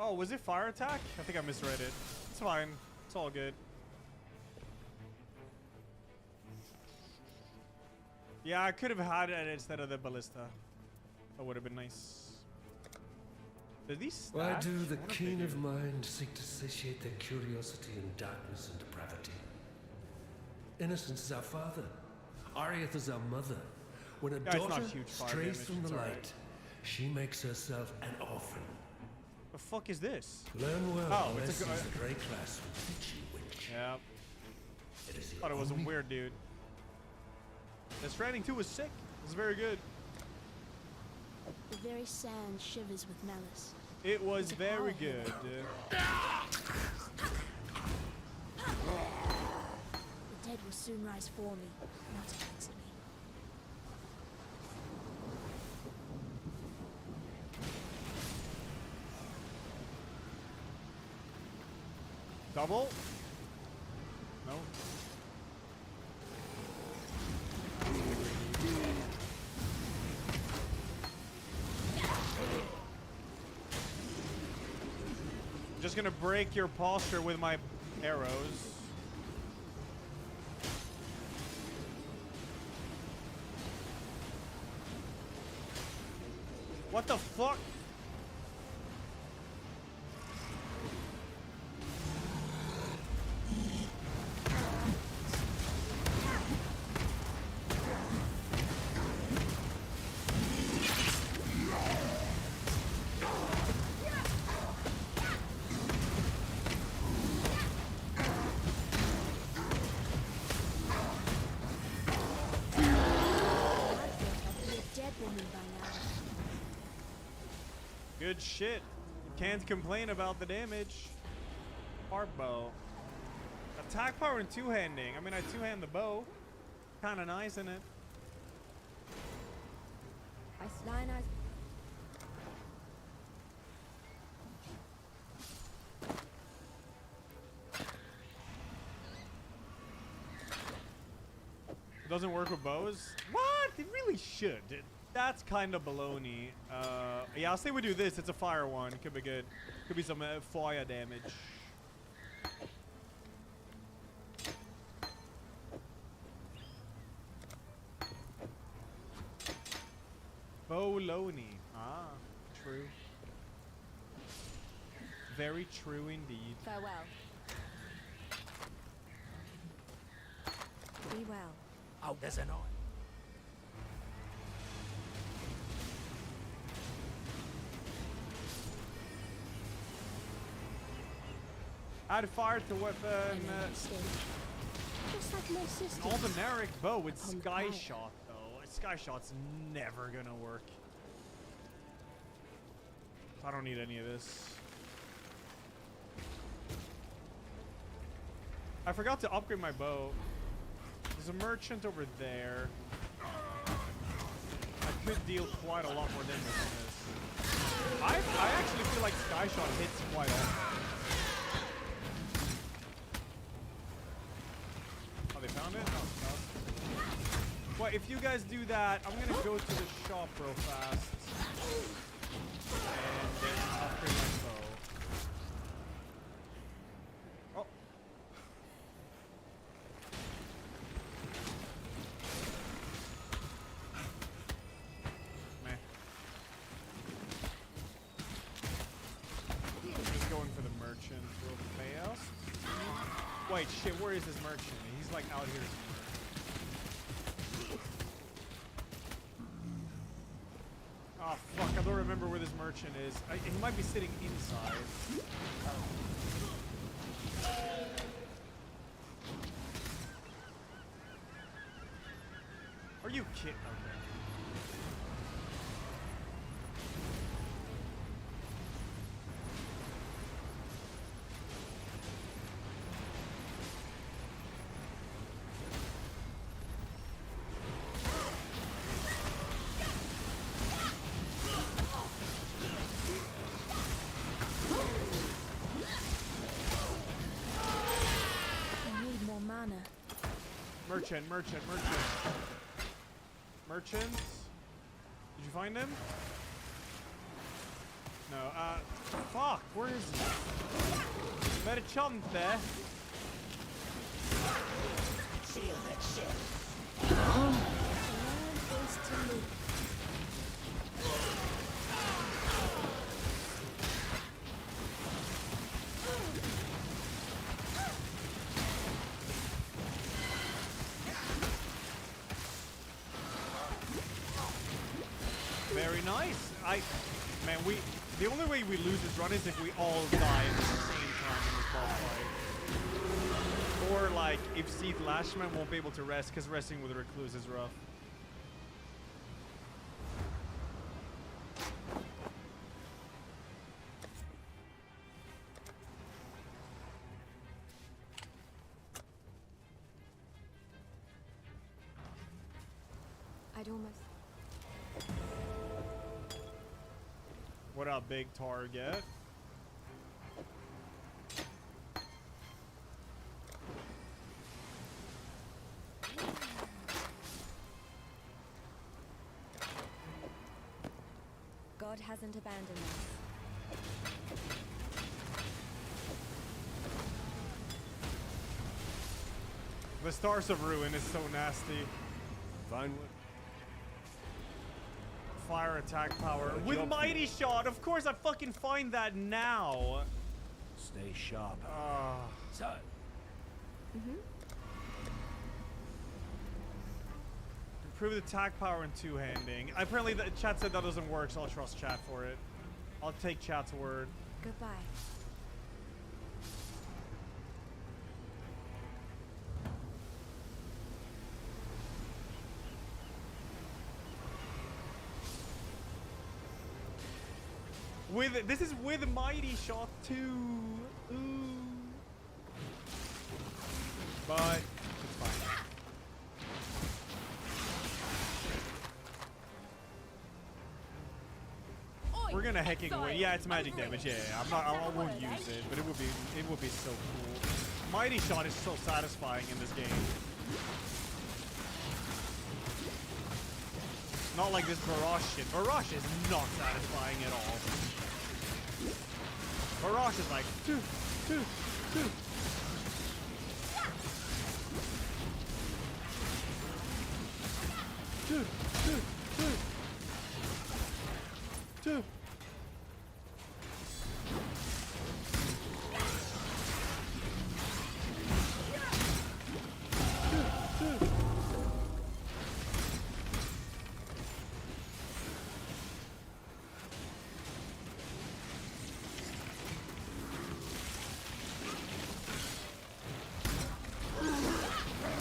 Oh, was it fire attack? I think I misread it. It's fine. It's all good. Yeah, I could have had it instead of the ballista. That would have been nice. Did these stack? Why do the keen of mind seek to satiate their curiosity in darkness and depravity? Innocence is our father. Arieth is our mother. When a daughter strays from the light, she makes herself an orphan. The fuck is this? Learn well. Oh, it's a the Grey class will teach you which. Yep. Thought it was a weird dude. The Stranding 2 was sick. It was very good. The very sand shivers with malice. It was very good. The dead will soon rise for me, not against me. Double? No. I'm just gonna break your posture with my arrows. What the fuck? Good shit. You can't complain about the damage. Hard bow. Attack power and two-handing. I mean, I two-hand the bow. Kind of nice, isn't it? I slide. It doesn't work with bows? What? It really should. That's kind of baloney. Yeah, I'll say we do this. It's a fire one. Could be good. Could be some fire damage. Bologna. Ah, true. Very true indeed. Farewell. Be well. Oh, there's an eye. Add fire to weapon. Just like my sister. An Aldenaric bow with sky shot, though. Sky shot's never gonna work. I don't need any of this. I forgot to upgrade my bow. There's a merchant over there. I could deal quite a lot more damage than this. I actually feel like sky shot hits quite often. Oh, they found it? Oh, no. Well, if you guys do that, I'm gonna go to the shop real fast. And then upgrade my bow. Oh. Meh. Just going for the merchant real fast. Wait, shit, where is this merchant? He's like out here somewhere. Oh, fuck, I don't remember where this merchant is. He might be sitting inside. Are you kidding? Okay. Mana. Merchant. Merchants? Did you find him? No, fuck, where is he? Merchante. Seal that shit. Land is to me. Very nice. Man, the only way we lose this run is if we all die at the same time in this boss fight. Or like if Seath Lashman won't be able to rest because resting with Recluse is rough. I'd almost. What up, big target? God hasn't abandoned us. The Stars of Ruin is so nasty. Fine one. Fire attack power with Mighty Shot. Of course, I fucking find that now. Stay sharp. So, Improved attack power and two-handing. Apparently, the chat said that doesn't work, so I'll trust chat for it. I'll take chat's word. Goodbye. This is with Mighty Shot too. Ooh. But it's fine. We're gonna hecking away. Yeah, it's magic damage. Yeah, I won't use it, but it would be so cool. Mighty Shot is so satisfying in this game. Not like this Barrage shit. Barrage is not satisfying at all. Barrage is like two.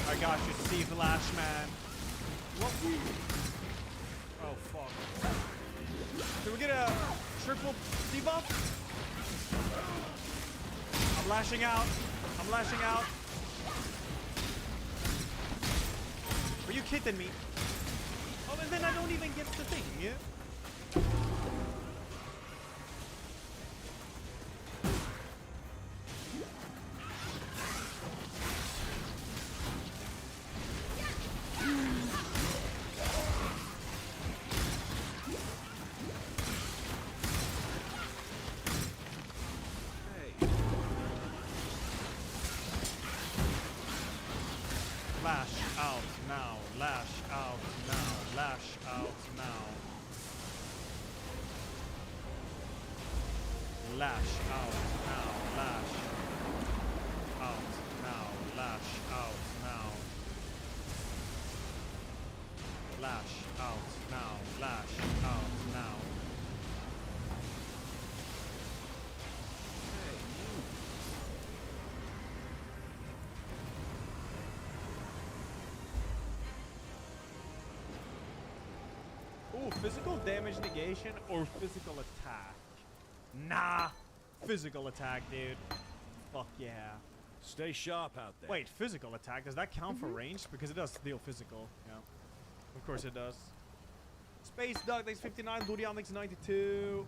I got you, Steve the Lash Man. What? Oh fuck. Did we get a triple debuff? I'm lashing out. I'm lashing out. Are you kidding me? Oh, and then I don't even get the thing, yeah? Lash out now, lash out now, lash out now. Lash out now, lash out now, lash out now. Lash out now, lash out now. Ooh, physical damage negation or physical attack? Nah, physical attack, dude. Fuck yeah. stay sharp out there. Wait, physical attack, does that count for ranged? Because it does deal physical, yeah. Of course it does. Space Duck, thanks 59, Durian, thanks 92.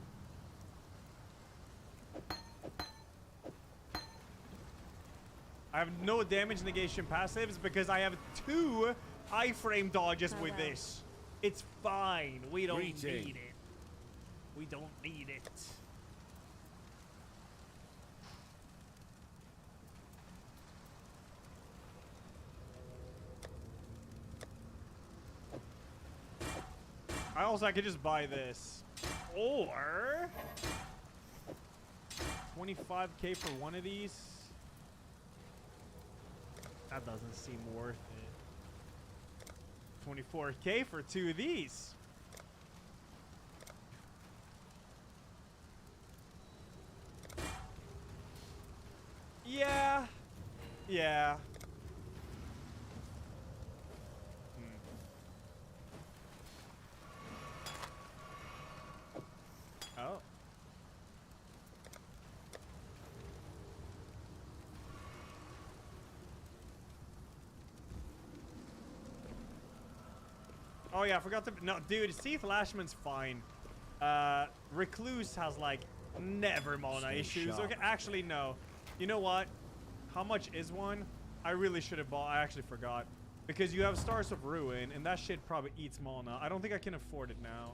I have no damage negation passives because I have 2 iframe dodges with this. It's fine. We don't need it. We don't need it. I could just buy this. Or 25k for one of these. That doesn't seem worth it. 24k for two of these. Yeah. Yeah. Oh. Oh yeah, I forgot to. No, dude, Seath Lashman's fine. Recluse has like never mana issues. Okay, actually no. You know what? How much is one? I really should have bought. I actually forgot because you have Stars of Ruin, and that shit probably eats mana. I don't think I can afford it now.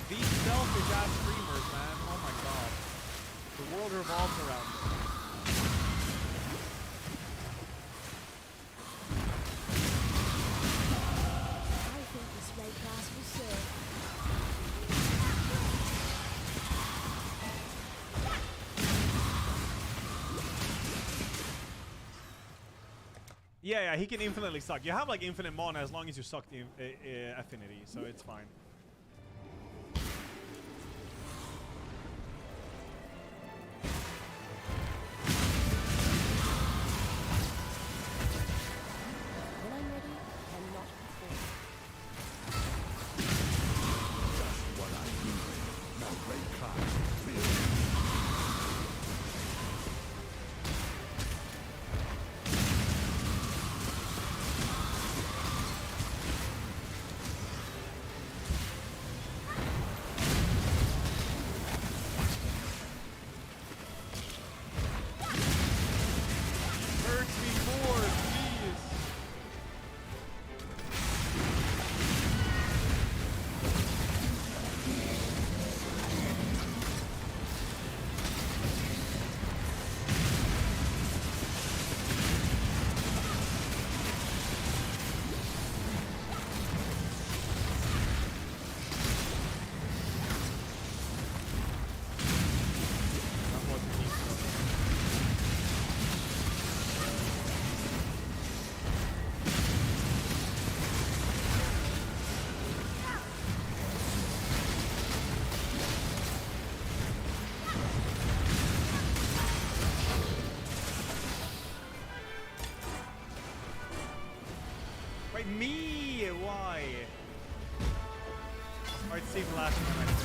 These selfish ass streamers, man. Oh my god. The world revolves around them. I think this raid class will serve. Yeah, he can infinitely suck. You have like infinite mana as long as you suck the affinity, so it's fine. When I'm ready, I'm not before. Just what I needed. Now great class. Really. Me? Why? Alright, save the last one, I think.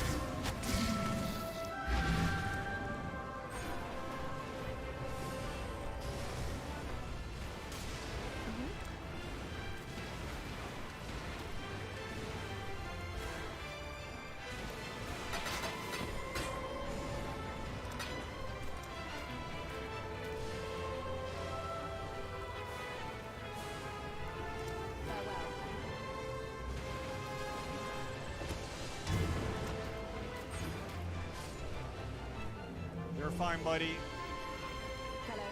You're fine, buddy. Hello.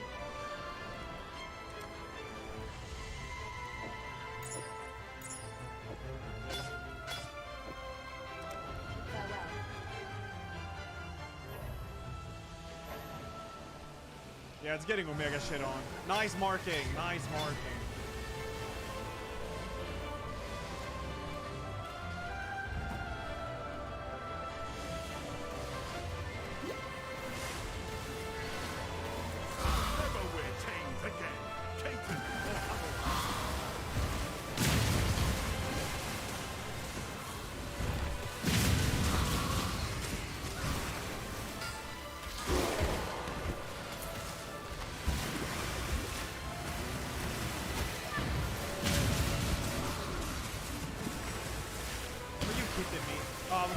Farewell. Yeah, it's getting Omega shit on. Nice marking. Nice marking.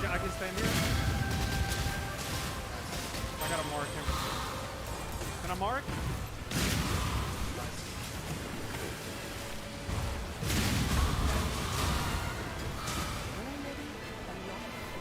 I can stand here. I gotta mark him. Can I mark? When I'm ready, I'm not before.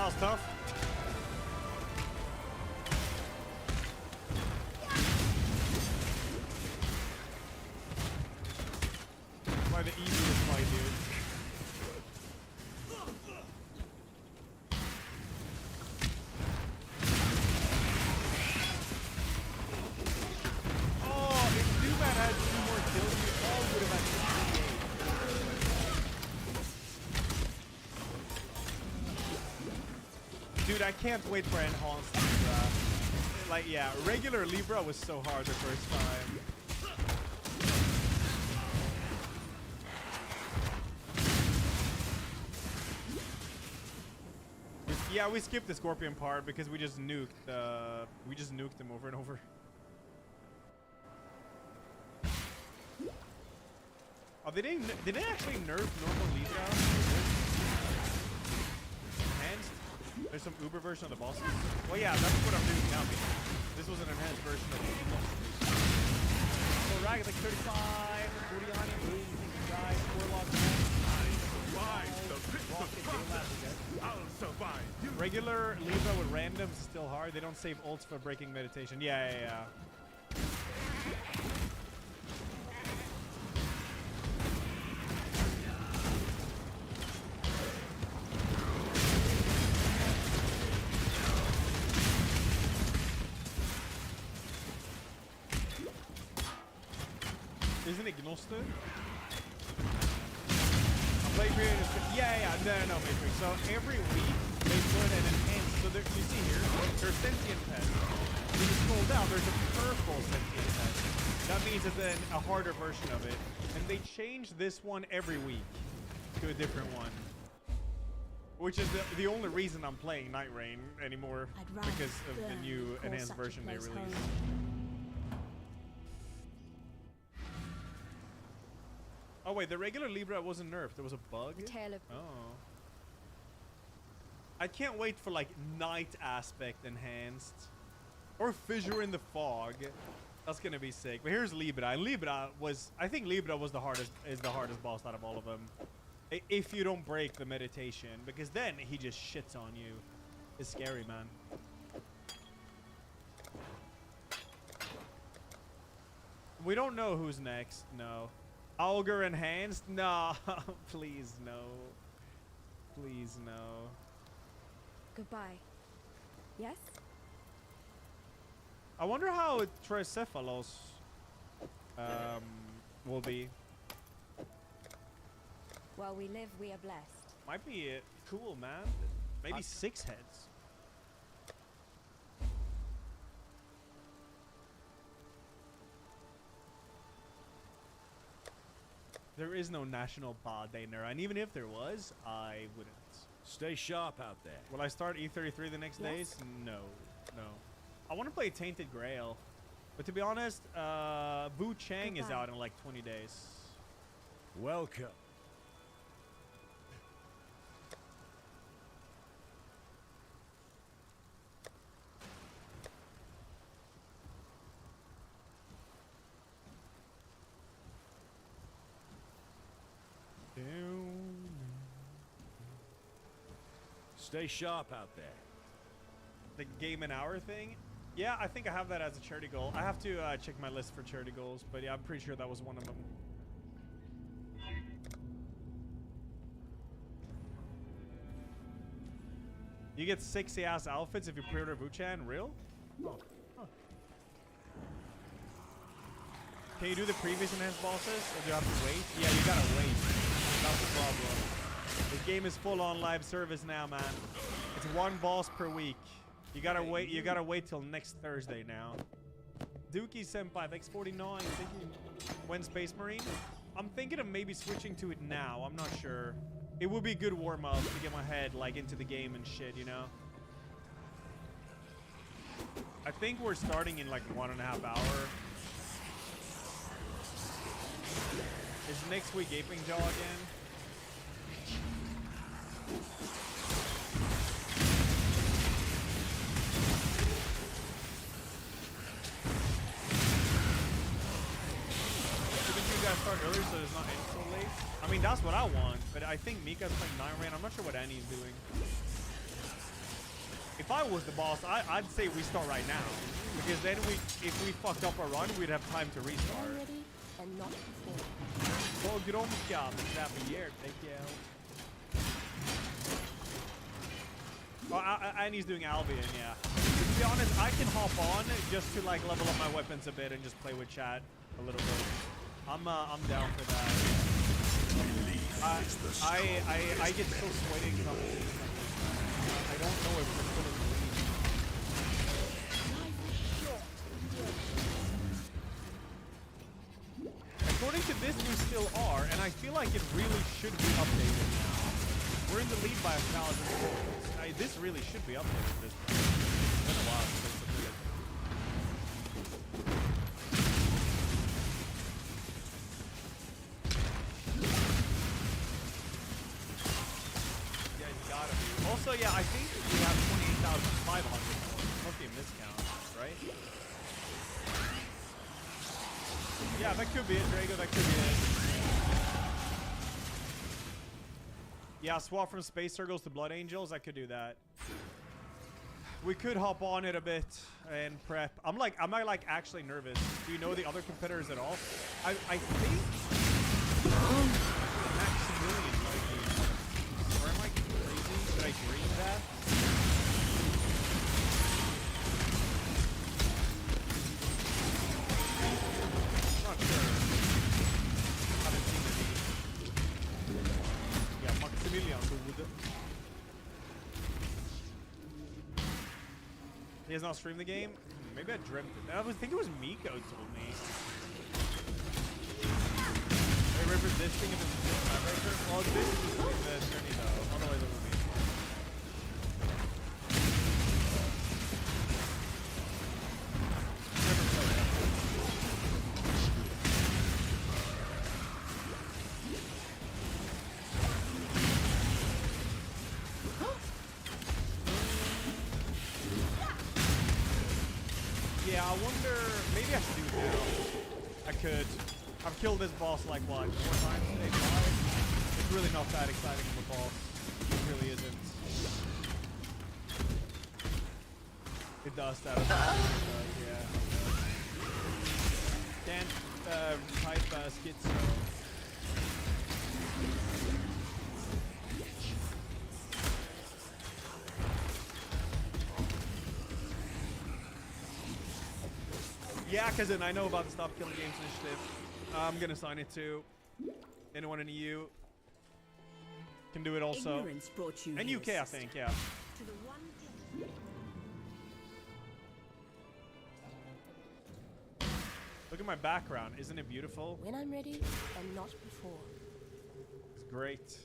That was tough. By the easiest fight, dude. Oh, if Zubat had 2 more kills, we all would have had 68. Dude, I can't wait for enhanced Libra. Like, yeah, regular Libra was so hard the first time. Yeah, we skipped the Scorpion part because we just nuked them over and over. Oh, did they actually nerf normal Libra? Enhanced? There's some Uber version of the bosses. Well, yeah, that's what I'm doing now. This was an enhanced version of the bosses. So Rag is like 35, Buriani, guys, Warlock, I'll survive. regular Libra with randoms is still hard. They don't save ults for breaking meditation. Yeah. Isn't it Gnostic? Play period is no, Matrix. So every week they put an enhanced. So there, you see here, there's sentient pets. When you scroll down, there's a purple sentient pet. That means it's a harder version of it, and they change this one every week to a different one. Which is the only reason I'm playing Night Rain anymore, because of the new enhanced version they released. Oh wait, the regular Libra wasn't nerfed. There was a bug. Oh. I can't wait for like night aspect enhanced, or fissure in the fog. That's gonna be sick. But here's Libra. And I think Libra was the hardest boss out of all of them. If you don't break the meditation, because then he just shits on you. It's scary, man. We don't know who's next. No. Augur enhanced? No. Please no. Please no. Goodbye. Yes? I wonder how Tricephalos will be. While we live, we are blessed. Might be cool, man. Maybe 6 heads. There is no national bot day there, and even if there was, I wouldn't. Stay sharp out there. Will I start E33 the next days? No. I want to play Tainted Grail, but to be honest, Wu Chang is out in like 20 days. Welcome. Stay sharp out there. The game an hour thing? Yeah, I think I have that as a charity goal. I have to check my list for charity goals, but yeah, I'm pretty sure that was one of them. You get 60 ass outfits if you pre-order Vuchan. Real? Oh. Huh. Can you do the previous enhanced bosses, or do you have to wait? Yeah, you gotta wait. That's the problem. This game is full on live service now, man. It's 1 boss per week. You gotta wait. You gotta wait till next Thursday now. Dookie Senpai, thanks 49. Thank you. When Space Marine? I'm thinking of maybe switching to it now. I'm not sure. It would be a good warm up to get my head like into the game and shit, you know. I think we're starting in like 1.5 hours. Is next week Gaping Jaw again? Start earlier so it's not end so late. I mean, that's what I want, but I think Mika's playing 9 Rain. I'm not sure what Annie's doing. If I was the boss, I'd say we start right now. Because then if we fucked up a run, we'd have time to restart. Already and not before. Pogromka, the snappy year, thank you. Oh, and he's doing Albion, yeah. To be honest, I can hop on just to like level up my weapons a bit and just play with chat a little bit. I'm down for that. I get so sweaty in competition. I don't know if we're still in the lead. According to this, we still are, and I feel like it really should be updated now. We're in the lead by 1,000 points. This really should be updated at this point. It's been a while since it's updated. Yeah, it's gotta be. Also, yeah, I think we have 28,500 points. Must be a miscount, right? Yeah, that could be it, Drago. That could be it. Yeah, swap from Space Circles to Blood Angels. I could do that. We could hop on it a bit and prep. Am I like actually nervous? Do you know the other competitors at all? I think Maximilian might be. Or am I crazy? Did I dream that? I'm not sure. Haven't seen the name. Yeah, Maximilian. He has not streamed the game? Maybe I dreamt it. I think it was Miko told me. I remember this thing if it's this tiebreaker. Well, this is the journey though. Otherwise it will be. Never played that. Yeah, I wonder, maybe I should do it now. I could. I've killed this boss like what, 4 times today? 5? It's really not that exciting of a boss. It really isn't. It does that. Yeah. Can't type schizo. Yeah, because then I know about the Stop Killing Games initiative. I'm going to sign it too. Anyone in EU can do it also. And UK, I think, yeah. To the one Look at my background. Isn't it beautiful? When I'm ready and not before. It's great.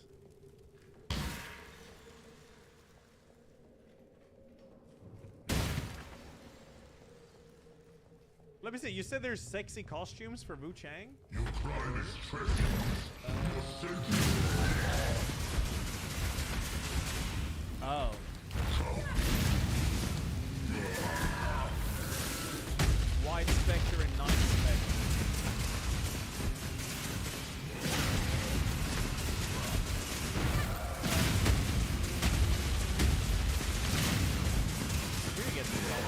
Let me see. You said there's sexy costumes for Wu Chang? Your pride is threatened. Oh. Wide Spectre and Night Spectre. We're gonna get this all.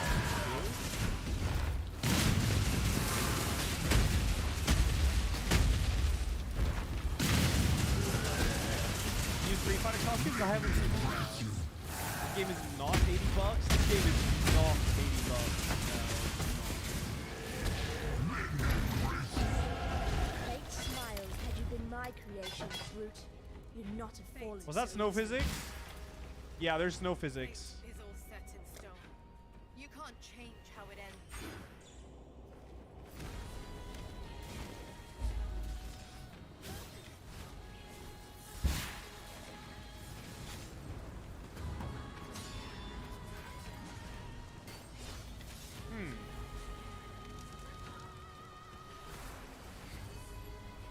Street Fighter costumes? I haven't seen them. This game is not $80. This game is not $80. Fate smiles had you been my creation, brute. You'd not have fallen. Was that so snow easily. physics? Yeah, there's snow physics. Is all set in stone. You can't change how it ends.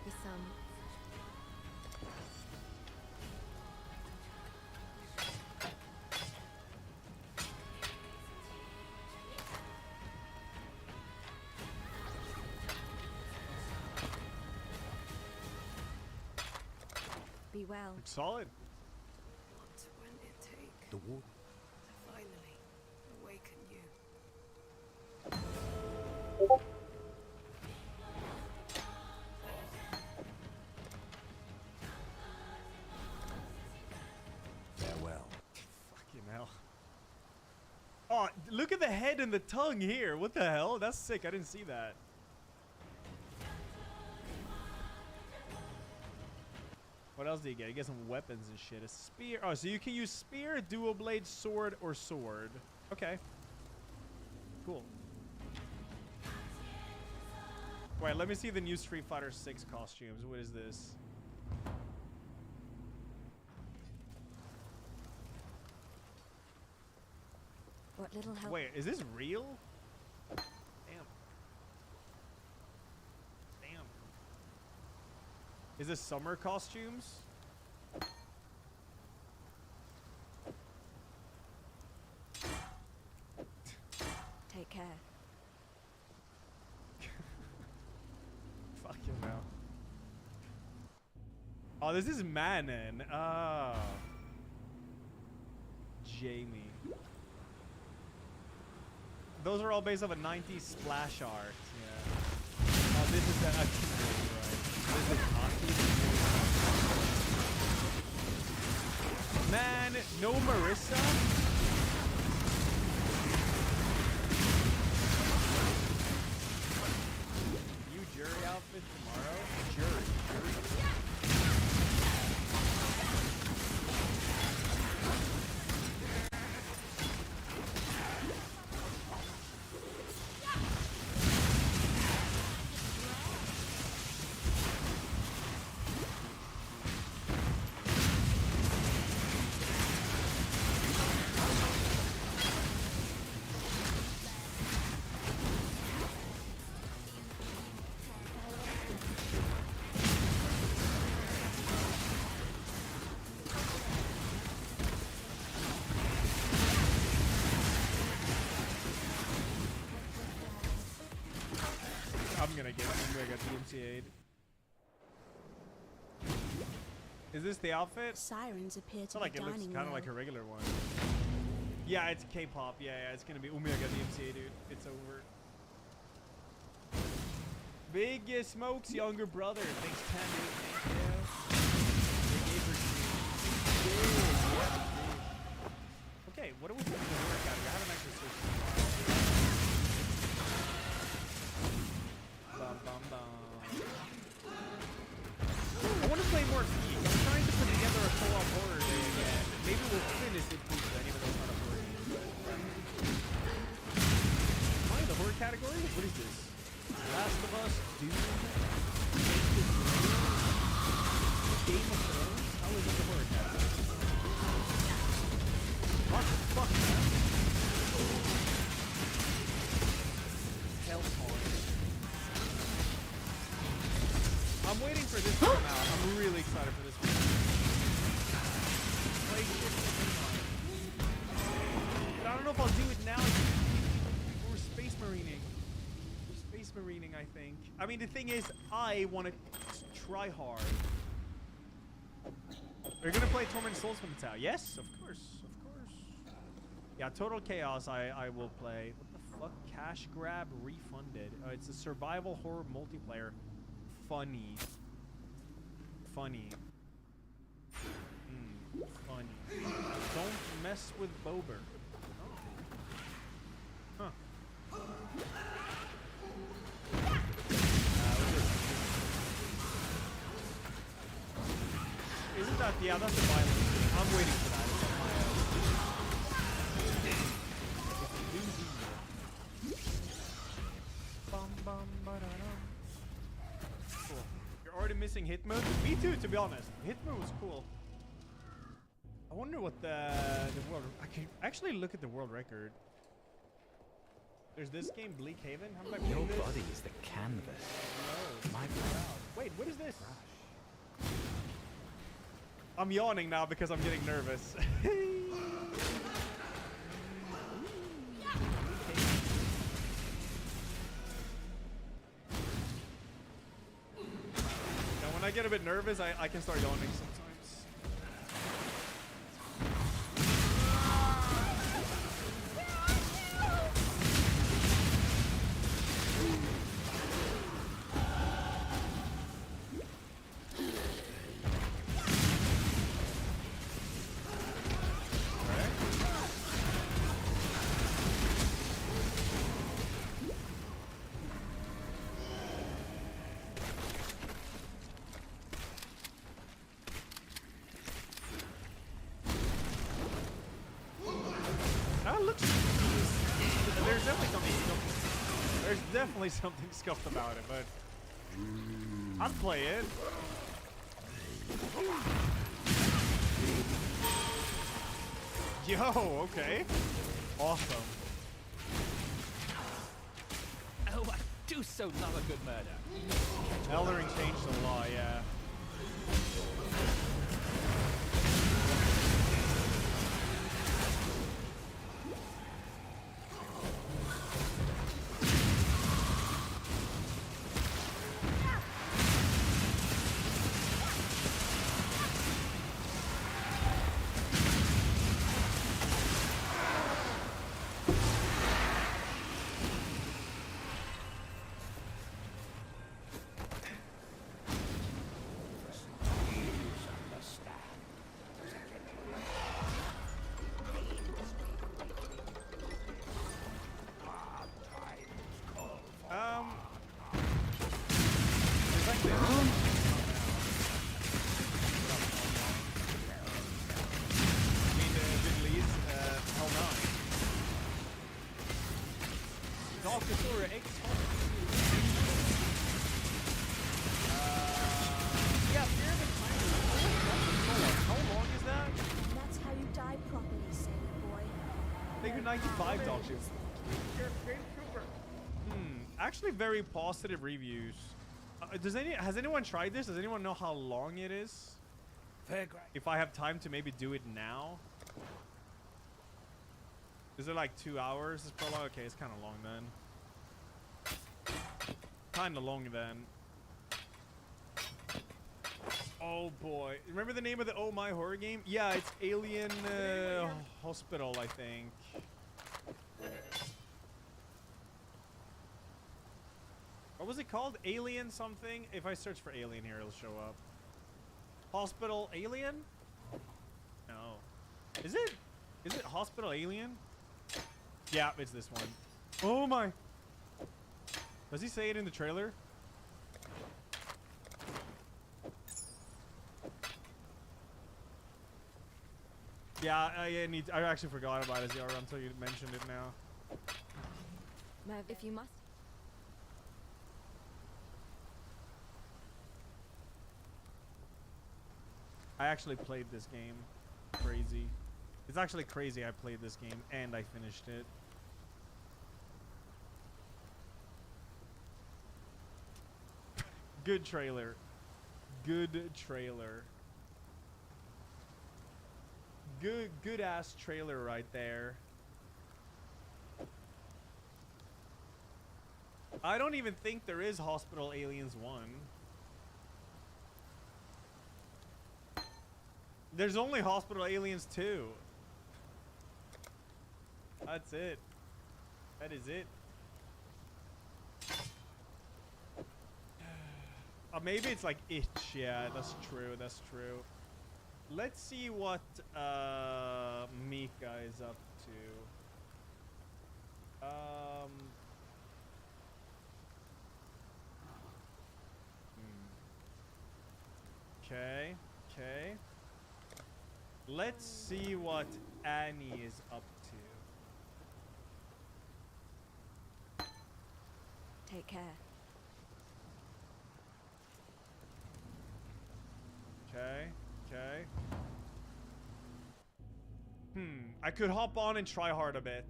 The sun. Be well. Solid. What will it take The war. to finally Farewell. Fucking hell. Oh, look at the head and the tongue here. What the hell? That's sick. I didn't see that. What else do you get? You get some weapons and shit. A spear. Oh, so you can use spear, dual blade, sword, or sword. Okay. Cool. Wait, let me see the new Street Fighter 6 costumes. What is this? What little help? Wait, is this real? Damn. Damn. Is this summer costumes? Take care. Fucking hell. Oh, this is Manon. Oh. Jamie. Those are all based off a 90s splash art. Yeah. Oh, this is that. Right. This is hockey. Man, no Marissa? You jury outfit tomorrow? Jury. I'm gonna get DMCA'd. Is this the outfit? Sirens appear It's to not be like it looks dining kind of well. like a regular one. Yeah, it's K-pop. Yeah, it's gonna be Omega DMCA, dude. It's over. Big Smokes younger brother. Thanks, Tandy. Thank you. Big Aper Street. Okay, what do we do in the workout? I haven't actually searched in a while. Bum, bum, bum. I want to play more Peak. I'm trying to put together a co-op horror day again. Maybe we'll finish it Peak then, even though it's not a horror game. Am I in the horror category? What is this? Last of Us, Doom, Game of Thrones? How is it the horror category? What the fuck, man? Hellspawn. I'm waiting for this to come out. I'm really excited for this one. Play shit but I don't know if I'll do it now. We're space marining. Space marining, I think. I mean, the thing is, I want to try hard. Are you gonna play Torment Souls from the tower? Yes, of course, of course. Yeah, Total Chaos. I will play. What the fuck? Cash grab refunded. It's a survival horror multiplayer. Funny. Funny. Funny. Don't mess with Bober. Huh. Isn't that, yeah, that's a violence. I'm waiting for that. Cool. You're already missing hit mode? Me too, to be honest. Hit mode was cool. I wonder what the world... I can actually look at the world record. There's this game, Bleak Haven. How did I play Your this? body is the canvas. No. My Wait, what is this? I'm yawning now because I'm getting nervous. Now, when I get a bit nervous, I can start yawning sometimes. There's definitely something scuffed about it, but I'd play it. Yo, okay. Awesome. Oh, I do so love a good murder. Eldering changed the law, yeah. That's how you die properly, sailor boy. They do 95 doctors. Actually very positive reviews. Has anyone tried this? Does anyone know how long it is? Fair great. If I have time to maybe do it now? Is it like 2 hours? It's prologue? Okay, it's kind of long then. Kind of long then. Oh boy. Remember the name of the Oh My horror game? Yeah, it's Alien Hospital, I think. What was it called? Alien something? If I search for Alien here, it'll show up. Hospital Alien? No. Is it? Is it Hospital Alien? Yeah, it's this one. Oh my. Does he say it in the trailer? Yeah, I actually forgot about it, Zara, until you mentioned it now. If you must. I actually played this game. Crazy. It's actually crazy I played this game and I finished it. Good trailer. Good trailer. Good ass trailer right there. I don't even think there is Hospital Aliens 1. There's only Hospital Aliens 2. That's it. That is it. Maybe it's like Itch. Yeah, that's true. That's true. Let's see what Mika is up to. Okay. Okay. Let's see what Annie is up to. Take care. Okay. Okay. I could hop on and try hard a bit.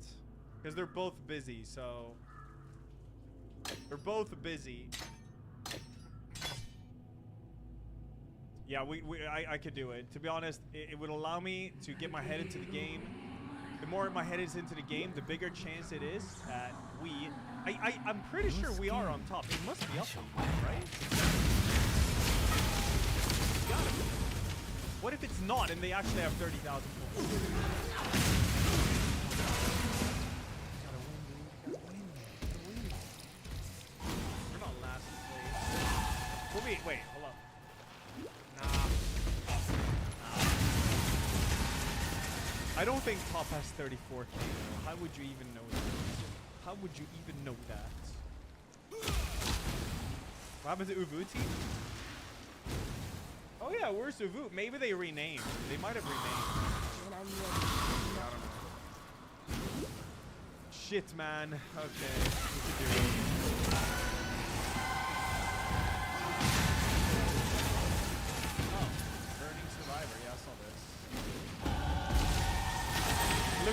Because they're both busy, so... They're both busy. Yeah, I could do it. To be honest, it would allow me to get my head into the game. The more my head is into the game, the bigger chance it is that I'm pretty sure we are on top. It must be up on top, right? Gotta be. What if it's not and they actually have 30,000 points? Gotta win, dude. Gotta win. Gotta win. We're not last place. We'll be. Wait, hold up. I don't think top has 34k though. How would you even know that? How would you even know that? What happened to Uvuti? Oh yeah, where's Uvu? Maybe they renamed. They might have renamed. I don't know. Shit, man. Okay. We could do it.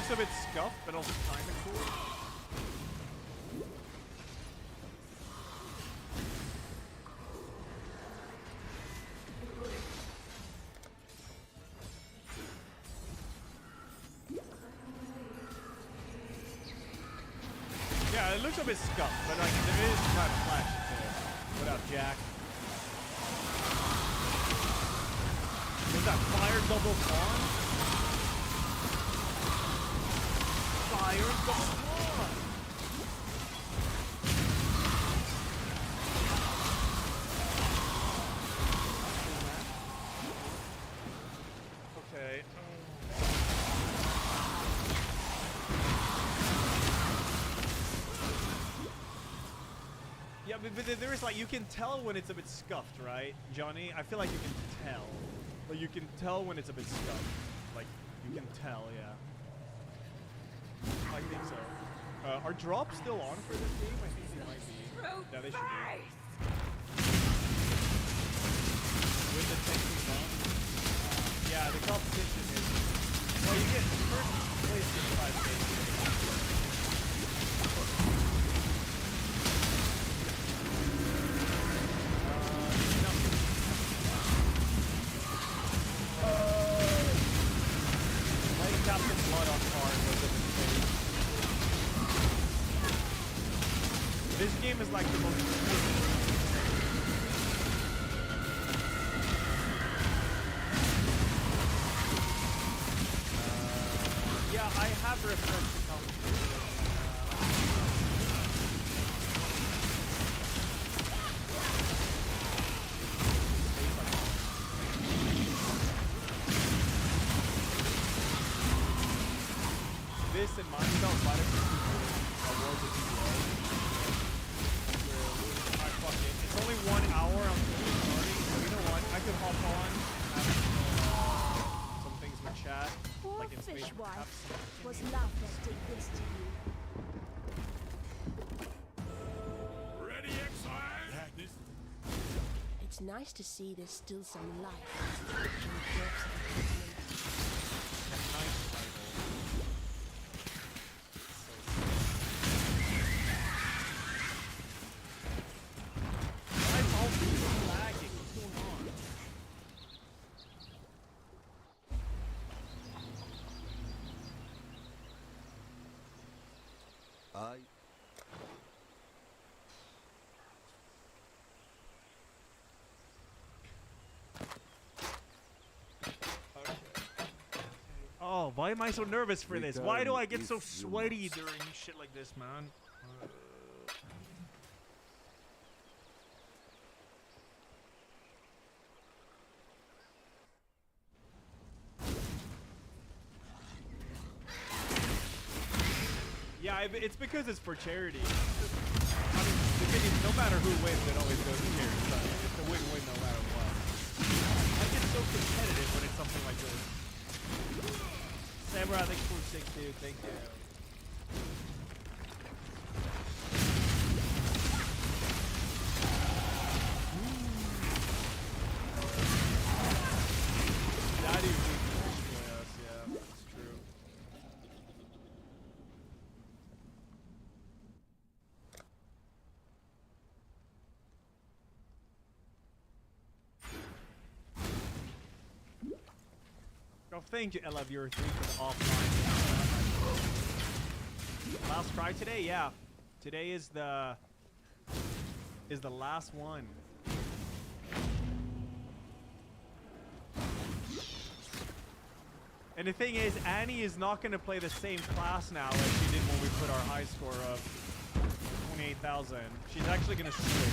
looks a bit scuffed, but also kind of cool. Yeah, it looks a bit scuffed, but like there is kind of flash to it. What up, Jack? Is that fire double pawn? Fire double pawn! Okay. Yeah, but there is like, you can tell when it's a bit scuffed, right, Johnny? I feel like you can tell. Like, you can tell when it's a bit scuffed. Like, you can tell, yeah. I think so. Are drops still on for this game? I think they might be. Yeah, they should be. With the technique on. Yeah, the competition is... Well, you get first place in 5 stages. Captain Blood on card was a mistake. This game is like the most... yeah, I have refreshed the competition. This and Mindspell fight it awards at I fuck it. It's only 1 hour. I'm starting. So you know what? I could hop on. Have some things with chat. Poor Like in space. fishwife was love that did this to you. Ready, exile? Yeah, this It's nice to see there's still some life. Nice title. Oh, why am I so nervous for this? Why do I get so sweaty during shit like this, man? Yeah, it's because it's for charity. I mean, the thing is, no matter who wins, it always goes to charity. So it's a win-win no matter what. I get so competitive when it's something like this. Samurai, thanks for 6, dude. Thank you. Daddy was us, yeah, that's true. Oh, thank you, LFViewer3 for the offline. Last try today, yeah. Today is the last one. And the thing is, Annie is not going to play the same class now as she did when we put our high score of 28,000. She's actually going to switch.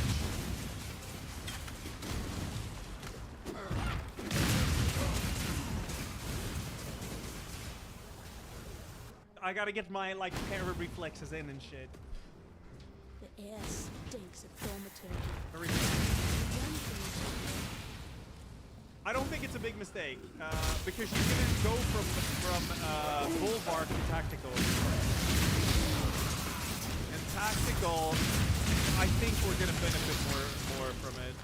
I gotta get my, like, pair of reflexes in and shit. The air stinks of thaumaturgy. Very I don't think it's a big mistake, because she's gonna go from Bulwark to Tactical. And Tactical, I think we're gonna benefit more from it.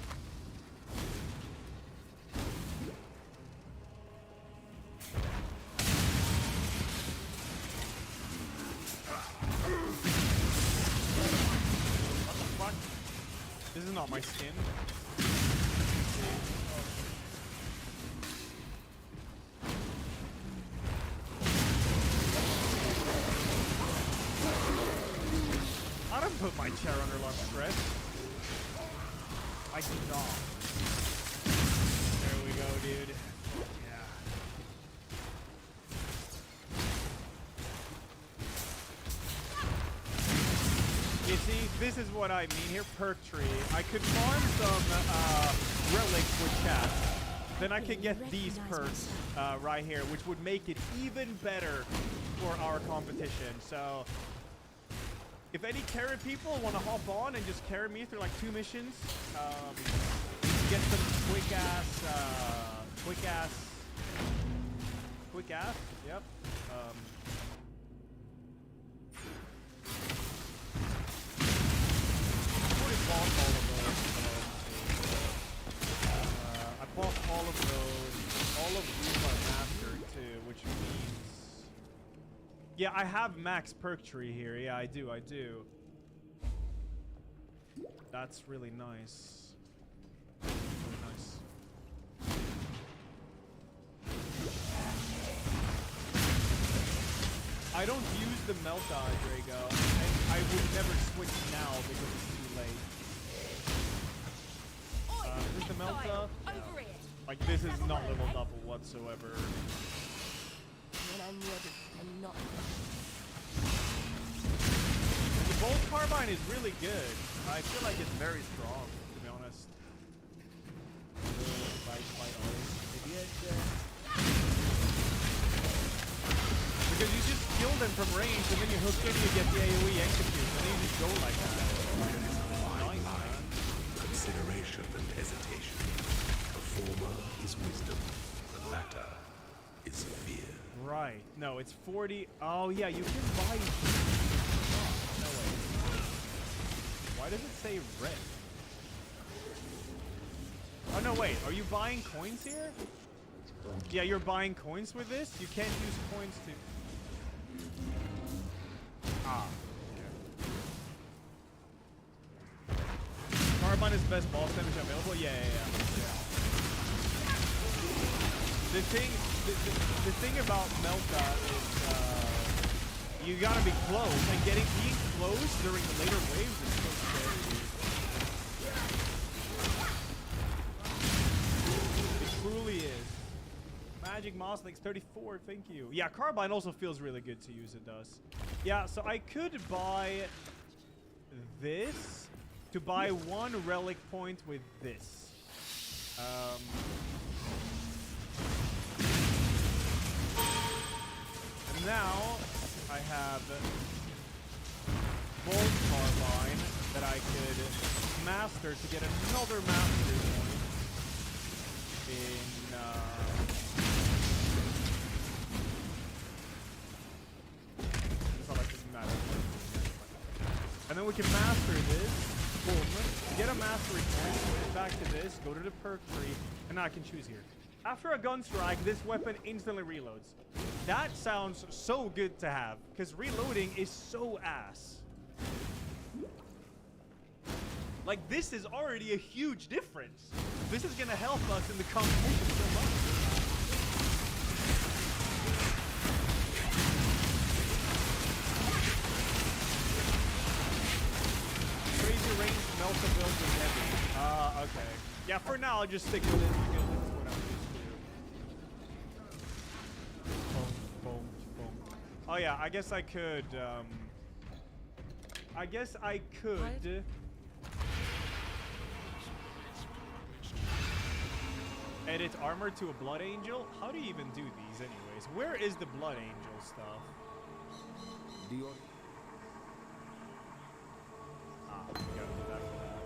This is not my skin. I don't put my chair under a lot of stress. I do not. There we go, dude. Yeah. You see, this is what I mean here, perk tree. I could farm some relics with chat. Then I could get these perks right here, which would make it even better for our competition. So, if any carry people want to hop on and just carry me through like 2 missions, get some quick ass, yep. I bought all of those. All of these are mastered too, which means... Yeah, I have max perk tree here. Yeah, I do. That's really nice. Really nice. I don't use the melt eye, Drago, and I would never switch now because it's too late. Is this the melt eye? Over it. Like, this is not leveled up whatsoever. When I'm ready, I'm not. The bolt carbine is really good. I feel like it's very strong, to be honest. Because you just kill them from range, and then you hook in, you get the AoE execute, and then you just go like that. Nice, man. Consideration and hesitation. The former is wisdom. The latter is fear. Right. No, it's 40. Oh, yeah, you can buy... No way. Why does it say red? Oh, no, wait. Are you buying coins here? Yeah, you're buying coins with this? You can't use coins to... Ah. Okay. Carbine is best boss damage available? Yeah. The thing about Melta is you gotta be close, and being close during the later waves is so scary. It truly is. Magic Moss Links 34, thank you. Yeah, Carbine also feels really good to use, it does. Yeah, so I could buy this to buy 1 relic point with this. And now I have Bolt Carbine that I could master to get another mastery point in and then we can master this, boom, get a mastery point, switch back to this, go to the perk tree, and now I can choose here. After a gun strike, this weapon instantly reloads. That sounds so good to have, because reloading is so ass. Like, this is already a huge difference. This is gonna help us in the competition so much. Crazy range Melta build is heavy. Okay. Yeah, for now I'll just stick with it because it's what I'm used to. Boom. Oh yeah, I guess I could, edit armor to a Blood Angel? How do you even do these anyways? Where is the Blood Angel stuff? Ah, we gotta do that for that.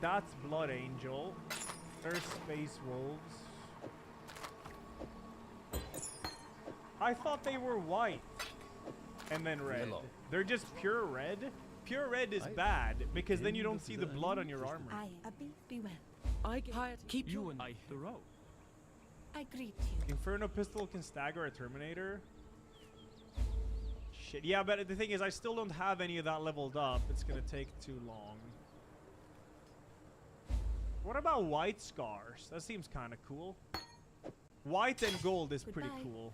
That's Blood Angel. There's Space Wolves. I thought they were white and then red. Hello. They're just pure red. Pure red is bad because then you don't see the blood on your armor. I be well. I get hired. Keep You and I the road. I greet you. Inferno pistol can stagger a Terminator. Shit. Yeah, but the thing is, I still don't have any of that leveled up. It's gonna take too long. What about white scars? That seems kind of cool. White and gold is pretty cool.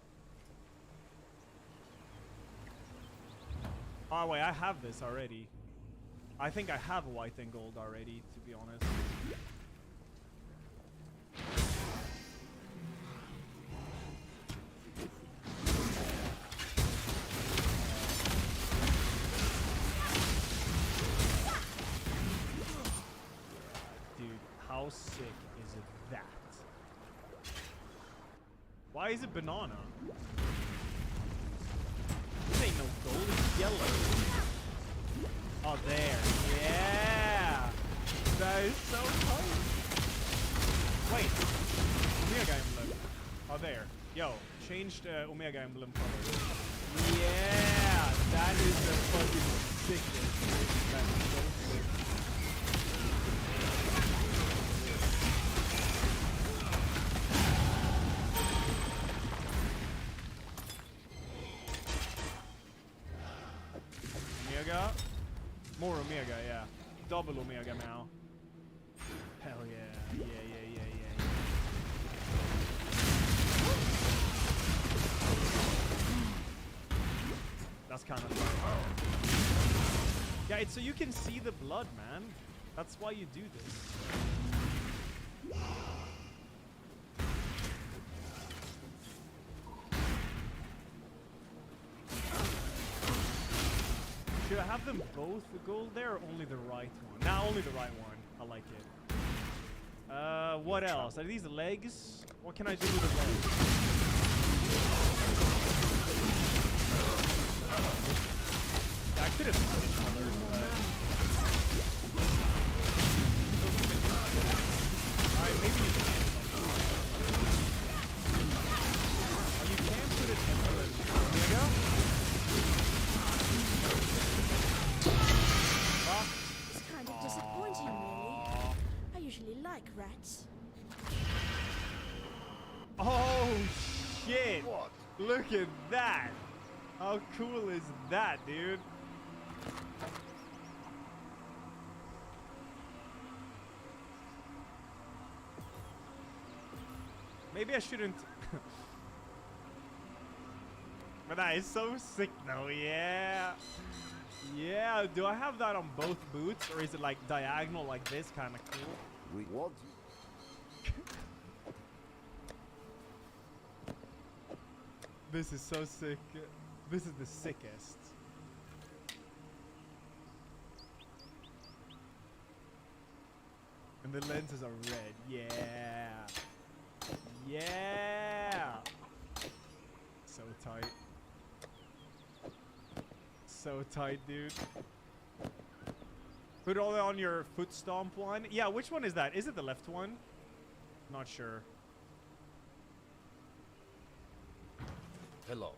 Oh wait, I have this already. I think I have white and gold already, to be honest. Dude, how sick is that? Why is it banana? This ain't no gold, it's yellow. Oh, there. Yeah! That is so tight. Wait. Omega emblem. Oh, there. Yo, changed Omega emblem color. Yeah! That is the fucking sickest. That is so sick. Omega. More Omega, yeah. Double Omega now. Hell yeah. Yeah. That's kind of fun. Yeah, it's so you can see the blood, man. That's why you do this. Should I have them both the gold there or only the right one? Nah, only the right one. I like it. What else? Are these legs? What can I do with the legs? I could have switched colors, but... Alright, maybe you can. Oh, you can put it in colors. There you go. It's kind of disappointing, really. I usually like rats. Oh, shit. What? Look at that. How cool is that, dude? Maybe I shouldn't. But that is so sick though, yeah. Yeah, do I have that on both boots or is it like diagonal like this, kind of cool? What? This is so sick. This is the sickest. And the lenses are red. Yeah. Yeah. So tight. So tight, dude. Put it all on your foot stomp one. Yeah, which one is that? Is it the left one? Not sure. Hello.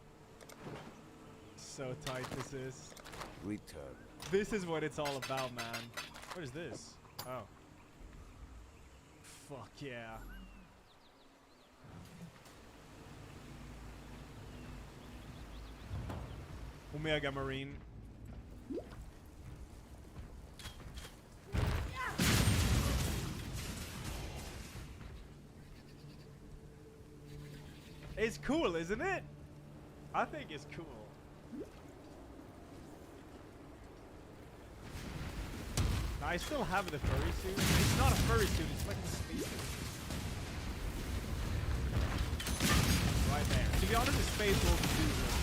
So tight this is. Return. This is what it's all about, man. What is this? Oh. Fuck yeah. Omega Marine. It's cool, isn't it? I think it's cool. Now, I still have the furry suit. It's not a furry suit, it's like a space suit. Right there. To be honest, the space will do this.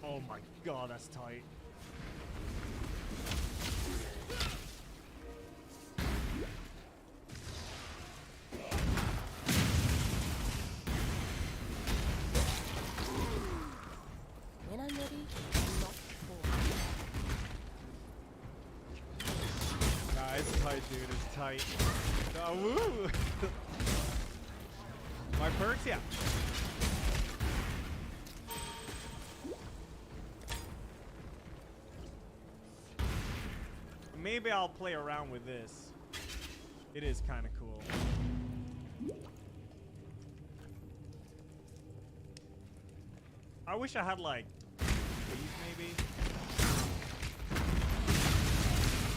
Oh my god, that's tight. When I'm ready, I'm not before. Nah, it's tight, dude. It's tight. Oh, woo! My perks, yeah. maybe I'll play around with this. It is kind of cool. I wish I had like these maybe.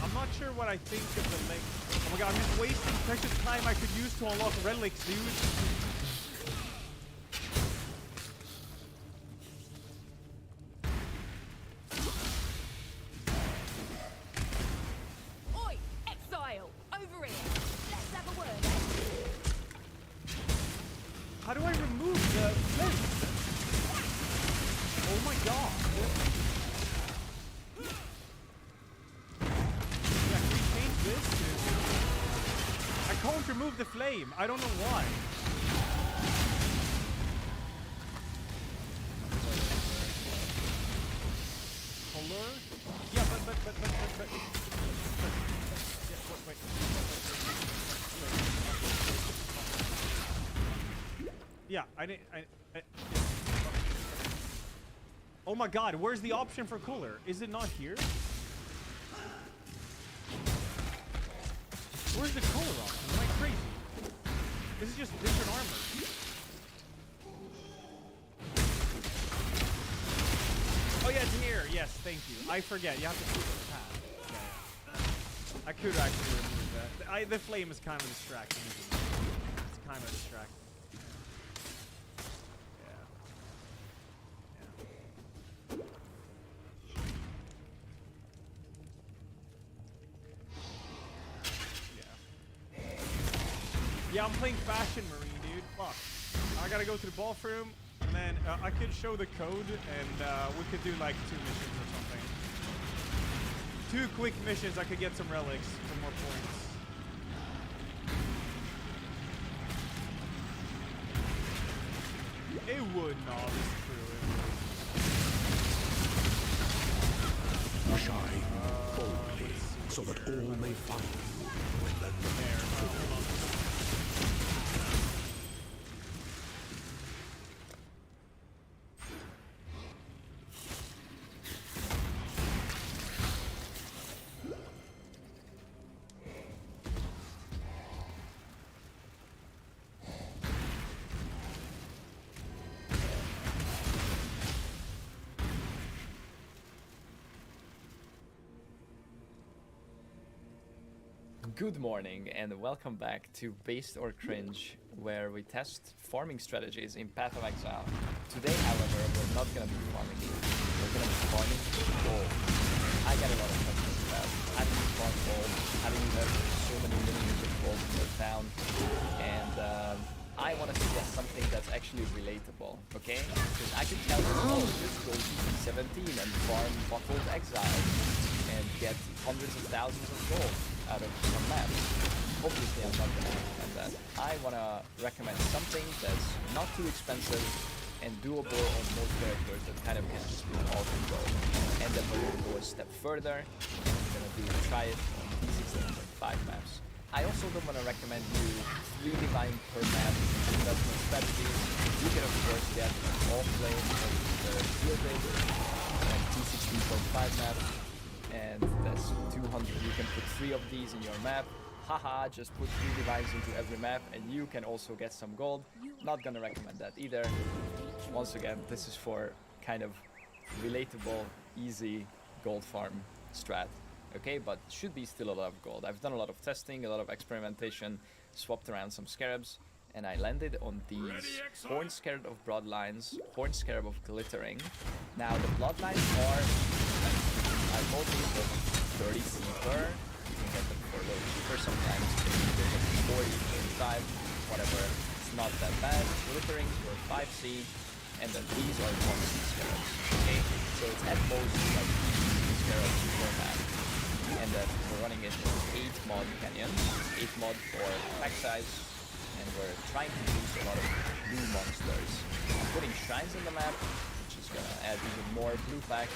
I'm not sure what I think of the link. Oh my god, I'm just wasting precious time I could use to unlock relics, dude. Oi, exile, over here. Let's have a word. How do I remove the flint? Oh my god. Yeah, can we change this to... I can't remove the flame. I don't know why. Color? Yeah, but. Yeah, wait. Yeah, I didn't. Yeah. Oh my god, where's the option for color? Is it not here? Where's the color option? Am I crazy? This is just different armor. Oh yeah, it's here. Yes, thank you. I forget. You have to choose the path. Yeah. I could actually remove that. The flame is kind of distracting, isn't it? It's kind of distracting. Yeah, I'm playing Fashion Marine, dude. Fuck. I gotta go to the bathroom, and then I could show the code, and we could do like 2 missions or something. 2 quick missions, I could get some relics for more points. It would not, this is true. Shine boldly, so that all may find you when the night falls. Good morning and welcome back to Based or Cringe, where we test farming strategies in Path of Exile. Today, however, we're not going to be farming. We're going to be farming gold. I got a lot of questions about how do you farm gold, how do you have so many millions of gold in your town, and I want to suggest something that's actually relatable, okay? Because I could tell you, oh, just go to 17 and farm bottled exile and get hundreds of thousands of gold out of some maps. Obviously I'm not going to recommend that. I want to recommend something that's not too expensive and doable on most characters that kind of can just be all control. And then we're going to go a step further and we're going to try it on D16.5 maps. I also don't want to recommend you 3 divine per map investment strategies. You can of course get all flames on the field base and D16.5 map. And that's 200. You can put 3 of these in your map. Haha, just put 3 divines into every map and you can also get some gold. Not gonna recommend that either. Once again, this is for kind of relatable, easy gold farm strat. Okay, but should be still a lot of gold. I've done a lot of testing, a lot of experimentation, swapped around some scarabs, and I landed on these Horn Scarab of Bloodlines, Horn Scarab of Glittering. Now the Bloodlines are, I told you, 30 silver. You can get them for a little cheaper sometimes. You can get 40, 35, whatever. It's not that bad. Glittering were 5C, and then these are 1C scarabs. Okay, so it's at most like 2 scarabs per map. And then we're running it in 8 mod canyons, 8 mod for pack size, and we're trying to use a lot of blue monsters. I'm putting shrines in the map, which is gonna add even more blue pack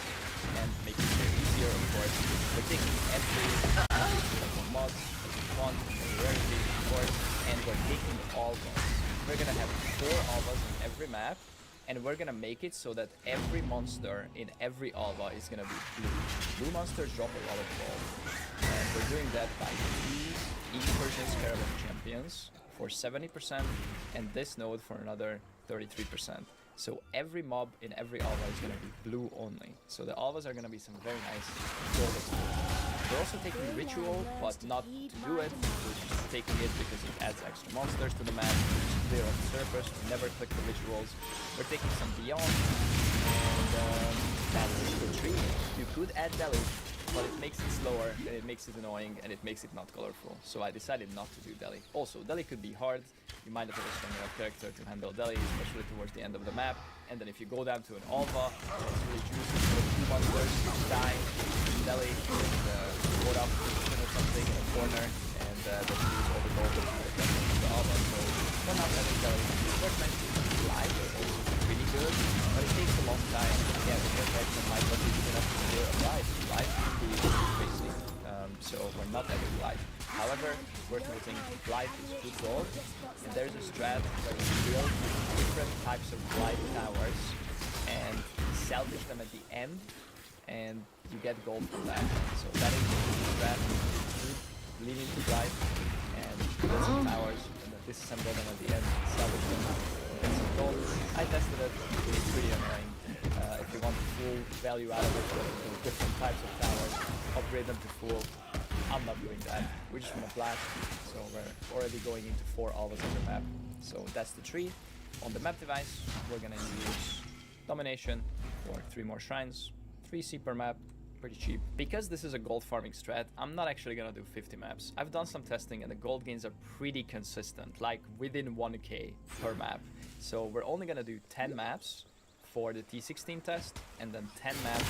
and make it easier, of course. We're taking every mod that we want, rarity, of course, and we're taking all mods. We're gonna have 4 of us on every map, and we're gonna make it so that every monster in every alva is gonna be blue. Blue monsters drop a lot of gold, and we're doing that by these Incursion Scarab Champions for 70%, and this node for another 33%. So every mob in every alva is gonna be blue only. So the alvas are gonna be some very nice gold experience. We're also taking Ritual, but not to do it. We're just taking it because it adds extra monsters to the map. It's clear on the surface. We never click the Rituals. We're taking some Beyond, and that's the tree. You could add Deli, but it makes it slower, and it makes it annoying, and it makes it not colorful. So I decided not to do Deli. Also, Deli could be hard. You might have a strong enough character to handle Deli, especially towards the end of the map. And then if you go down to an Alpha, it's really juicy. So 2 monsters die, Deli, and go down or something in a corner, and then use all the gold to the Alpha. So we're not having Deli. We're meant to live, it's really good, but it takes a long time. Again, the effects on my body is enough to clear a live. Live can be crazy. So we're not having live. However, we're noting live is good gold, and there's a strat where you build different types of live towers and salvage them at the end, and you get gold from that. So that is the strat. Lean into live and build some towers, and then disassemble them at the end, salvage them, and get some gold. I tested it, it's pretty annoying. If you want full value out of it, with different types of towers, upgrade them to full. I'm not doing that. We just want to blast, so we're already going into 4 alvas on the map. So that's the tree. On the map device, we're gonna use Domination for 3 more shrines, 3C per map, pretty cheap. Because this is a gold farming strat, I'm not actually gonna do 50 maps. I've done some testing and the gold gains are pretty consistent, like within 1k per map. So we're only gonna do 10 maps for the T16 test, and then 10 maps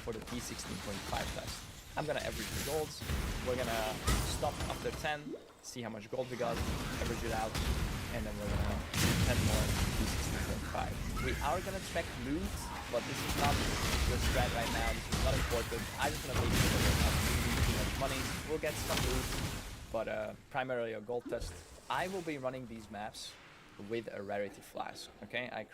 for the T16.5 test. I'm gonna average the golds. We're gonna stop after 10, see how much gold we got, average it out, and then we're gonna do 10 more T16.5. We are gonna expect loot, but this is not the strat right now. This is not important. I just wanna make sure that we're not losing too much money. We'll get some loot, but primarily a gold test. I will be running these maps with a rarity flask. Okay, I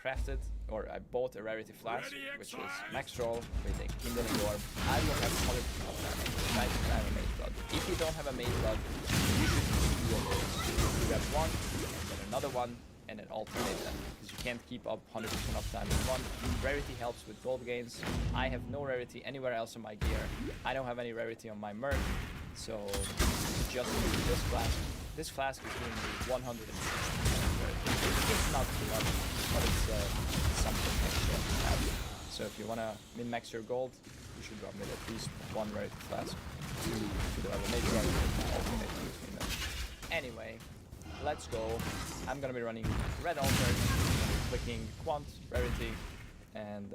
bought a rarity flask, which is max roll with a kindling orb. I will have 100% of damage, right? I have a mage blood. If you don't have a mage blood, you should do all this. You grab one, and then another one, and then alternate them, because you can't keep up 100% uptime in one. Rarity helps with gold gains. I have no rarity anywhere else in my gear. I don't have any rarity on my merc, so just use this flask. This flask is doing me 160. It's not too much, but it's something extra to have. So if you want to min-max your gold, you should run with at least 1 rarity flask to the level. Maybe run with alternate between them. Anyway, let's go. I'm going to be running red altar, clicking quant, rarity, and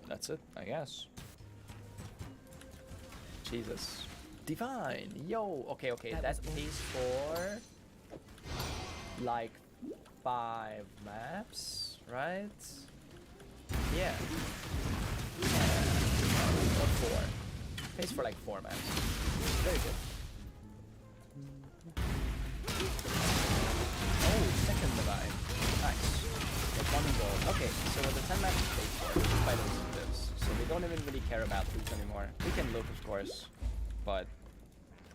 that's it, I guess. Jesus. Divine! Yo! Okay, that pays for like 5 maps, right? Yeah. Or 4. Pays for like 4 maps. Very good. Oh, second divine. Nice. With 1 gold. Okay, so the 10 maps is paid for by those divs. So we don't even really care about loot anymore. We can loot, of course, but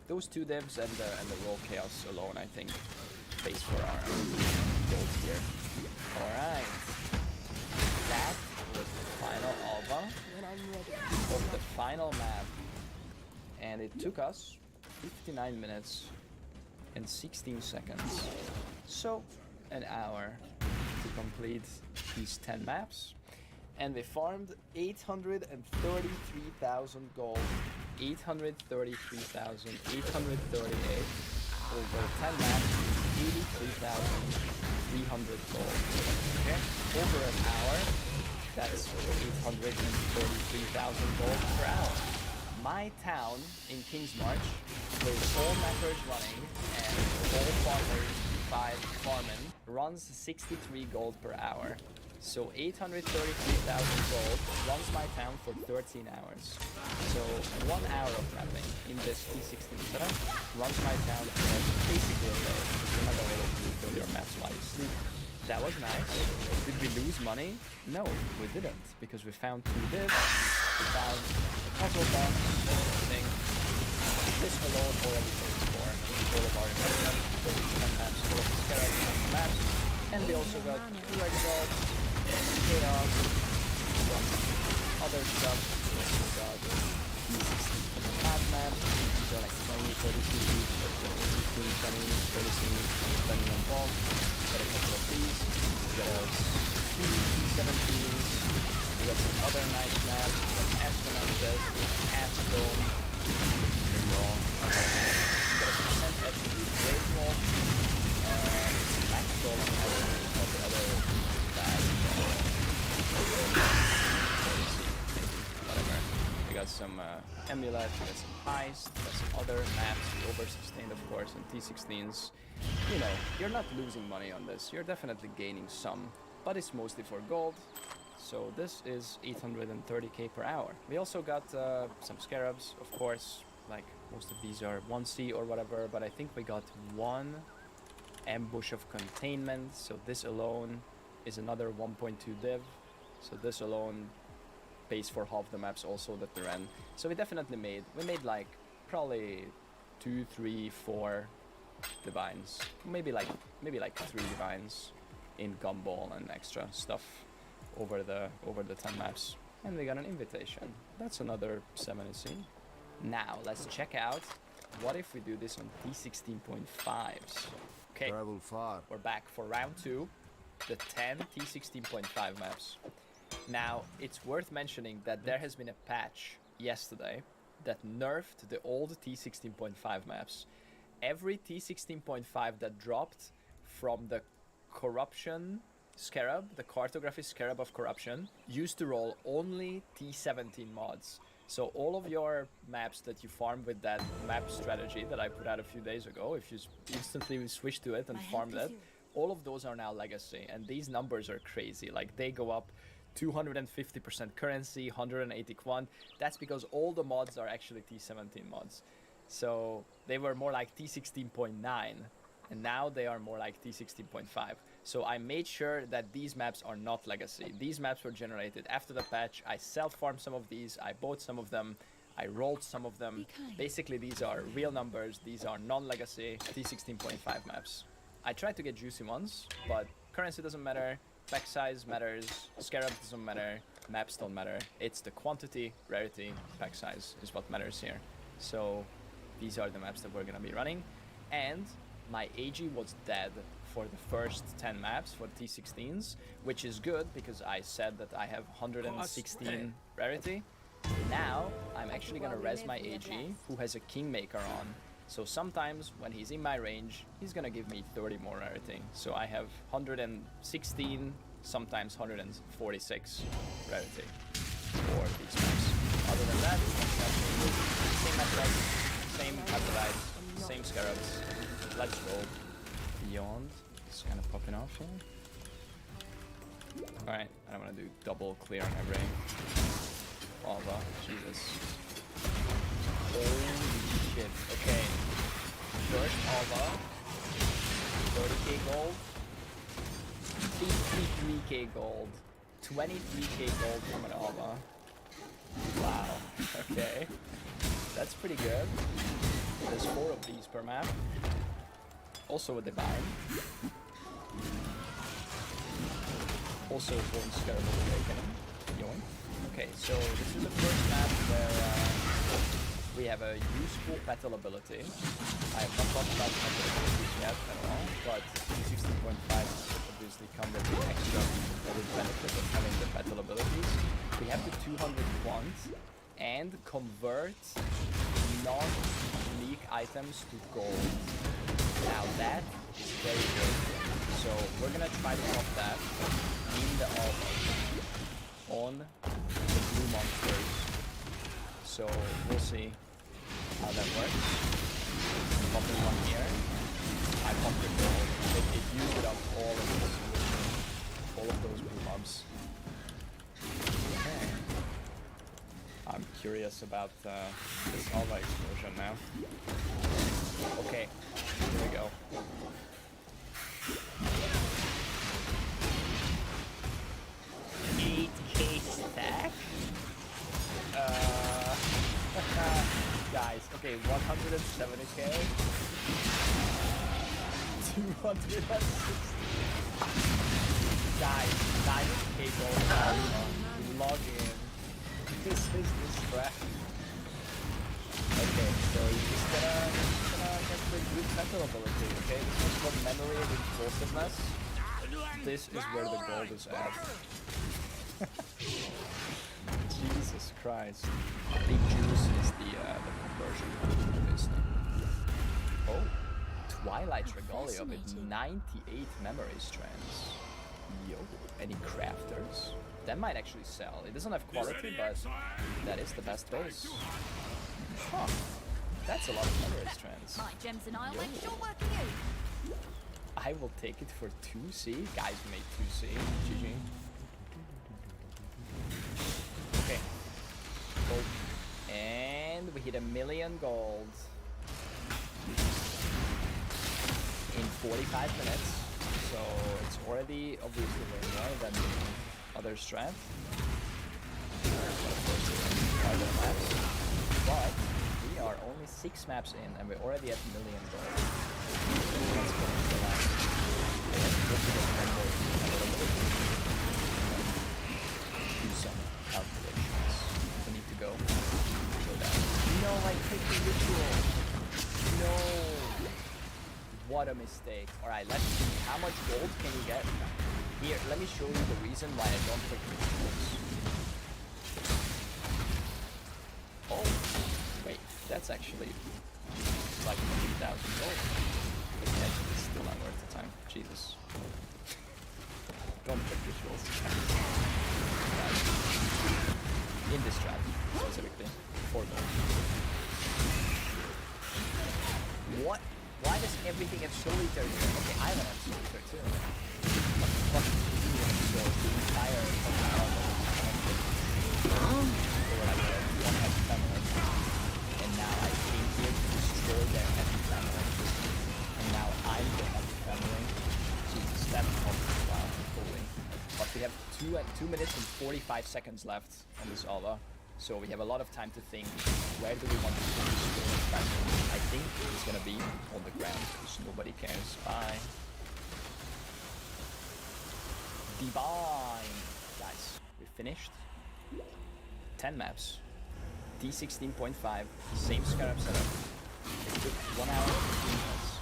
those 2 divs and the roll chaos alone, I think, pays for our gold here. Alright. That was the final alva of the final map. And it took us 59 minutes and 16 seconds. So, an hour to complete these 10 maps. And we farmed 833,000 gold. 833,838 over 10 maps, 83,300 gold. Okay, over an hour, that's 833,000 gold per hour. My town in Kingsmarch, with all macros running and all farmers, 5 farming, runs 63 gold per hour. So 833,000 gold runs my town for 13 hours. So 1 hour of mapping in this T16 setup runs my town for basically a day. Because you're not going to be able to build your maps while you sleep. That was nice. Did we lose money? No, we didn't, because we found 2 divs, we found a puzzle box, thing. This alone already pays for all of our investment, 10 maps full of scarabs and maps, and we also got 2 exalts, chaos, some other stuff. We also got 5 maps, these are like 20, 30 CPs, 15, 20, 30 CPs, depending on bulk. Got a couple of these, we got a few T17s, we got some other nice maps, we got astronauts, Astone, wrong. We got a percent attribute Great Wall, Maxwell, and the other bad, whatever. We got some Amulet, we got some Heist, we got some other maps, Oversustained of course, and T16s. You know, you're not losing money on this, you're definitely gaining some, but it's mostly for gold. So this is 830k per hour. We also got some scarabs, of course, like most of these are 1C or whatever, but I think we got 1 ambush of containment, so this alone is another 1.2 div, so this alone pays for half the maps also that they're in. So we made like probably 2, 3, 4 divines, maybe like 3 divines in gumball and extra stuff over the 10 maps, and we got an invitation. That's another 7C. Now let's check out what if we do this on T16.5s. Okay, Travel far. we're back for round 2, the 10 T16.5 maps. Now it's worth mentioning that there has been a patch yesterday that nerfed the old T16.5 maps. Every T16.5 that dropped from the corruption scarab, the cartography scarab of corruption, used to roll only T17 mods. So all of your maps that you farm with that map strategy that I put out a few days ago, if you instantly switch to it and farm that, all of those are now legacy, and these numbers are crazy. Like they go up 250% currency, 180 quant. That's because all the mods are actually T17 mods. So they were more like T16.9, and now they are more like T16.5. So I made sure that these maps are not legacy. These maps were generated after the patch. I self-farmed some of these, I bought some of them, I rolled some of them. Basically these are real numbers, these are non-legacy T16.5 maps. I tried to get juicy ones, but currency doesn't matter, pack size matters, scarab doesn't matter, maps don't matter. It's the quantity, rarity, pack size is what matters here. So these are the maps that we're gonna be running, and my AG was dead for the first 10 maps for T16s, which is good because I said that I have 116 rarity. Now I'm actually gonna res my AG, who has a Kingmaker on. So sometimes when he's in my range, he's gonna give me 30 more rarity. So I have 116, sometimes 146 rarity for these maps. Other than that, same map, same Aphrodite, same scarabs. Let's go. Beyond. It's kind of popping off here. Alright, and I'm gonna do double clear on every lava. Jesus. Holy shit. Okay. First lava. 30k gold. 53k gold. 23k gold from an lava. Wow. Okay. That's pretty good. There's 4 of these per map. Also a divine. Also one scarab of awakening. Yoink. Okay, so this is the first map where we have a useful petal ability. I have not talked about petal abilities yet at all, but T16.5 obviously come with the extra added benefit of having the petal abilities. We have the 200 quant and convert non-unique items to gold. Now that is very good. So we're gonna try to pop that in the alpha on the blue monsters. So we'll see how that works. Popping one here. I popped it gold. It used it up all of those blue mobs. Okay. I'm curious about this Alva explosion now. Okay, here we go. 170k. 260. Guys, 9k gold now. Log in. This is the strat. Okay, so you're just gonna get the good mental ability, okay? This is called memory and impulsiveness. This is where the gold is at. Jesus Christ. Big juice is the conversion of this thing. Oh, Twilight Regalia with 98 memory strands. Yo, any crafters? That might actually sell. It doesn't have quality, but that is the best base. Huh. That's a lot of memory strands. My gems and I'll Yo. make sure work for you. I will take it for 2C. Guys made 2C. GG. Okay. Gold. And we hit 1 million gold in 45 minutes. So it's already obviously way more than the other strat. But we are only 6 maps in and we're already at 1 million gold. Let's go to the last. Do some calculations. We need to go down. No, I picked the ritual. No. What a mistake. Alright, let's see. How much gold can you get? Here, let me show you the reason why I don't pick rituals. Oh, wait, that's actually like 3,000 gold. But yeah, it's still not worth the time. Jesus. Don't pick rituals. In this strat, specifically, 4 gold. What? Why does everything have solitaire here? Okay, I don't have solitaire too. What the fuck is doing? So the entire fucking level one heavy family. And now I came here to destroy their heavy family. And now I'm the heavy family. Jesus, that's fucking wow. Holy. But we have 2 minutes and 45 seconds left on this Alva. So we have a lot of time to think, where do we want to put this score? I think it's gonna be on the ground, because nobody cares. Bye. Divine! Guys, we finished. 10 maps. D16.5, same scarab setup. It took 1 hour and 15 minutes.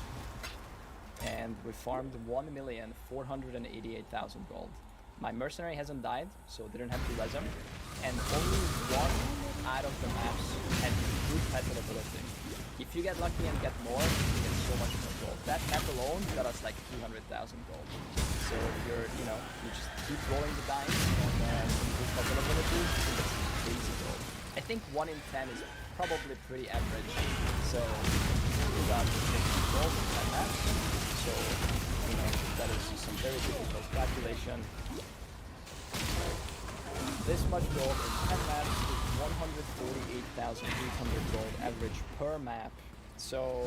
And we farmed 1,488,000 gold. My mercenary hasn't died, so didn't have to res him. And only 1 out of the maps had good petal ability. If you get lucky and get more, you get so much more gold. That map alone got us like 200,000 gold. So if you're, you know, you just keep rolling the dice on some good petal ability, you get some crazy gold. I think 1 in 10 is probably pretty average. So we got 50 gold in 10 maps. So, you know, that is some very difficult calculation. This much gold in 10 maps is 148,800 gold average per map. So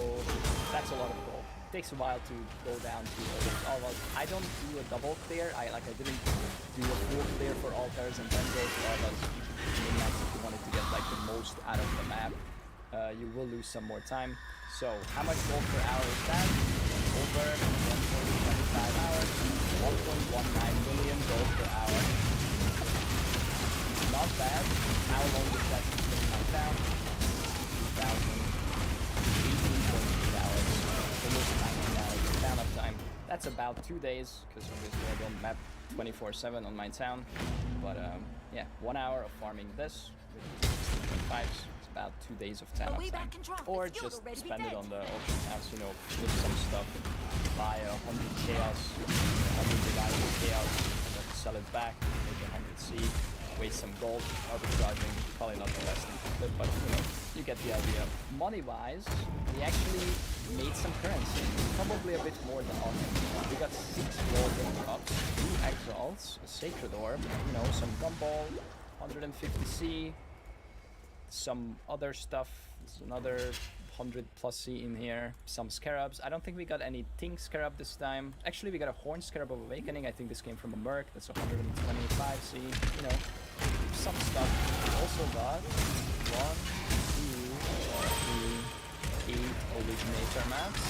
that's a lot of gold. It takes a while to go down to all those. I don't do a double clear. I didn't do a full clear for altars and then go to all those. If you wanted to get like the most out of the map, you will lose some more time. So how much gold per hour is that? Over 1.25 hours, 1.19 million gold per hour. Not bad. How long does that take down? 18.8 hours. Almost 19 hours of down up time. That's about 2 days, because obviously I don't map 24/7 on my town. But yeah, 1 hour of farming this with 16.5s. It's about 2 days of 10 up time. Or just spend it on the auction house, you know, flip some stuff, buy 100 chaos, 100 divided chaos, and then sell it back, make 100 C. Waste some gold, arbitraging, probably not the best thing to flip, but you know, you get the idea. Money-wise, we actually made some currency, probably a bit more than often. We got 6 golden cups, 2 exalts, a sacred orb, you know, some gumball, 150 C, some other stuff, there's another 100 plus C in here, some scarabs. I don't think we got any Ting scarab this time. Actually, we got a horn scarab of awakening. I think this came from a merc. That's 125 C, you know. Some stuff. We also got 1, 2, 3, 8 originator maps,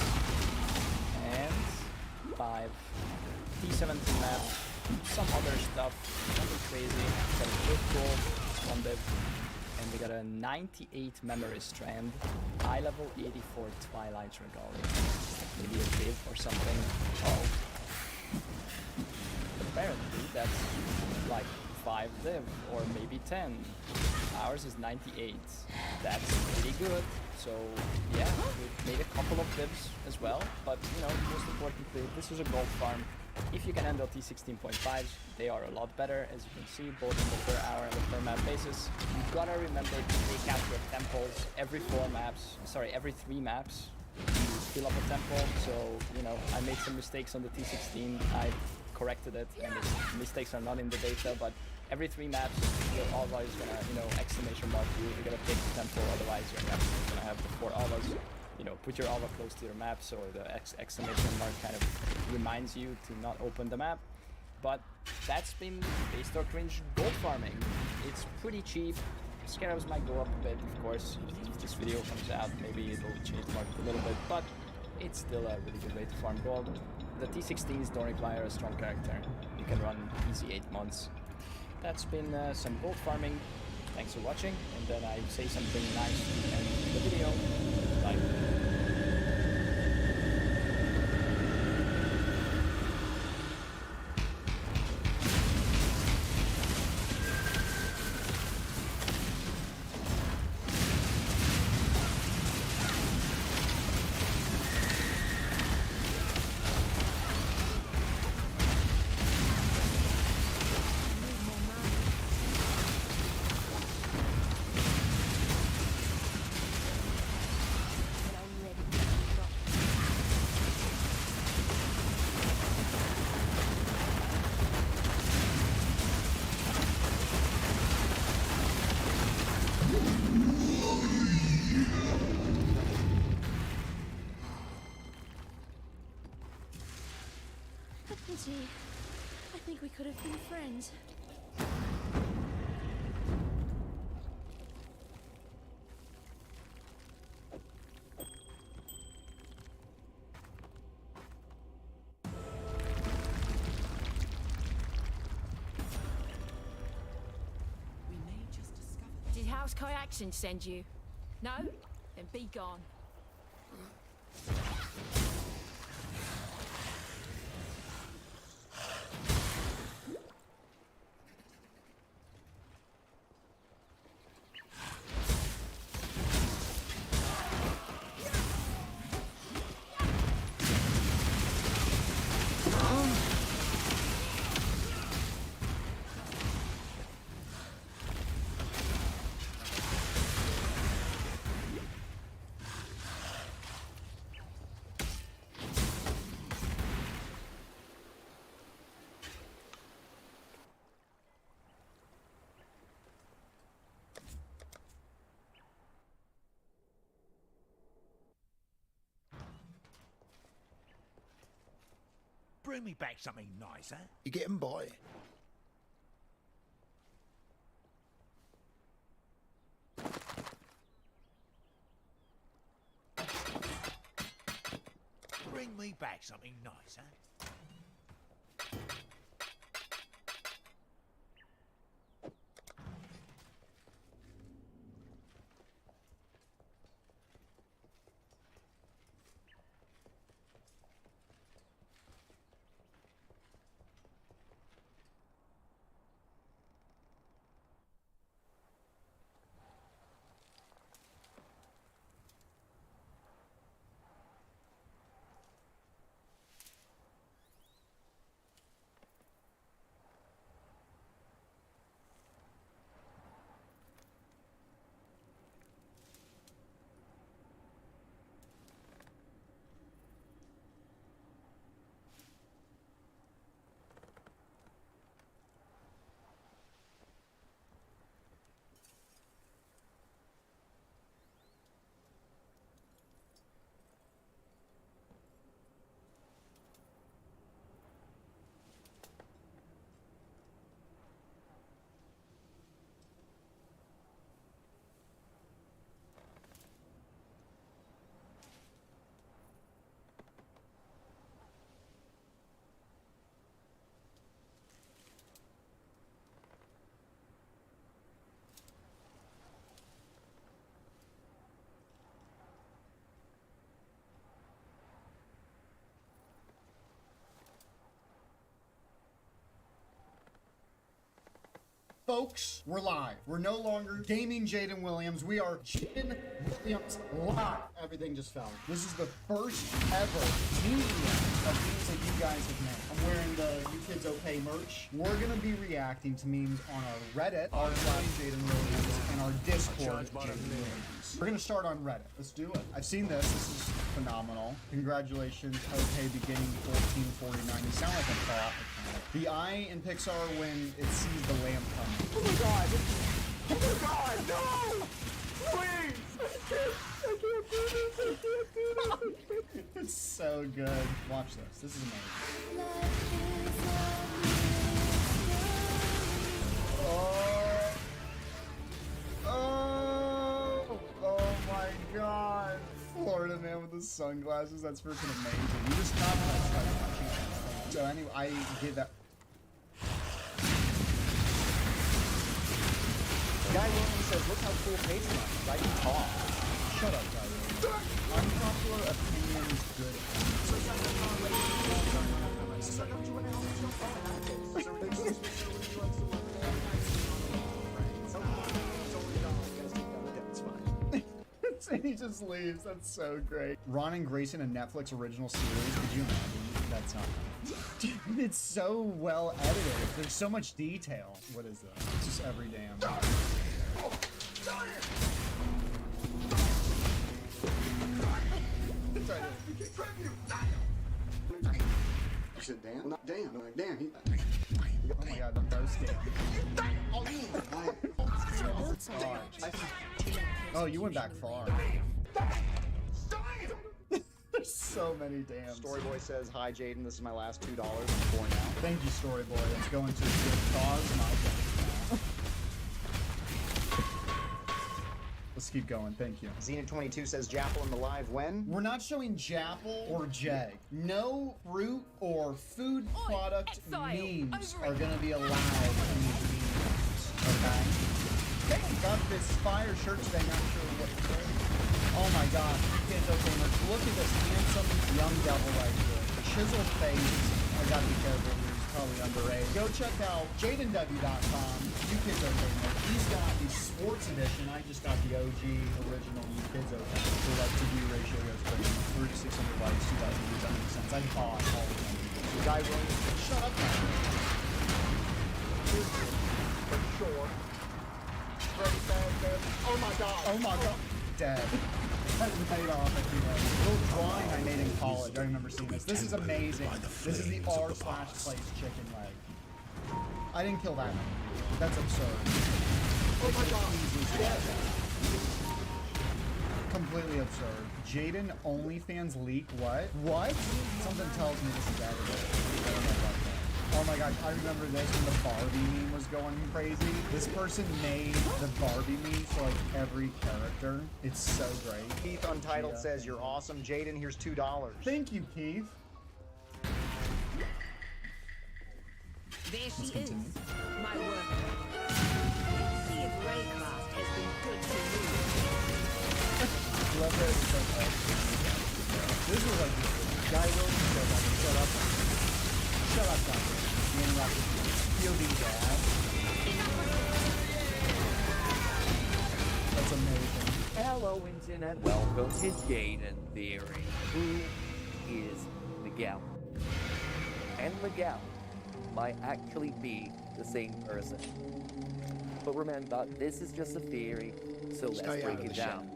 and 5 T17 maps, some other stuff, nothing crazy, got a quick goal, one div, and we got a 98 memory strand, high level 84 Twilight Regalia, maybe a div or something. Oh, apparently that's like 5 div or maybe 10. Ours is 98. That's pretty good. So yeah, we made a couple of divs as well, but you know, most importantly, this is a gold farm. If you can handle T16.5s, they are a lot better, as you can see, both on the per hour and the per map basis. You've gotta remember to take out your temples every 3 maps. You fill up a temple, so you know, I made some mistakes on the T16. I corrected it, and the mistakes are not in the data, but every 3 maps, you're always gonna, you know, exclamation mark you. You're gonna pick the temple, otherwise you're gonna have the 4 alvas. You know, put your alva close to your map, so the exclamation mark kind of reminds you to not open the map. But that's been Based or Cringe gold farming. It's pretty cheap. Scarabs might go up a bit, of course, if this video comes out. Maybe it'll change the market a little bit, but it's still a really good way to farm gold. The T16s don't require a strong character. You can run easy 8 months. That's been some gold farming. Thanks for watching, and then I say something nice to end the video. Bye. I think we could have been friends. Did House Kyaxin send you? No? Then be gone. Bring me back something nice, huh? You getting by? Bring me back something nice, huh? Folks, we're live. We're no longer gaming Jaden Williams. We are Jaden Williams live. Everything just fell. This is the first ever media of memes that you guys have made. I'm wearing the You Kids Okay merch. We're gonna be reacting to memes on our Reddit, r/Jaden Williams, and our Discord, Jaden Williams. We're gonna start on Reddit. Let's do it. I've seen this. This is phenomenal. Congratulations. Okay, beginning 1449. You sound like a bot. The eye in Pixar when it sees the lamp coming. Oh my god! Oh my god! No! Please! I can't do this! I can't do this! It's so good. Watch this. This is amazing. Oh my god! Florida man with the sunglasses. That's freaking amazing. You just caught that. So anyway, I give that. Guy Williams says, look how cool Patreon is. I can talk. Shut up, Guy Williams. Unpopular opinions, good. And he just leaves. That's so great. Ron and Grayson, a Netflix original series. Could you imagine? That's not. Dude, it's so well edited. There's so much detail. What is that? It's just every damn. You said damn? Not damn. I'm like, damn. Oh my god, the roast Oh, you went back far. There's so many damn. Storyboy says, hi Jaden, this is my last $2 for now. Thank you, Storyboy. It's going to a good cause. Let's keep going. Thank you. Xena22 says, Jappel in the live when? We're not showing Jappel or Jag. No fruit or food product memes are going to be allowed in these memes. Okay? Hey, got this fire shirt today. Not sure what to say. Oh my god. Kids, okay, look at this handsome young devil right here. Chisel face. I gotta be careful here. He's probably underage. Go check out jadenw.com. You Kids Okay merch. He's got the sports edition. I just got the OG original You Kids Okay. So like to view ratio goes crazy. 3,600 likes, 2,000 views. That makes sense. I bought all of them. Guy Williams, shut up, man. For sure. Oh my god. Oh my god. Dead. That paid off at the end. A little drawing I made in college. I remember seeing this. This is amazing. This is the r/place chicken leg. I didn't kill that one. That's absurd. Oh my god. Completely absurd. Jaden OnlyFans leak. What? What? Something tells me this is edited. I don't know about that. Oh my gosh, I remember this when the Barbie meme was going crazy. This person made the Barbie meme for like every character. It's so great. Keith Untitled says, you're awesome. Jaden, here's $2. Thank you, Keith. There she is, my work. See if Raycraft has been good to you. Love that it's like, this was like Guy Williams said, like, shut up. Shut up, Doctor. You interrupted me. Fielding dad. That's amazing. Hello, Internet. Welcome to Jaden Theory. Who is Miguel? And Miguel might actually be the same person. But remember, this is just a theory, so let's break it down.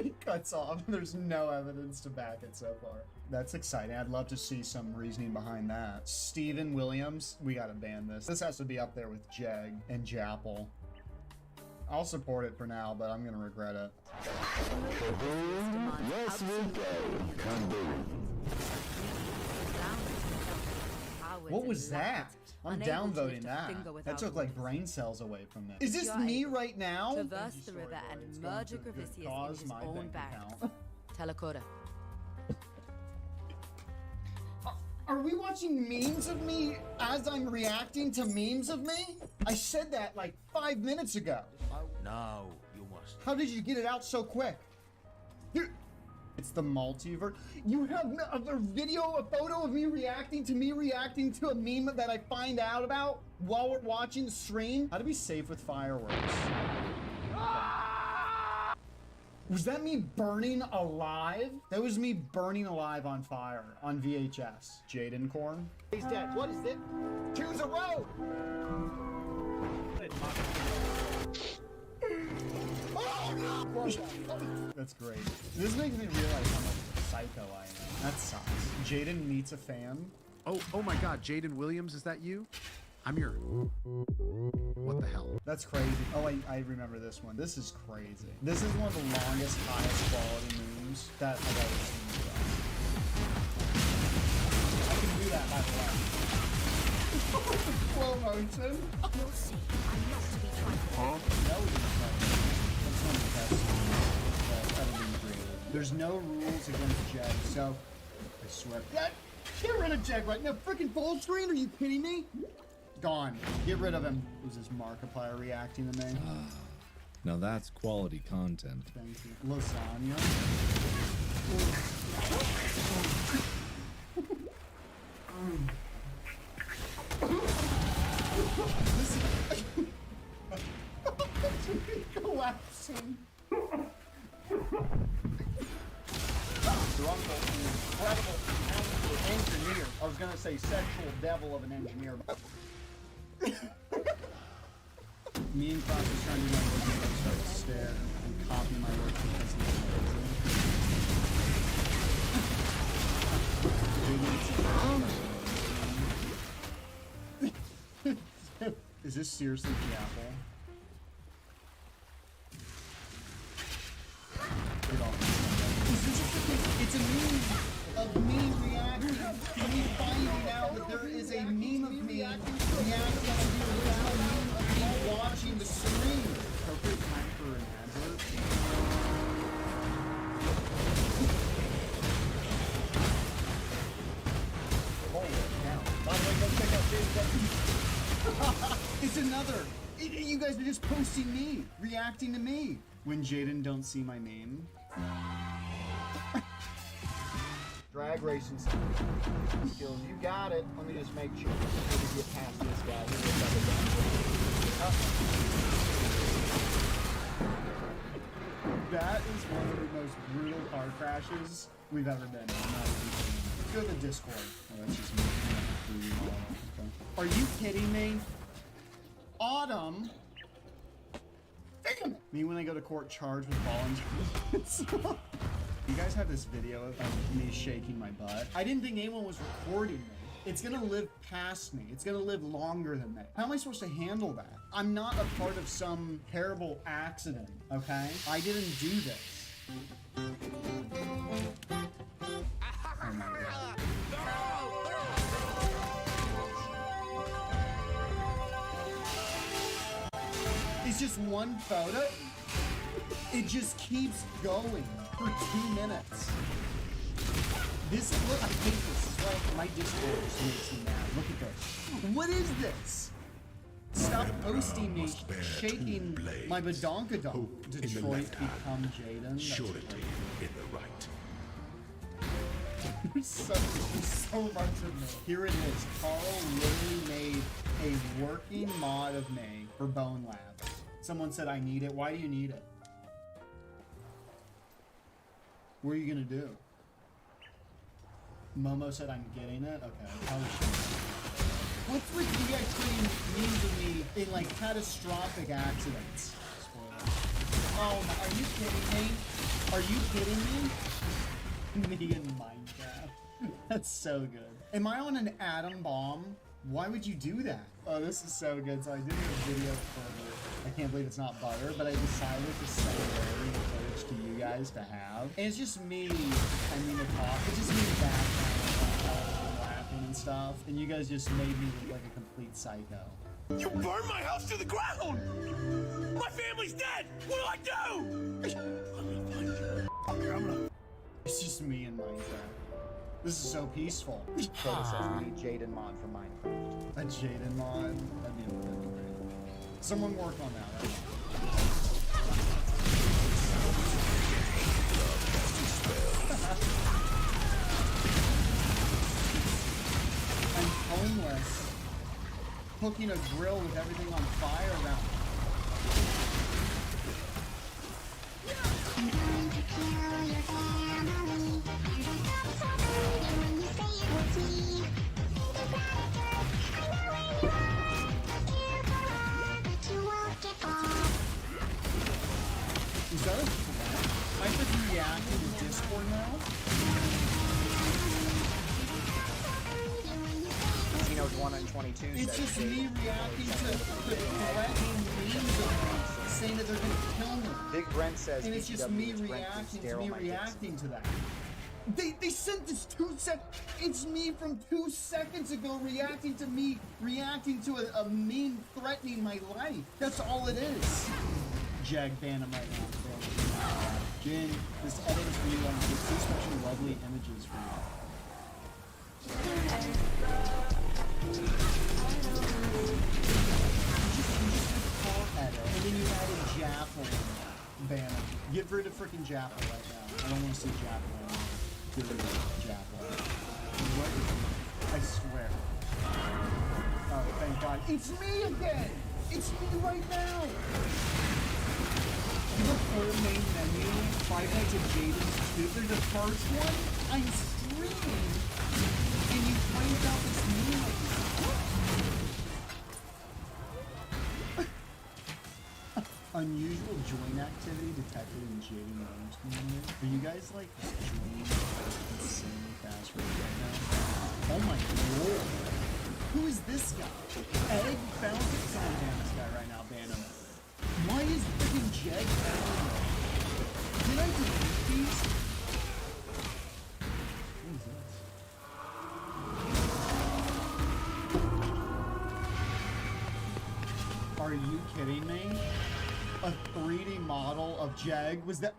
He cuts off. There's no evidence to back it so far. That's exciting. I'd love to see some reasoning behind that. Steven Williams, we gotta ban this. This has to be up there with Jeg and Jappel. I'll support it for now, but I'm gonna regret it. Yes, we go. Come What was that? I'm downvoting that. That took like brain cells away from this. Is this me right now? Traverse the river and merge a Gravicius in his own barracks. Telekota. Are we watching memes of me as I'm reacting to memes of me? I said that like 5 minutes ago. No, you must. How did you get it out so quick? It's the multiverse. You have a video, a photo of me reacting to a meme that I find out about while we're watching the stream. How to be safe with fireworks. Was that me burning alive? That was me burning alive on fire on VHS. Jaden Corn. He's dead. What is it? Choose a road. That's great. This makes me realize how much psycho I am. That sucks. Jaden meets a fan. Oh my God, Jaden Williams, is that you? I'm your... What the hell? That's crazy. Oh, I remember this one. This is crazy. This is one of the longest, highest quality memes that I've ever seen. I can do that, by the way. Slow motion. You'll see. I'm not to be trifled. Huh? That was that's one of the best that ever been created. There's no rules against Jag, so I swear. Get rid of Jag right now. Freaking full screen? Are you kidding me? Gone. Get rid of him. Was this Markiplier reacting to me? Now that's quality content. Thank you. Lasagna. This is collapsing. Incredible engineer. I was gonna say sexual devil of an engineer. Me and Cross was trying to do my work and start to stare and copy my work because he's Is this seriously the apple? It's a meme of me reacting to me finding out that there is a meme of me reacting to the original meme of me watching the stream. Appropriate time for an advert. Holy cow. By the way, go check out Jaden. It's another. You guys are just posting me, reacting to me. When Jaden don't see my name. Drag racing skills. You got it. Let me just make sure to get past this guy. That is one of the most brutal car crashes we've ever been in. Let's go to the Discord. Oh, that's just me. Okay. Are you kidding me? Autumn? Damn it! Me when I go to court charged with volunteering. You guys have this video of me shaking my butt. I didn't think anyone was recording me. It's gonna live past me. It's gonna live longer than me. How am I supposed to handle that? I'm not a part of some terrible accident, okay? I didn't do this. Oh my God. It's just one photo. It just keeps going for 2 minutes. This is what I hate this. This is why my Discord just makes me mad. Look at this. What is this? Stop posting me shaking my badonkadonk. Detroit become Jaden. Surety in the right. There's so much of me. Here it is. Carl literally made a working mod of me for Bone Lab. Someone said I need it. Why do you need it? What are you gonna do? Momo said I'm getting it? Okay, I probably should. What's with you guys putting memes of me in like catastrophic accidents? Spoiler. Oh my, are you kidding me? Are you kidding me? Me in Minecraft. That's so good. Am I on an atom bomb? Why would you do that? Oh, this is so good. So I did a video for, I can't believe it's not butter, but I decided to send the footage to you guys to have. And it's just me, I mean, to talk. It's just me in the background, laughing and stuff. And you guys just made me look like a complete psycho. You burned my house to the ground! My family's dead! What do I do? It's just me in Minecraft. This is so peaceful. Data says we need Jaden mod for Minecraft. A Jaden mod? That'd be great. Someone work on that right now. cooking a grill with everything on fire around me. Is that a threat? I should react to Discord now? Xeno's 1 in 22. It's just me reacting to the threatening memes of me, saying that they're gonna kill me. Big Brent says, and it's just me reacting to that. They sent this 2 seconds. It's me from 2 seconds ago reacting to me reacting to a meme threatening my life. That's all it is. Jag ban him right now, bro. Jin, this edit is for you. I'm going to see special lovely images for you. And then you added Jaffle. Ban him. Get rid of freaking Jaffle right now. I don't want to see Jaffle anymore. Get rid of Jaffle. What is it? I swear. Oh, thank God. It's me again! It's me right now! The full main menu, 5 Nights at Jaden's 2. They're the first one. I'm streaming, and you played out this meme. Unusual join activity detected in Jaden Williams community. Are you guys like joining insanely fast right now? Oh my lord! Who is this guy? Egg found it. Someone ban this guy right now. Ban him. Why is freaking Jeg found him? Did I delete these? What is this? Are you kidding me? A 3D model of Jeg? Was that?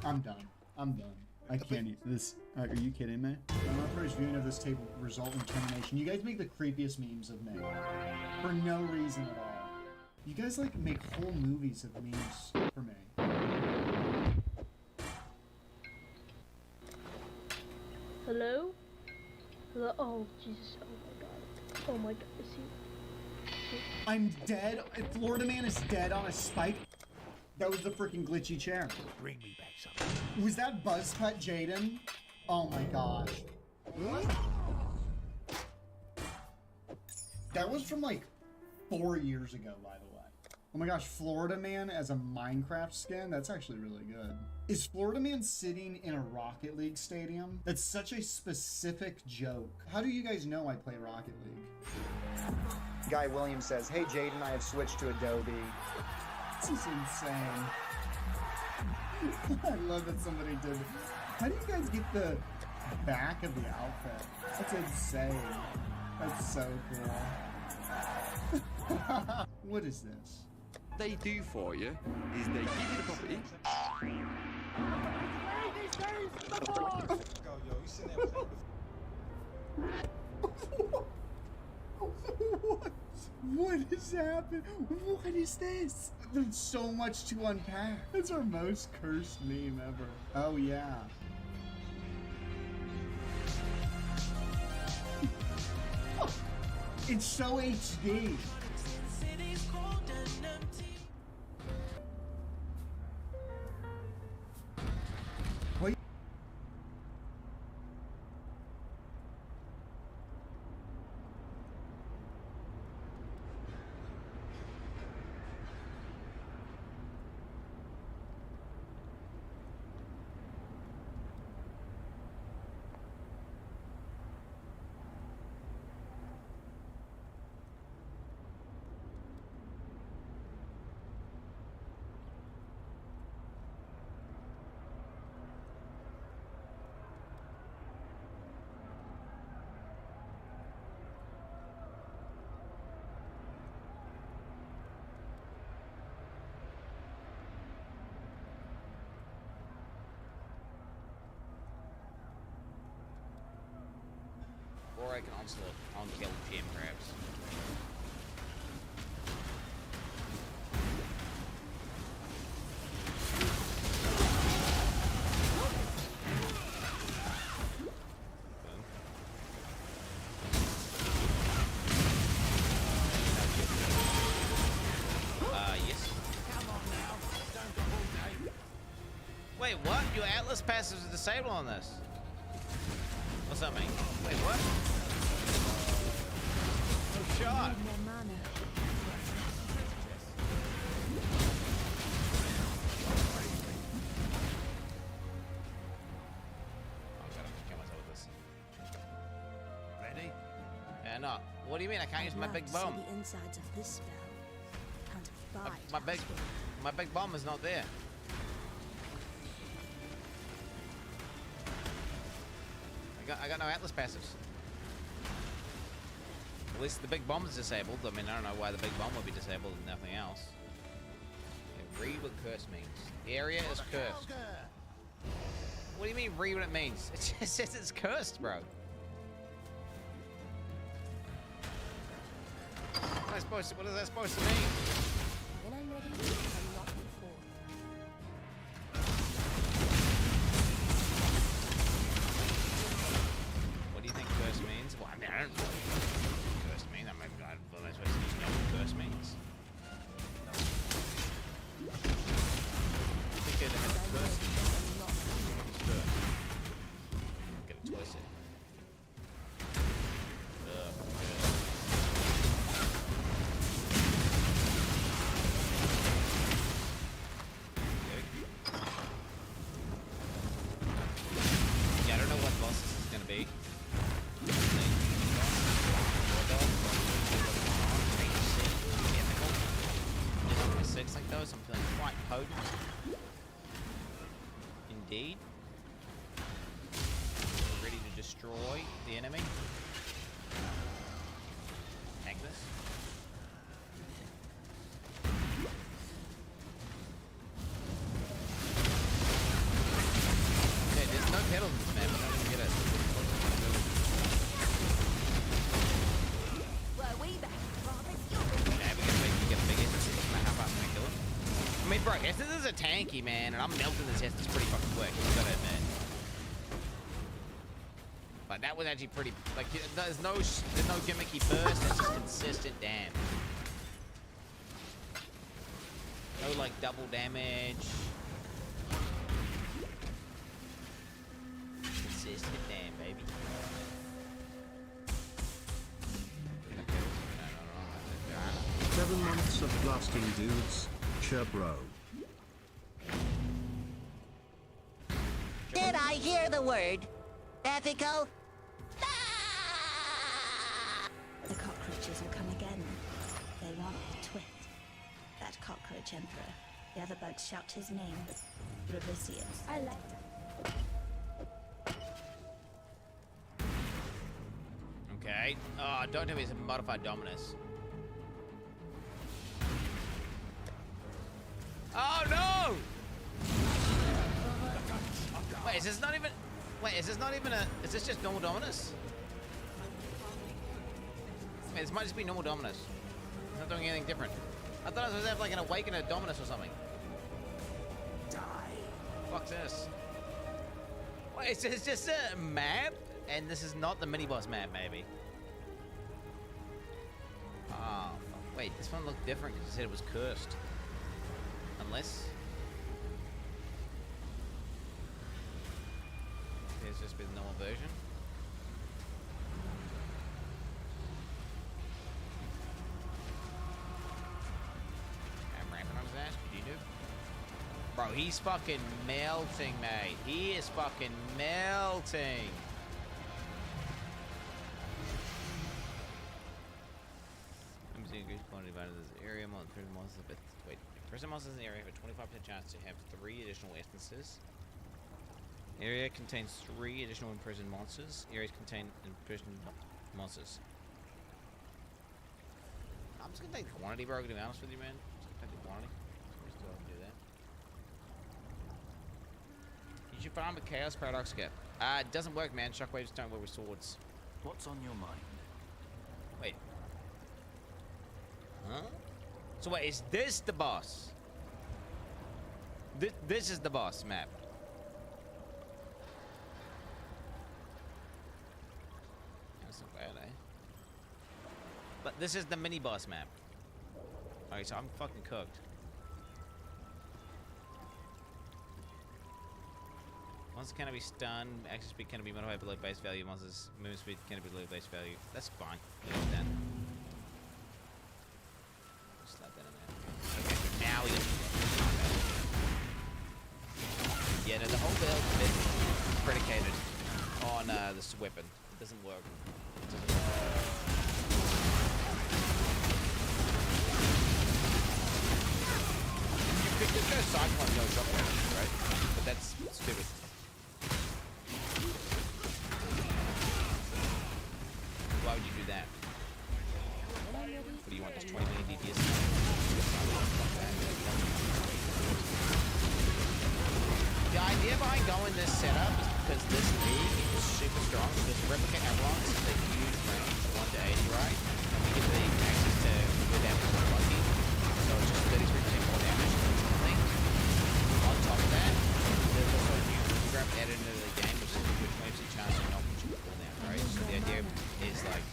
I'm done. I'm done. I can't eat this. Are you kidding me? Unauthorized viewing of this tape will result in termination. You guys make the creepiest memes of me. For no reason at all. You guys like make whole movies of memes for me. Hello? Hello? Oh, Jesus. Oh my God. Oh my God. Is he? I'm dead. Florida Man is dead on a spike. That was the freaking glitchy chair. Bring me back something. Was that buzz cut, Jaden? Oh my gosh. That was from like 4 years ago, by the way. Oh my gosh, Florida Man as a Minecraft skin? That's actually really good. Is Florida Man sitting in a Rocket League stadium? That's such a specific joke. How do you guys know I play Rocket League? Guy Williams says, hey Jaden, I have switched to Adobe. This is insane. I love that somebody did. How do you guys get the back of the outfit? That's insane. That's so cool. What is this? They do for you is they give you the property. What is happening? What is this? There's so much to unpack. That's our most cursed meme ever. Oh yeah. It's so HD. Wait. Or I can also unkill game crabs. what? Your Atlas passives are disabled on this. What's that mean? Wait, what? No shot. No. What do you mean? I can't use my big bomb. The insides of this spell. Can't abide. My big bomb is not there. I got no Atlas passives. At least the big bomb is disabled. I mean, I don't know why the big bomb would be disabled and nothing else. Okay, read what curse means. The area is cursed. What do you mean read what it means? It just says it's cursed, bro. What is that supposed to mean? When I'm ready, I'm not before. What do you think curse means? Well, I mean, I don't know what curse means. I mean, I'm supposed to just know what curse means. I think it has curse. Get it twisted. Indeed. We're ready to destroy the enemy. Agnes. Yeah, there's no pedals in this map, but I don't get it. I mean, bro, Estes is a tanky, man, and I'm melting this Estes pretty fucking quick. You gotta admit. Like, that was actually pretty. Like, there's no gimmicky burst. It's just consistent damage. No like double damage. Consistent damn, baby. 7 months of blasting dudes. Bro. Did I hear the word? Ethical? The cockroaches will come again. They want the twit. That cockroach emperor. The other bugs shout his name. Revisius. I like that. Okay. Oh, don't tell me it's a modified Dominus. Oh no! Wait, is this not even? Wait, is this not even a? Is this just normal Dominus? Wait, this might just be normal Dominus. It's not doing anything different. I thought I was supposed to have like an Awaken a Dominus or something. Die. Fuck's this? Wait, it's just a map, and this is not the mini boss map, maybe. Oh, fuck. Wait, this one looked different because it said it was cursed. Unless it's just been the normal version. I'm ramping on his ass. Do you do? Bro, he's fucking melting, mate. He is fucking melting. I'm seeing increased quantity of items in this area. Monsters a bit. Wait. Prison monsters in the area have a 25% chance to have 3 additional instances. Area contains 3 additional imprisoned monsters. Areas contain imprisoned monsters. I'm just gonna take the quantity, bro. To be honest with you, man. Just gonna take the quantity. I'm just gonna do that. You should farm a Chaos Paradox Cap. It doesn't work, man. Shockwaves don't work with swords. What's on your mind? Wait. Huh? So wait, is this the boss? This is the boss map. That's not bad, eh? But this is the mini boss map. Alright, so I'm fucking cooked. Monsters cannot be stunned. Action speed cannot be modified below base value. Monsters movement speed cannot be below base value. That's fine. Then. Slap that in there. Okay, so now we got. Yeah, no, the whole build is predicated on this weapon. It doesn't work. You could go Cyclone, no drop damage, right? But that's stupid. Why would you do that? What do you want, just 20 million DPS? The idea behind going this setup is because this league is super strong. Because Replicate Avalons, they use range 1 to 80, right? And we get the access to good damage when we're lucky. So it's just 33% more damage instantly. On top of that, there's also a new grab added into the game, which is a 20% chance of not pushing cooldown, right? So the idea is like,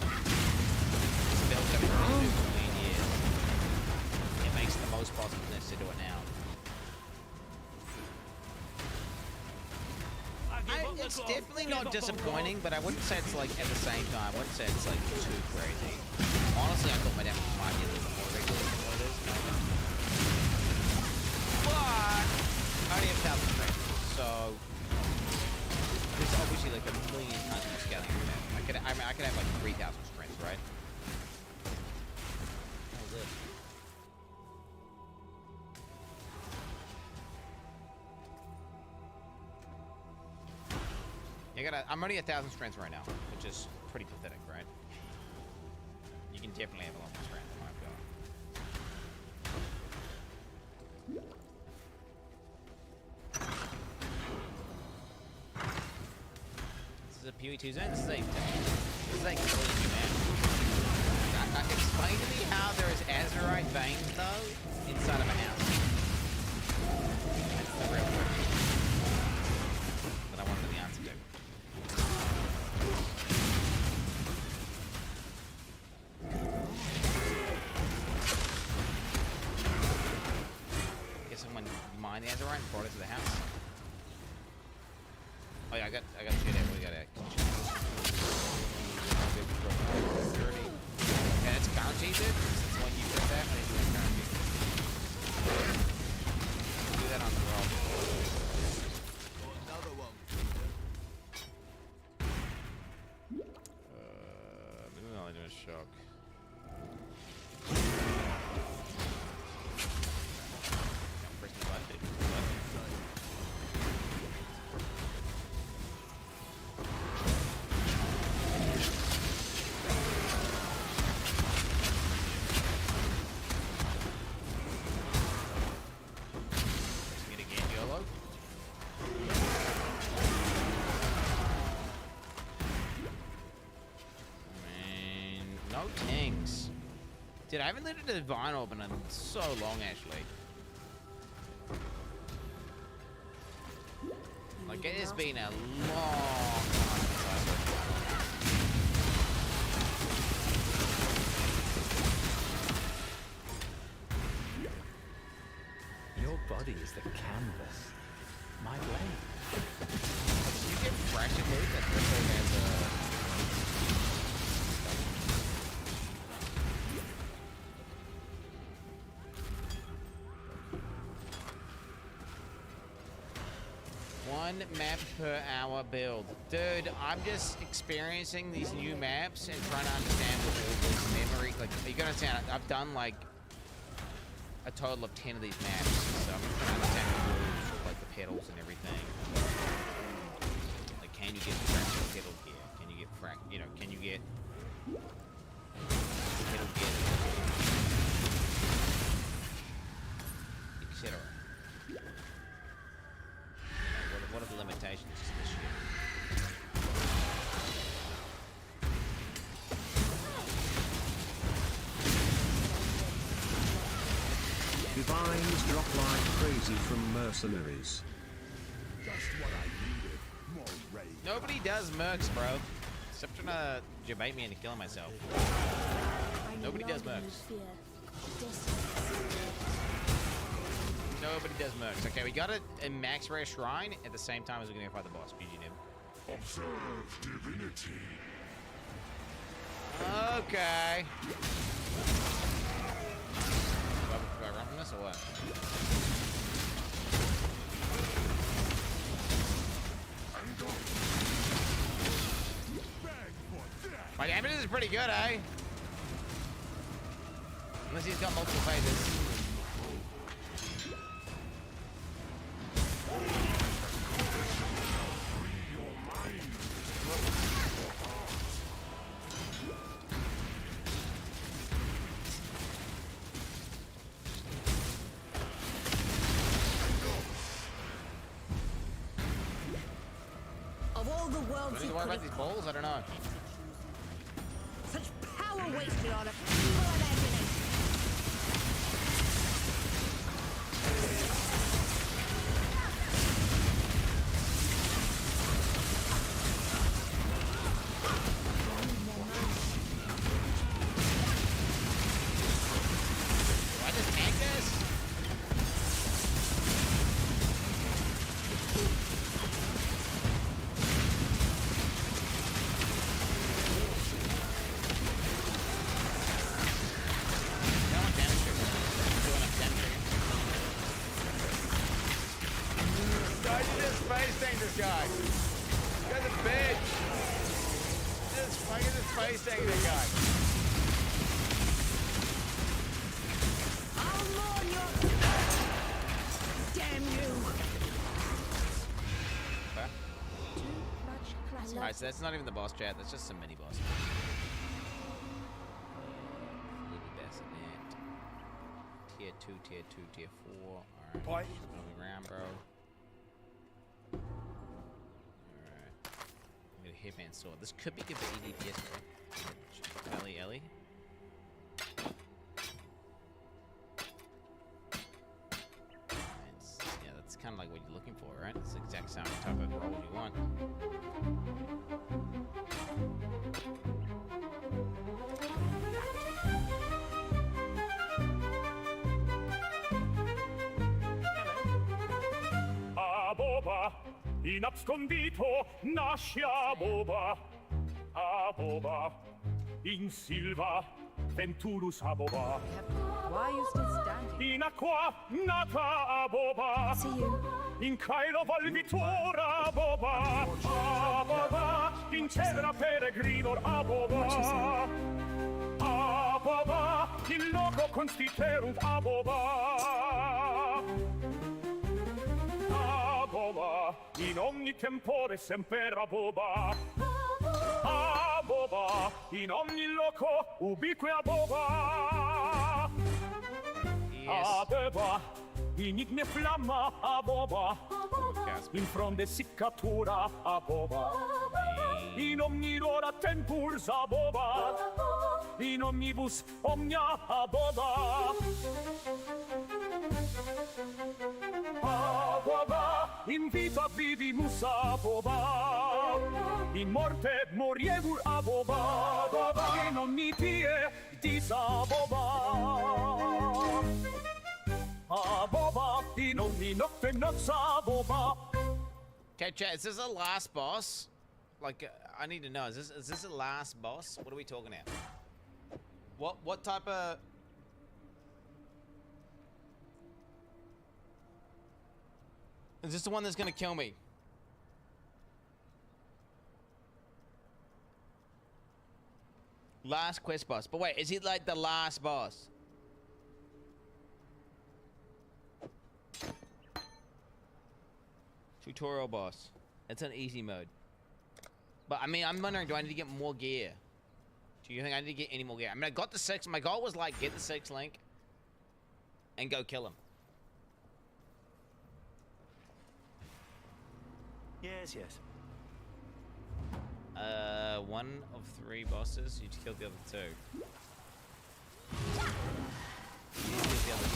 this build's going to be really for a million years. It makes the most possible sense to do it now. It's definitely not disappointing, but I wouldn't say it's like at the same time. I wouldn't say it's like too crazy. Honestly, I thought my damage might be a little bit more regular than what it is. But I only have 1,000 strength, so there's obviously like a million tons of scaling in that. I could have like 3,000 strength, right? Oh, good. I'm already 1,000 strength right now, which is pretty pathetic, right? You can definitely have a lot more strength than I've got. This is a PoE 2 zone. This is a completely new map. Explain to me how there is azurite veins though inside of a house. That's the real question that I wanted the answer to. Guess someone mined the azurite and brought it to the house. Oh yeah, I got to shoot it. We got it. Yeah, it's bounty, dude. Since when you get that, I need to do bounty. Do that on the roll. Another one. Maybe I'll do a shock. Tanks. Dude, I haven't looted the Divine Orb in so long, actually. Like, it has been a long time since I've looked at Your body is the canvas. My blade. Did you get fractured loot that Rico has a... One map per hour build. Dude, I'm just experiencing these new maps and trying to understand what all this memory, like, you gotta understand, I've done like a total of 10 of these maps, so I'm trying to understand the rules, like the pedals and everything. Like, can you get the fracture pedal here? Can you get can you get pedal gear? Etc. What are the limitations to this shit? Divines drop like crazy from mercenaries. Just what I needed. More rage. Nobody does mercs, bro. Except trying to debate me into killing myself. Nobody does mercs. Nobody does mercs. Okay, we got a max rare shrine at the same time as we're gonna go fight the boss. GG, dude. Observe divinity. Okay. Do I run from this or what? My damage is pretty good, eh? Unless he's got multiple phases. Of all the worlds Do I need to worry about these balls? I don't know. such power wasted on a feeble imagination. Do I just tank this? This guy. This guy's a bitch. Just fucking just face tanking that guy. I'll mourn your... Damn you! Okay. Alright, so that's not even the boss chat, that's just some mini boss. Tier 2, tier 2, tier 4. Alright. Moving around, bro. Hitman sword. This could be good for EDPS, bro. Ellie. Yeah, that's kind of like what you're looking for, right? It's the exact same type of roll you want. Aboba, in abscondito nasce Aboba. Aboba, in Silva, Venturus Aboba. Why are you still standing? In acqua nata Aboba. See you. In Cairo Valvitora Aboba. Aboba, in terra peregrinor Aboba. Aboba, in loco constituerunt Aboba. Aboba, in omni tempore semper Aboba. Aboba, in omni loco ubique Aboba. Aboba, in igne flamma Aboba. In fronde siccatura Aboba. In omni ora tempurs Aboba. In omnibus omnia Aboba. Aboba, in vita vivimus Aboba. In morte morievur Aboba. Aboba, in omni tie dis Aboba. Aboba, in omni nocte nox Aboba. Okay, chat, is this the last boss? Like, I need to know, is this the last boss? What are we talking about? What type of... Is this the one that's gonna kill me? Last quest boss. But wait, is it like the last boss? Tutorial boss. It's an easy mode. But I mean, I'm wondering, do I need to get more gear? Do you think I need to get any more gear? I mean, I got the 6. My goal was like, get the 6 link and go kill him. Yes, yes. 1 of 3 bosses. You killed the other 2. You killed the other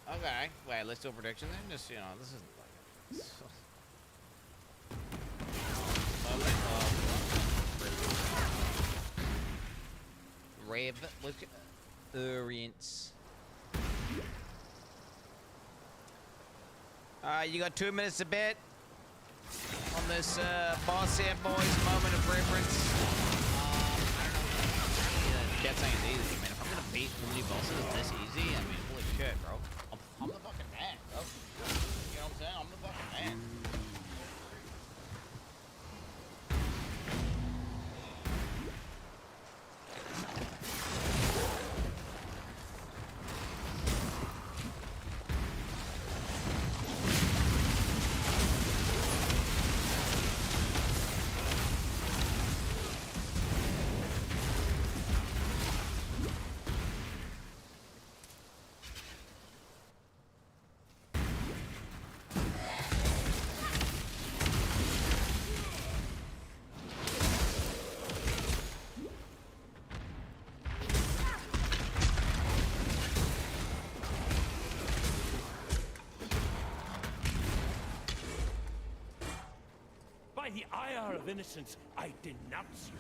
2. Okay. Wait, let's do a prediction then. Just, you know, this is like... Rev, look at Orients. You got 2 minutes to bet on this boss here, boys. Moment of reference. I don't know. That's saying it's easy, man. If I'm gonna beat the new bosses this easy, I mean, holy shit, bro. I'm the fucking man, bro. You know what I'm saying? I'm the fucking man. By the ire of innocence, I denounce you.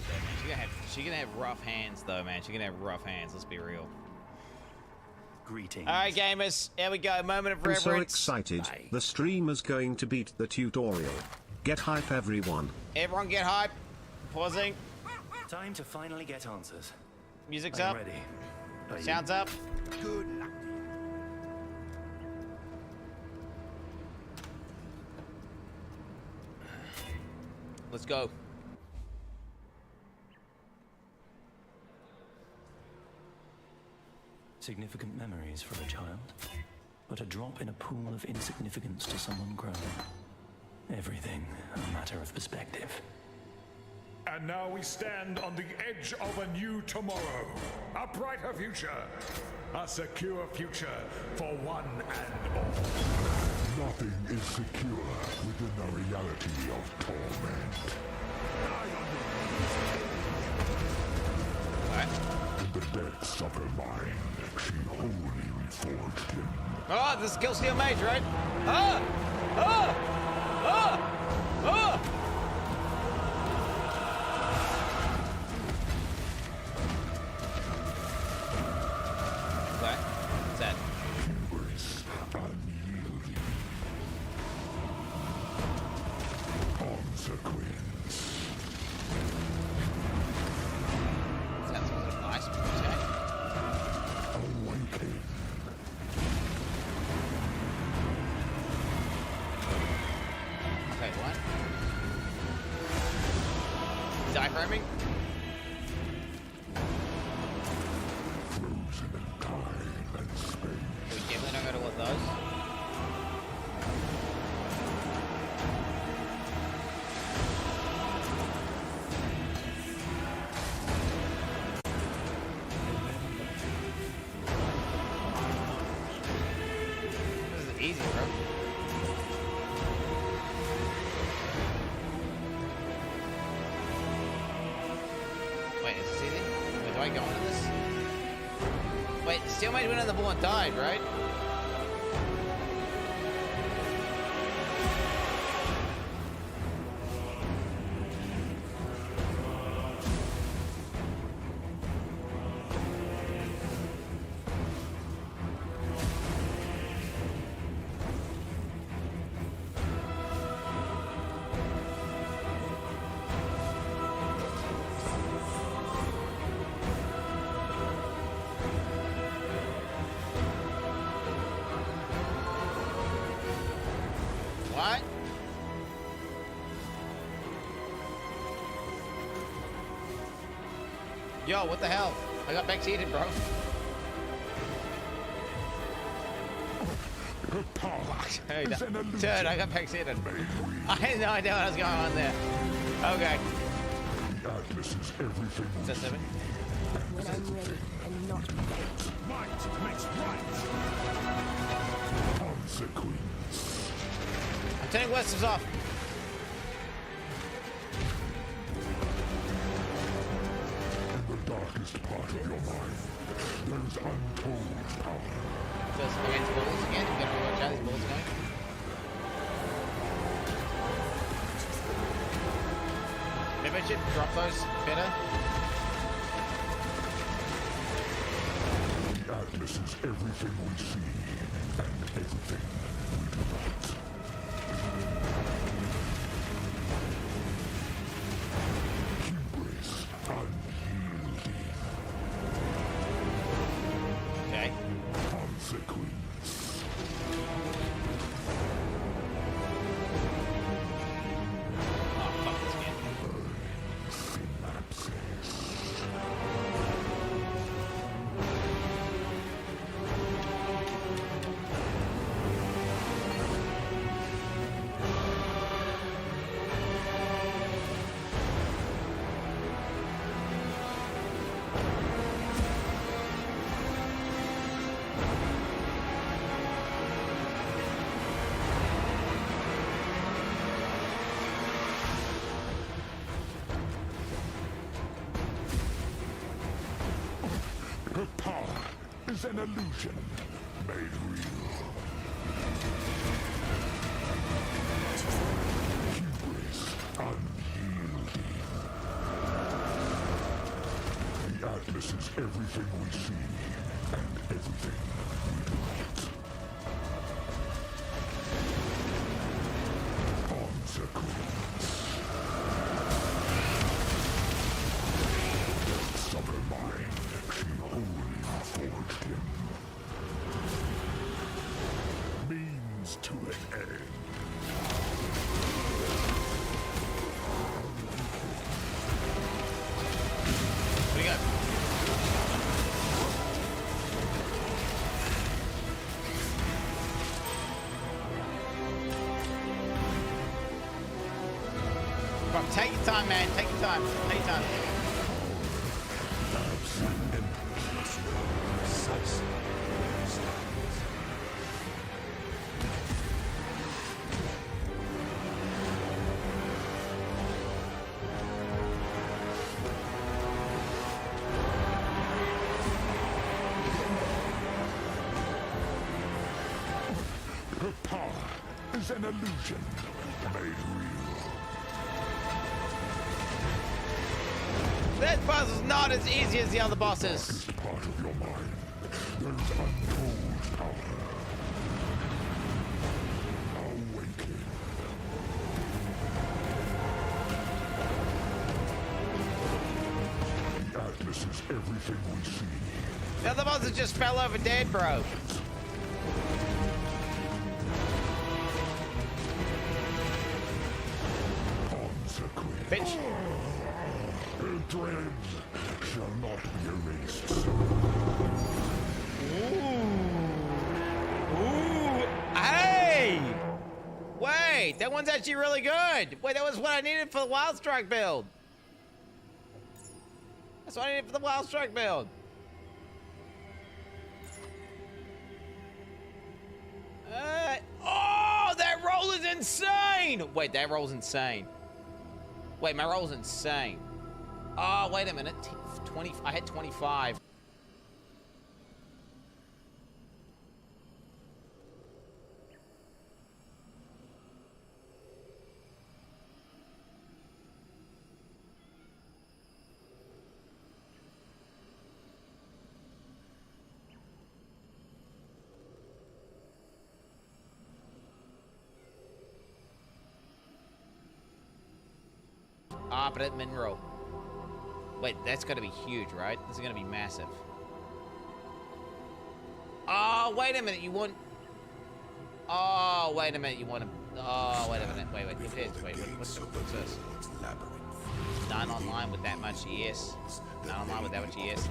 it though, man. She gonna have rough hands though, man. She gonna have rough hands. Let's be real. Greetings. All right, gamers. Here we go. Moment of I'm reverence. so excited. Bye. The stream is going to beat the tutorial. Get hype, everyone. Everyone get hype. Pausing. Time to finally get answers. Music's I'm up. ready. Sounds up. Good luck. Let's go. Significant memories for a child, but a drop in a pool of insignificance to someone grown. Everything a matter of perspective. And now we stand on the edge of a new tomorrow. A brighter future. A secure future for one and all. Nothing is secure within the reality of torment. In the depths of her mind, she wholly reforged him. Oh, this is Kill Steel Mage, right? Ah! Ah! Ah! Ah! What? What's that? Hubris, unyielding. Consequence. Sounds like a nice music. Awaken. Wait, what? Is eye framing? Frozen in time and space. We definitely don't go to one of those. This is easy, bro. Wait, is this easy? Wait, do I go into this? Wait, Steel Mage went on the ball and died, right? What? Yo, what the hell? I got backseated, bro. Hey, dude, I got backseated. I had no idea what was going on there. Okay. The Atlas is everything. Is that 7? When I'm ready and not late. Might makes right. Consequence. I'm turning Westerns off. In the darkest part of your mind, there is untold power. So it's against balls again. You gotta watch out these balls going. Maybe I should drop those better. The Atlas is everything we see and everything we do not. Hubris, unyielding. Okay. Consequence. Oh, fuck this game. Synapses. Her power is an illusion made real. Hubris, unyielding. Atlas is everything we see and everything we light. Consequence. Summer mind, she wholly forged him. Means to an end. What do you got? Bro, take your time, man. Take your time. Take your time. Her power is an illusion made real. This boss is not as easy as the other bosses. Part of your mind. There's untold power. Awaken. The Atlas is everything we see. The other bosses just fell over dead, bro. Bitch. Her dreams shall not be erased. Ooh. Hey! Wait, that one's actually really good. Wait, that was what I needed for the Wild Strike build. That's what I needed for the Wild Strike build. Oh, that roll is insane! Wait, that roll's insane. Wait, my roll's insane. Oh, wait a minute. 20. I had 25. Ah, but at mineral. Wait, that's gotta be huge, right? This is gonna be massive. Oh, wait a minute, you want... Oh, wait a minute, you want to... Oh, wait a minute, wait, it is, wait, what's this? Not online with that much ES. Not online with that much ES.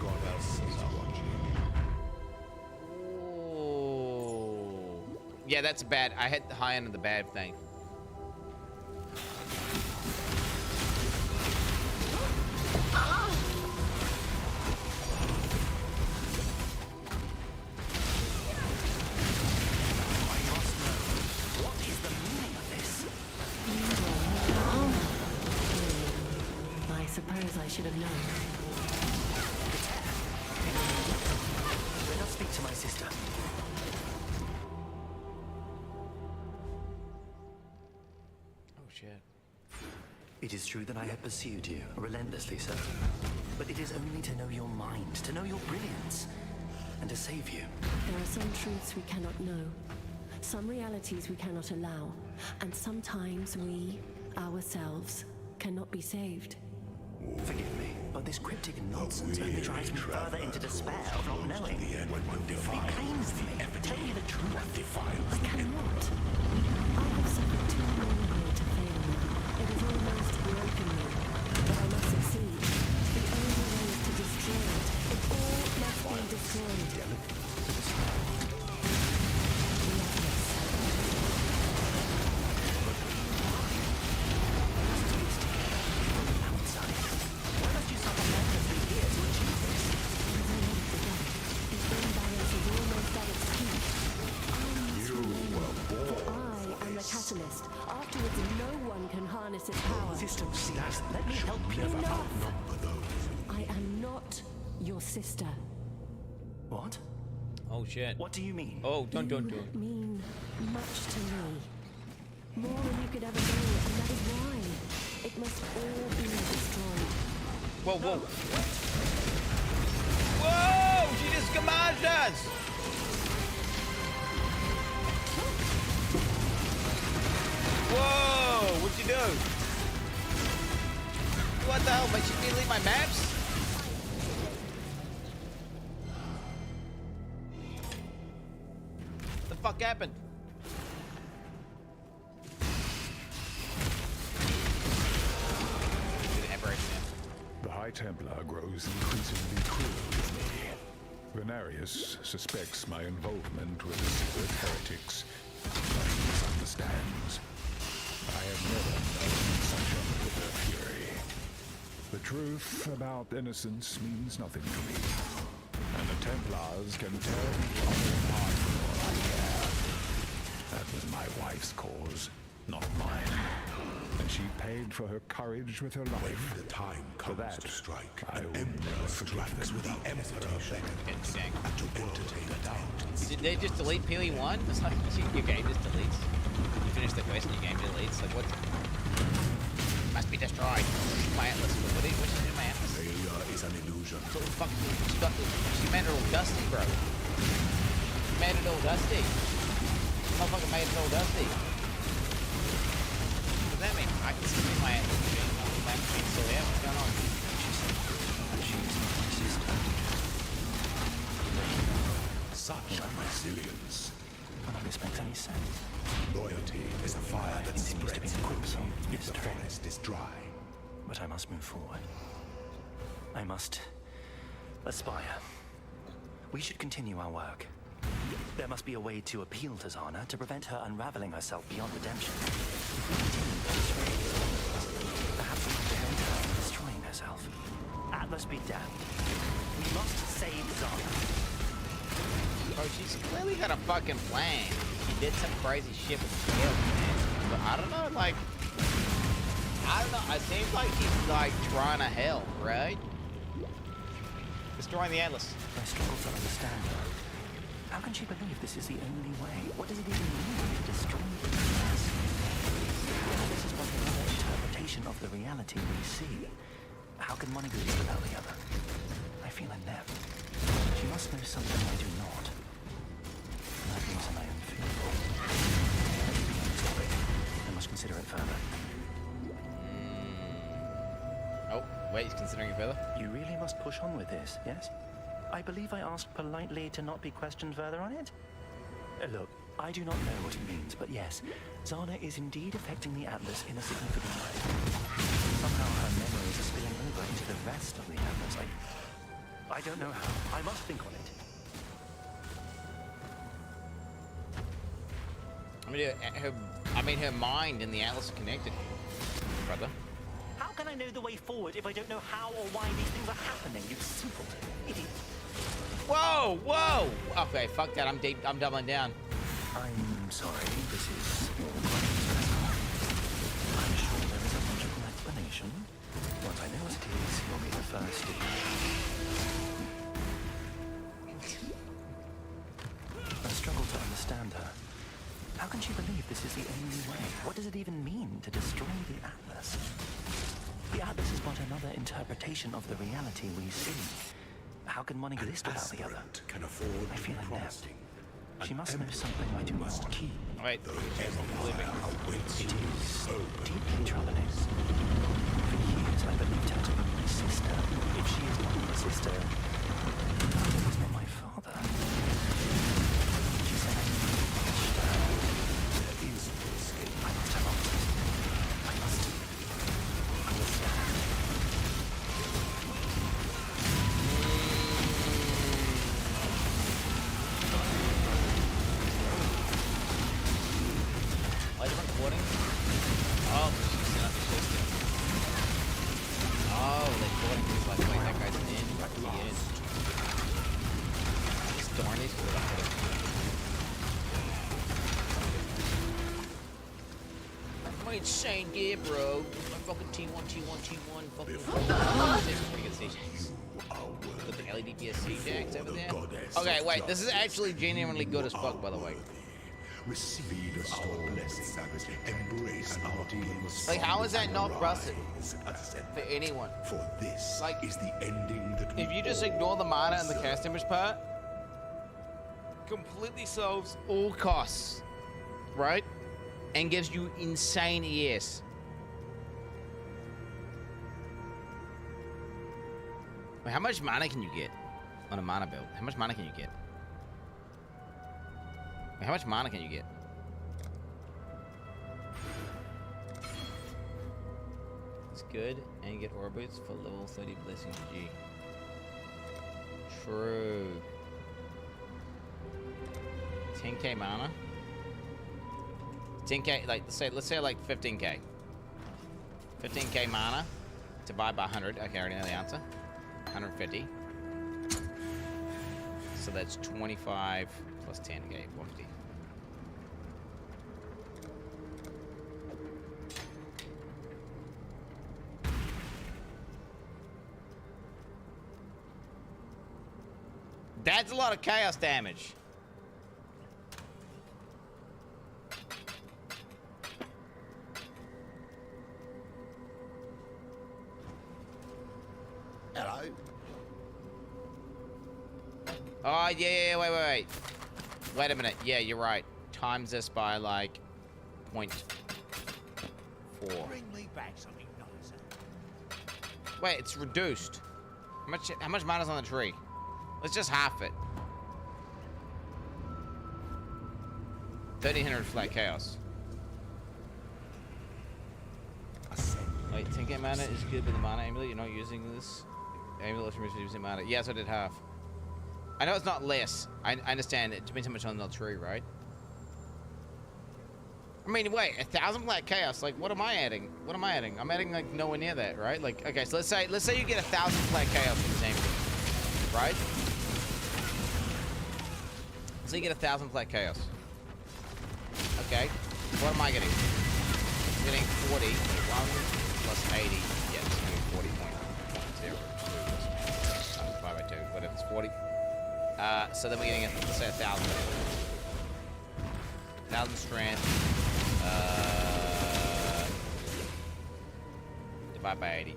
Ooh. Yeah, that's bad. I hit the high end of the bad thing. I should have known. Let us speak to my sister. Oh shit. It is true that I have pursued you, relentlessly so. But it is only to know your mind, to know your brilliance, and to save you. There are some truths we cannot know, some realities we cannot allow, and sometimes we, ourselves, cannot be saved. Forgive me, but this cryptic nonsense only drives me further into despair of not knowing. Be plain with me. Tell me the truth. I cannot. I have suffered too long here to fail. It has almost broken me, but I must succeed. The only way is to destroy it. It all must be destroyed. Afterwards, no one can harness its power. System cease. Let me help you. Enough! I am not your sister. What? Oh shit. What do you mean? Oh, don't. You mean much to me. More than you could ever know, and that is why it must all be destroyed. Whoa. She just commanded us! Whoa! What'd you do? What the hell? But she delete my maps? What the fuck happened? The High Templar grows increasingly cruel with me. Venarius suspects my involvement with the secret heretics, but he misunderstands. I have never known such unbitter fury. The truth about innocence means nothing to me, and the Templars can tear me apart for all I care. That was my wife's cause, not mine. And she paid for her courage with her life. When the time comes to strike, I an will emperor strikes without hesitation. And to entertain doubt. Did they just delete PoE 1? It's like your game just deletes. You finish the quest and your game deletes. Like what? Must be destroyed. My atlas. What is it in my atlas? Failure is an illusion. So fuck. She made it all dusty, bro. She made it all dusty. Motherfucker made it all dusty. What does that mean? I can see my atlas machine. My machine's still there. What's going on? Such resilience. None of this makes any sense. Loyalty is a fire that spreads quickly if the forest is dry. But I must move forward. I must aspire. We should continue our work. There must be a way to appeal to Zana to prevent her unraveling herself beyond redemption. If we continue to destroy her, perhaps we can prevent her from destroying herself. Atlas be damned. We must save Zana. Bro, she's clearly got a fucking plan. She did some crazy shit with the scale, man. But I don't know, like... I don't know, it seems like she's, like, trying to help, right? Destroying the Atlas. I struggle to understand her. How can she believe this is the only way? What does it even mean to destroy the Atlas? This is but another interpretation of the reality we see. How can one exist without the other? I feel inept. She must know something I do not. That reason I am fearful. Let me be honest with it. I must consider it further. Oh, wait, he's considering it further? You really must push on with this, yes? I believe I asked politely to not be questioned further on it. Look, I do not know what it means, but yes, Zana is indeed affecting the Atlas in a significant way. Somehow her memories are spilling over into the rest of the Atlas. I don't know how. I must think on it. I mean, her mind and the Atlas are connected, brother. How can I know the way forward if I don't know how or why these things are happening, you simpleton idiot? Whoa, whoa! Okay, fuck that, I'm doubling down. I'm sorry, this is all quite stressful. I'm sure there is a logical explanation. Once I know what it is, you'll be the first to hear. I struggle to understand her. How can she believe this is the only way? What does it even mean to destroy the Atlas? The Atlas is but another interpretation of the reality we see. How can one exist without the other? Can afford I feel inept. She must know something I do not. Keep wait, the empire awaits it you is open. deeply troubling. For years I believed her to be my sister. If she is not my sister, then is not my father. She said I need to watch her. There is no escape. I must have answers. I must understand. Why is it recording? Oh, she's set up the system. Oh, they're recording things like, wait, that guy's in. He is. Just darn these people. I'm insane gear, bro. My fucking T1, fucking pretty good stations. With the LED DSC jacks over there. Okay, wait, this is actually genuinely good as fuck, by the way. Receive our blessings. Embrace our deeds. Like, how is that not rusted for anyone? For this like, is the ending that if you just ignore the mana and the cast damage part, completely solves all costs, right? And gives you insane ES. Wait, how much mana can you get on a mana build? How much mana can you get? Wait, how much mana can you get? It's good, and you get aura boots for level 30 blessing G. True. 10k mana. 10k, like let's say like 15k. 15k mana divided by 100. Okay, I already know the answer. 150. So that's 25 plus 10k, 150. That's a lot of chaos damage. Hello. Oh, yeah, wait. Wait a minute. Yeah, you're right. Times this by, like, 0.4. Bring me back something nicer. Wait, it's reduced. How much mana's on the tree? Let's just half it. 1300 flat chaos. Wait, 10k mana is good, but the mana amulet, you're not using this. Amulet from using mana. Yes, I did half. I know it's not less. I understand it depends how much on the tree, right? I mean, wait, 1,000 flat chaos. Like, what am I adding? What am I adding? I'm adding like nowhere near that, right? Like, okay, so let's say you get 1,000 flat chaos from this amulet, right? So you get 1,000 flat chaos. Okay, what am I getting? I'm getting 40. 1 plus 80. Yeah, it's going to be 40.02 times 5 by 2. But if it's 40. So then we're getting, let's say 1,000. 1,000 strength. Divide by 80.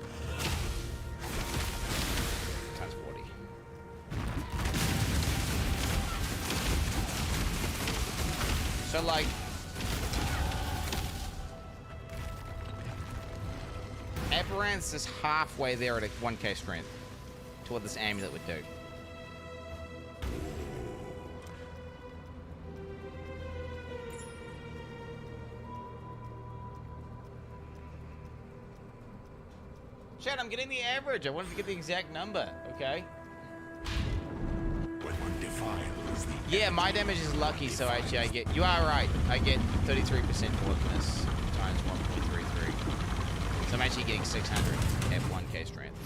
Times 40. So like, Apparance is halfway there at a 1k strength to what this amulet would do. Shit, I'm getting the average. I wanted to get the exact number, okay? Yeah, my damage is lucky, so actually I get... You are right. I get 33% toughness times 1.33. So I'm actually getting 600 at 1k strength.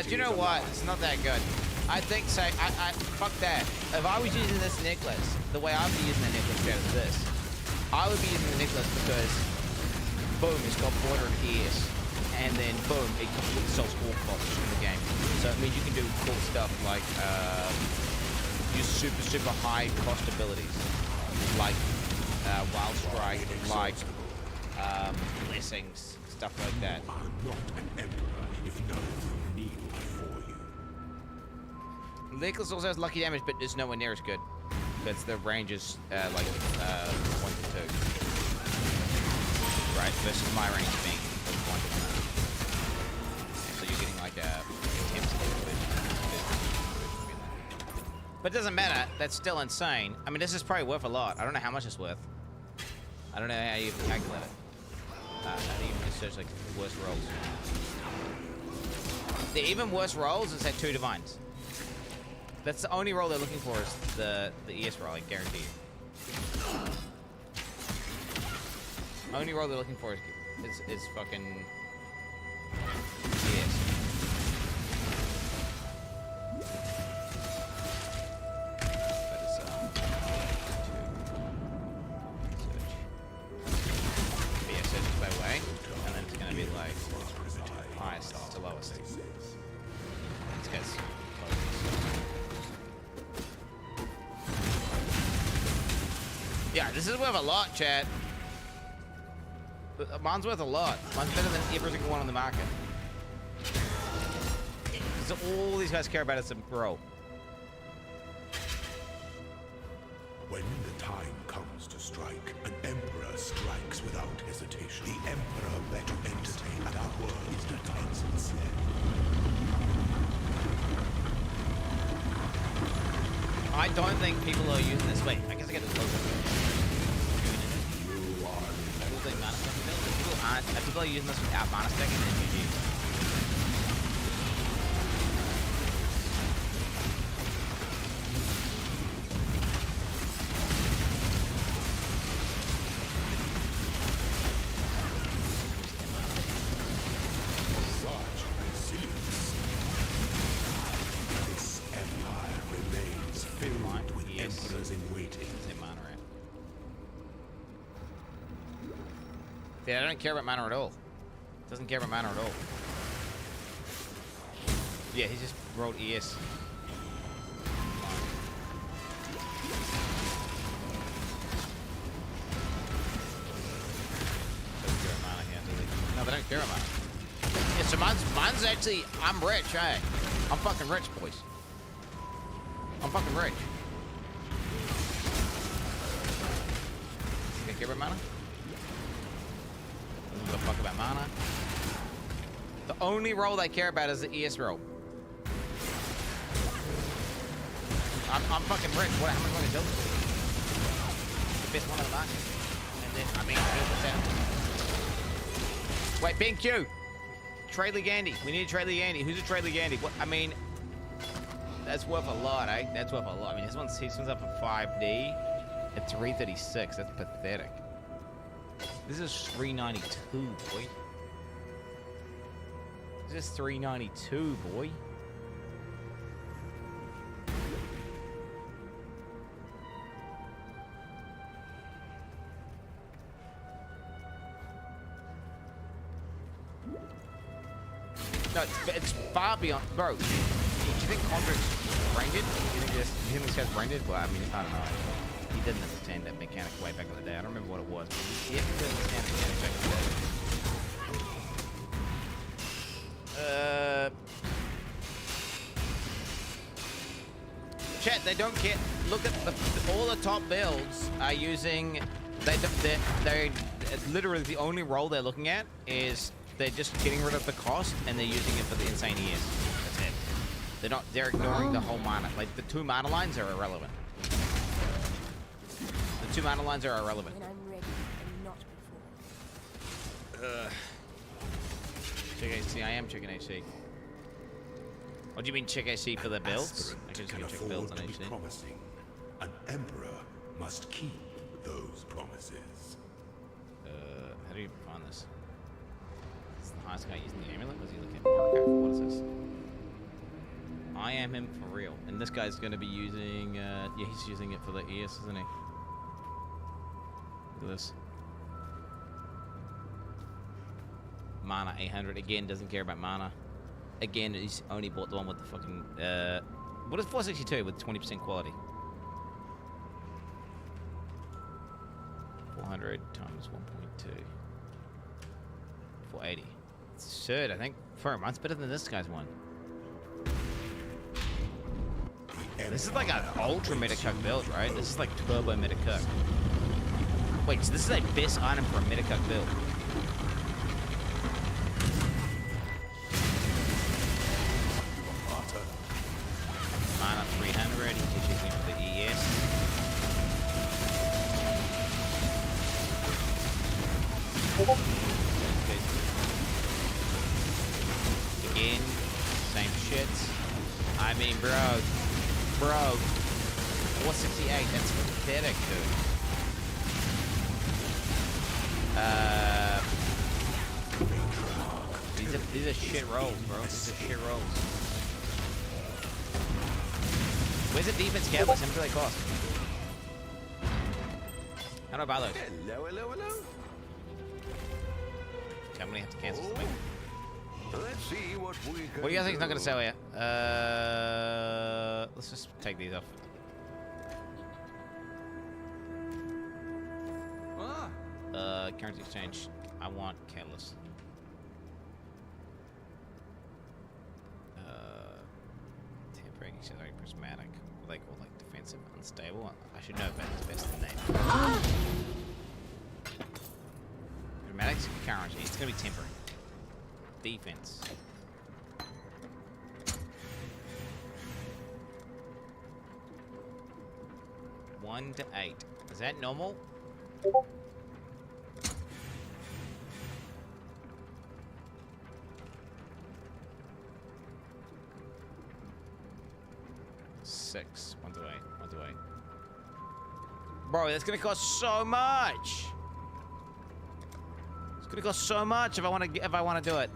Do you know what? It's not that good. I think so. Fuck that. If I was using this necklace, the way I'd be using the necklace instead of this, I would be using the necklace because, boom, it's got border and ears. And then, boom, it completely solves all costs in the game. So it means you can do cool stuff like, use super high cost abilities like Wild Strike, like Blessings, stuff like that. I'm not an emperor if none of them kneel before you. Necklace also has lucky damage, but it's nowhere near as good because the range is like 1 to 2, right? Versus my range being 1 to 1. So you're getting like a 10% damage. But it doesn't matter. That's still insane. I mean, this is probably worth a lot. I don't know how much it's worth. I don't know how you even calculate it. How do you even search like worst rolls? The even worse rolls is at 2 divines. That's the only roll they're looking for is the ES roll, I guarantee you. Only roll they're looking for is fucking ES. Yeah, this is worth a lot, Chad. Mine's worth a lot. Mine's better than every single one on the market. So all these guys care about is a bro. When the time comes to strike, an emperor strikes without hesitation. The emperor better entertain that word is not insincere. I don't think people are using this. Wait, I guess I get this logo. People are using this without mana spec and then GG. Yeah, I don't care about mana at all. Doesn't care about mana at all. Yeah, he just rolled ES. Doesn't care about mana here, does he? No, they don't care about mana. Yeah, so mine's actually, I'm rich, hey. I'm fucking rich, boys. I'm fucking rich. They care about mana? Doesn't give a fuck about mana. The only role they care about is the ES role. I'm fucking rich. What? How much am I gonna build? The best one on the market. And then, I mean, build this out. Wait, BenQ. Trade Legandi. We need a Trade Legandi. Who's a Trade Legandi? What? I mean, that's worth a lot, eh? That's worth a lot. I mean, this one's up for 5D at 336. That's pathetic. This is 392, boy. This is 392, boy. No, it's far beyond, bro. Do you think Condrick's brain dead? Do you think this guy's brain dead? Well, I mean, I don't know. He didn't understand that mechanic way back in the day. I don't remember what it was, but he definitely didn't understand the mechanic back in the day. Chat, they don't care. Look at all the top builds are using. They're literally the only role they're looking at is they're just getting rid of the cost and they're using it for the insane ES. That's it. They're ignoring the whole mana. Like the 2 mana lines are irrelevant. The 2 mana lines are irrelevant. When I'm ready and not before. Check AC. I am checking AC. What do you mean check AC for the builds? I can just check builds on AC. Promising. An emperor must keep those promises. How do you find this? Is the highest guy using the amulet? Was he looking at archive? What is this? I am him for real. And this guy's going to be using, yeah, he's using it for the ES, isn't he? Look at this. Mana 800. Again, doesn't care about mana. Again, he's only bought the one with the fucking, what is 462 with 20% quality? 400 times 1.2. 480. It's third, I think. For a month, better than this guy's one. This is like an ultra meta cuck build, right? This is like turbo meta cuck. Wait, so this is a best item for a meta cuck build. Mana 300, he's using it for the ES. Again, same shit. I mean, bro, 468, that's pathetic, dude. These are shit rolls, bro. These are shit rolls. Where's the defense cowboys? How much do they cost? How do I buy those? Hello. How many have to cancel something? Let's see what we can. What do you guys think is not going to sell here? Let's just take these off. currency exchange. I want careless. Tempering, accelerating, prismatic. What they call like defensive, unstable. I should know better. It's best than name. Prismatic's currency. It's gonna be tempering. Defense. One to 8. Is that normal? Six. 1 to 8. 1 to 8. Bro, that's gonna cost so much. It's gonna cost so much if I want to do it.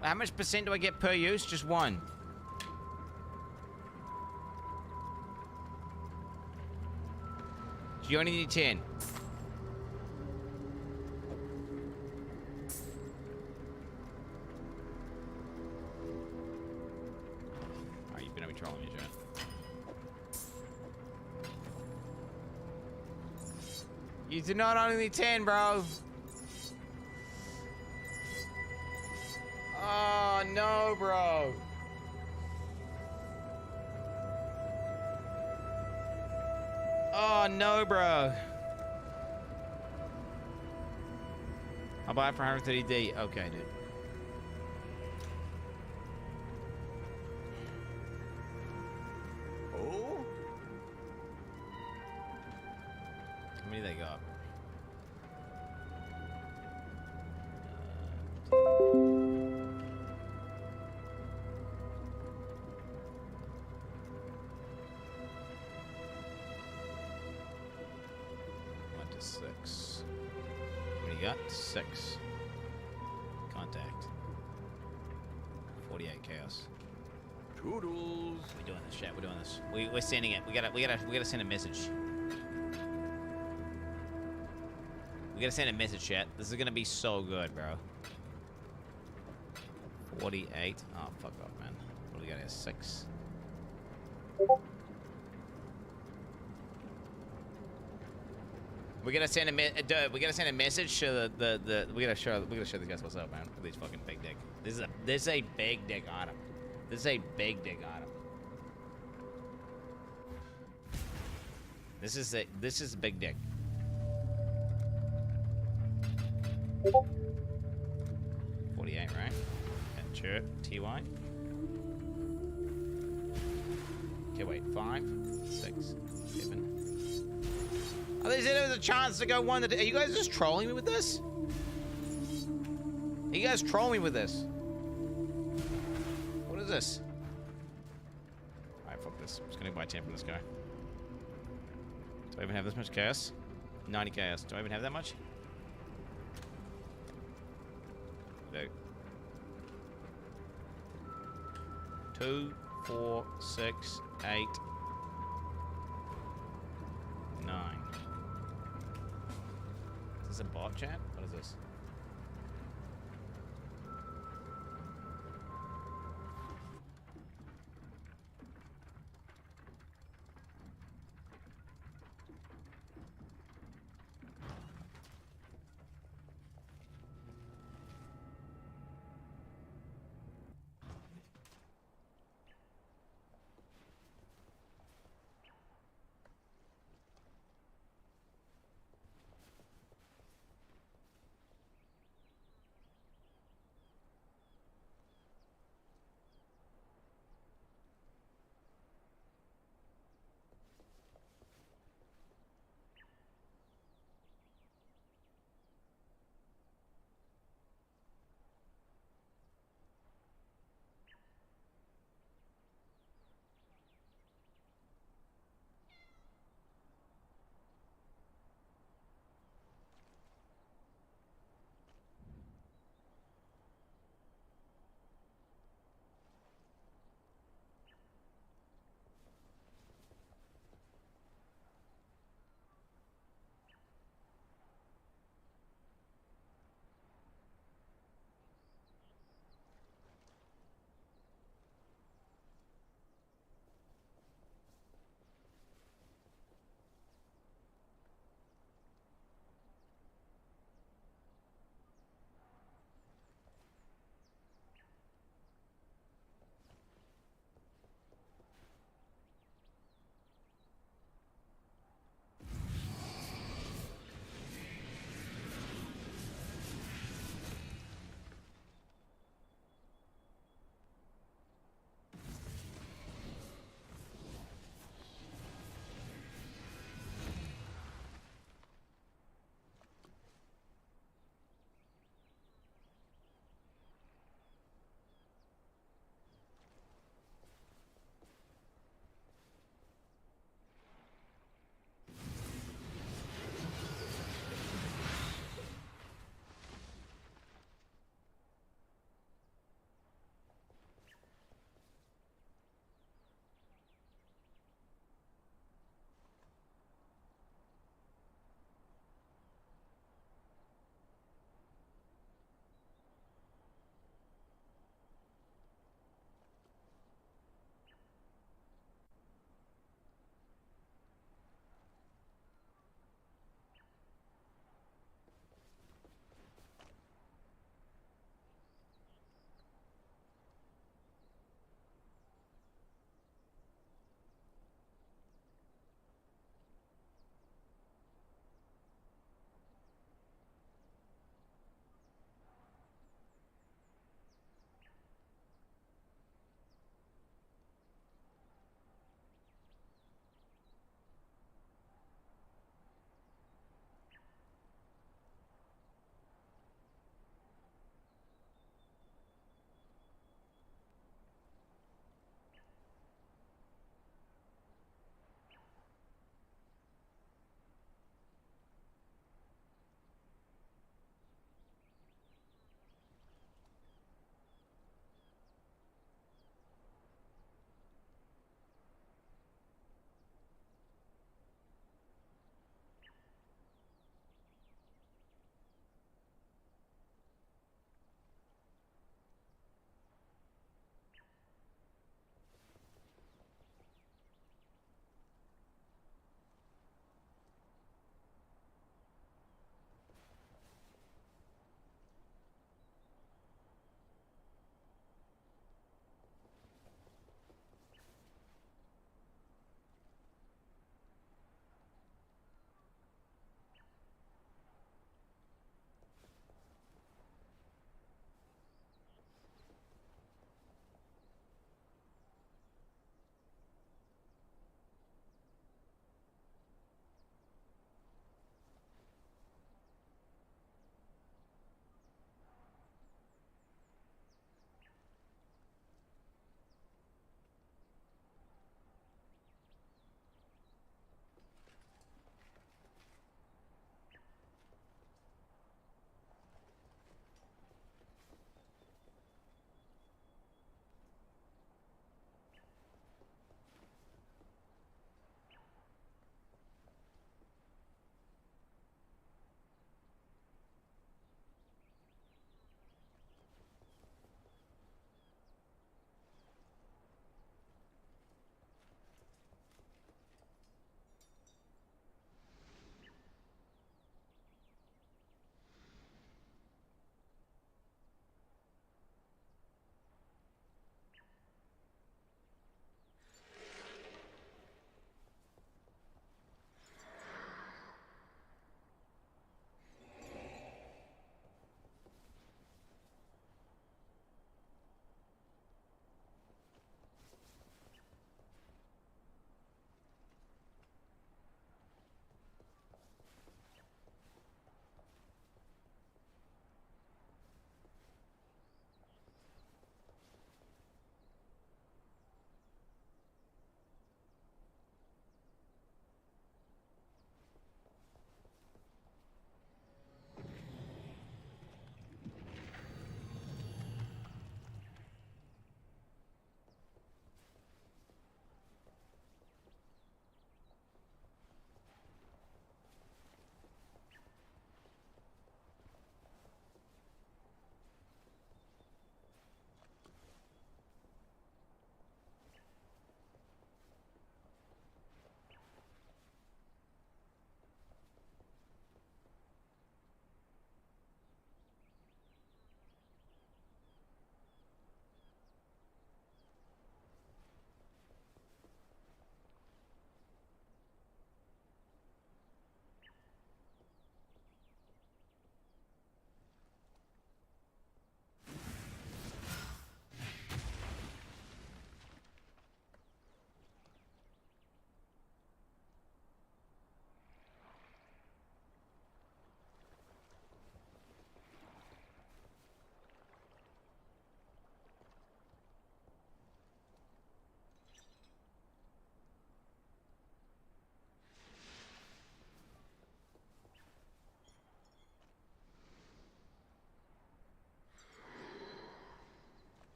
How much percent do I get per use? Just 1. You only need 10. Alright, you better be trolling me, Jet. You do not only need 10, bro. Oh, no, bro. Oh, no, bro. I'll buy it for 130D. Okay, dude. Oh? How many they got? Six. What do you got? 6. Contact. 48 chaos. Toodles. We're doing this, chat. We're doing this. We're sending it. We gotta send a message. We gotta send a message, chat. This is gonna be so good, bro. 48. Oh, fuck off, man. What do we got here? 6. We gotta send a message to we gotta show these guys what's up, man. Look at these fucking big dick. This is a big dick item. This is a big dick item. This is a big dick. $48, right? And shirt, TY. Okay, wait, 5, 6, 7. Oh, they said there was a chance to go 1 to 2. Are you guys just trolling me with this? Are you guys trolling me with this? What is this? Alright, fuck this. I'm just gonna buy 10 from this guy. Do I even have this much chaos? 90 chaos. Do I even have that much? No. 2, 4, 6, 8, 9. Is this a bot chat? What is this?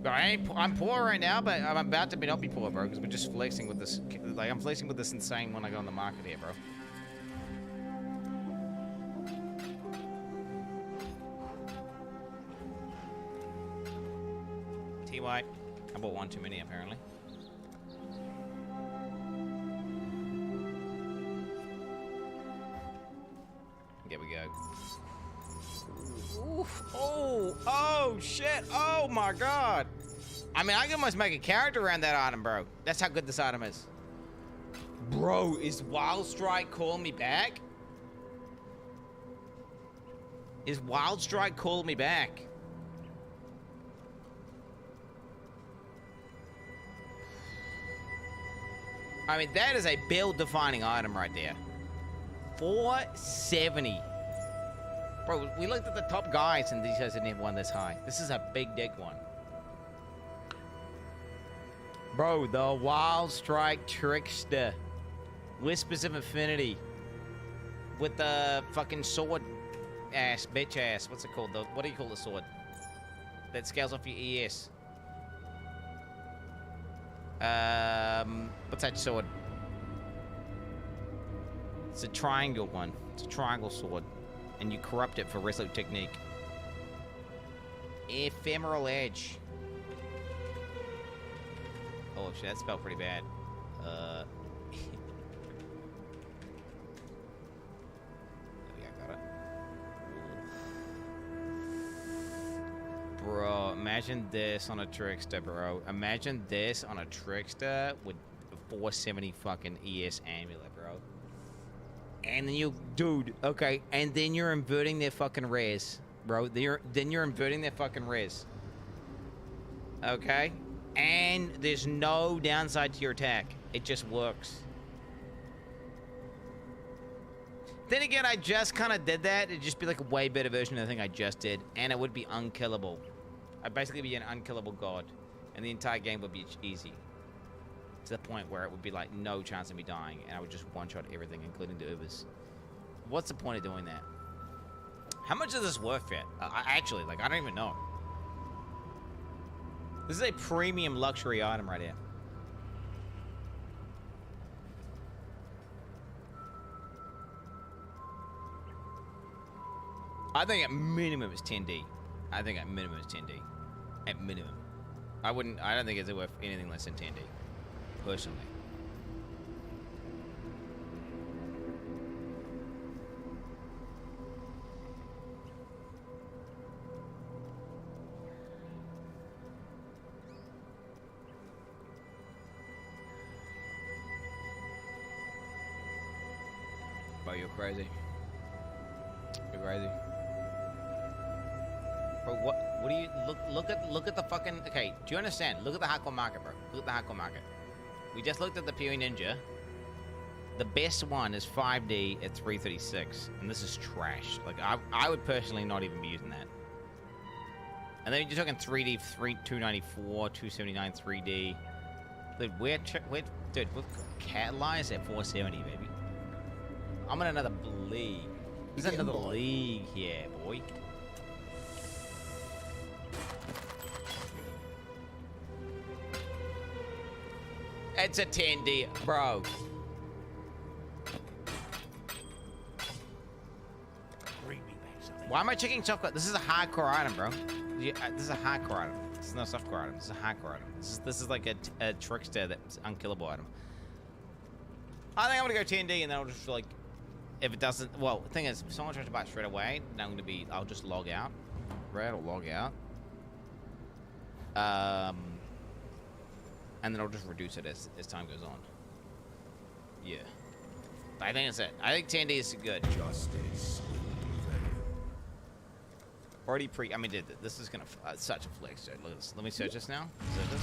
I'm poor right now, but I'm about to not be poor, bro, because we're just flexing with this. Like, I'm flexing with this insane when I go on the market here, bro. TY, I bought one too many, apparently. There we go. Oof. Oh, shit. Oh, my God. I mean, I can almost make a character around that item, bro. That's how good this item is. Bro, is Wild Strike calling me back? Is Wild Strike calling me back? I mean, that is a build-defining item right there. 470. Bro, we looked at the top guys and these guys didn't have one this high. This is a big dick one. Bro, the Wild Strike Trickster. Whispers of Infinity. With the fucking sword ass, bitch ass. What's it called? What do you call the sword? That scales off your ES. What's that sword? It's a triangle one. It's a triangle sword. And you corrupt it for wrestling technique. Ephemeral Edge. Oh shit, that spelled pretty bad. There we go, got it. Bro, imagine this on a Trickster, bro. Imagine this on a Trickster with a 470 fucking ES amulet, bro. And then you, dude, okay, and then you're inverting their fucking res, bro. Then you're inverting their fucking res. Okay? And there's no downside to your attack. It just works. Then again, I just kind of did that. It'd just be like a way better version of the thing I just did. And it would be unkillable. I'd basically be an unkillable god. And the entire game would be easy. To the point where it would be like no chance of me dying, and I would just one-shot everything, including the Ubers. What's the point of doing that? How much is this worth yet? Actually, like, I don't even know. This is a premium luxury item right here. I think at minimum it's 10D. I think at minimum it's 10D. At minimum. I don't think it's worth anything less than 10D. Personally. Bro, you're crazy. You're crazy. Bro, what do you look at the fucking, okay, do you understand? Look at the hardcore market, bro. Look at the hardcore market. We just looked at the PoE Ninja. The best one is 5D at 336, and this is trash. Like, I would personally not even be using that. And then you're talking 3D, 294, 279, 3D. Dude, dude, we've catalyzed at 470, baby. I'm in another league. There's another league here, boy. It's a 10D, bro. Why am I checking softcore? This is a hardcore item, bro. This is a hardcore item. This is not a softcore item. This is a hardcore item. This is like a Trickster that's unkillable item. I think I'm gonna go 10D and then I'll just like, if it doesn't, well, the thing is, if someone tries to buy it straight away, then I'll just log out. Right, I'll log out. And then I'll just reduce it as time goes on. Yeah. I think that's it. I think 10D is good. Justice. Already I mean, this is gonna, such a flex, dude. Look at this. Let me search this now. Search this.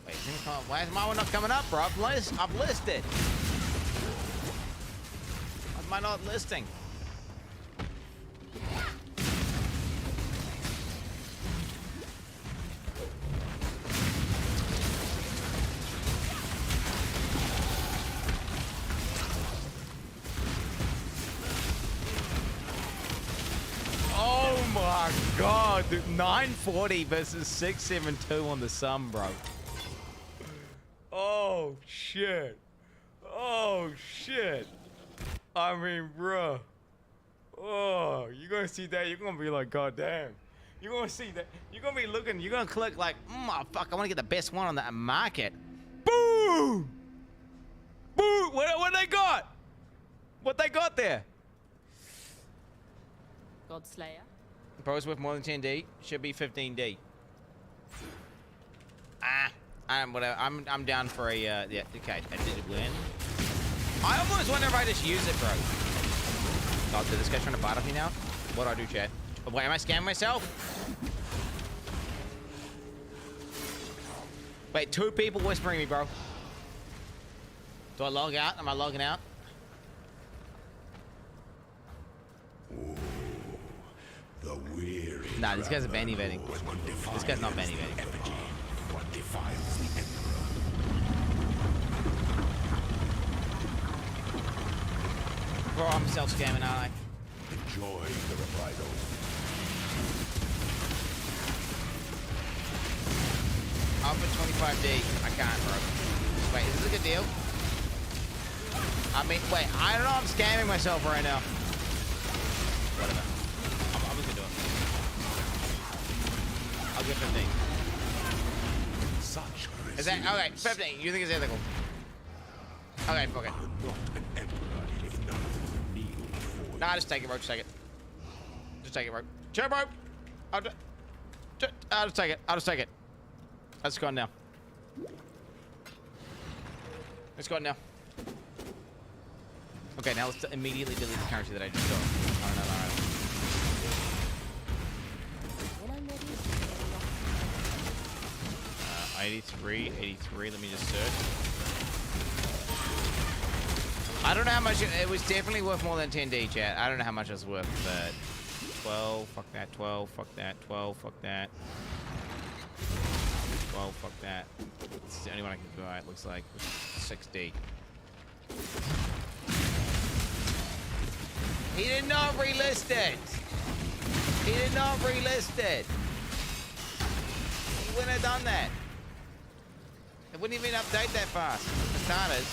Wait, why is my one not coming up, bro? I've listed. Why am I not listing? Oh my my god, dude. 940 versus 672 on the sum, bro. Oh, shit. Oh, shit. I mean, bro. Oh, you're gonna see that. You're gonna be like, god damn. You're gonna see that. You're gonna be looking. You're gonna click like, oh, fuck, I wanna get the best one on that market. Boom! Boom! What they got? What they got there? Godslayer. Bros worth more than 10D. Should be 15D. Whatever. I'm down for a yeah. Okay, I did win. I almost wonder if I just use it, bro. Oh, dude, this guy's trying to bite off me now. What do I do, chat? Wait, am I scamming myself? Wait, 2 people whispering me, bro. Do I log out? Am I logging out? The weary. Nah, these guys are bandy vetting. This guy's not bandy vetting. What defiles the Emperor? Bro, I'm self-scamming, aren't I? Enjoy the reprisal. I'll put 25D. I can't, bro. Wait, is this a good deal? I mean, wait, I don't know. I'm scamming myself right now. Whatever. I'm just gonna do it. I'll get 15. Such is that okay? 15. You think it's ethical? Okay, okay. Nah, just take it, bro. Just take it. Just take it, bro. Chill, bro. I'll just take it. I'll just take it. Let's go now. Let's go now. Okay, now let's immediately delete the currency that I just got. Alright. 83. Let me just search. I don't know how much it was. Definitely worth more than 10D, chat. I don't know how much it's worth, but 12. Fuck that. 12. Fuck that. 12. Fuck that. 12. Fuck that. It's the only one I can buy. It looks like 6D. He did not relist it. He did not relist it. He wouldn't have done that. It wouldn't even update that fast. For starters.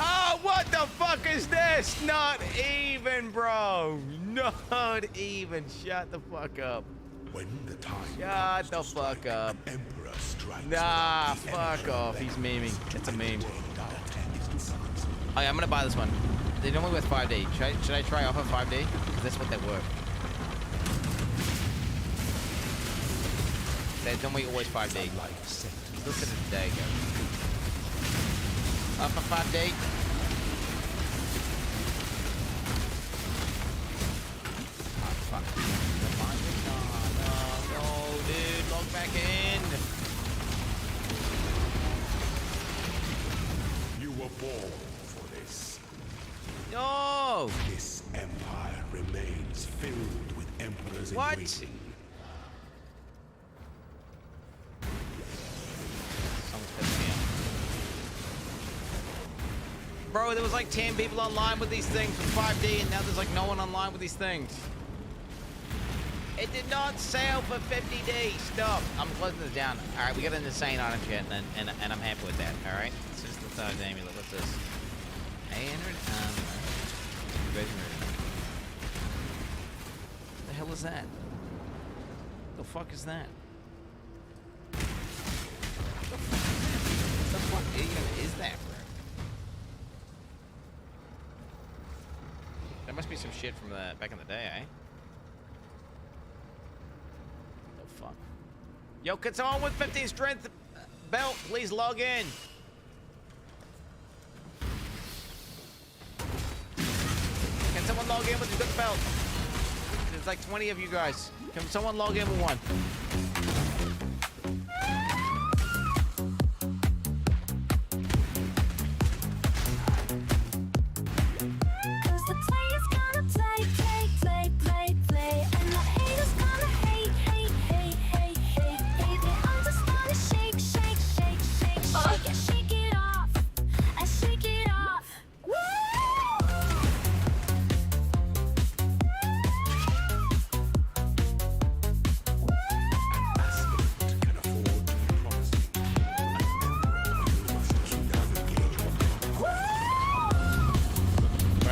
Oh, what the fuck is this? Not even, bro. Not even. Shut the fuck up. When the time Shut the fuck up. Emperor strikes. Nah, fuck off. He's memeing. It's a meme. Okay, I'm gonna buy this one. They're normally worth 5D. Should I try off of 5D? Because that's what they're worth. They're normally always 5D. Look at it today, guys. Off of 5D. Oh, fuck. No, dude. Log back in. You were born for this. No! This empire remains filled with emperors in waiting. Bro, there was like 10 people online with these things for 5D, and now there's like no one online with these things. It did not sell for 50D. Stop. I'm closing this down. All right, we got an insane item chat, and I'm happy with that. All right, this is the third name. Look, what's this? 800. What the hell is that? The fuck is that? What the fuck even is that, bro? That must be some shit from the back in the day, eh? What the fuck? Yo, can someone with 15 strength belt please log in? Can someone log in with a good belt? There's like 20 of you guys. Can someone log in with one?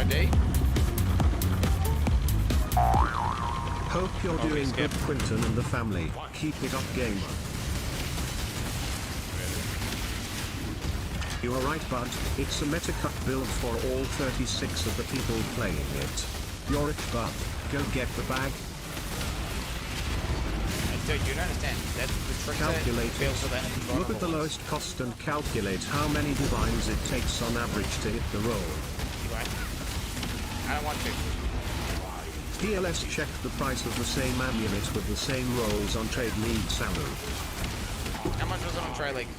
5D. Hope you're doing good, Quinton and the family. Keep it up, game. You are right, bud. It's a meta cut build for all 36 of the people playing it. You're it, bud. Go get the bag. Dude, you don't understand. That's the trick. Calculate it. Look at the lowest cost and calculate how many divines it takes on average to hit the roll. I don't want to. PLS check the price of the same amulet with the same rolls on Trade League Salary. How much was it on Trade League?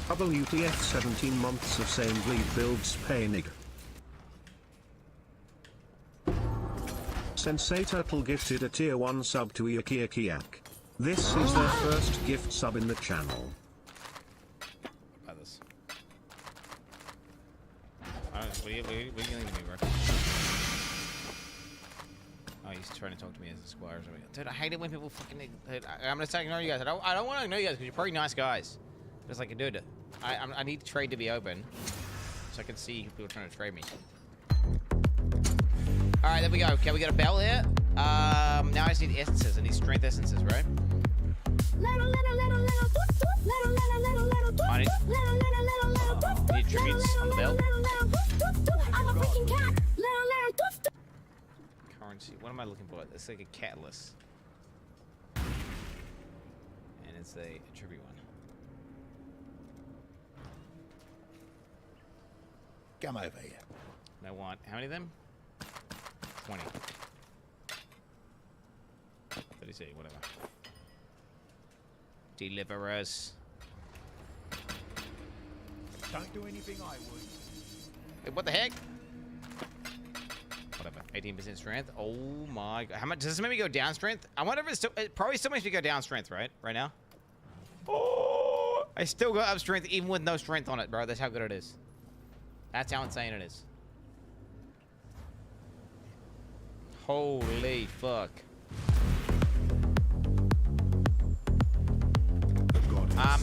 WTF 17 months of same bleed builds pay nigga. Sensei Turtle gifted a tier 1 sub to Iakiakiak. This is their first gift sub in the channel. What about this? What are you yelling at me, bro? Oh, he's trying to talk to me as a squire or something. Dude, I hate it when people fucking... I'm gonna start ignoring you guys. I don't want to ignore you guys because you're pretty nice guys. Just like, dude, I need the trade to be open so I can see people trying to trade me. Alright, there we go. Okay, we got a bell here. Now I just need essences. I need strength essences, right? I need tributes on the bell. Currency. What am I looking for? It's like a catalyst. And it's a tribute one. Come over here. I want how many of them? 20. 36, whatever. Deliverers. Don't do anything I would. Hey, what the heck? Whatever. 18% strength. Oh my god. How much does this make me go down strength? I wonder if it probably still makes me go down strength, right? Right now. Oh, I still got up strength even with no strength on it, bro. That's how good it is. That's how insane it is. Holy fuck.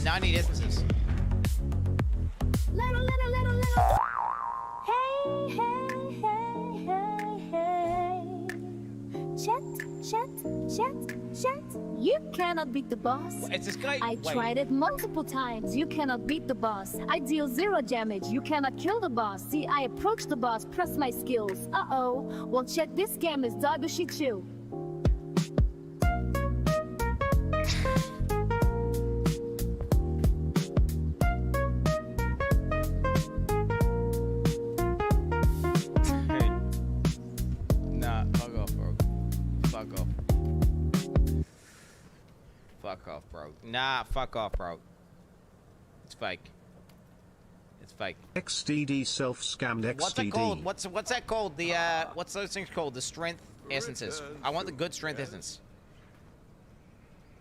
Now I need essences. Hey, hey, hey, hey, hey. Chat. You cannot beat the boss. It's this guy. I tried it multiple times. You cannot beat the boss. I deal 0 damage. You cannot kill the boss. See, I approach the boss, press my skills. Uh-oh. Well, check this game is Dagushichu. Nah, fuck off, bro. It's fake. It's fake. XDD self-scammed XDD. What's that called? What's that called? The what's those things called? The strength essences. I want the good strength essence.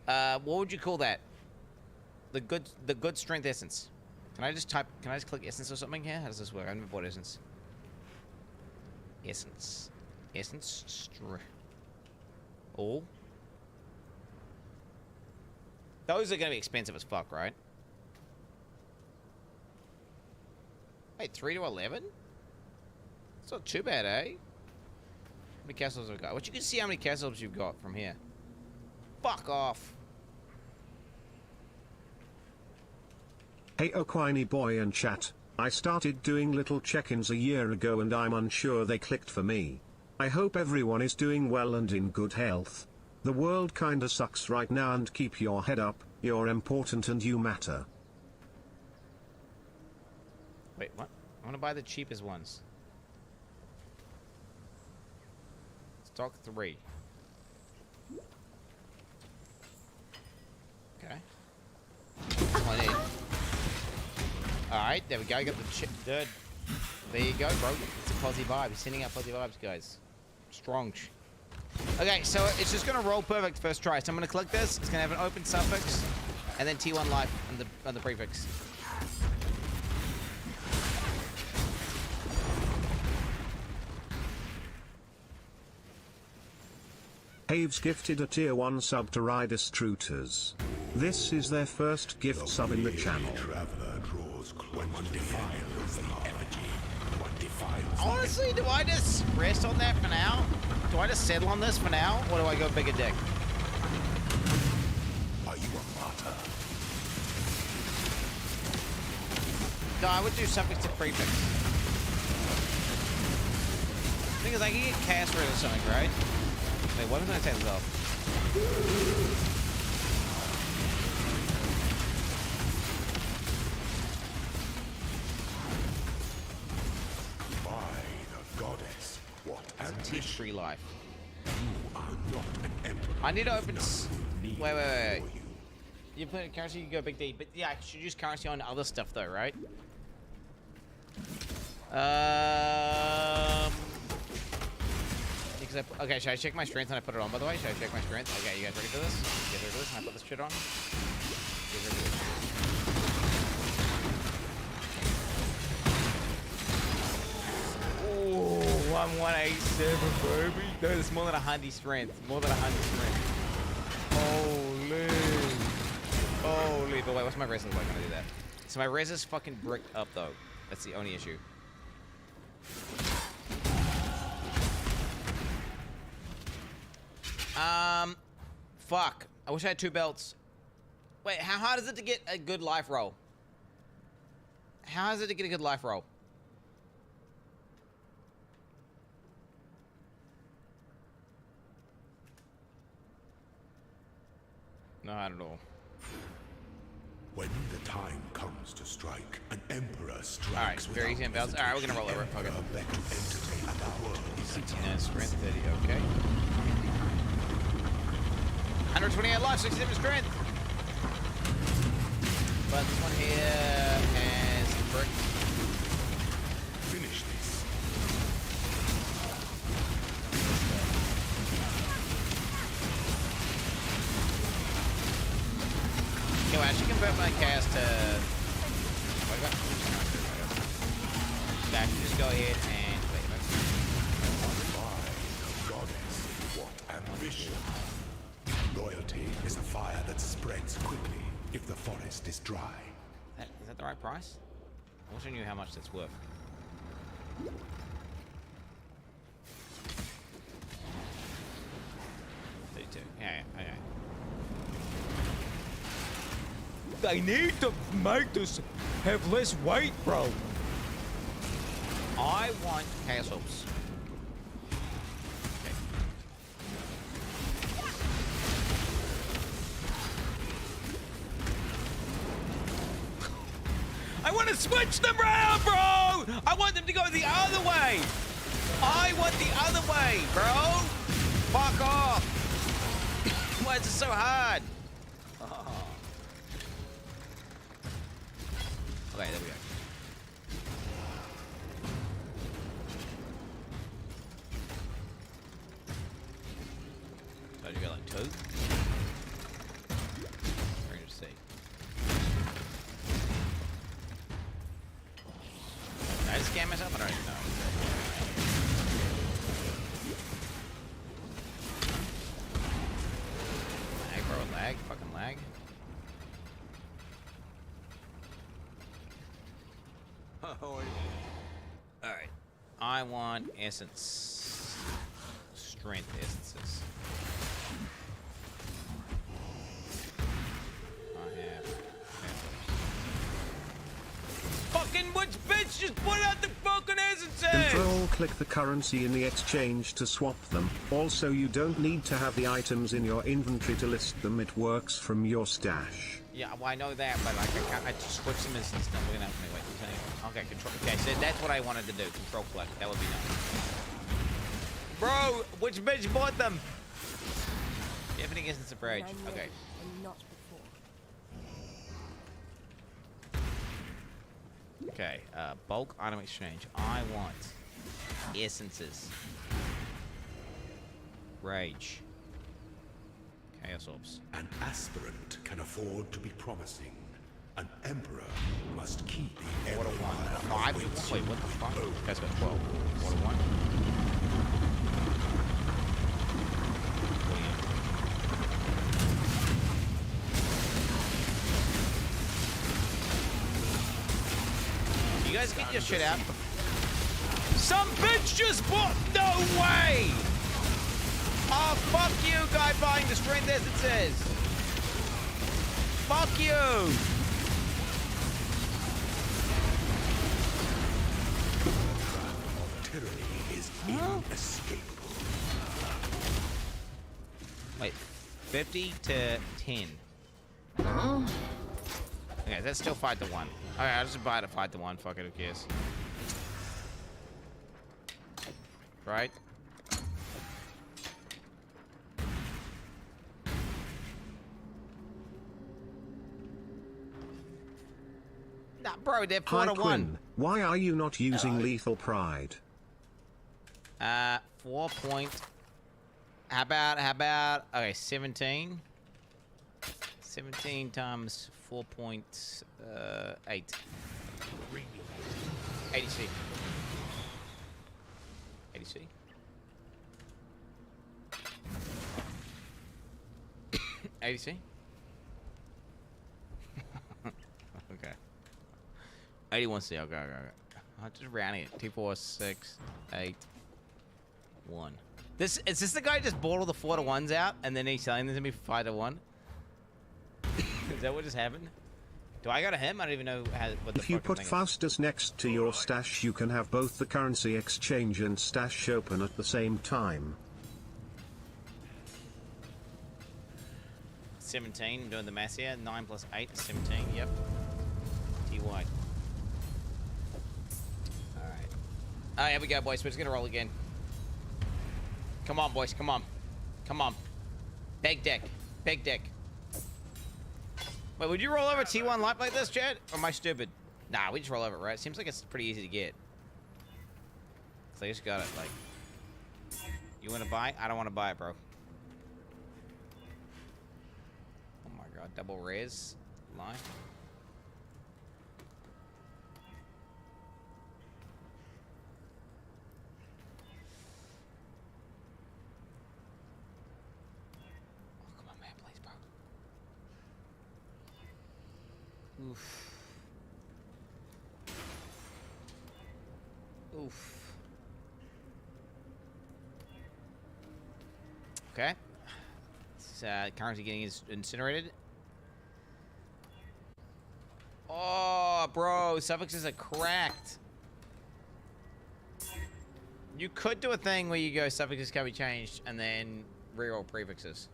What would you call that? The good strength essence. Can I just click essence or something here? How does this work? I haven't bought essence. Essence. Oh. Those are going to be expensive as fuck, right? Wait, 3 to 11? It's not too bad, eh? How many castles have I got? What you can see how many castles you've got from here. Fuck off. Hey Oquiny boy and chat. I started doing little check-ins a year ago and I'm unsure they clicked for me. I hope everyone is doing well and in good health. The world kinda sucks right now and keep your head up, you're important and you matter. Wait, what? I want to buy the cheapest ones. Stock 3. Okay. Alright, there we go. Got the chip. There you go, bro. It's a fuzzy vibe. He's sending out fuzzy vibes, guys. Strong. Okay, so it's just gonna roll perfect first try. So I'm gonna click this. It's gonna have an open suffix, and then T1 life on the prefix. Haves gifted a tier 1 sub to Ridus Trooters. This is their first gift sub in the channel. Traveler draws when one defiles the effigy, one Honestly, do I just rest on that for now? Do I just settle on this for now? Or do I go bigger dick? Are you a martyr? No, I would do something to prefix. The thing is, I can get cast rid or something, right? Wait, what am I going to take this off? By the goddess, what Teach free life. You are not an emperor. I need to open. Wait. You put currency, you go big D. But yeah, I should use currency on other stuff though, right? Okay, should I check my strength when I put it on, by the way? Should I check my strength? Okay, you guys ready for this? You guys ready for this? Can I put this shit on? You guys ready for this? Ooh, I'm 187, baby. No, it's more than 100 strength. More than 100 strength. Holy. But wait, what's my res look like when I do that? So my res is fucking bricked up, though. That's the only issue. Fuck. I wish I had 2 belts. Wait, how hard is it to get a good life roll? How is it to get a good life roll? No, I don't know. When the time comes to strike, an emperor strikes. Alright, very easy belts. Alright, we're gonna roll over it. Okay. 69 strength, 30, okay. 128 life, 67 strength. But this one here has brick. Finish this. Okay, well, I should convert my cast to. I should just go ahead and wait. Goddess, what ambition! Loyalty is a fire that spreads quickly if the forest is dry. Is that the right price? I wish I knew how much that's worth. Yeah. They need to make this have less weight, bro. I want castles. I want to switch them around, bro! I want them to go the other way! I want the other way, bro! Fuck off! Why is it so hard? Oh. Okay, there we go. So you got like 2? We're gonna see. Did I just scam myself? I don't even know. Lag, bro, lag, fucking lag. Alright. I want essence. Strength essences. I have fucking which bitch just put out the fucking essences? Control-click the currency in the exchange to swap them. Also, you don't need to have the items in your inventory to list them. It works from your stash. Yeah, well, I know that, but like I just switch them as instance. We're gonna have to wait. Okay, control. Okay, so that's what I wanted to do. Control click. That would be nice. Bro, which bitch bought them? Definitely isn't a rage. Okay. Okay, bulk item exchange. I want essences. Rage. Chaos orbs. An aspirant can afford to be promising. An emperor must keep the What a one. 5? Wait, what the fuck? That's got 12. What a 1? You guys get your shit out. Some bitch just bought. No way! Oh, fuck you, guy buying the strength essences. Fuck you! Tyranny is inescapable. Wait, 50 to 10. Okay, that's still 5 to 1. Okay, I'll just buy it at 5 to 1. Fuck it, who cares? Right? Nah, bro, they're 4 to 1. Quinn, why are you not using lethal pride? 4 point. How about, okay, 17. 17 times 4.8. 80C. 80C. ADC? Okay. 81C, okay. I'll just round it. 2, 4, 6, 8, 1. Is this the guy who just bought all the 4 to 1s out and then he's selling them to me for 5 to 1? Is that what just happened? Do I go to him? I don't even know what the If you put Faustus next to your stash, you can have both the currency exchange and stash open at the same time. 17, I'm doing the math here. 9 plus 8 is 17, yep. TY. Alright. Alright, here we go, boys. We're just gonna roll again. Come on, boys, come on. Come on. Big deck. Big deck. Wait, would you roll over T1 light like this, Chad? Or am I stupid? Nah, we just roll over it, right? Seems like it's pretty easy to get. So I just got it, like... You wanna buy? I don't wanna buy it, bro. Oh my god, double res. Line. Oh, come on, man, please, bro. Oof. Oof. Okay. Currency getting incinerated. Oh, bro, suffixes are cracked. You could do a thing where you go suffixes can be changed and then reroll prefixes.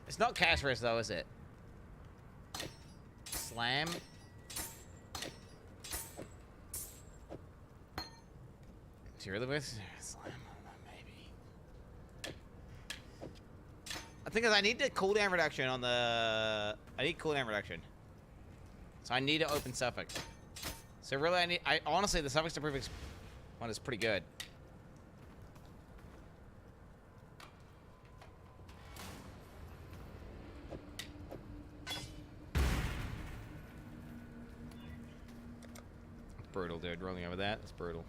It's not cash risk though, is it? Slam. Is he really with? Slam. Maybe. I think I need the cooldown reduction on the. I need cooldown reduction. So I need to open suffix. So really, I honestly, the suffix to prefix one is pretty good. Brutal, dude. Rolling over that. It's brutal.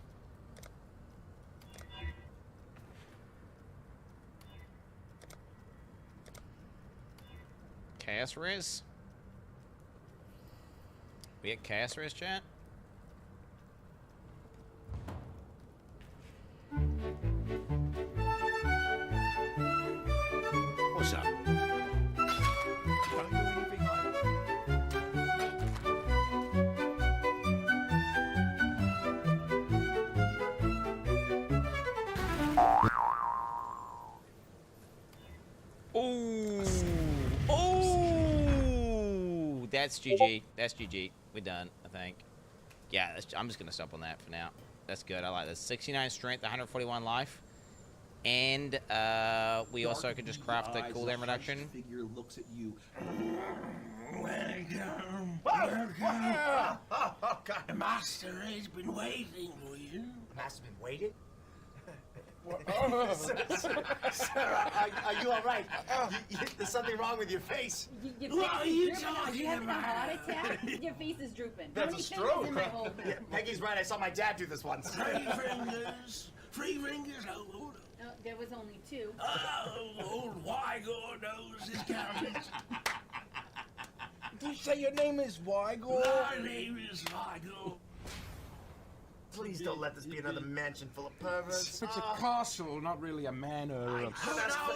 Chaos res? We get chaos res, chat? What's up? Don't do anything like That's GG. That's GG. We're done, I think. Yeah, I'm just going to stop on that for now. That's good. I like this. 69 strength, 141 life. And we also can just craft the cooldown reduction. Figure looks at you. Welcome. The master has been waiting for you. The master's been waiting? Sir, are you all right? There's something wrong with your face. What are you talking You having a about? heart attack? Your face is drooping. That's a stroke. Yeah, Peggy's right. I saw my dad do this once. Three fingers. Oh, oh, there was only 2. oh, old Wygor knows his count. Did you say your name is Wygor? My name is Wygor. Please don't let this be another mansion full of perverts. It's a castle, not really a manor.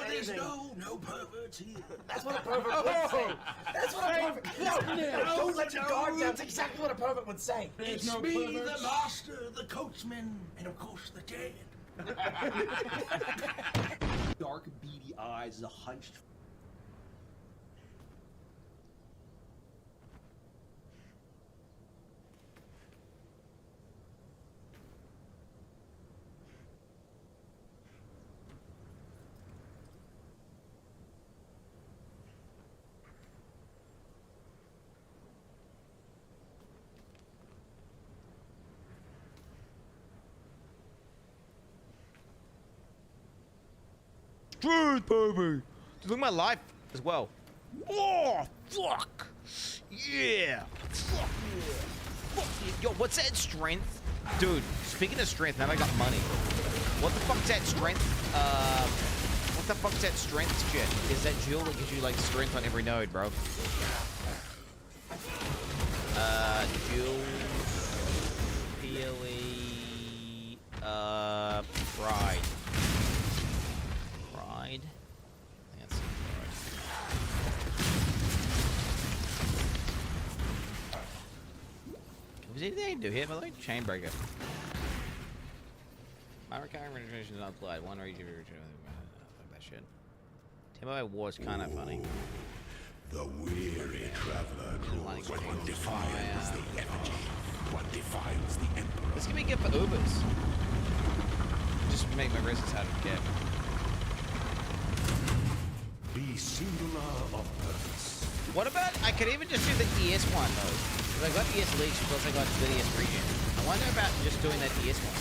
There's no perverts here. That's what a pervert would say. That's what a pervert. No, don't let your guard down. That's exactly what a pervert would say. It's me, the master, the coachman, and of course the dad. Dark, beady eyes, a hunched. Truth, baby. Look at my life as well. Oh, fuck. Yeah. Fuck yeah. Fuck yeah. Yo, what's that strength? Dude, speaking of strength, now I got money. What the fuck's that strength? What the fuck's that strength shit? Is that jewel that gives you, like, strength on every node, bro? Jewel. POE. Pride. Pride? I think that's pride. Was anything I can do here, by the way? Chainbreaker. My recurring registration is not applied. One region return. Fuck that shit. Tempo War is kind of funny. The weary traveler draws what defines the effigy, what defines the emperor. This can be good for Ubers. Just make my resistance harder to get. Be singular of purpose. What about, I could even just do the ES one though. Because I got ES Leech, plus I got the ES Regen. I wonder about just doing that ES one.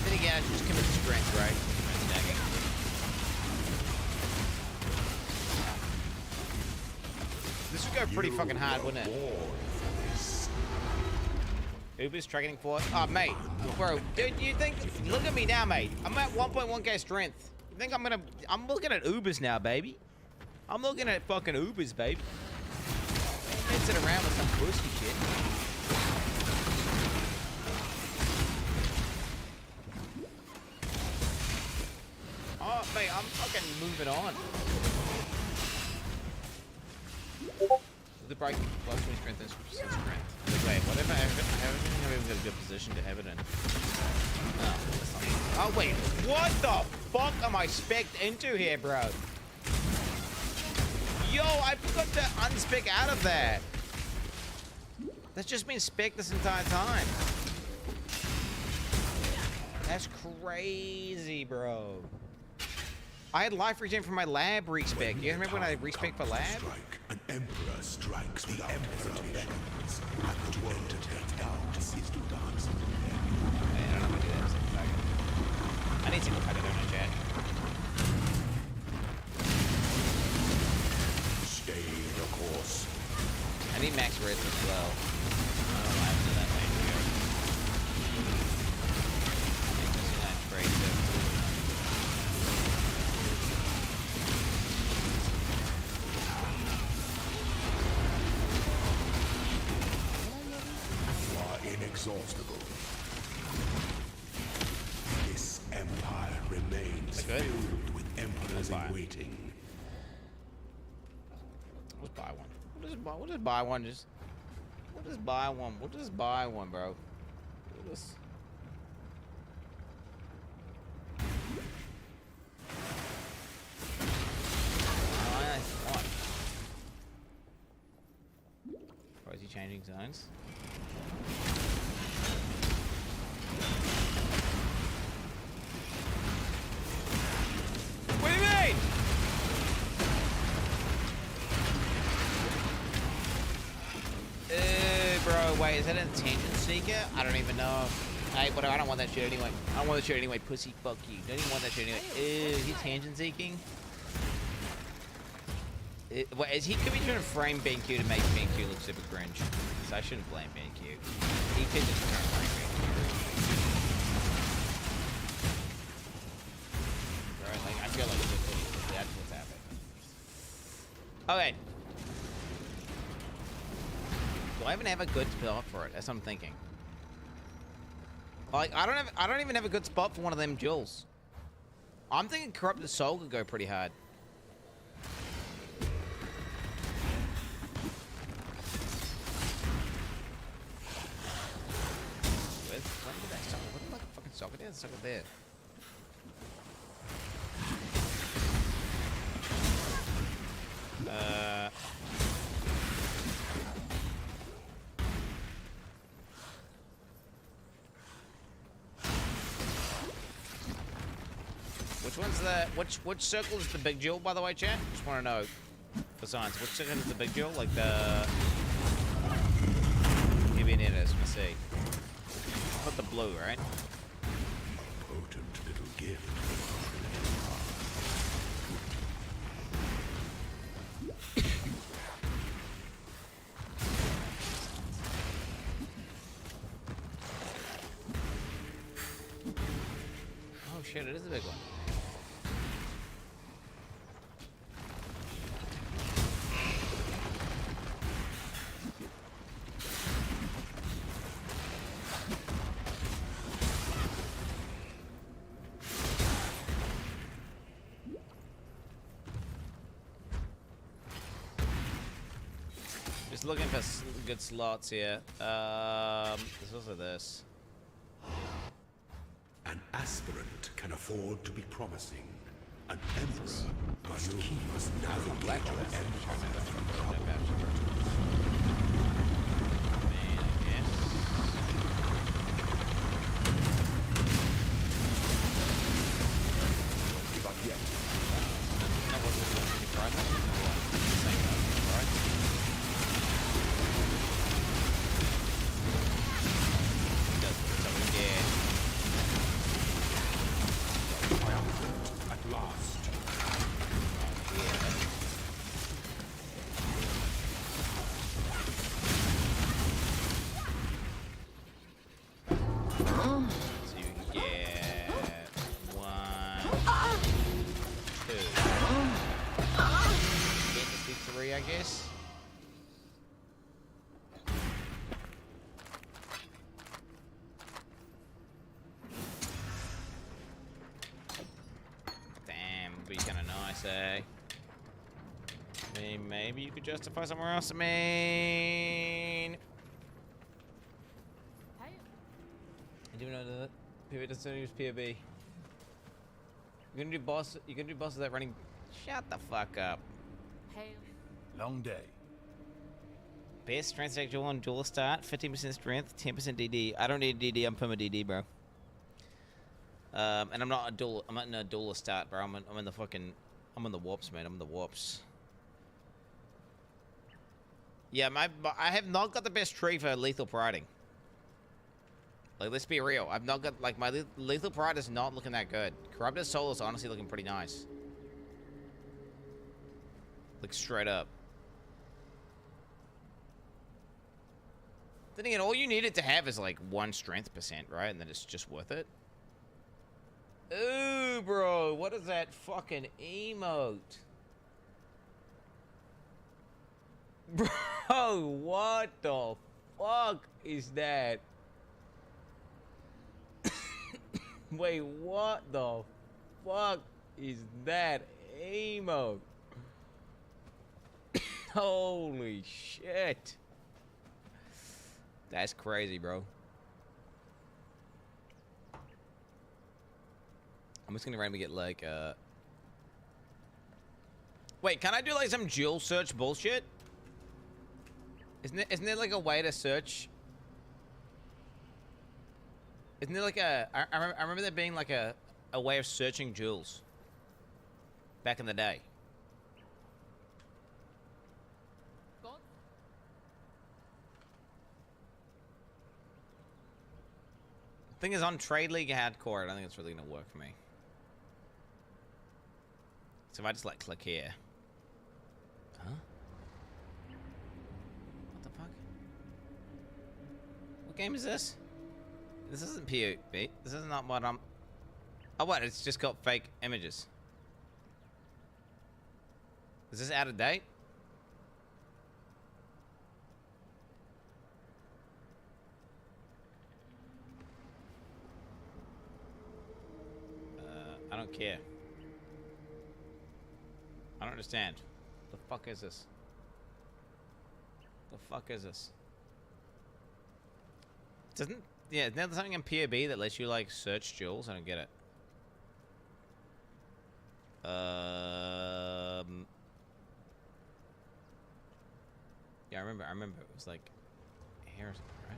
Then again, I just commit to strength, right? Stacking. This would go pretty fucking hard, wouldn't it? Uber's tracking forward. Oh, mate. Bro, dude, you think... Look at me now, mate. I'm at 1.1k strength. You think I'm looking at Ubers now, baby. I'm looking at fucking Ubers, baby. Don't sit around with some pussy shit. Oh, mate, I'm fucking moving on. The break plus 20 strength and strength. Wait, whatever. I haven't even got a good position to have it in. Oh, that's not. Oh wait, what the fuck am I specced into here, bro? Yo, I forgot to unspec out of that. That's just been specced this entire time. That's crazy, bro. I had life regen from my lab respec. You remember when I respec for lab? An emperor strikes with the emperor beckons, and to entertain doubt is to dance. I don't know how to do that. I need to look how to do it in chat. Stay the course. I need max res as well. I don't know why I do that later. Inexhaustible. This empire remains filled with emperors in waiting. Let's buy one. We'll just buy one. We'll just buy one. We'll just buy one, bro. We'll just. Or is he changing zones? What do you mean? Bro, wait, is that a tangent seeker? I don't even know. Hey, but I don't want that shit anyway. I don't want that shit anyway, pussy. Fuck you. Don't even want that shit anyway. Is he tangent seeking? Wait, is he could be trying to frame BenQ to make BenQ look super cringe? So I shouldn't blame BenQ. He could just try to frame BenQ. Right, like I feel like that's what's happening. Okay. I even have a good spot for it? That's what I'm thinking. Like, I don't even have a good spot for one of them jewels. I'm thinking Corrupted Soul could go pretty hard. When did that socket? What the fucking socket there? The socket there. Which one's the which circle is the big jewel, by the way, chat? Just want to know for science. Which circle is the big jewel? Like the maybe in it is. Let's see. Put the blue, right? Potent little gift. Oh shit! It is a big one. Just looking for good slots here. There's also this. An aspirant can afford to be promising. An emperor must navigate an empire from trouble. Give up yet. That wasn't really private. At last. So you can get 1, 2. Get to be 3, I guess. Damn, would be kind of nice, eh? Maybe you could justify somewhere else. I mean, I do know that PvP doesn't use POB. You're gonna do boss. You can do bosses that running. Shut the fuck up. Long day. Best strength check jewel on dual start. 15% strength, 10% DD. I don't need DD. I'm perma DD, bro. And I'm not a dual. I'm not in a dual start, bro. I'm in the fucking. I'm in the warps, man. I'm in the warps. Yeah, I have not got the best tree for lethal priding. Like, let's be real. I've not got, like, my lethal pride is not looking that good. Corrupted Soul is honestly looking pretty nice. Like, straight up. Then again, all you need it to have is, like, 1 strength %, right? And then it's just worth it. Ooh, bro. What is that fucking emote? Bro, what the fuck is that? Wait, what the fuck is that emote? Holy shit. That's crazy, bro. I'm just gonna randomly get like wait, can I do like some dual search bullshit? Isn't there like a way to search? Isn't there like a... I remember there being like a way of searching jewels back in the day. Thing is, on Trade League Hardcore, I don't think it's really gonna work for me. So if I just like click here. Huh? What the fuck? What game is this? This isn't POB. This is not what I'm... Oh, what? It's just got fake images. Is this out of date? don't care. I don't understand. The fuck is this? The fuck is this? Doesn't... Yeah, isn't there something in POB that lets you, like, search jewels? I don't get it. Yeah, I remember. It was, like, here or something, right?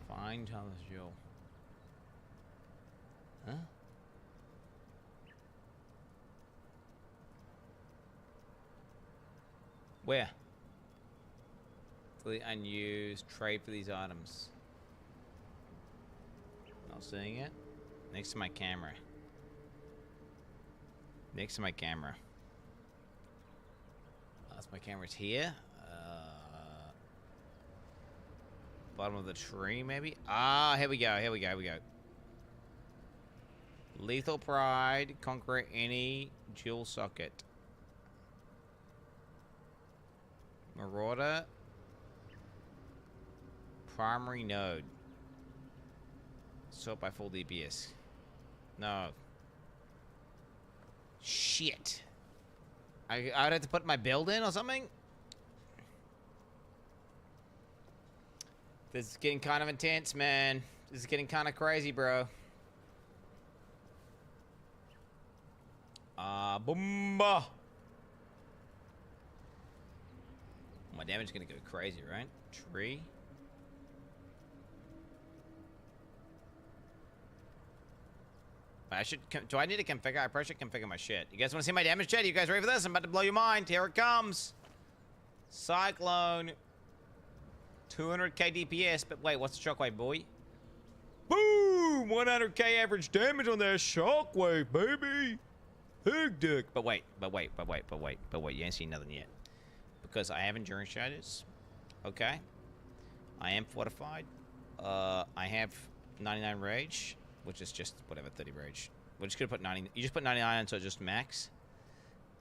Find Thomas Jewel. Huh? Where? Delete unused. Trade for these items. Not seeing it. Next to my camera. Next to my camera. That's my camera's here. Bottom of the tree, maybe? Ah, here we go. Here we go. Here we go. Lethal Pride. Conquer any jewel socket. Marauder. Primary node. Sort by full DPS. No. Shit. I'd have to put my build in or something? This is getting kind of intense, man. This is getting kind of crazy, bro. Boomba. My damage is gonna go crazy, right? Tree. I should. Do I need to configure? I probably should configure my shit. You guys want to see my damage, chat? You guys ready for this? I'm about to blow your mind. Here it comes. Cyclone. 200k DPS. But wait, what's the shockwave, boy? Boom! 100k average damage on that shockwave, baby. Big dick. But wait. You ain't seen nothing yet. Because I have endurance shaders. Okay. I am fortified. I have 99 rage. Which is just, whatever, 30 rage. We're just gonna put 90. You just put 99 until just max.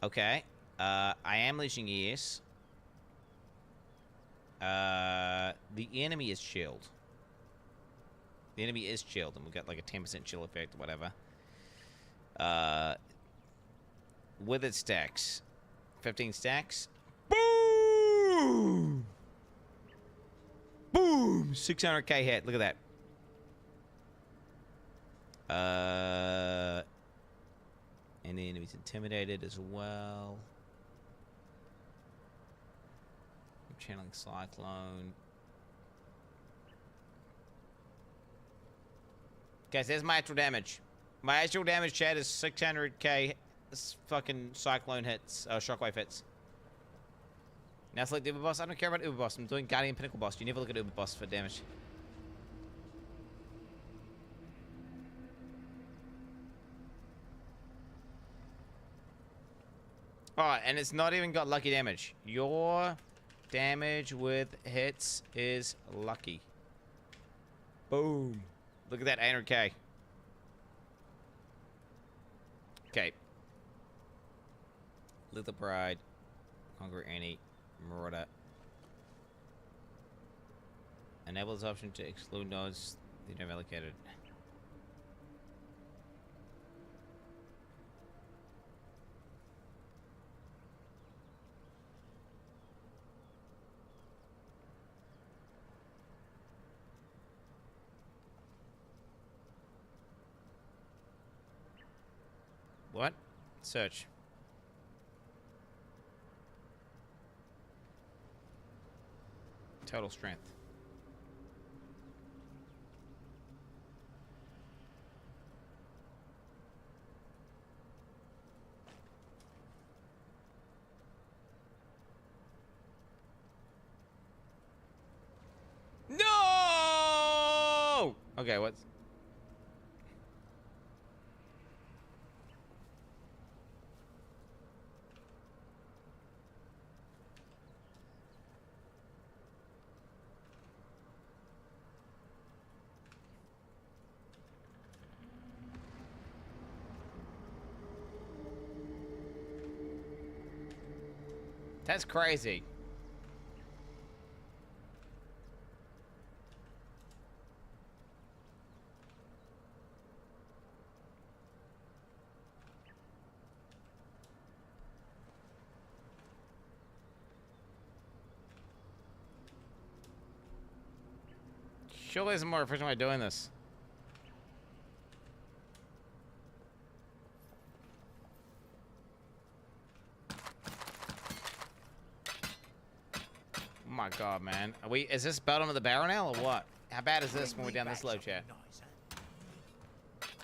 Okay. I am leashing ears. The enemy is chilled. The enemy is chilled, and we'll get like a 10% chill effect or whatever. Withered stacks. 15 stacks. Boom! Boom! 600k hit. Look at that. And the enemy's intimidated as well. I'm channeling Cyclone. Guys, there's my actual damage. My actual damage, chat, is 600k. This fucking Cyclone hits, Shockwave hits. Now select the Uber Boss. I don't care about Uber Boss. I'm doing Guardian Pinnacle Boss. You never look at Uber Boss for damage. Alright, and it's not even got lucky damage. Your damage with hits is lucky. Boom. Look at that 800k. Okay. Lethal Pride. Conquer any. Marauder. Enable this option to exclude nodes that you have allocated. What? Search. Total strength. No! Okay, what's... That's crazy. Surely there's a more efficient way of doing this. Oh my god, man. Is this bottom of the barrel now or what? How bad is this when we're down this low, chat?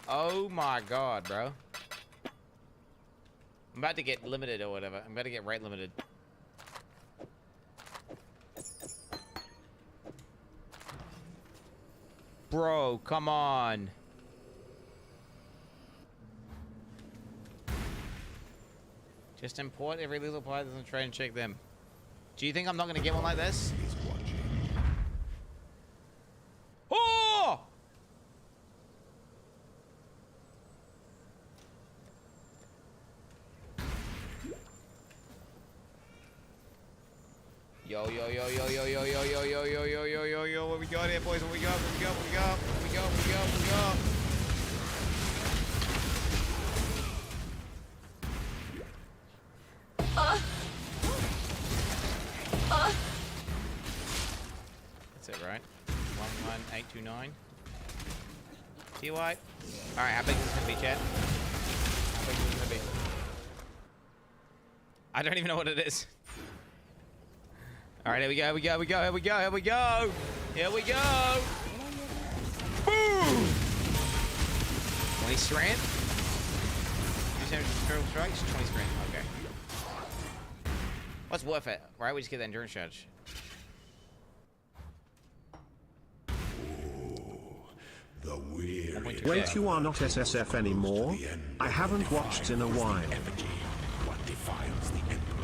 Oh my god, bro. I'm about to get limited or whatever. I'm about to get rate limited. Bro, come on. Just import every little part and try and check them. Do you think I'm not gonna get one like this? Oh! Yo, yo, yo, yo, yo, yo, yo, yo, yo, yo, yo, yo, yo, yo, what we got here, boys? What we got? What we got? What we got? What we got? What we got? What we got? That's it, right? 11829. TY. Alright, how big is this gonna be, chat? How big is this gonna be? I don't even know what it is. Alright, here we go, here we go, here we go, here we go, here we go! Here we go! Boom! 20 strength? 2 turtle strikes? 20 strength, okay. What's worth it? Right, we just get that endurance charge. The weary. Wait, you are not SSF anymore? I haven't watched in a while. What defiles the Emperor?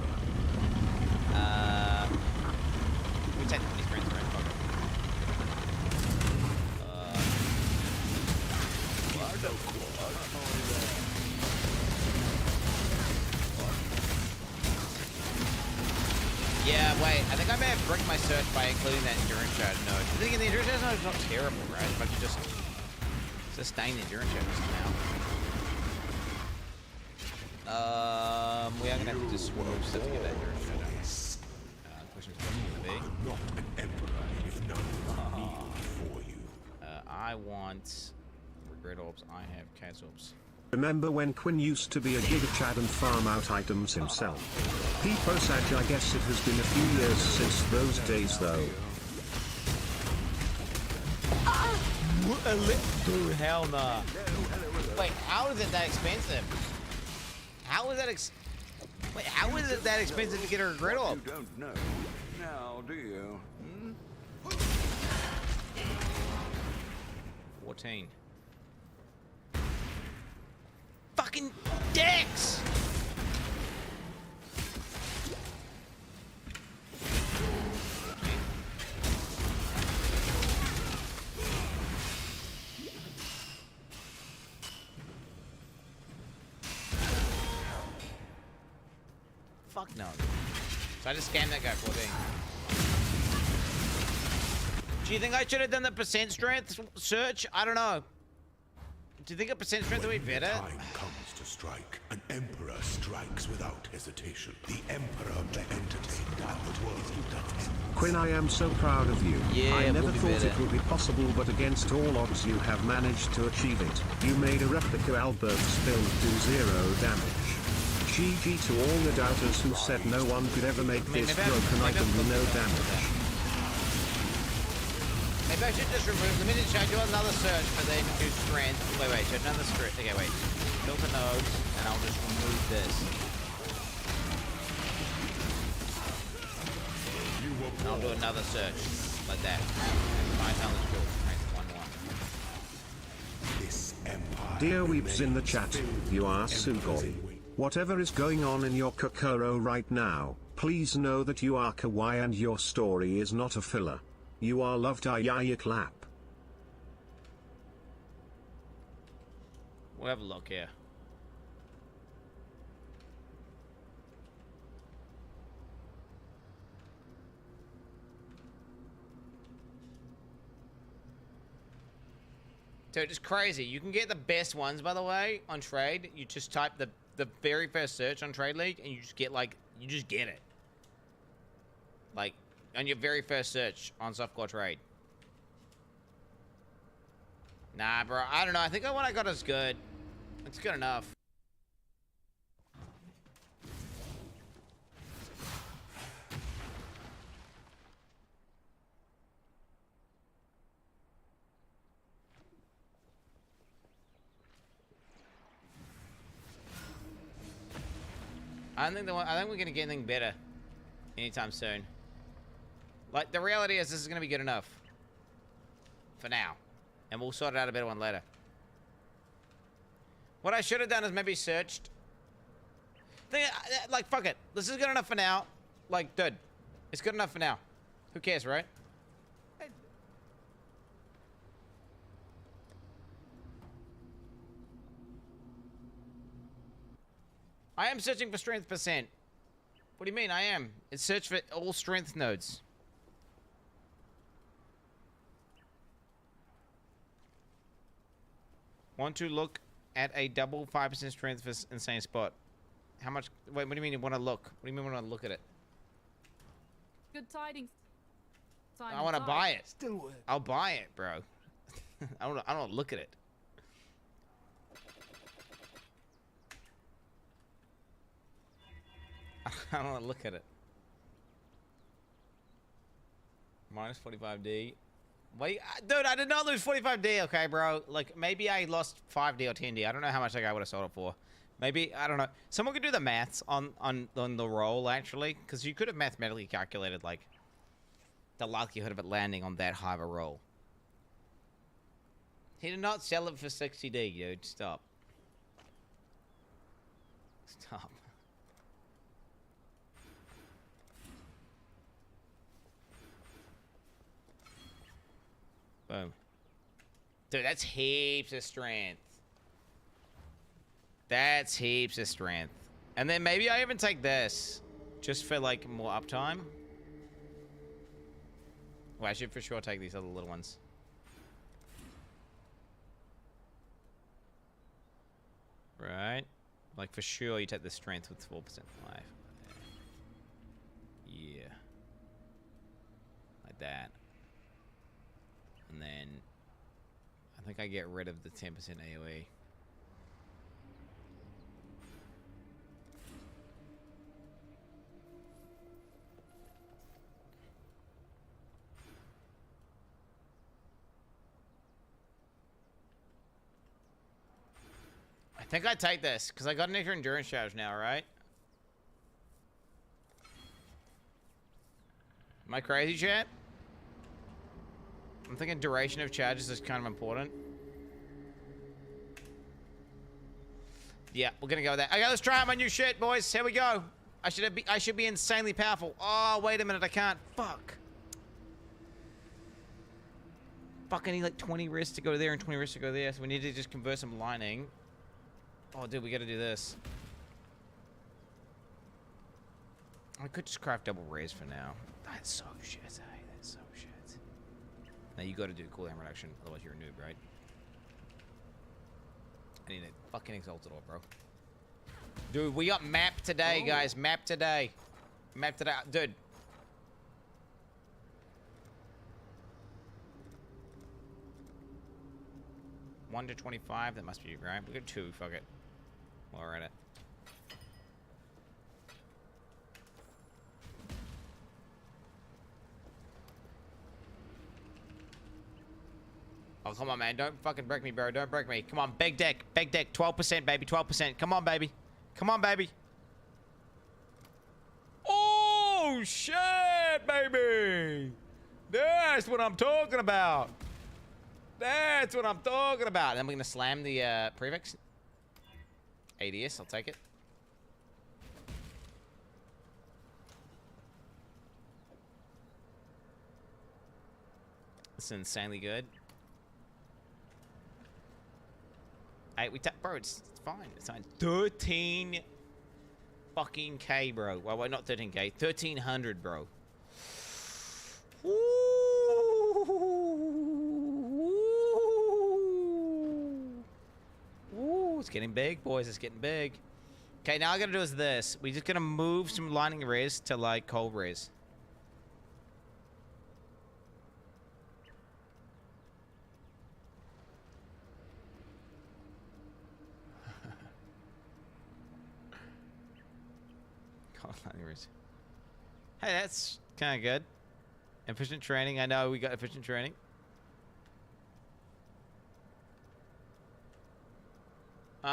We take 20 strength, right? Yeah, wait, I think I may have bricked my search by including that endurance charge node. I think the endurance charge node is not terrible, right? If I could just sustain the endurance charge now. We are gonna have to just swap stuff to get that endurance charge. Question's gonna be. Not an Emperor if none kneel before you. I want regret orbs. I have case orbs. Remember when Quinn used to be a giga chad and farm out items himself? Peepo Sag, I guess it has been a few years since those days though. Dude, hell nah. Wait, how is it that expensive? How is that Wait, how is it that expensive to get a regret orb? You don't know. Now, do you? 14. Fucking dicks! Fuck no. So I just scanned that guy 14. Do you think I should have done the percent strength search? I don't know. Do you think a percent strength would be better? When the time comes to strike, an Emperor strikes without hesitation. The Emperor entertained and the world does. Quinn, I am so proud of you. Yeah, I never we'll be thought better. it would be possible, but against all odds you have managed to achieve it. You made a replica Albert's build do 0 damage. GG to all the doubters who said no one could ever make this broken item with no damage. Maybe I should just remove. Let me just show you another search for the infantry strength. Wait, show another strength. Okay, wait. Filter nodes, and I'll just remove this. And I'll do another search like that. My time is good. This empire. Dear Weeps in the chat, you are Sugoi. Whatever is going on in your Kokoro right now, please know that you are kawaii and your story is not a filler. You are loved, Ayaya clap. We'll have a look here. Dude, it's crazy. You can get the best ones, by the way, on trade. You just type the very first search on Trade League, and you just get, like, you just get it. Like, on your very first search on Softcore Trade. Nah, bro. I don't know. I think what I got is good. It's good enough. I think we're gonna get anything better anytime soon. Like, the reality is this is gonna be good enough for now, and we'll sort out a better one later. What I should have done is maybe searched. Like, fuck it. This is good enough for now. Like, dude, it's good enough for now. Who cares, right? I am searching for strength percent. What do you mean? I am. It's search for all strength nodes. Want to look at a double 5% strength for insane spot. How much? Wait, what do you mean you want to look? What do you mean want to look at it? Good tidings. I want to buy it. I'll buy it, bro. I don't look at it. I don't want to look at it. Minus 45D. Wait, dude, I did not lose 45D, okay, bro? Like, maybe I lost 5D or 10D. I don't know how much that guy would have sold it for. Maybe, I don't know. Someone could do the maths on the roll, actually, because you could have mathematically calculated, like, the likelihood of it landing on that high of a roll. He did not sell it for 60D, dude. Stop. Stop. Boom. Dude, that's heaps of strength. That's heaps of strength. And then maybe I even take this. Just for, like, more uptime. Well, I should for sure take these other little ones. Right. Like, for sure you take the strength with 4% life. Yeah. Like that. And then I think I get rid of the 10% AoE. I think I take this because I got an extra endurance charge now, right? Am I crazy, chat? I'm thinking duration of charges is kind of important. Yeah, we're gonna go with that. Okay, let's try out my new shit, boys. Here we go. I should be insanely powerful. Oh, wait a minute, I can't. Fuck. Fuck, I need like 20 wrists to go there and 20 wrists to go there. So we need to just convert some lining. Oh, dude, we gotta do this. I could just craft double raise for now. That's so shit, hey, that's so shit. Now you gotta do cooldown reduction, otherwise you're a noob, right? I need a fucking exalted orb, bro. Dude, we got map today, guys. Map today. Map today. Dude. One to 25, that must be right. We got 2, fuck it. While we're at it. Oh, come on, man. Don't fucking break me, bro. Don't break me. Come on, big deck. Big deck. 12%, baby. 12%. Come on, baby. Come on, baby. Oh, shit, baby. That's what I'm talking about. That's what I'm talking about. And then we're going to slam the prefix. ADS, I'll take it. This is insanely good. Hey, bro, it's fine. It's fine. 13 fucking K, bro. Well, wait, not 13K. 1300, bro. Ooh. Ooh, it's getting big, boys. It's getting big. Okay, now all I gotta do is this. We're just gonna move some lightning res to, like, cold res. Hey, that's kind of good. Efficient training. I know we got efficient training. Do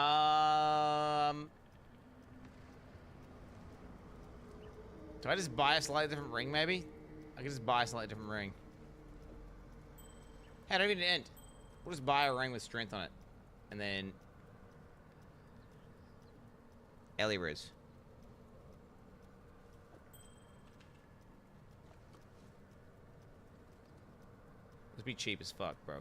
I just buy a slightly different ring, maybe? I could just buy a slightly different ring. Hey, I don't need to end. We'll just buy a ring with strength on it. And then... Ellie Riz. Let's be cheap as fuck, bro.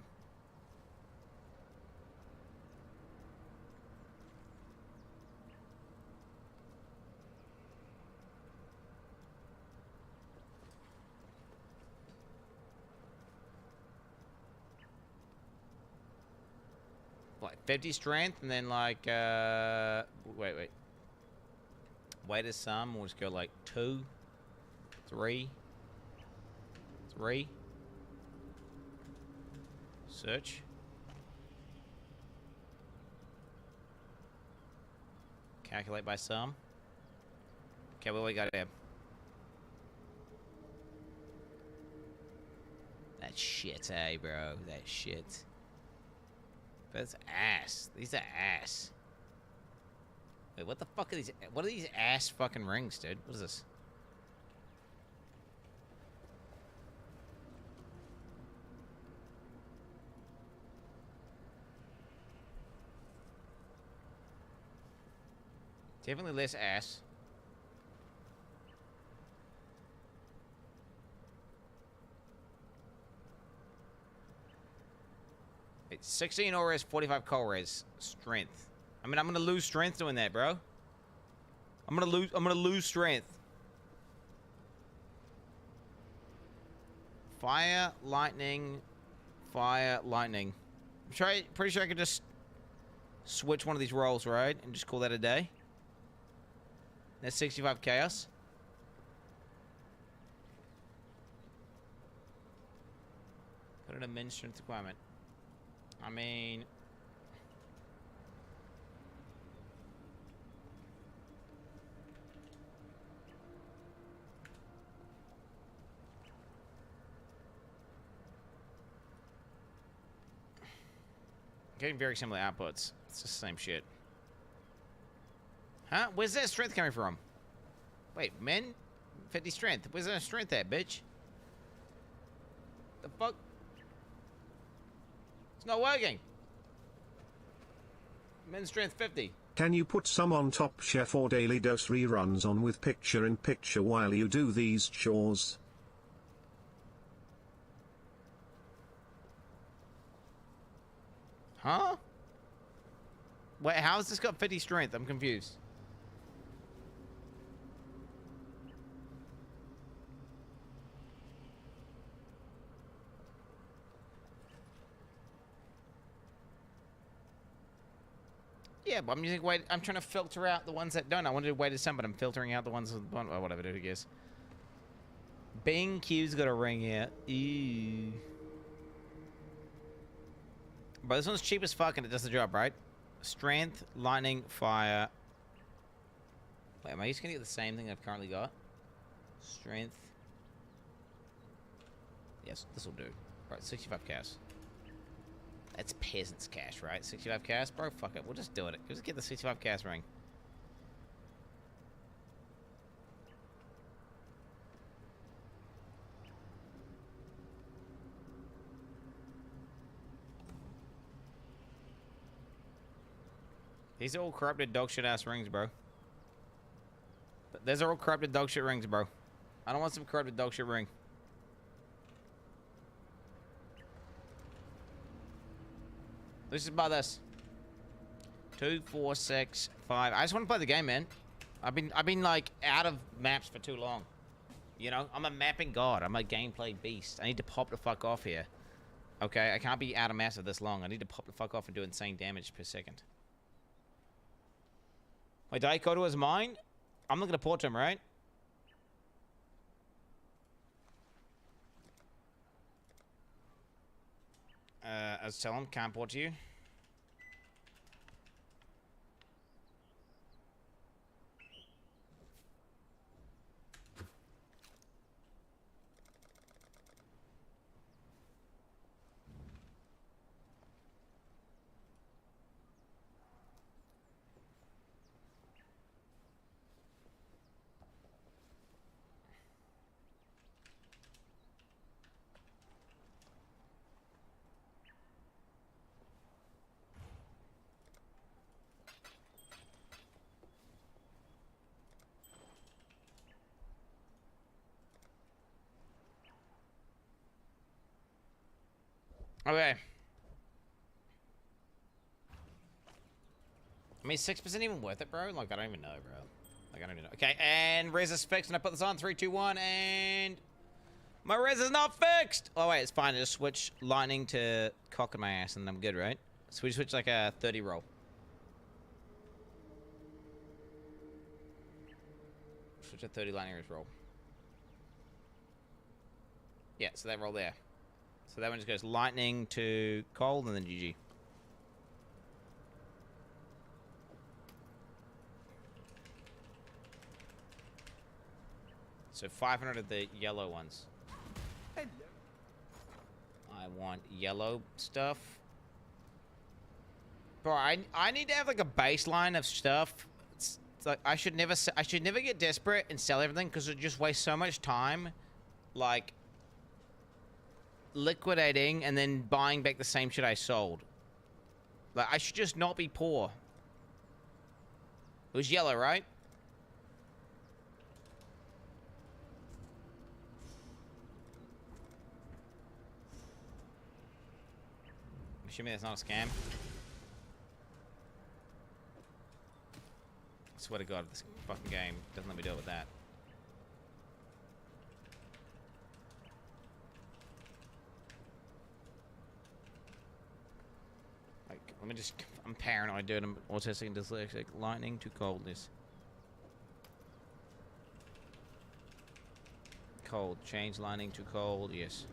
Like 50 strength and then like wait. Wait as some, we'll just go like 2, 3. Search. Calculate by sum. Okay, what we got here? That shit, eh, bro? That shit. That's ass. These are ass. Wait, what the fuck are these? What are these ass fucking rings, dude? What is this? Definitely less ass. It's 16 ores, 45 coal res. Strength. I mean, I'm gonna lose strength doing that, bro. I'm gonna lose strength. Fire, lightning, fire, lightning. Pretty sure I could just switch one of these rolls, right? And just call that a day. That's 65 chaos. Put in a min strength requirement. I mean... Getting very similar outputs. It's the same shit. Huh? Where's that strength coming from? Wait, men? 50 strength. Where's that strength at, bitch? The fuck? It's not working. Men strength 50. Can you put some on Top Chef or Daily Dose reruns on with picture-in-picture while you do these chores? Huh? Wait, how has this got 50 strength? I'm confused. Yeah, but I'm using wait. I'm trying to filter out the ones that don't. I wanted to wait to some, but I'm filtering out the ones that don't. Or whatever, dude. I guess. Bing Q's got a ring here. Ew. But this one's cheap as fuck and it does the job, right? Strength, lightning, fire. Wait, am I just gonna get the same thing I've currently got? Strength. Yes, this will do. Right, 65 cash. That's peasant's cash, right? 65 cash? Bro, fuck it. We'll just do it. Just get the 65 cash ring. These are all corrupted dog shit ass rings, bro. These are all corrupted dog shit rings, bro. I don't want some corrupted dog shit ring. Let's just buy this. 2, 4, 6, 5. I just want to play the game, man. I've been like out of maps for too long. You know, I'm a mapping god. I'm a gameplay beast. I need to pop the fuck off here. Okay, I can't be out of maps for this long. I need to pop the fuck off and do insane damage per second. Wait, Daikoto is mine? I'm looking to port him, right? I was telling him, can't port to you. Okay. I mean, 6% even worth it, bro? Like, I don't even know, bro. Like, I don't even know. Okay, and res is fixed, and I put this on. 3, 2, 1, and... My res is not fixed! Oh, wait, it's fine. I just switch lightning to cock in my ass, and I'm good, right? So we switch like a 30 roll. Switch a 30 lightning roll. Yeah, so that roll there. So that one just goes lightning to cold, and then GG. So 500 of the yellow ones. I want yellow stuff. Bro, I need to have like a baseline of stuff. It's like I should never get desperate and sell everything because it just wastes so much time, like liquidating and then buying back the same shit I sold. Like I should just not be poor. It was yellow, right? Assuming that's not a scam. I swear to God, this fucking game doesn't let me deal with that. Like, let me just... I'm paranoid, dude. I'm autistic and dyslexic. Lightning to coldness. Cold. Change lightning to cold. Yes.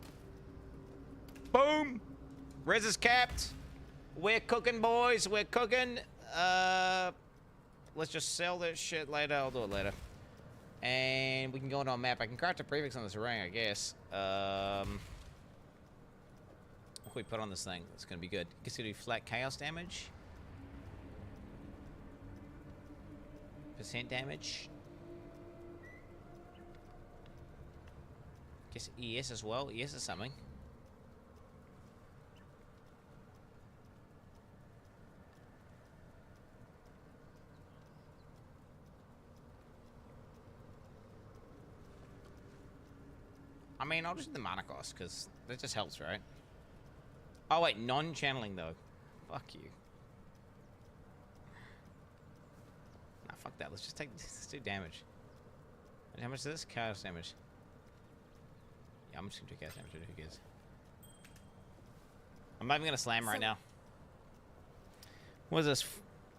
Boom! Res is capped. We're cooking, boys. We're cooking. Let's just sell this shit later. I'll do it later. And we can go into a map. I can craft a prefix on this ring, I guess. What can we put on this thing? It's gonna be good. Guess we do flat chaos damage. Percent damage. Guess ES as well. ES is something. I mean, I'll just do the mana cost, because that just helps, right? Oh, wait, non-channeling, though. Fuck you. Nah, fuck that. Let's just do damage. And how much is this? Chaos damage. Yeah, I'm just gonna do chaos damage. Who cares? I'm not even gonna slam right now. What is this?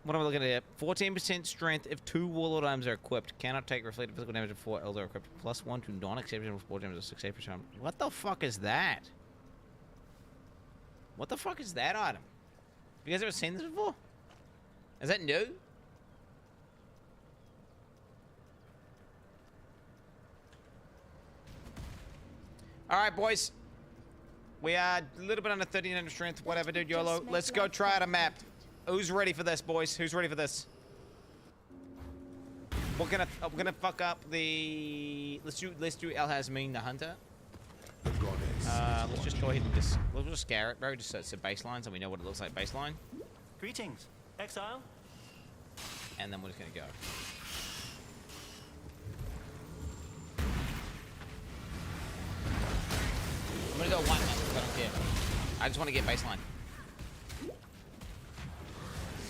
What am I looking at? 14% strength if 2 warlord items are equipped. Cannot take reflected physical damage if 4 elder are equipped. +1 to non-exceptional support damage of 6-8%. What the fuck is that? What the fuck is that item? Have you guys ever seen this before? Is that new? Alright, boys. We are a little bit under 1300 strength. Whatever, dude. YOLO. Let's go try out a map. Who's ready for this, boys? Who's ready for this? We're gonna fuck up the... Let's do El Hazmeen, the hunter. Let's just go ahead and we'll just scare it, bro. Just so it's a baseline, so we know what it looks like baseline. Greetings, exile. And then we're just gonna go. I'm gonna go white man because I don't care. I just want to get baseline.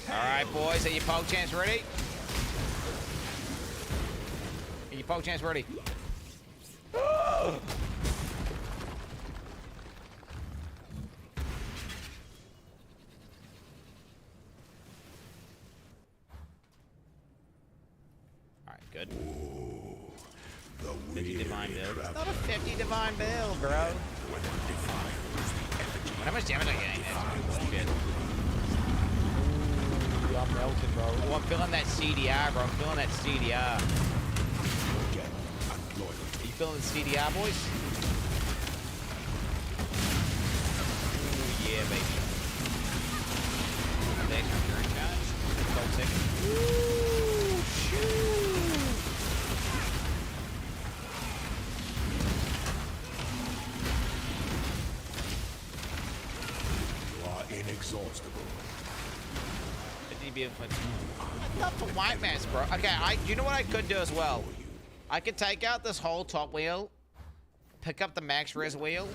Alright, boys, are your poke chants ready? Are your poke chants ready? Alright, good. 50 divine build. It's not a 50 divine build, bro. How much damage I getting? I'm melting, bro. Oh, I'm feeling that CDR, bro. I'm feeling that CDR. Are you feeling the CDR, boys? Ooh, yeah, baby. Thanks for your charge. 12 seconds. Ooh, shoot. You are inexhaustible. Not for white mass, bro. Okay, you know what I could do as well? I could take out this whole top wheel, pick up the max res wheel,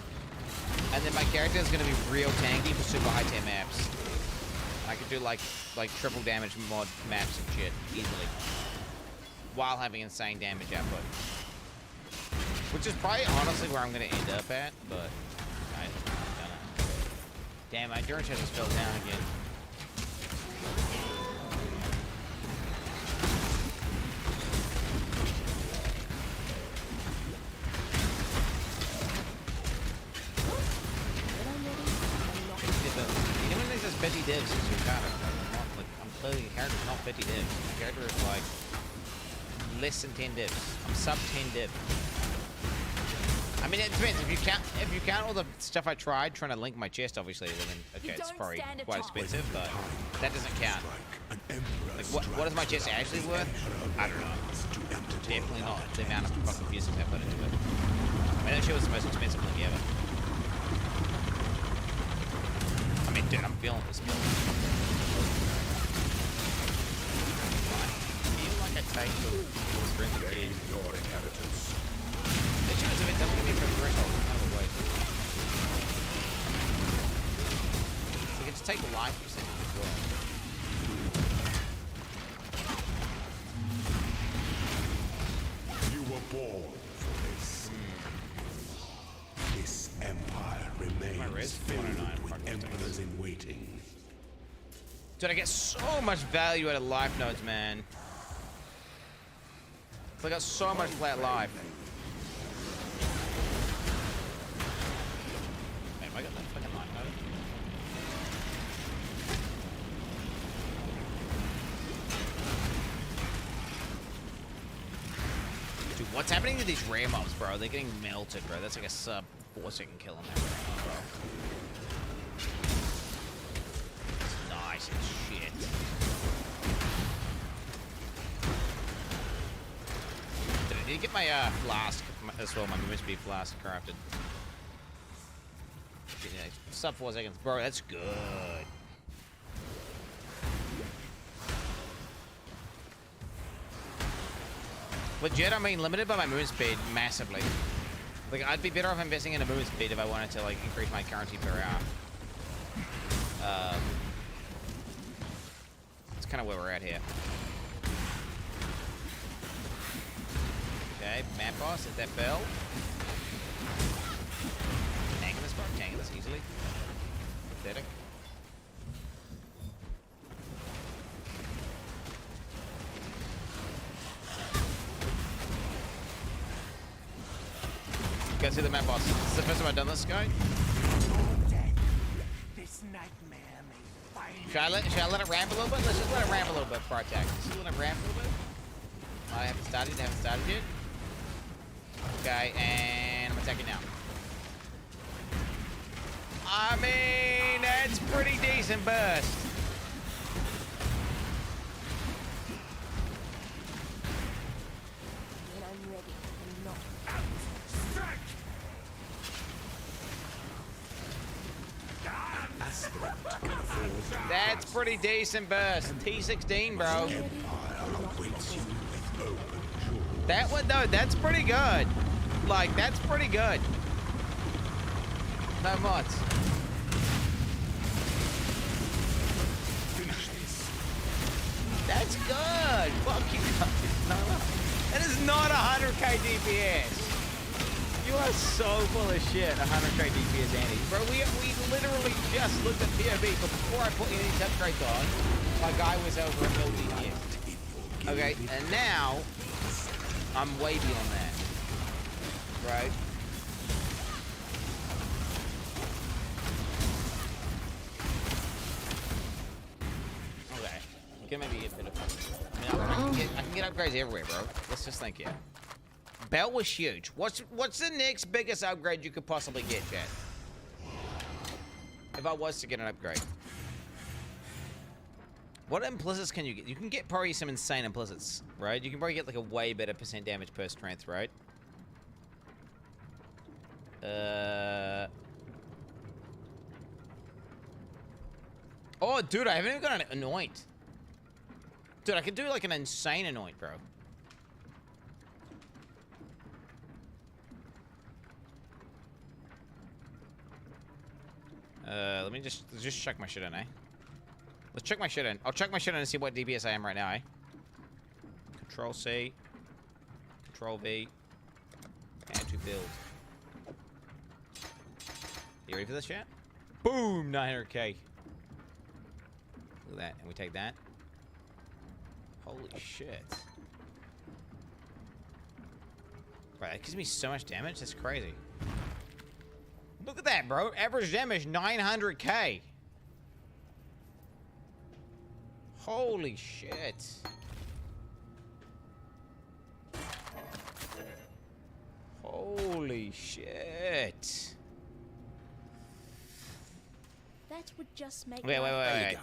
And then my character is going to be real tanky for super high tier maps. I could do like triple damage mod maps and shit easily, while having insane damage output. Which is probably honestly where I'm going to end up at, but I don't know. Damn, my endurance just fell down again. Anyone thinks it's 50 divs is your character. I'm clearly your character's not 50 divs. My character is like less than 10 divs. I'm sub 10 div. I mean, it depends. If you count all the stuff I tried trying to link my chest, obviously, then okay, it's probably quite expensive, but that doesn't count. Like, what is my chest actually worth? I don't know. Definitely not the amount of fucking music I put into it. I mean, that shit was the most expensive link ever. I mean, dude, I'm feeling this build. I feel like I take the strength of kid. The chance of it doesn't give me for threshold. No way. So you can just take the life percentage as well. You were born for this. This empire remains filled with emperors in waiting. Dude, I get so much value out of life nodes, man. I got so much flat life. Man, I got that fucking life node. Dude, what's happening to these rare mobs, bro? They're getting melted, bro. That's like a sub 4-second kill on that rare mob, bro. It's nice as shit. Did I need to get my flask as well? My movement speed flask crafted. Yeah, sub 4 seconds, bro. That's good. Legit, I mean, limited by my movement speed massively. Like, I'd be better off investing in a movement speed if I wanted to, like, increase my currency per hour. That's kind of where we're at here. Okay, map boss, hit that bell. Tanking this, bro. Tanking this easily. Pathetic. You guys see the map boss? This is the first time I've done this guy. This nightmare may find Should I let it ramp a little bit? Let's just let it ramp a little bit before I attack. Just let it ramp a little bit. I haven't started yet. Okay, and I'm attacking now. I mean, that's pretty decent burst. When I'm ready, I'm not. That's pretty decent burst. T16, bro. That one, no, that's pretty good. Like, that's pretty good. No mods. That's good. Fuck you guys. No. That is not 100k DPS. You are so full of shit, 100k DPS Andy. Bro, we literally just looked at POV, but before I put any of these upgrades on, my guy was over a mil DPS. Okay, and now, I'm way beyond that. Right? Okay. You can maybe get a bit of... I mean, I can get upgrades everywhere, bro. Let's just think here. Belt was huge. What's the next biggest upgrade you could possibly get, chat? If I was to get an upgrade. What implicits can you get? You can get probably some insane implicits, right? You can probably get like a way better % damage per strength, right? Oh, dude, I haven't even got an anoint. Dude, I could do like an insane anoint, bro. Let me just check my shit in, eh? Let's check my shit in. I'll check my shit in and see what DPS I am right now, eh? Control C. Control V. And to build. You ready for this shit? Boom! 900k. Look at that. And we take that. Holy shit. Right, that gives me so much damage. That's crazy. Look at that, bro. Average damage, 900k. Holy shit. Holy shit. That would just make... Wait.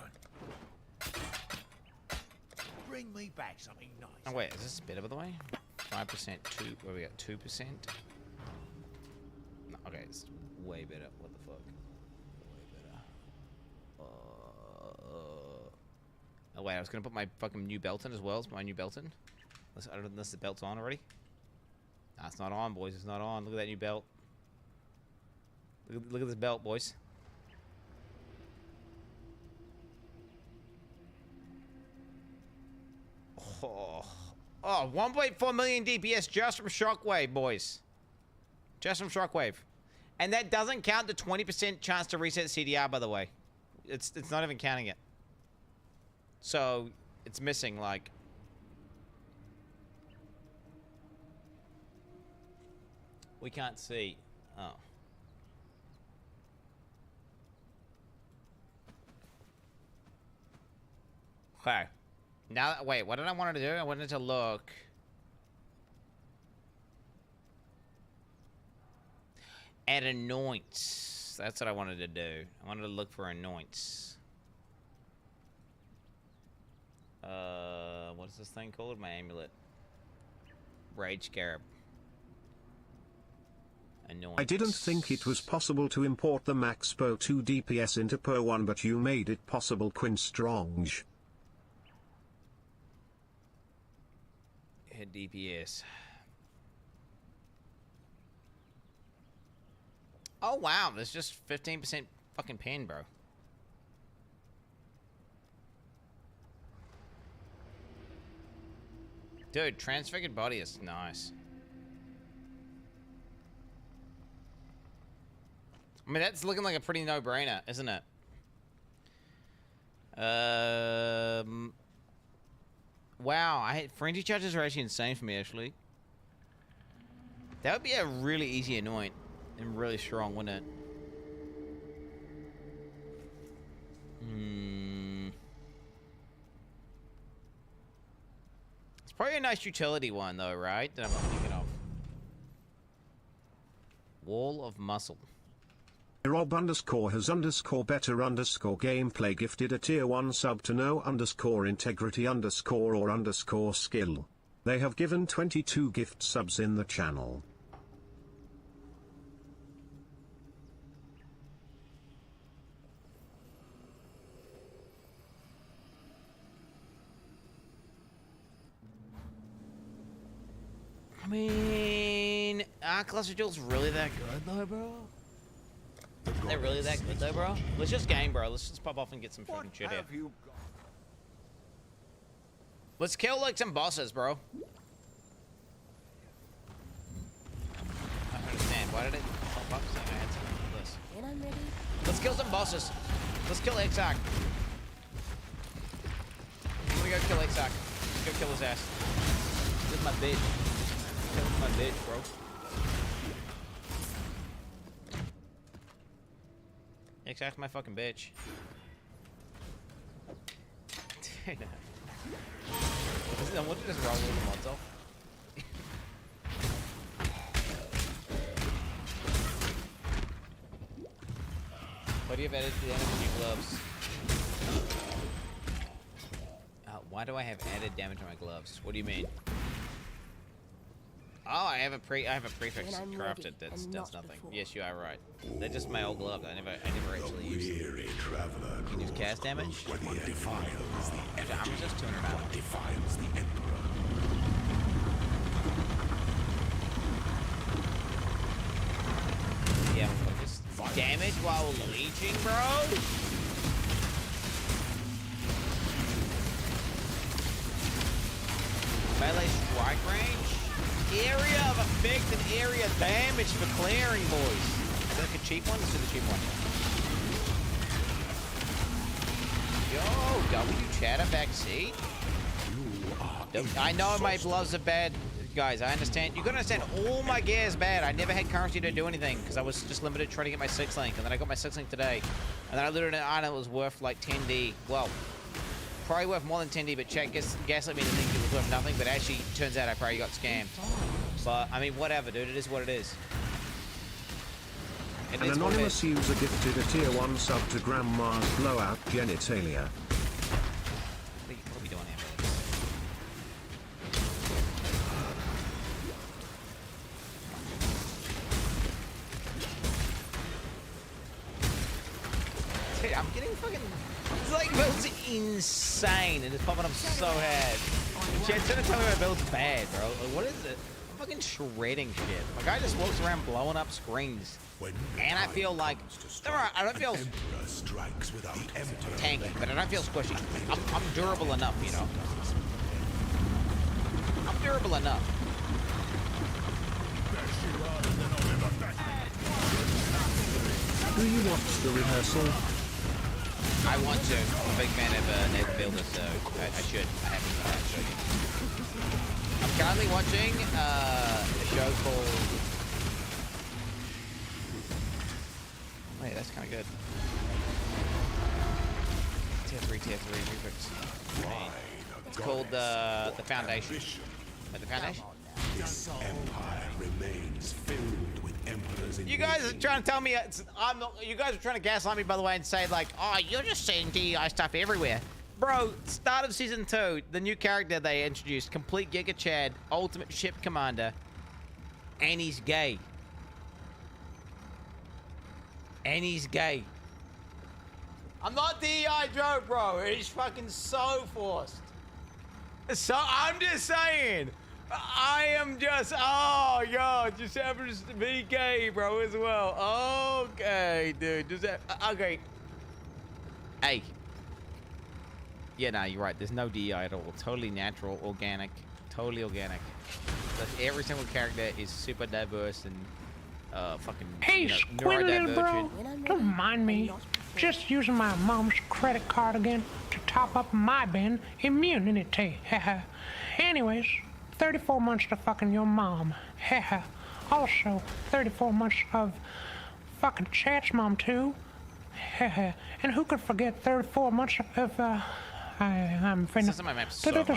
Bring me back something nice. Oh, wait. Is this a bit of the way? 5%, 2... Where we got? 2%? No, okay, it's way better. What the fuck? Way better. Oh, wait. I was going to put my fucking new belt in as well. It's my new belt in. Unless the belt's on already. Nah, it's not on, boys. It's not on. Look at that new belt. Look at this belt, boys. Oh, 1.4 million DPS just from Shockwave, boys. Just from Shockwave. And that doesn't count the 20% chance to reset CDR, by the way. It's not even counting it. So, it's missing, like... We can't see. Oh. Okay. Now, wait, what did I want to do? I wanted to look. At anoints. That's what I wanted to do. I wanted to look for anoints. What is this thing called? My amulet. Rage Scarab. Anoints. I didn't think it was possible to import the max POE 2 DPS into POE 1, but you made it possible, Quinstronge. Hit DPS. Oh wow, there's just 15% fucking pen, bro. Dude, transfigured body is nice. I mean, that's looking like a pretty no-brainer, isn't it? Wow, frenzy charges are actually insane for me, actually. That would be a really easy anoint and really strong, wouldn't it? It's probably a nice utility one, though, right? That I'm not thinking of. Wall of Muscle. Rob _ has _ better _ gameplay gifted a tier 1 sub to no _ integrity _ or _ skill. They have given 22 gift subs in the channel. I mean, are Cluster Jewels really that good though, bro? They're really that good though, bro? Let's just game, bro. Let's just pop off and get some freaking shit here. Let's kill like some bosses, bro. I don't understand. Why did it pop up saying I had something like this? And I'm ready. Let's kill some bosses. Let's kill Exarch. I'm gonna go kill Exarch. Let's go kill his ass. This is my bitch. Kill my bitch, bro. Exarch my fucking bitch. Dude. I want to just roll with the mods off. Why do you have added damage on your gloves? Why do I have added damage on my gloves? What do you mean? Oh, I have a prefix crafted that does nothing. Before. Yes, you are right. They're just my old gloves. I never actually used them. You can use cast damage. I'm just 200 out. Defiles the Emperor. Yeah, I'm focused. Damage while leeching, bro? Melee strike range? Area of effect and area damage for clearing, boys. Is that like a cheap one? Let's do the cheap one. Yo, W chatter backseat. I know my gloves are bad, guys. I understand. You gotta understand, all my gear is bad. I never had currency to do anything because I was just limited trying to get my 6-link, and then I got my 6-link today, and then I looted an item that was worth like 10D. Well, probably worth more than 10D, but chat gaslit me to think it was worth nothing, but actually turns out I probably got scammed. But I mean, whatever, dude. It is what it is. An anonymous user gifted a tier 1 sub to Grandma's blowout genitalia. What are we doing here? Dude, I'm getting fucking... It's like build's insane and it's popping up so hard. Chat's gonna tell me my build's bad, bro. Like, what is it? I'm fucking shredding shit. My guy just walks around blowing up screens. And I feel like... I don't feel tanky, but I don't feel squishy. I'm durable enough, you know? I'm durable enough. Do you watch the rehearsal? I want to. I'm a big fan of Nathan Builder, so I should. I haven't, but I'll show you. I'm currently watching a show called... Wait, that's kind of good. Tier 3 refix. It's called The Foundation. The Foundation? This empire remains filled with emperors. You guys are trying to tell me I'm not, you guys are trying to gaslight me, by the way, and say like, oh, you're just seeing DEI stuff everywhere. Bro, start of season 2, the new character they introduced, complete Giga Chad, ultimate ship commander, and he's gay. And he's gay. I'm not DEI Joe, bro. It's fucking so forced. So I'm just saying. I am just, oh, yo, just happens to be gay, bro, as well. Okay, dude. Does that, okay. Hey. Yeah, no, you're right. There's no DEI at all. Totally natural, organic, totally organic. But every single character is super diverse and fucking, hey, you know, squid little bro, don't mind me. Just using my mom's credit card again to top up my bin immunity. Anyways, 34 months to fucking your mom. Also, 34 months of fucking Chat's mom too. And who could forget 34 months of I'm finna. This is my map so much.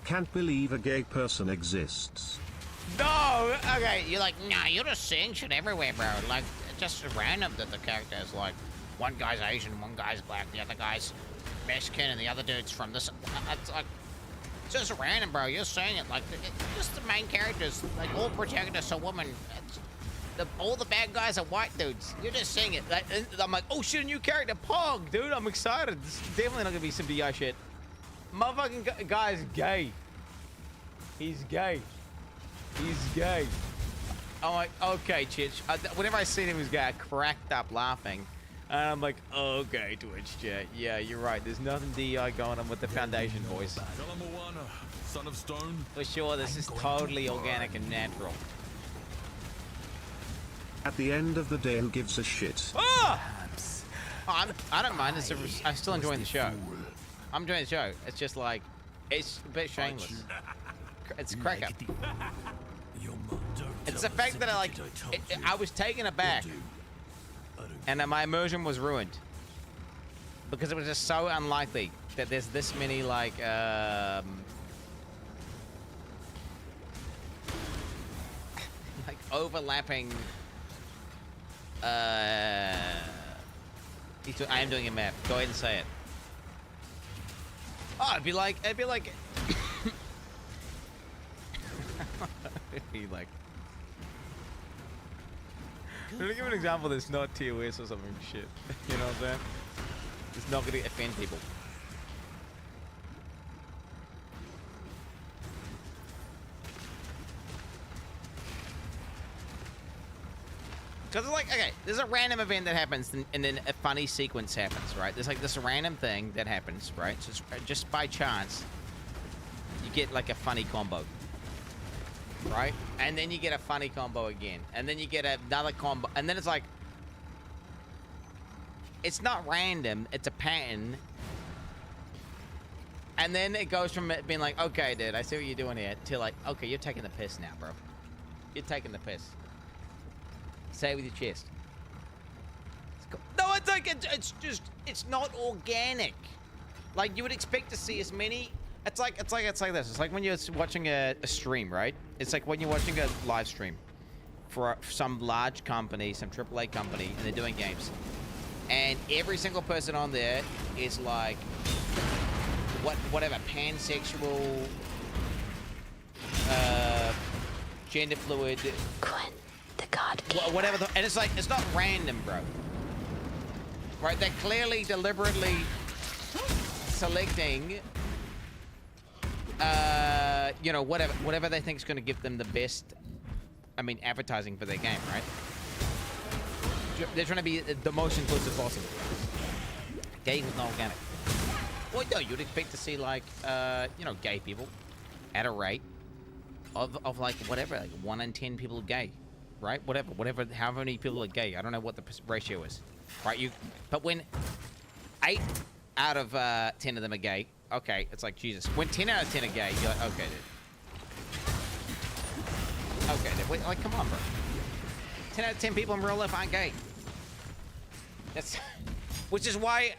Can't believe a gay person exists. No! Okay, you're like, nah, you're just seeing shit everywhere, bro. Like, it's just random that the characters, like, one guy's Asian, one guy's black, the other guy's Mexican, and the other dude's from this. It's like, it's just random, bro. You're seeing it. Like, just the main characters, like, all protagonists are women. All the bad guys are white dudes. You're just seeing it. Like, I'm like, oh shit, a new character, Pog, dude. I'm excited. This is definitely not gonna be some DI shit. Motherfucking guy's gay. He's gay. He's gay. I'm like, okay, Chitch. Whenever I seen him, he was gay, I cracked up laughing. And I'm like, okay, Twitch chat. Yeah, you're right. There's nothing DI going on with the Foundation, boys. Son of Stone. For sure, this is totally organic and natural. At the end of the day, who gives a shit? Ah! I don't mind. I'm still enjoying the show. I'm enjoying the show. It's just like, it's a bit shameless. It's crack up. It's the fact that I was taken aback, and my immersion was ruined because it was just so unlikely that there's this many like overlapping. I am doing a map. Go ahead and say it. Oh, it'd be like, it'd be like let me give an example that's not TOS or something shit. You know what I'm saying? It's not gonna offend people. Because it's like, okay, there's a random event that happens and then a funny sequence happens, right? There's like this random thing that happens, right? So just by chance, you get like a funny combo, right? And then you get a funny combo again. And then you get another combo. And then it's like, it's not random, it's a pattern. And then it goes from it being like, okay, dude, I see what you're doing here, to like, okay, you're taking the piss now, bro. You're taking the piss. Say it with your chest. No, it's like, it's just, it's not organic. Like, you would expect to see as many, it's like this. It's like when you're watching a stream, right? It's like when you're watching a live stream for some large company, some AAA company, and they're doing games. And every single person on there is like, whatever, pansexual, gender fluid, the god whatever, and it's like, it's not random, bro. Right? They're clearly, deliberately selecting, you know, whatever they think is going to give them the best, I mean, advertising for their game, right? They're trying to be the most inclusive possible. Gay was not organic. Well, no, you'd expect to see, like, you know, gay people at a rate of like, whatever, like 1 in 10 people are gay, right? Whatever, however many people are gay. I don't know what the ratio is, right? But when 8 out of 10 of them are gay, okay, it's like, Jesus. When 10 out of 10 are gay, you're like, okay, dude. Okay, dude. Wait, like, come on, bro. 10 out of 10 people in real life aren't gay. That's, which is why,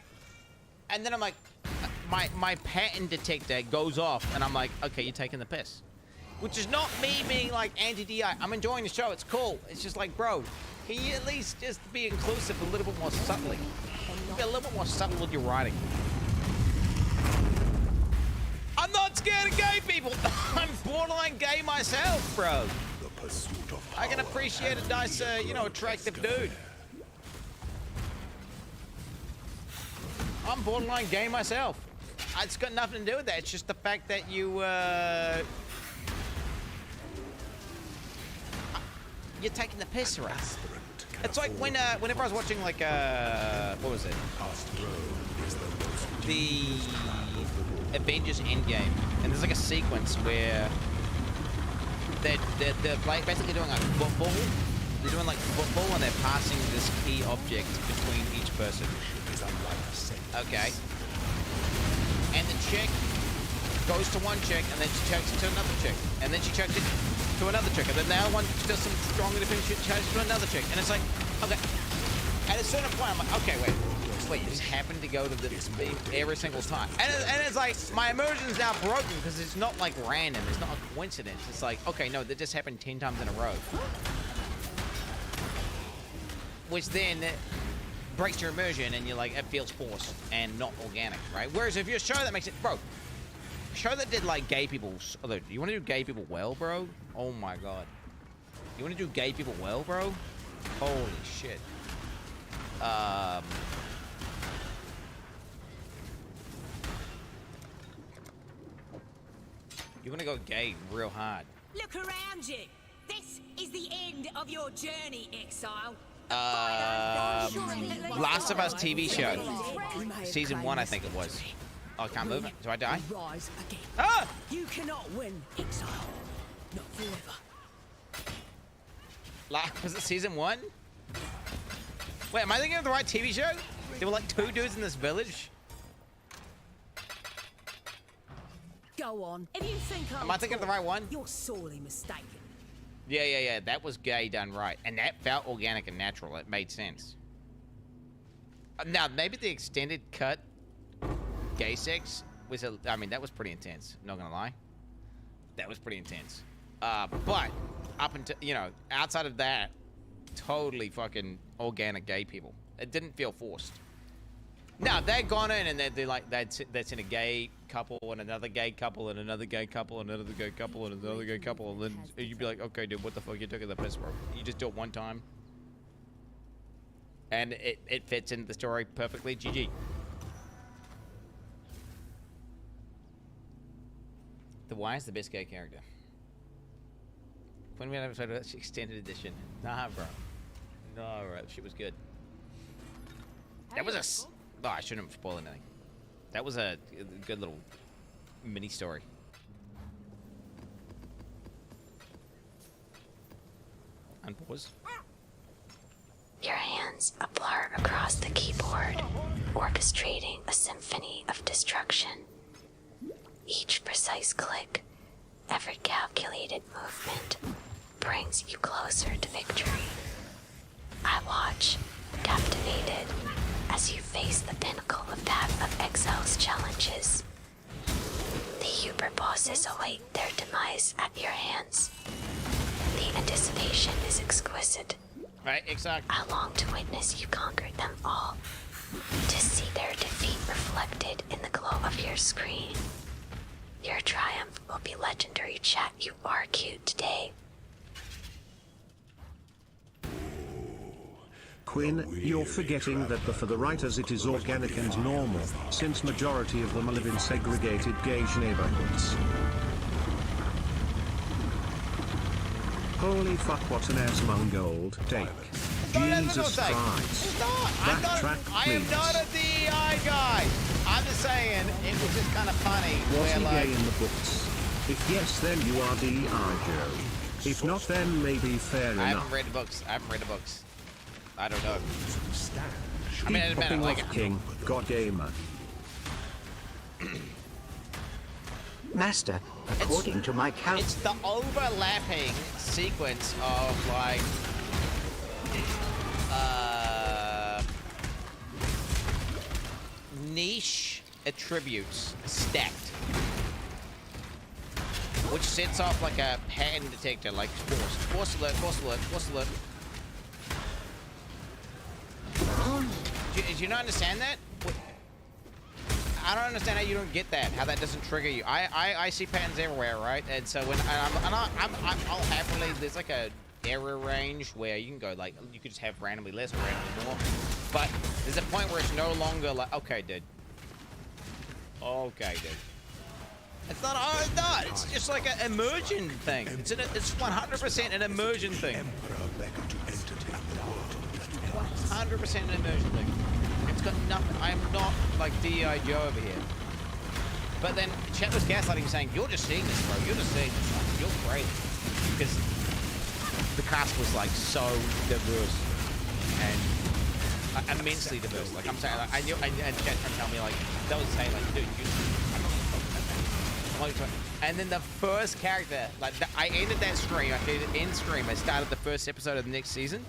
and then I'm like, my pattern detector goes off, and I'm like, okay, you're taking the piss. Which is not me being like anti-DI. I'm enjoying the show. It's cool. It's just like, bro, can you at least just be inclusive a little bit more subtly? Be a little bit more subtle with your writing. I'm not scared of gay people. I'm borderline gay myself, bro. I can appreciate a nice, you know, attractive dude. I'm borderline gay myself. It's got nothing to do with that. It's just the fact that you, you're taking the piss, right? It's like when, whenever I was watching, like, what was it? The Avengers Endgame, and there's like a sequence where they're basically doing like football. They're doing like football, and they're passing this key object between each person. Okay. And the chick goes to one chick, and then she chucks it to another chick, and then she chucks it to another chick, and then the other one does some stronger defense, she chucks it to another chick, and it's like, okay. At a certain point, I'm like, okay, wait, you just happen to go to this beam every single time, and it's like my immersion's now broken because it's not like random, it's not a coincidence. It's like, okay, no, that just happened 10 times in a row, which then breaks your immersion, and you're like, it feels forced and not organic, right? Whereas if you're a show that makes it, bro, show that did like gay people, you want to do gay people well, bro? Oh my god, you want to do gay people well, bro? Holy shit. You want to go gay real hard. Look around you. This is the end of your journey, exile. Last of Us TV show. Season 1, I think it was. Oh, I can't move it. Do I die? Rise again. Ah! You cannot win, exile. Not forever. Was it season 1? Wait, am I thinking of the right TV show? There were like 2 dudes in this village? Go on. If you think Am I thinking of the right one? You're sorely mistaken. Yeah. That was gay done right. And that felt organic and natural. It made sense. Now, maybe the extended cut gay sex was, I mean, that was pretty intense. Not gonna lie. That was pretty intense. But up until, you know, outside of that, totally fucking organic gay people. It didn't feel forced. No, they've gone in and they're like, that's in a gay couple and another gay couple and another gay couple and another gay couple and another gay couple, and then you'd be like, okay, dude, what the fuck, you took the piss, bro. You just do it one time. And it fits into the story perfectly. GG. The Y is the best gay character. When we had an episode of extended edition. Nah, bro. No, bro. Shit was good. That was a... Oh, I shouldn't spoil anything. That was a good little mini story. Unpause. Your hands a blur across the keyboard, orchestrating a symphony of destruction. Each precise click, every calculated movement, brings you closer to victory. I watch, captivated, as you face the pinnacle of that of Exile's challenges. The Uber bosses await their demise at your hands. The anticipation is exquisite. Right, exactly. I long to witness you conquer them all, to see their defeat reflected in the glow of your screen. Your triumph will be legendary, chat. You argued today. Quinn, you're forgetting that for the writers it is organic and normal, since majority of them live in segregated gauge neighborhoods. Holy fuck, what an ass Mongold take. Jesus Christ. Backtrack, I am not a DEI guy. I'm just saying, it was just kind of funny. Was he like... gay in the books? If yes, then you are DEI, Joe. If not, then maybe fair enough. I haven't read the books. I don't know. I mean, Popping off King, God gamer. Master, according to my count... It's the overlapping sequence of, like... niche attributes stacked. Which sets off like a pattern detector, like force alert, force alert, force alert. Do you not understand that? I don't understand how you don't get that. How that doesn't trigger you. I see patterns everywhere, right? And so when I'll happily, there's like a error range where you can go like, you could just have randomly less or randomly more. But there's a point where it's no longer like, okay, dude. Okay, dude. It's not. Oh, it's not. It's just like an immersion thing. It's 100% an immersion thing. 100% an immersion thing. It's got nothing. I am not like D.I. Joe over here. But then chat was gaslighting, saying, "You're just seeing this, bro. You're just seeing this. Like, you're crazy." Because the cast was like so diverse and immensely diverse. Like I'm saying, like, I knew, and chat trying to tell me like, that was saying like, dude, and then the first character, like I ended that stream, I did it in stream. I started the first episode of the next season,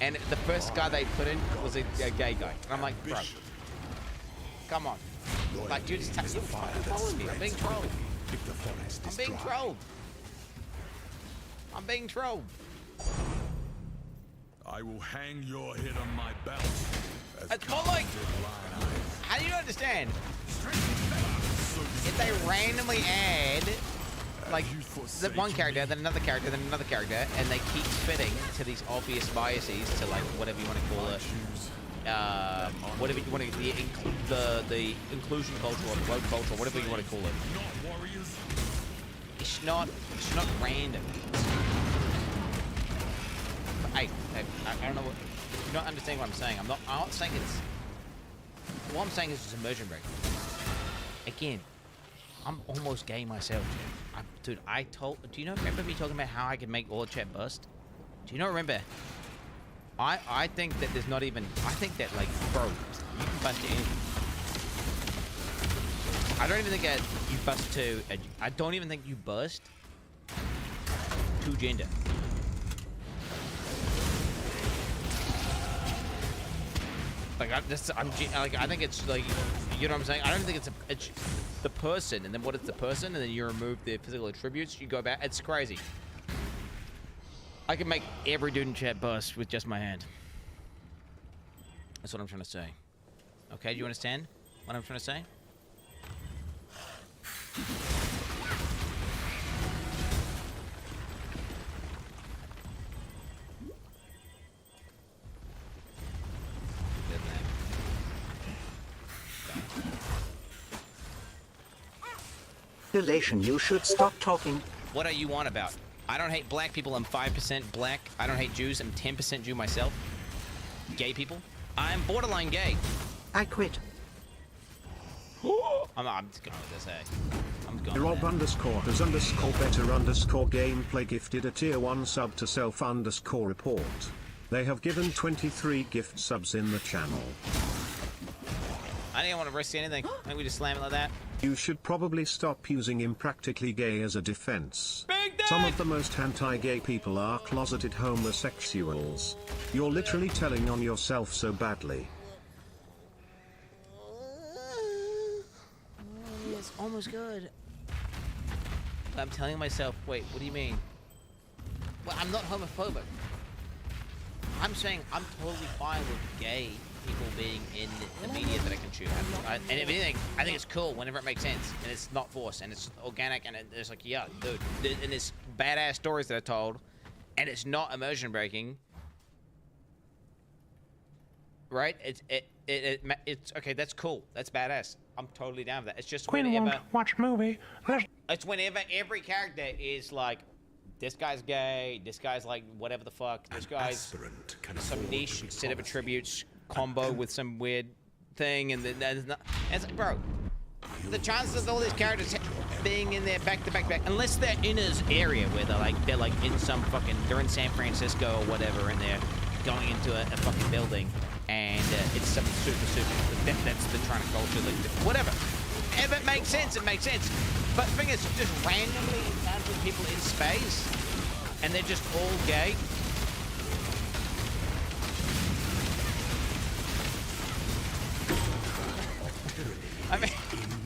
and the first guy they put in was a gay guy, and I'm like, bro, come on, like you're just you're following me. I'm being trolled. I'm being trolled. I'm being trolled. I will hang your head on my belt. It's more like, how do you understand? If they randomly add, like, one character, then another character, then another character, and they keep fitting to these obvious biases to, like, whatever you want to call it, whatever you want to, the inclusion culture or the woke culture, whatever you want to call it. It's not random. Hey, I don't know what, you don't understand what I'm saying. I'm not saying it's, what I'm saying is just immersion break. Again, I'm almost gay myself, dude. Do you not remember me talking about how I could make all chat bust? Do you not remember? I think that there's not even, I think that like, bro, you can bust to anything. I don't even think that you bust to, I don't even think you bust to gender. Like I think it's like, you know what I'm saying? I don't think it's the person, and then what is the person, and then you remove their physical attributes. You go back. It's crazy. I can make every dude in chat bust with just my hand. That's what I'm trying to say. Okay, do you understand what I'm trying to say? Relation, you should stop talking. What are you on about? I don't hate black people. I'm 5% black. I don't hate Jews. I'm 10% Jew myself. Gay people. I'm borderline gay. I quit. I'm just going with this, hey. I'm going Rob underscore has underscore better underscore gameplay gifted a tier 1 sub to self underscore report. They have given 23 gift subs in the channel. I didn't want to risk anything. I think we just slam it like that. You should probably stop using impractically gay as a defense. Some of the most anti-gay people are closeted homosexuals. You're literally telling on yourself so badly. It's almost good. I'm telling myself, wait, what do you mean? Well, I'm not homophobic. I'm saying I'm totally fine with gay people being in the media that I consume. And if anything, I think it's cool whenever it makes sense and it's not forced and it's organic and it's like, yeah, dude, and it's badass stories that are told and it's not immersion breaking, right? It's okay. That's cool. That's badass. I'm totally down with that. It's just Quinn won't watch movie. It's whenever every character is like, this guy's gay, this guy's like whatever the fuck, this guy's some niche set of attributes combo with some weird thing, and then there's not. It's like, bro, the chances of all these characters being in there back to back, unless they're in his area where they're like in some fucking, they're in San Francisco or whatever, and they're going into a fucking building, and it's something super. That's the trying to culture, like whatever. If it makes sense, it makes sense. But the thing is, just randomly encountering people in space, and they're just all gay. I mean,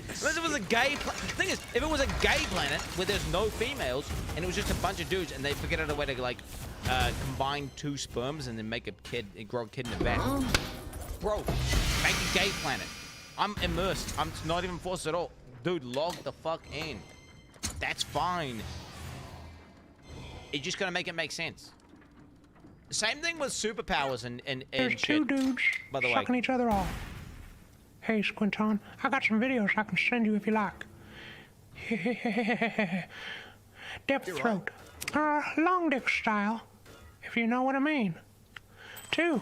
unless it was a gay the thing is, if it was a gay planet where there's no females and it was just a bunch of dudes and they figured out a way to like combine 2 sperms and then make a kid, grow a kid in a vat. Bro, make a gay planet. I'm immersed. I'm not even forced at all. Dude, log the fuck in. That's fine. You just gotta make it make sense. Same thing with superpowers and There's shit. 2 dudes by the sucking way. each other off. Hey, Squinton, I got some videos I can send you if you like. Depth throat. Long dick style, if you know what I mean. 2.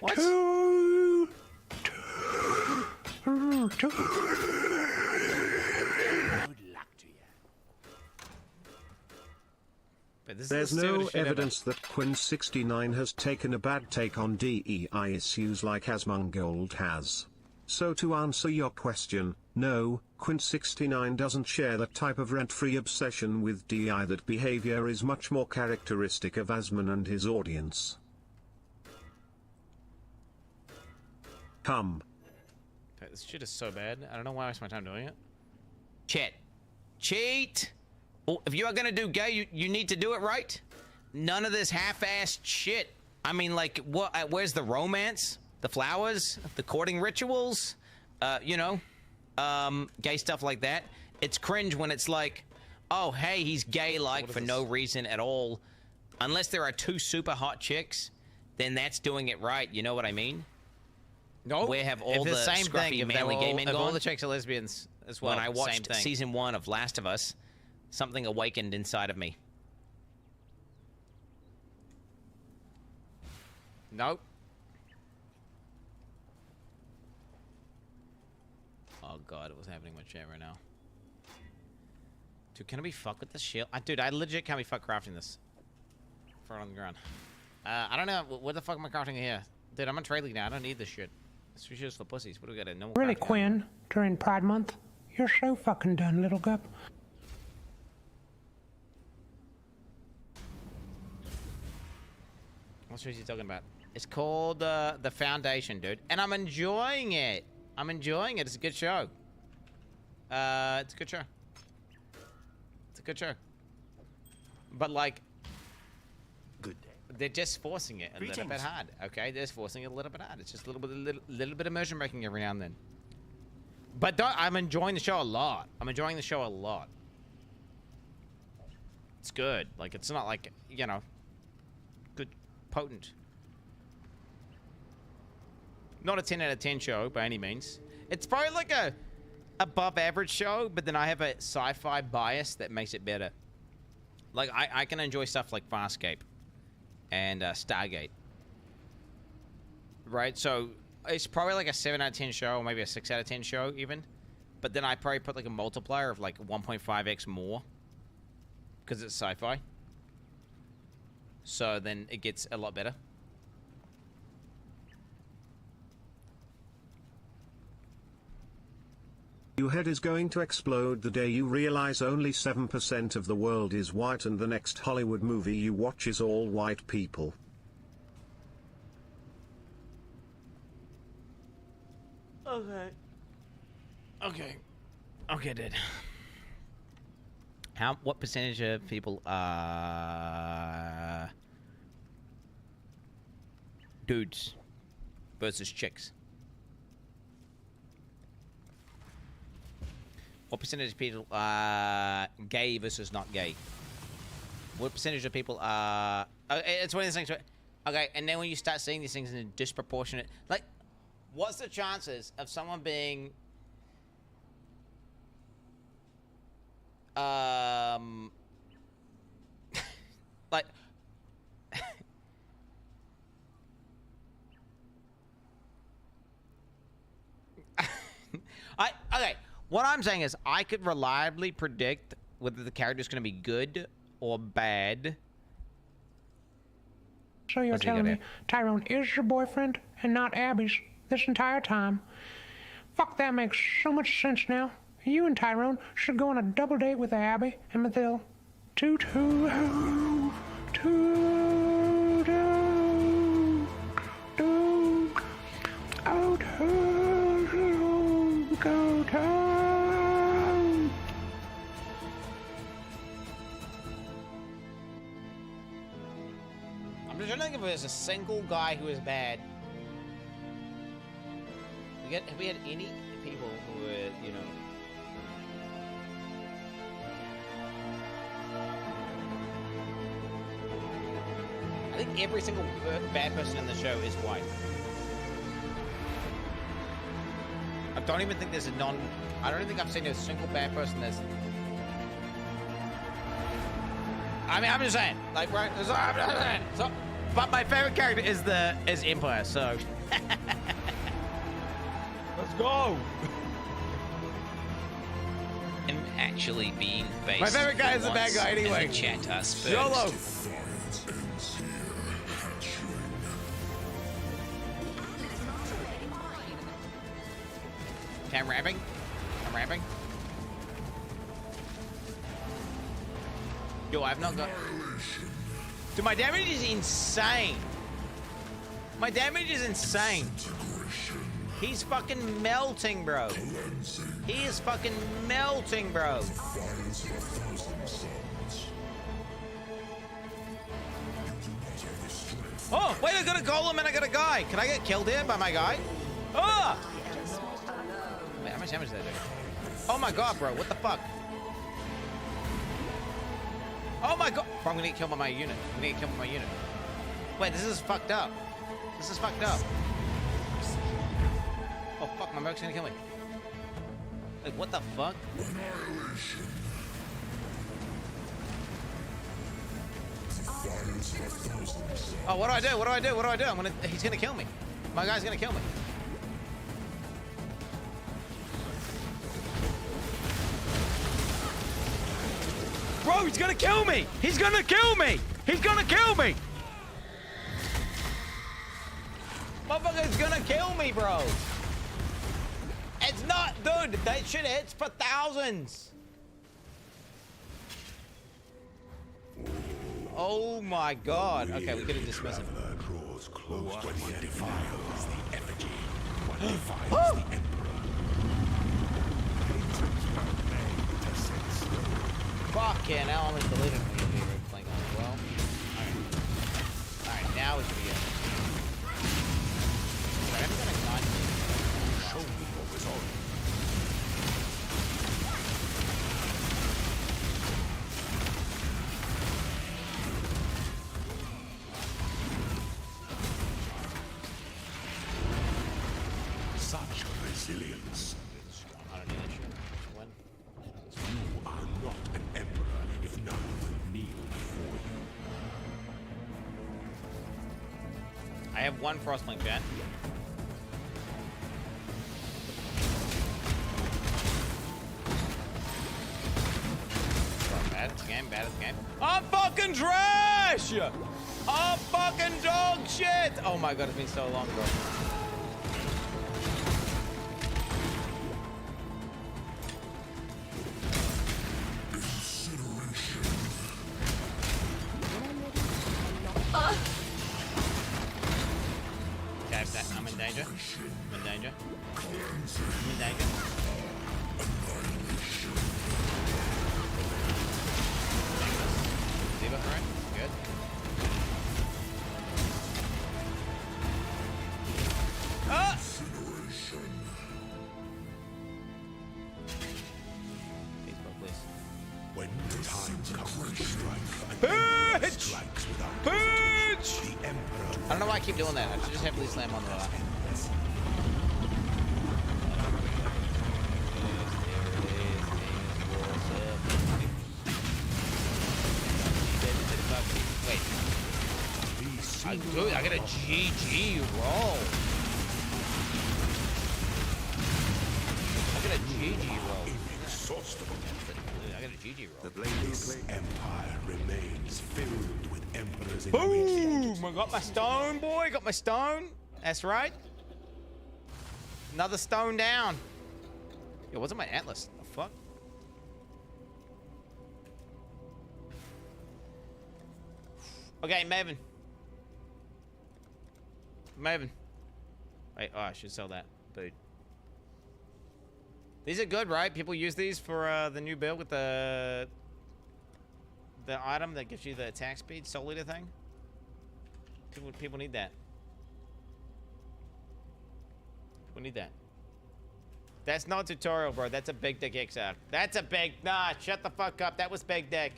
What? 2. There's no evidence that Quinn69 has taken a bad take on DEI issues like Asmongold has. So to answer your question, no, Quinn69 doesn't share that type of rent-free obsession with DEI. That behavior is much more characteristic of Asmon and his audience. This shit is so bad. I don't know why I waste my time doing it. Chat. Cheat! Well, if you are gonna do gay, you need to do it right. None of this half-assed shit. I mean, like, what? Where's the romance? The flowers? The courting rituals? You know, gay stuff like that. It's cringe when it's like, oh, hey, he's gay-like for no reason at all. Unless there are 2 super hot chicks, then that's doing it right. You know what I mean? No. Where have all the same scruffy thing, manly gay men if gone? all the chicks are lesbians as well. When I watched season 1 of Last of Us, something awakened inside of me. Nope. Oh god, what's happening with chat right now? Dude, can I be fucked with this shield? Dude, I legit can't be fucked crafting this. Throw it on the ground. I don't know. What the fuck am I crafting here? Dude, I'm on trade league now. I don't need this shit. This shit is for pussies. What do we got? No Really, Quinn, during Pride Month, you're so fucking done, little gup. What show is he talking about? It's called The Foundation, dude. And I'm enjoying it. I'm enjoying it. It's a good show. It's a good show. It's a good show. But like, They're just forcing it a little bit hard. Okay, they're just forcing it a little bit hard. It's just a little bit immersion breaking every now and then. But I'm enjoying the show a lot. I'm enjoying the show a lot. It's good. Like, it's not like, you know, good, potent. Not a 10 out of 10 show by any means. It's probably like a above average show, but then I have a sci-fi bias that makes it better. Like, I can enjoy stuff like Farscape and Stargate. Right? So, it's probably like a 7 out of 10 show, or maybe a 6 out of 10 show even. But then I probably put like a multiplier of like 1.5x more. Because it's sci-fi. So then it gets a lot better. Your head is going to explode the day you realize only 7% of the world is white and the next Hollywood movie you watch is all white people. Okay. Okay. Okay, dude. What percentage of people are dudes versus chicks? What percentage of people are gay versus not gay? What percentage of people are... it's one of these things, right? Okay, and then when you start seeing these things in a disproportionate... Like, what's the chances of someone being... like... Okay, what I'm saying is I could reliably predict whether the character's going to be good or bad. So you're telling me Tyrone is your boyfriend and not Abby's this entire time? Fuck, that makes so much sense now. You and Tyrone should go on a double date with Abby and Mathilde. I'm just trying to think if there's a single guy who is bad. Have we had any people who were, you know... I think every single bad person in the show is white. I don't even think there's a I don't even think I've seen a single bad person that's... I mean, I'm just saying. Like, right? I'm just saying. So, but my favorite character is Empire, so... Let's go! And actually being based... My favorite guy is a bad guy anyway. In the chat aspect. YOLO! Okay, I'm rapping. Yo, I've not got... Dude, my damage is insane. My damage is insane. He's fucking melting, bro. He is fucking melting, bro. Oh, wait, I got a golem and I got a guy. Can I get killed here by my guy? Oh! Wait, how much damage did I do? Oh my god, bro, what the fuck? Oh my god! Bro, I'm gonna get killed by my unit. Wait, this is fucked up. Oh fuck, my merc's gonna kill me. Like, what the fuck? Oh, what do I do? He's gonna kill me. My guy's gonna kill me. Bro, he's gonna kill me! Motherfucker's gonna kill me, bro! It's not, dude, that shit hits for thousands! Oh my god. Okay, we could have dismissed him. Draws close when one defiles the effigy, one defiles the emperor. Fucking hell, I'm deleted me playing on as well. now we should be good. I haven't got a gun. Show me what was on. Such resilience. I don't need that shit. When? You are not an emperor if none will kneel before you. I have one frostblink, chat. Bad at the game, bad at the game. I'm fucking trash! I'm fucking dog shit! Oh my god, it's been so long, bro. Okay, I'm in danger. I'm in danger. I'm in danger. Debuff, right? Good. Ah! When the time comes to strike, Bitch! strikes without Bitch! the emperor. I don't know why I keep doing that. I should just heavily slam on the rock. Wait. Dude, I got a GG roll. I got a GG roll. Inexhaustible. I got a GG roll. This empire remains filled with emperors in Boom! I got my stone, boy. Got my stone. That's right. Another stone down. Yo, what's in my atlas? The fuck? Okay, Maven. Maven. Wait, oh, I should sell that. Boot. These are good, right? People use these for the new build with the item that gives you the attack speed, Soul Eater thing. People need that. People need that. That's not a tutorial, bro. That's a big dick XR. That's a big... Nah, shut the fuck up. That was big dick.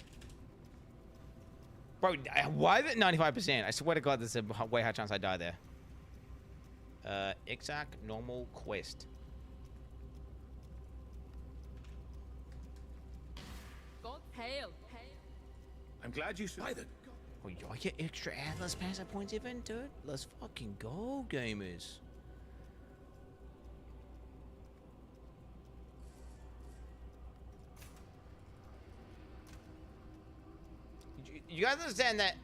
Bro, why is it 95%? I swear to God, there's a way high chance I die there. Ixac normal quest. God hail. I'm glad you said that. Oh, I get extra Atlas Pass points even, dude. Let's fucking go, gamers. You guys understand that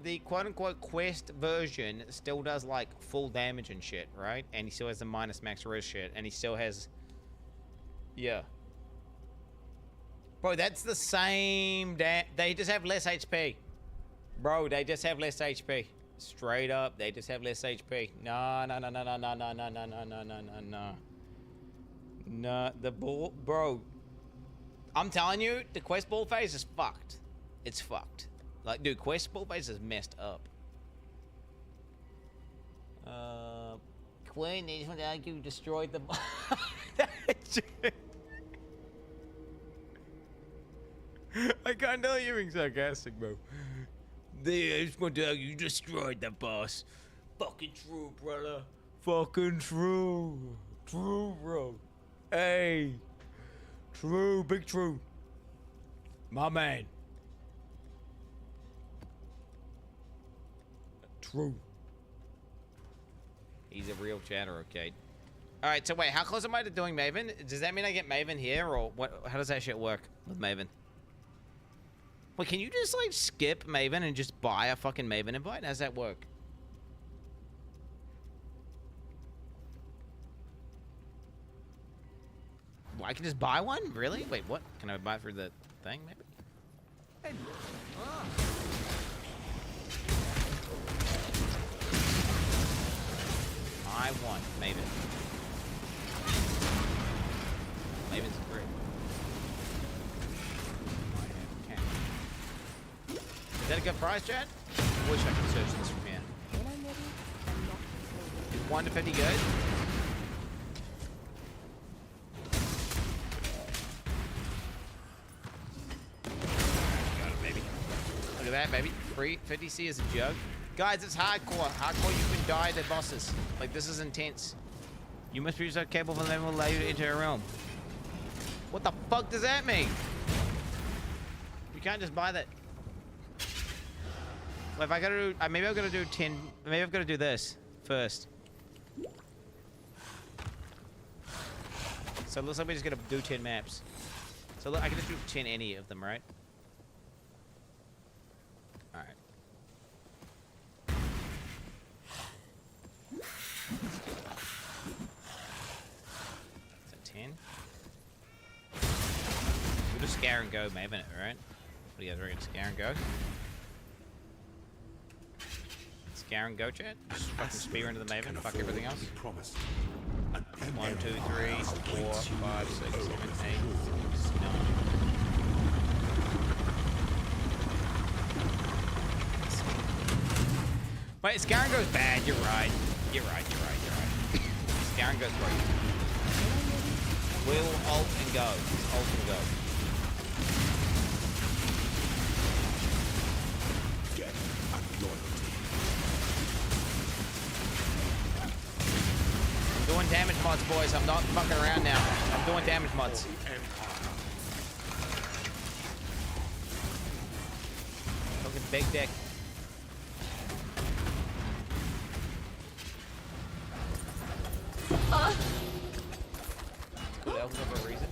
the quote-unquote quest version still does like full damage and shit, right? And he still has the minus max res shit, and he still has... Yeah. Bro, that's the same they just have less HP. Bro, they just have less HP. Straight up, they just have less HP. No. No, the bull... Bro. I'm telling you, the quest ball phase is fucked. It's fucked. Like, dude, quest ball phase is messed up. Quinn, they just want to argue you destroyed the... I can't tell you being sarcastic, bro. They just want to argue you destroyed the boss. Fucking true, brother. Fucking true. True, bro. Hey. True, big true. My man. True. He's a real chatter, okay. Alright, so wait, how close am I to doing Maven? Does that mean I get Maven here, or what? How does that shit work with Maven? Wait, can you just, like, skip Maven and just buy a fucking Maven invite? How does that work? Well, I can just buy one? Really? Wait, what? Can I buy it through the thing, maybe? Hey. Oh. I want Maven. Maven's great. Okay. Is that a good price, Chad? I wish I could search this from here. 1 to 50 good. Got it, baby. Look at that, baby. 50C is a joke. Guys, it's hardcore. Hardcore, you can die to bosses. Like, this is intense. You must be so capable for them will allow you to enter a realm. What the fuck does that mean? You can't just buy that. Well, if I gotta do, maybe I've gotta do 10. Maybe I've gotta do this first. So it looks like we're just gonna do 10 maps. So look, I can just do 10 any of them, right? All right. So 10. We'll just scare and go, maybe, right? What do you guys reckon? Scare and go? Scare and go, chat? Just fucking spear into the Maven, fuck everything else. 1, 2, 3, 4, 5, 6, 7, 8, 9. Wait, scare and go's bad, you're right. You're right. Scare and go's great. We'll ult and go. Just ult and go. Doing damage mods, boys. I'm not fucking around now. I'm doing damage mods. Fucking big dick. Good elves for a reason.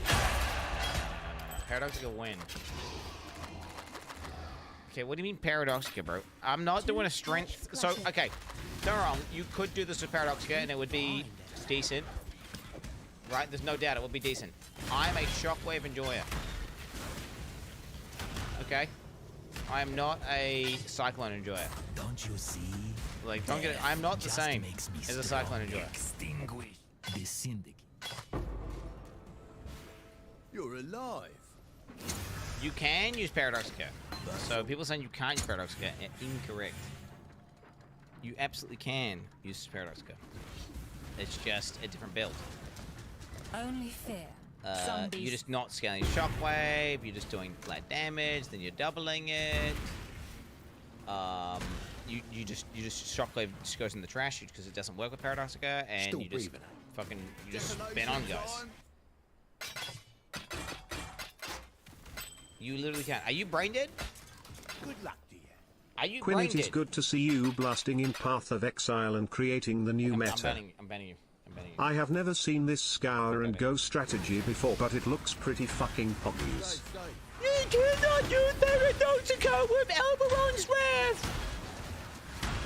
Paradoxical win. Okay, what do you mean Paradoxica, bro? I'm not doing a strength. So, okay. Don't get me wrong. You could do this with Paradoxica and it would be decent. Right? There's no doubt it would be decent. I'm a Shockwave enjoyer. Okay? I am not a Cyclone enjoyer. Don't you see? Like, don't get it. I'm not the same as a Cyclone enjoyer. Extinguish the syndicate. You're alive. You can use Paradoxica. So people saying you can't use Paradoxica, incorrect. You absolutely can use Paradoxica. It's just a different build. Only fair. You're just not scaling Shockwave, you're just doing flat damage, then you're doubling it. You just Shockwave just goes in the trash because it doesn't work with Paradoxica, and Still you just breathing. fucking spin on guys. You literally can't. Are you brain dead? Good luck to you. Are you Quinn, brain it is dead? good to see you blasting in Path of Exile and creating the new meta. I'm banning you. I have never seen this scour and go strategy before, but it looks pretty fucking poggies. You cannot use Paradoxica with Elberon's Wrath!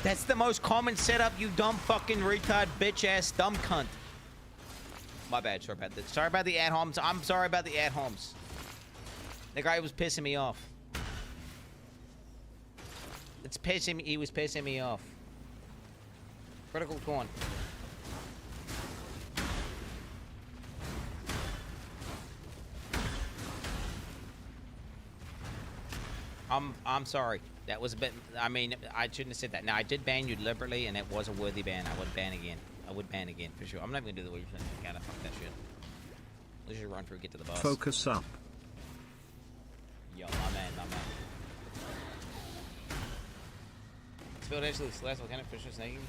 That's the most common setup, you dumb fucking retard bitch ass dumb cunt. My bad, sorry about that. Sorry about the ad-homs. I'm sorry about the ad-homs. The guy was pissing me off. He was pissing me off. Critical corn. I'm sorry. That was a bit. I mean, I shouldn't have said that. Now I did ban you deliberately, and it was a worthy ban. I would ban again. I would ban again for sure. I'm not gonna do the weird thing. Gotta fuck that shit. Let's just run through, get to the boss. Focus up. Yo, my man. Spilled edge of the last volcanic fissure snaking.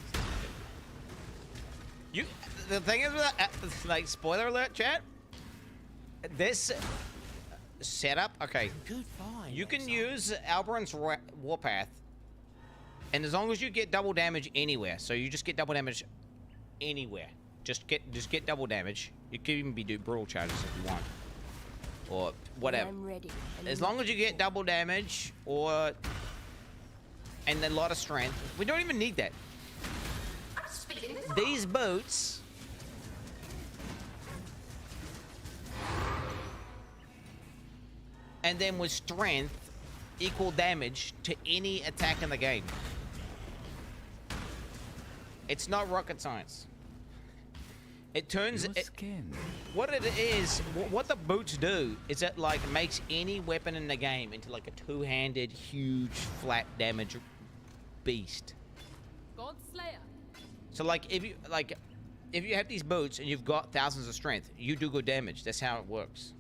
You. The thing is, with like, spoiler alert, chat. This setup, okay. Good find. You can use Alberon's Warpath, and as long as you get double damage anywhere, so you just get double damage anywhere. Just get double damage. You could even do brutal charges if you want, or whatever. I'm ready. As long as you get double damage and a lot of strength, we don't even need that. These boots. And then with strength, equal damage to any attack in the game. It's not rocket science. It turns what it is. What the boots do is it like makes any weapon in the game into like a two-handed, huge, flat damage beast. God Slayer. So like if you have these boots and you've got thousands of strength, you do good damage. That's how it works.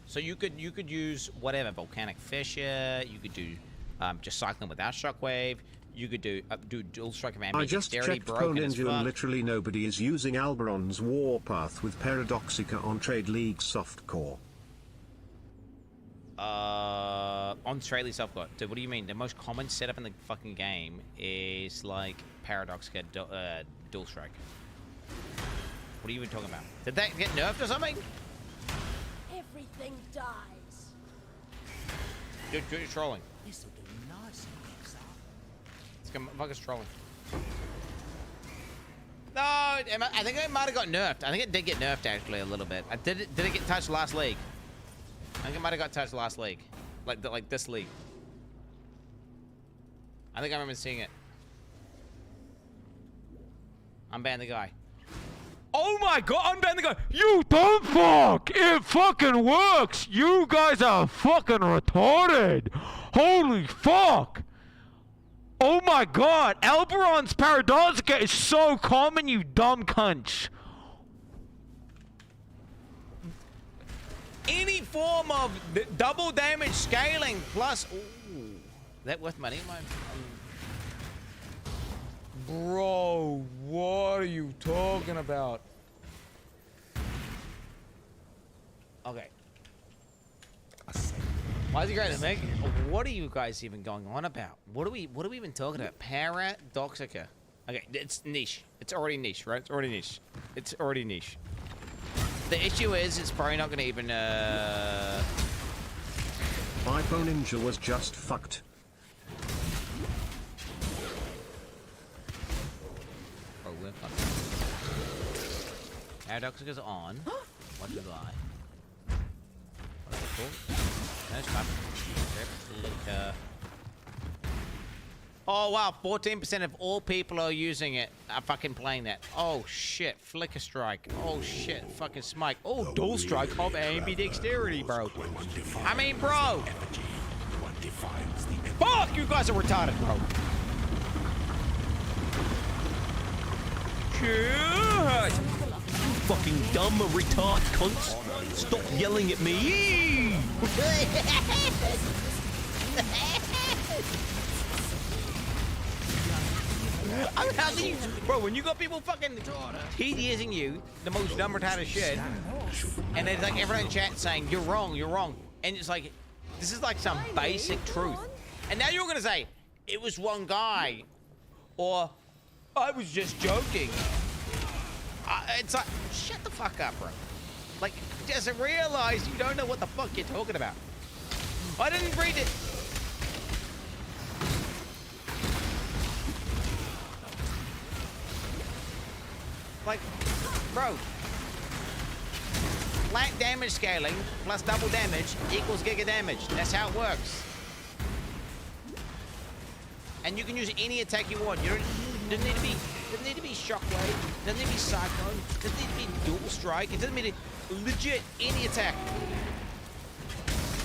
So you could use whatever, volcanic fissure. You could do just cycling without shockwave. You could do dual strike of ambient I just dexterity, checked broken as Ninja, fuck. and literally nobody is using Alberon's Warpath with Paradoxica on Trade League softcore. On Trade League softcore. Dude, what do you mean? The most common setup in the fucking game is like Paradoxica dual strike. What are you even talking about? Did that get nerfed or something? Everything dies. Dude, you're trolling. This will do nice and mix up. This motherfucker's trolling. No, I think it might have got nerfed. I think it did get nerfed actually a little bit. Did it get touched last league? I think it might have got touched last league, like this league. I think I remember seeing it. Unban the guy. Oh my god, unban the guy! You dumb fuck! It fucking works! You guys are fucking retarded! Holy fuck! Oh my god, Alberon's Paradoxica is so common, you dumb cunts! Any form of double damage scaling plus... Ooh, that worth money? Bro, what are you talking about? Okay. Why is he great to make? What are you guys even going on about? What are we even talking about? Paradoxica. Okay, it's niche. It's already niche, right? It's already niche. It's already niche. The issue is, it's probably not gonna even Hypo Ninja was just fucked. Oh, we're fucked. Paradoxica's on. What do I? What is it called? There's replica. Oh wow, 14% of all people are using it. Are fucking playing that. Oh shit, flicker strike. Oh shit, fucking smite. Oh, dual strike of ambidexterity, bro. I mean, bro. Fuck, you guys are retarded, bro. Shit! You fucking dumb retard cunts! Stop yelling at me! I mean, how can you, bro, when you got people fucking TDSing you, the most dumb retarded shit, and there's like everyone in chat saying, you're wrong, and it's like, this is like some basic truth. And now you're gonna say, it was one guy, or, I was just joking. It's like, shut the fuck up, bro. Like, just realize you don't know what the fuck you're talking about. I didn't read it. Like, bro, flat damage scaling plus double damage equals giga damage. That's how it works. And you can use any attack you want. You doesn't need to be shockwave. Doesn't need to be cyclone. Doesn't need to be dual strike. It doesn't mean to legit any attack.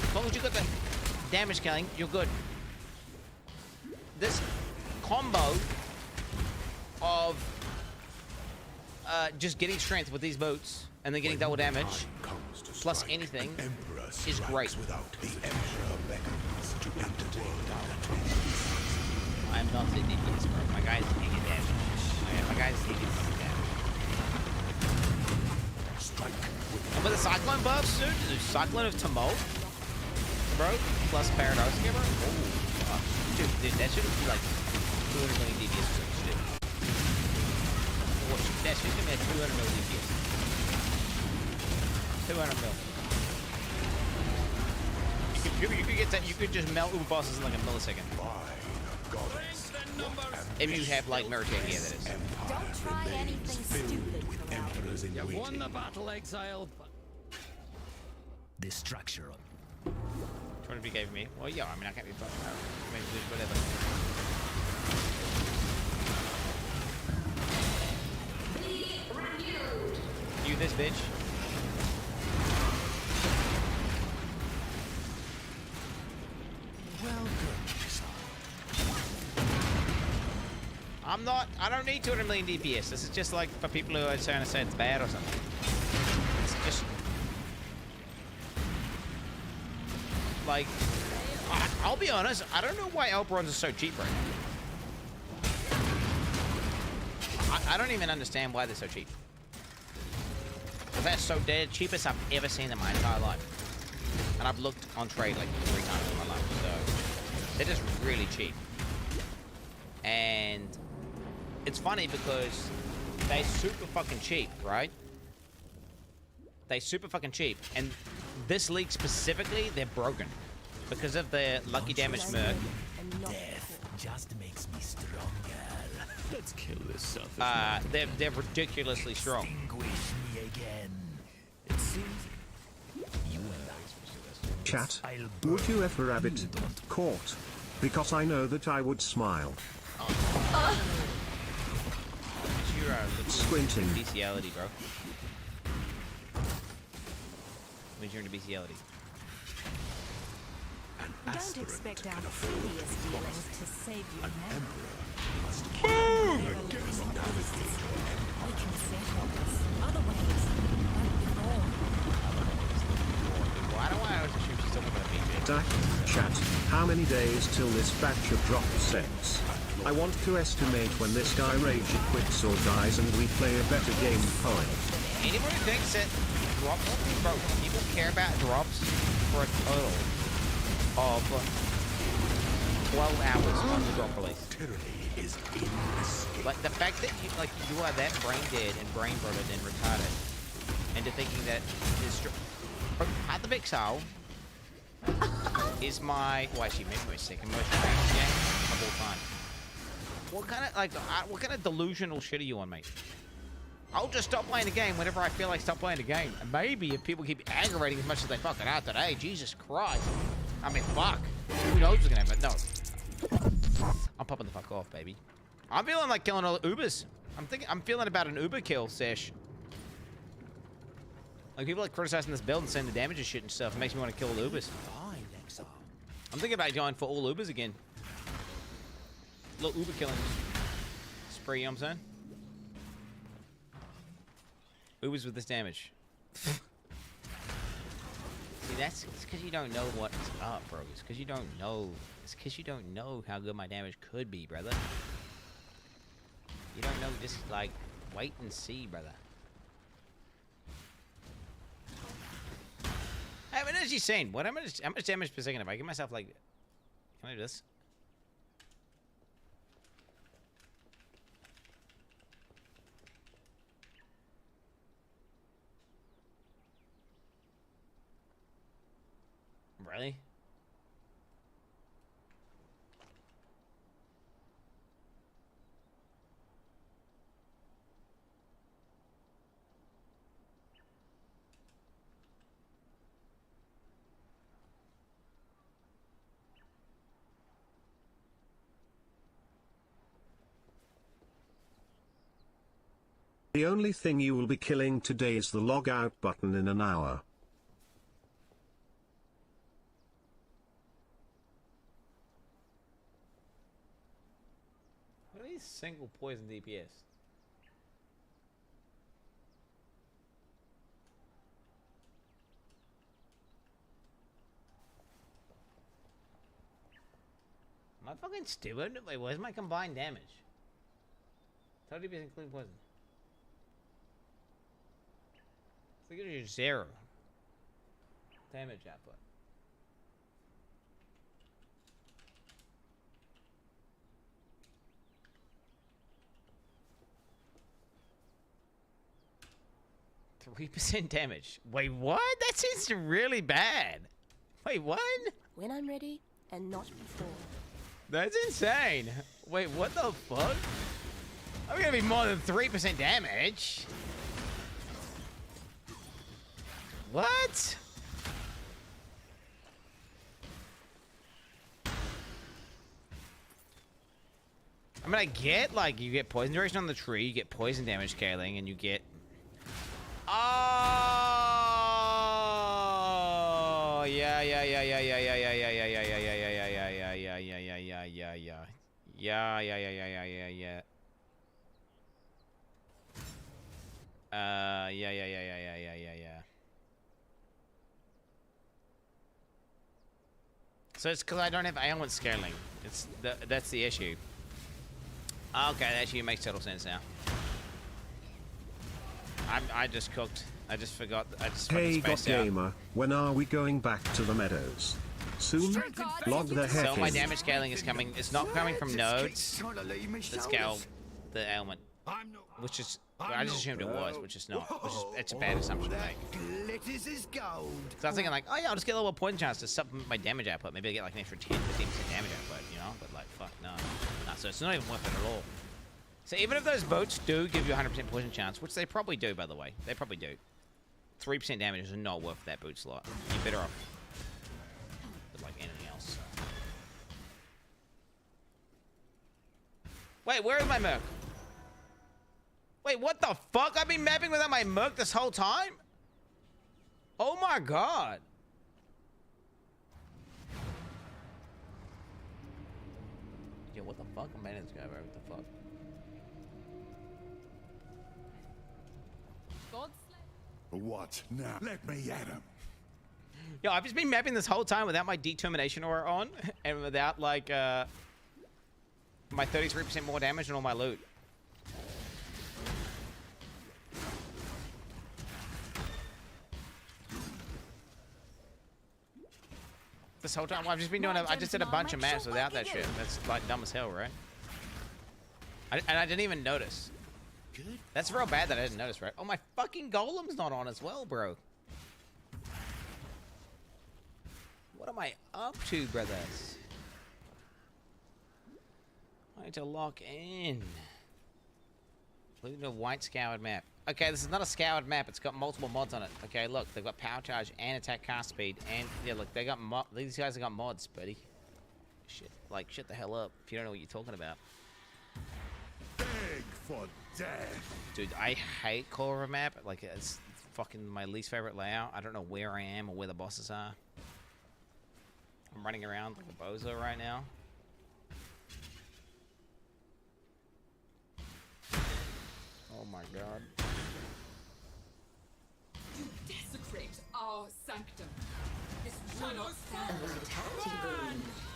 As long as you got the damage scaling, you're good. This combo of just getting strength with these boots and then getting double damage plus anything is great. I'm not the DPS, bro. My guy's taking damage. My guy's taking damage. And with the Cyclone buffs, dude, the Cyclone of Tumult, bro, plus Paradox, bro. Oh, dude, that should be like 200 million DPS or some shit. That shit's gonna be at 200 mil DPS. 200 mil. You could get that. You could just melt Uber bosses in like a millisecond. If you have like Meritage gear, that is. Don't try anything stupid. You won the battle, Exile. This structure. 200 you gave me. Well, yeah. I mean, I can't be fucking out. Maybe do whatever. You this bitch. Welcome, I'm not. I don't need 200 million DPS. This is just like for people who are trying to say it's bad or something. It's just like I'll be honest. I don't know why Elbrons are so cheap right now. I don't even understand why they're so cheap. They're so dead cheapest I've ever seen in my entire life, and I've looked on trade like 3 times in my life. So they're just really cheap, and it's funny because they super fucking cheap, right? They super fucking cheap, and this league specifically, they're broken because of their lucky damage merc. Death just makes me stronger. Let's kill this selfish They're ridiculously strong. Extinguish me again. It seems you and I. Chat, would you ever have it caught? Because I know that I would smile. Squinting. Bestiality, bro. When's you're into bestiality? Don't expect our previous dealings to save you now. Boom! We can settle this. Otherwise, Why do I always assume she's still not gonna beat me? Dak, chat, how many days till this batch of drop sets? I want to estimate when this guy rage quits or dies and we play a better game of Poe. Anyone who thinks that drops, bro, people care about drops for a total of 12 hours on the drop release. Like the fact that you are that brain dead and brain rotted and retarded, and to thinking that this at the Vixal is my actually maybe my second most ranked game of all time. What kind of delusional shit are you on, mate? I'll just stop playing the game whenever I feel like stop playing the game. And maybe if people keep aggravating as much as they fucking are today, Jesus Christ. I mean, fuck. Who knows what's gonna happen? No. I'm popping the fuck off, baby. I'm feeling like killing all the Ubers. I'm feeling about an Uber kill sesh. Like people like criticizing this build and saying the damage is shit and stuff. It makes me want to kill all the Ubers. I'm thinking about going for all Ubers again. Little Uber killing spree, you know what I'm saying? Ubers with this damage. See, it's because you don't know what's up, bro. It's because you don't know. It's because you don't know how good my damage could be, brother. You don't know. Just like wait and see, brother. Hey, what is he saying? How much damage per second? If I give myself like, can I do this? Really? The only thing you will be killing today is the log out button in an hour. What are these single poison DPS? Am I fucking stupid? Wait, where's my combined damage? 30% including poison. Look at your 0 damage output. %3 damage. Wait, what? That seems really bad. Wait, what? When I'm ready, and not before. That's insane. Wait, what the fuck? I'm gonna be more than 3% damage. What? I mean, I get, like, you get poison duration on the tree, you get poison damage scaling, and you get... Oh! Yeah. Yeah. So it's because I don't have ailment scaling. That's the issue. Okay, that actually makes total sense now. I just cooked. I just forgot. I just Hey, fucking spaced out. Gamer, when are we going back to the meadows? Soon? Log the heck So my in. damage scaling is coming. It's not coming from nodes that scale the ailment, which is I just assumed it was, which is not. Which is it's a bad assumption to make. Glitters is gold. So I was thinking like, oh yeah, I'll just get a little point chance to supplement my damage output. Maybe I get like an extra 10-15% damage output, you know? But like, fuck no. So it's not even worth it at all. So even if those boats do give you a 100% poison chance, which they probably do, by the way, they probably do. 3% damage is not worth that boot slot. You're better off with like anything else. Wait, where is my merc? Wait, what the fuck? I've been mapping without my merc this whole time? Oh my god. Yeah, what the fuck? I'm managing to go over. What the fuck? What now? Let me at him. Yo, I've just been mapping this whole time without my determination aura on and without like my 33% more damage and all my loot. This whole time, well, I've just been doing. I just did a bunch of maps without that shit. That's like dumb as hell, right? And I didn't even notice. That's real bad that I didn't notice, right? Oh, my fucking golem's not on as well, bro. What am I up to, brothers? I need to lock in. Look at the white scoured map. Okay, this is not a scoured map. It's got multiple mods on it. Okay, look, they've got power charge and attack cast speed, and yeah, look, they got these guys have got mods, buddy. Shit, like shut the hell up if you don't know what you're talking about. Beg for death. Dude, I hate color of a map. Like, it's fucking my least favorite layout. I don't know where I am or where the bosses are. I'm running around like a bozo right now. Oh my god. You desecrate our sanctum. This will not stand.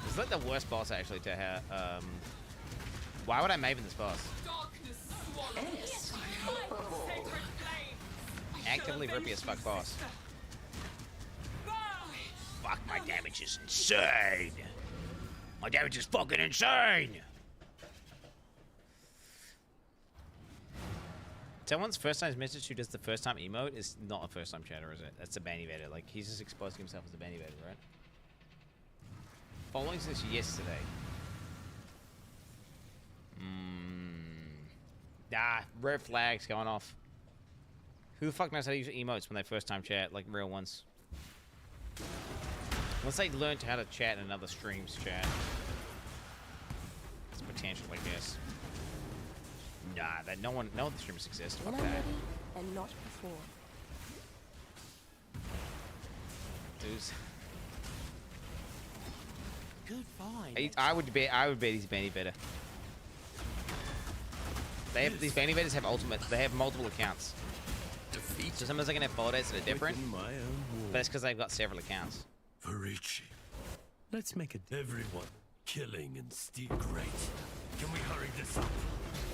It's like the worst boss actually to have. Why would I Maven this boss? Actively rippy as fuck boss. Fuck, my damage is insane. My damage is fucking insane. Someone's first time message who does the first time emote is not a first time chatter, is it? That's a banny vetter. Like, he's just exposing himself as a banny vetter, right? Following this yesterday. Red flags going off. Who the fuck knows how to use emotes when they first time chat, like real ones? Once they learned how to chat in other streams chat. It's potential, I guess. Nah, that no one of the streamers exist. Fuck When I'm that. ready and not before. Dudes. Good find. I would bet he's banny better. They have these banny betters have ultimate. They have multiple accounts. So sometimes they can have ball dates that are different. But it's because they've got several accounts. Varici. Let's make it everyone killing and steal. Great. Can we hurry this up?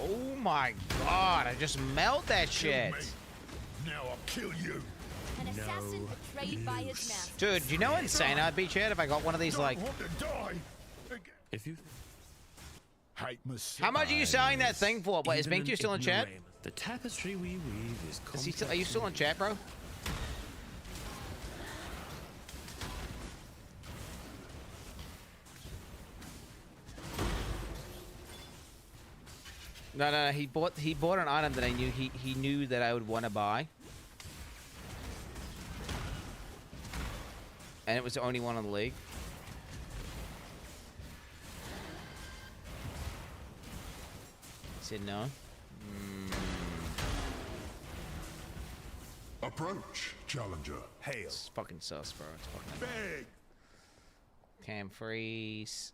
Oh my god, I just melt that shit. Now I'll kill you. An assassin betrayed by his master. Dude, you know how insane I'd be, Chad, if I got one of these, like... If you... How much are you selling that thing for? Wait, is Bink still in chat? The tapestry we weave is Are you still in chat, bro? No, he bought an item that I knew he knew that I would want to buy. And it was the only one in the league. He said no. Approach, challenger. Hail. It's fucking sus, bro. It's fucking big. Cam freeze.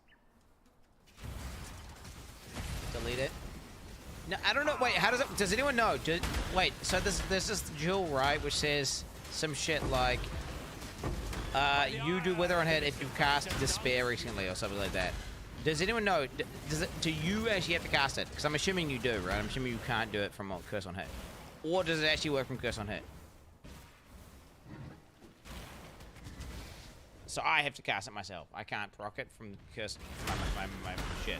Delete it. No, I don't know. Wait, how does it? Does anyone know? Wait, so there's this jewel, right, which says some shit like, you do Wither on Hit if you cast Despair recently or something like that. Does anyone know? Do you actually have to cast it? Because I'm assuming you do, right? I'm assuming you can't do it from Curse on Hit. Or does it actually work from Curse on Hit? So I have to cast it myself. I can't proc it from Curse my shit.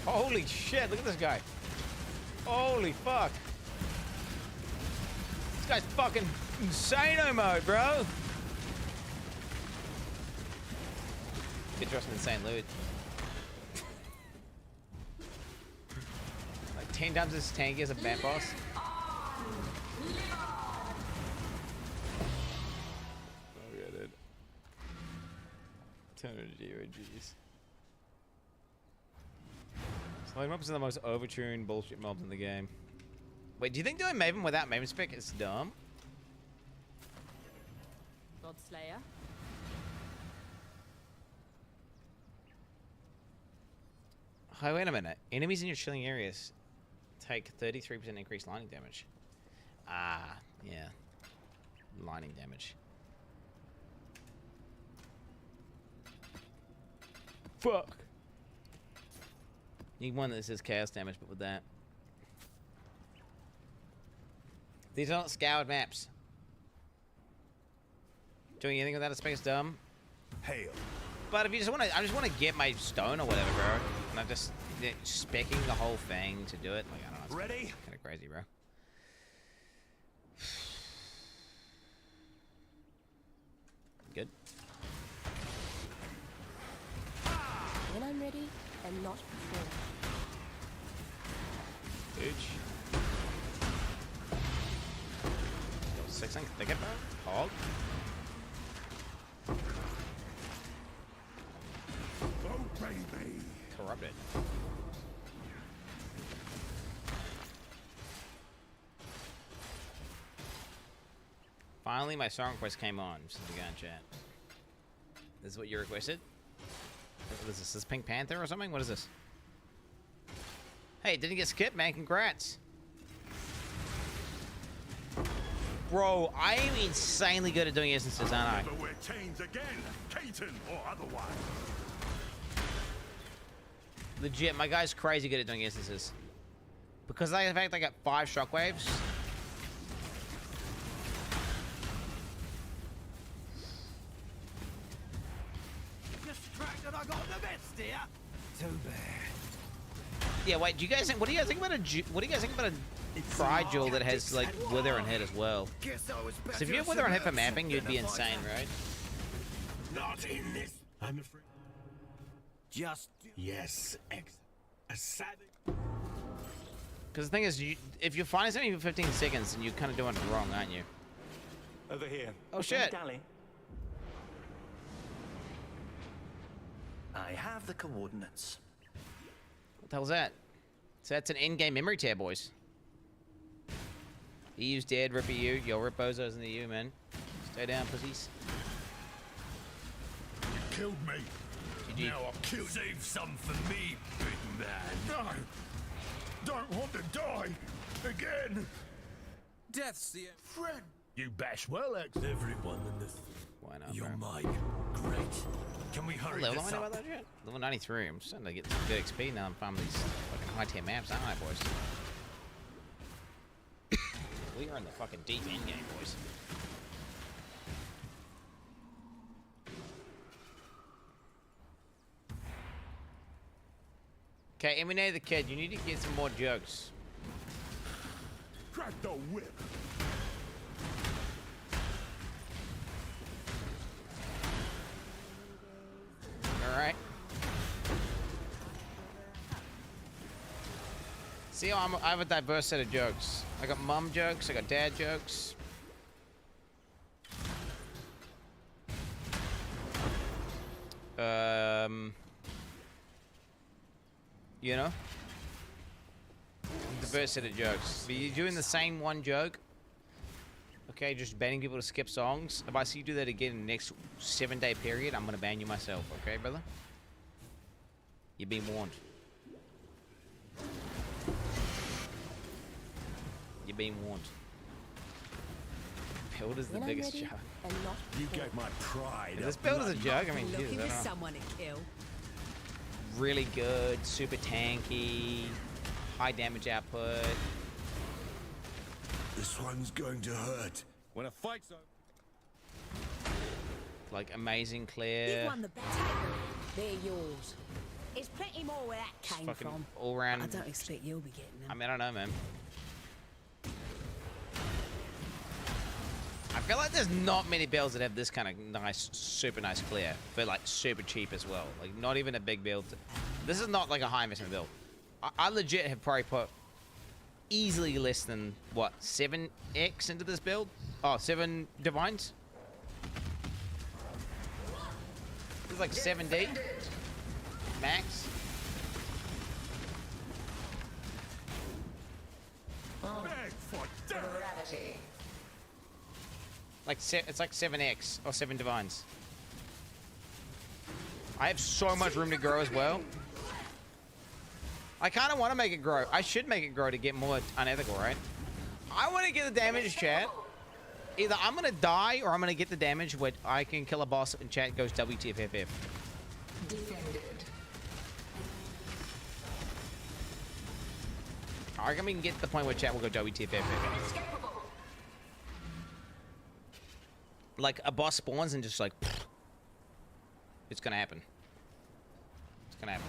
Holy shit, look at this guy. Holy fuck. This guy's fucking insano mode, bro. Get some insane loot. Like 10 times as tanky as a bat boss. Oh yeah, dude. 200 GOGs. Slave mobs are the most overtuned bullshit mobs in the game. Wait, do you think doing Maven without Maven spec is dumb? Godslayer. Oh, wait a minute. Enemies in your chilling areas take 33% increased lightning damage. Ah, yeah. Lightning damage. Fuck. Need one that says chaos damage, but with that. These aren't scoured maps. Doing anything without a space dumb. Hail. But if you just want to, I just want to get my stone or whatever, bro. And I'm just specking the whole thing to do it. Like, I don't know. Ready? Kind of crazy, bro. Good. When I'm ready, and not before. Bitch. 6 things thicket, bro. Hog. Oh, baby. Corrupted. Finally, my song request came on since we got in chat. This is what you requested? What is this? Is this Pink Panther or something? What is this? Hey, it didn't get skipped, man. Congrats. Bro, I am insanely good at doing instances, aren't I? We're chains again, Caton or otherwise. Legit, my guy's crazy good at doing instances. Because in fact, I got 5 shockwaves. Distracted, I got the best here. Too bad. Yeah, wait. Do you guys think? What do you guys think about a Pride jewel that has like Wither and Hit as well? So if you have Wither and Hit for mapping, you'd be insane, right? Not in this. I'm afraid. Just yes, a savage. Because the thing is, if you're finding something for 15 seconds, then you're kind of doing it wrong, aren't you? Over here. Oh shit! I have the coordinates. What the hell's that? So that's an in-game memory tear, boys. EU's dead, rip EU. Yo, rip bozos in the EU, man. Stay down, pussies. You killed me. GG. Now I'll kill. Save some for me, big man. No! Don't want to die again. Death's the Friend. You bash well, everyone in this. Why not? You're bro? mine. Great. Can we hurry Level this am I up? about that yet? Level 93. I'm starting to get some good XP now. I'm farming these fucking high-tier maps, aren't I, boys? We are in the fucking deep end game, boys. Okay, Eminem the Kid, you need to get some more jugs. Crack the whip. Alright. See, I have a diverse set of jokes. I got mum jokes, I got dad jokes. You know? Diverse set of jokes. But you're doing the same one joke. okay? Just banning people to skip songs. If I see you do that again in the next 7-day period, I'm gonna ban you myself, okay, brother? You're being warned. You're being warned. Build is the biggest joke. You gave my pride. This build is a joke. I mean, Looking Jesus, for someone to kill. really good, super tanky, high damage output. This one's going to hurt. When a fight's over. Like amazing You've clear. won the battle. They're yours. It's plenty more where that came Fucking from. all round. I don't expect you'll be getting them. I mean, I don't know, man. I feel like there's not many builds that have this kind of nice, super nice clear, but like super cheap as well. Like not even a big build. This is not like a high investment build. I legit have probably put easily less than what 7x into this build. Oh, 7 divines. It's like 7D max. Like it's like 7x or 7 divines. I have so much room to grow as well. I kind of want to make it grow. I should make it grow to get more unethical, right? I want to get the damage, chat. Either I'm going to die or I'm going to get the damage where I can kill a boss and chat goes WTFFF. I reckon we can get to the point where chat will go WTFFF. Like a boss spawns and just like, it's going to happen. It's going to happen.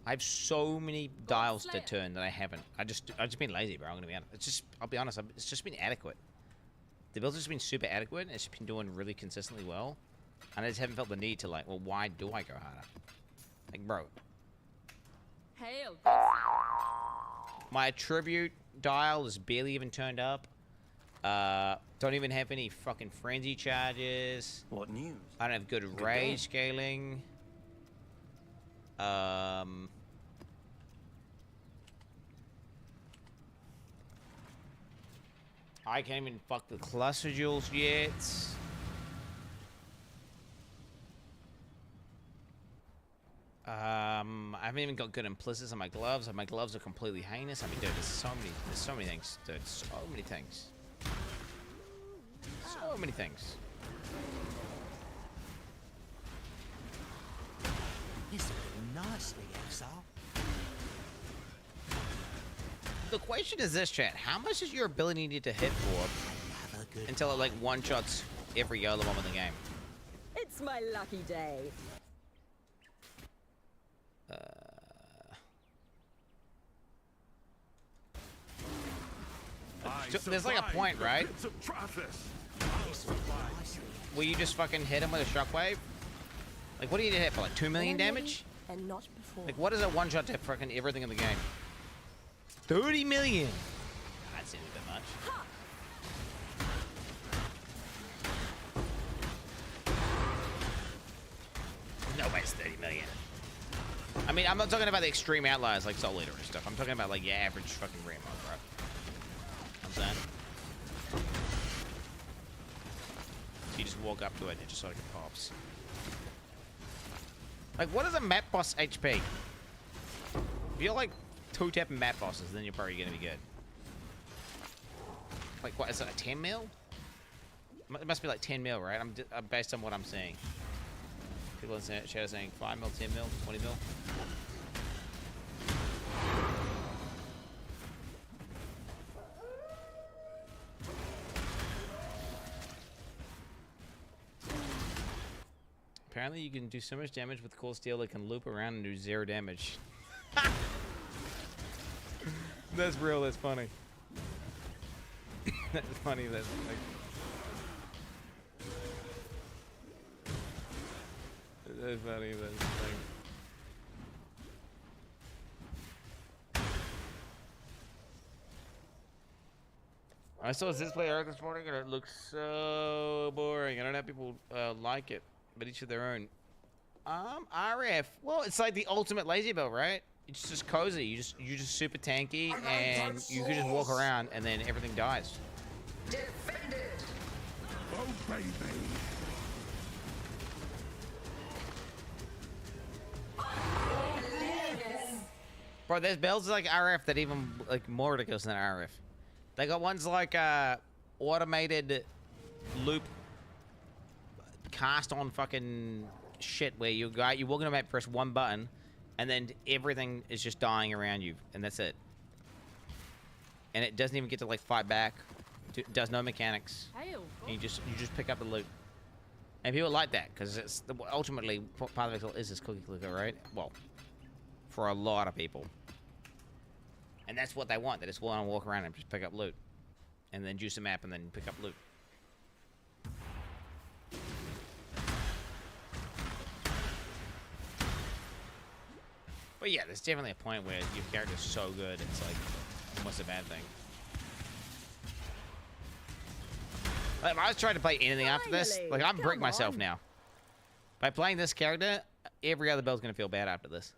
I have so many dials to turn that I haven't. I've just been lazy, bro. I'm gonna be honest. It's just, I'll be honest. It's just been adequate. The build's just been super adequate, and it's been doing really consistently well. And I just haven't felt the need to like, well, why do I go harder? Like, bro. Hail. My attribute dial is barely even turned up. Don't even have any fucking frenzy charges. What news? I don't have good rage scaling. I can't even fuck the cluster jewels yet. I haven't even got good implicits on my gloves, and my gloves are completely heinous. I mean, dude, there's so many things, dude. So many things. So many things. Nicely, Exile. The question is this, chat. How much is your ability need to hit for until it like one-shots every yellow bomb in the game? It's my lucky day. There's like a point, right? Will you just fucking hit him with a shockwave? Like, what do you need to hit for? Like 2 million damage? And not before. Like, what is a one-shot to fucking everything in the game? 30 million. That seems a bit much. No way it's 30 million. I mean, I'm not talking about the extreme outliers like Soul Eater and stuff. I'm talking about like your average fucking Rambo, bro. I'm saying. So you just walk up to it and it just sort of pops. Like, what is a map boss HP? If you're like 2-tapping map bosses, then you're probably gonna be good. Like, what is it, a 10 mil? It must be like 10 mil, right? I'm based on what I'm seeing. People in the chat are saying 5 mil, 10 mil, 20 mil. Apparently you can do so much damage with Cool Steel that can loop around and do 0 damage. That's real, that's funny. That's funny, that's like... That's funny, that's funny. I saw this play art this morning and it looks so boring. I don't know if people like it, but each of their own. RF. Well, it's like the ultimate lazy build, right? it's just cozy. You just super tanky, and you could just walk around, and then everything dies. Defend it. Obey me. Bro, there's builds like RF that even like more ridiculous than RF. They got ones like automated loop cast on fucking shit where you're walking about, press one button, and then everything is just dying around you, and that's it. And it doesn't even get to like fight back. It does no mechanics. And you just pick up the loot. And people like that because it's ultimately part of it is this cookie clicker, right? Well, for a lot of people. And that's what they want. They just want to walk around and just pick up loot. And then juice a map and then pick up loot. But yeah, there's definitely a point where your character's so good, it's like almost a bad thing. Like, if I was trying to play anything after this, like I'm breaking myself now. By playing this character, every other build's gonna feel bad after this.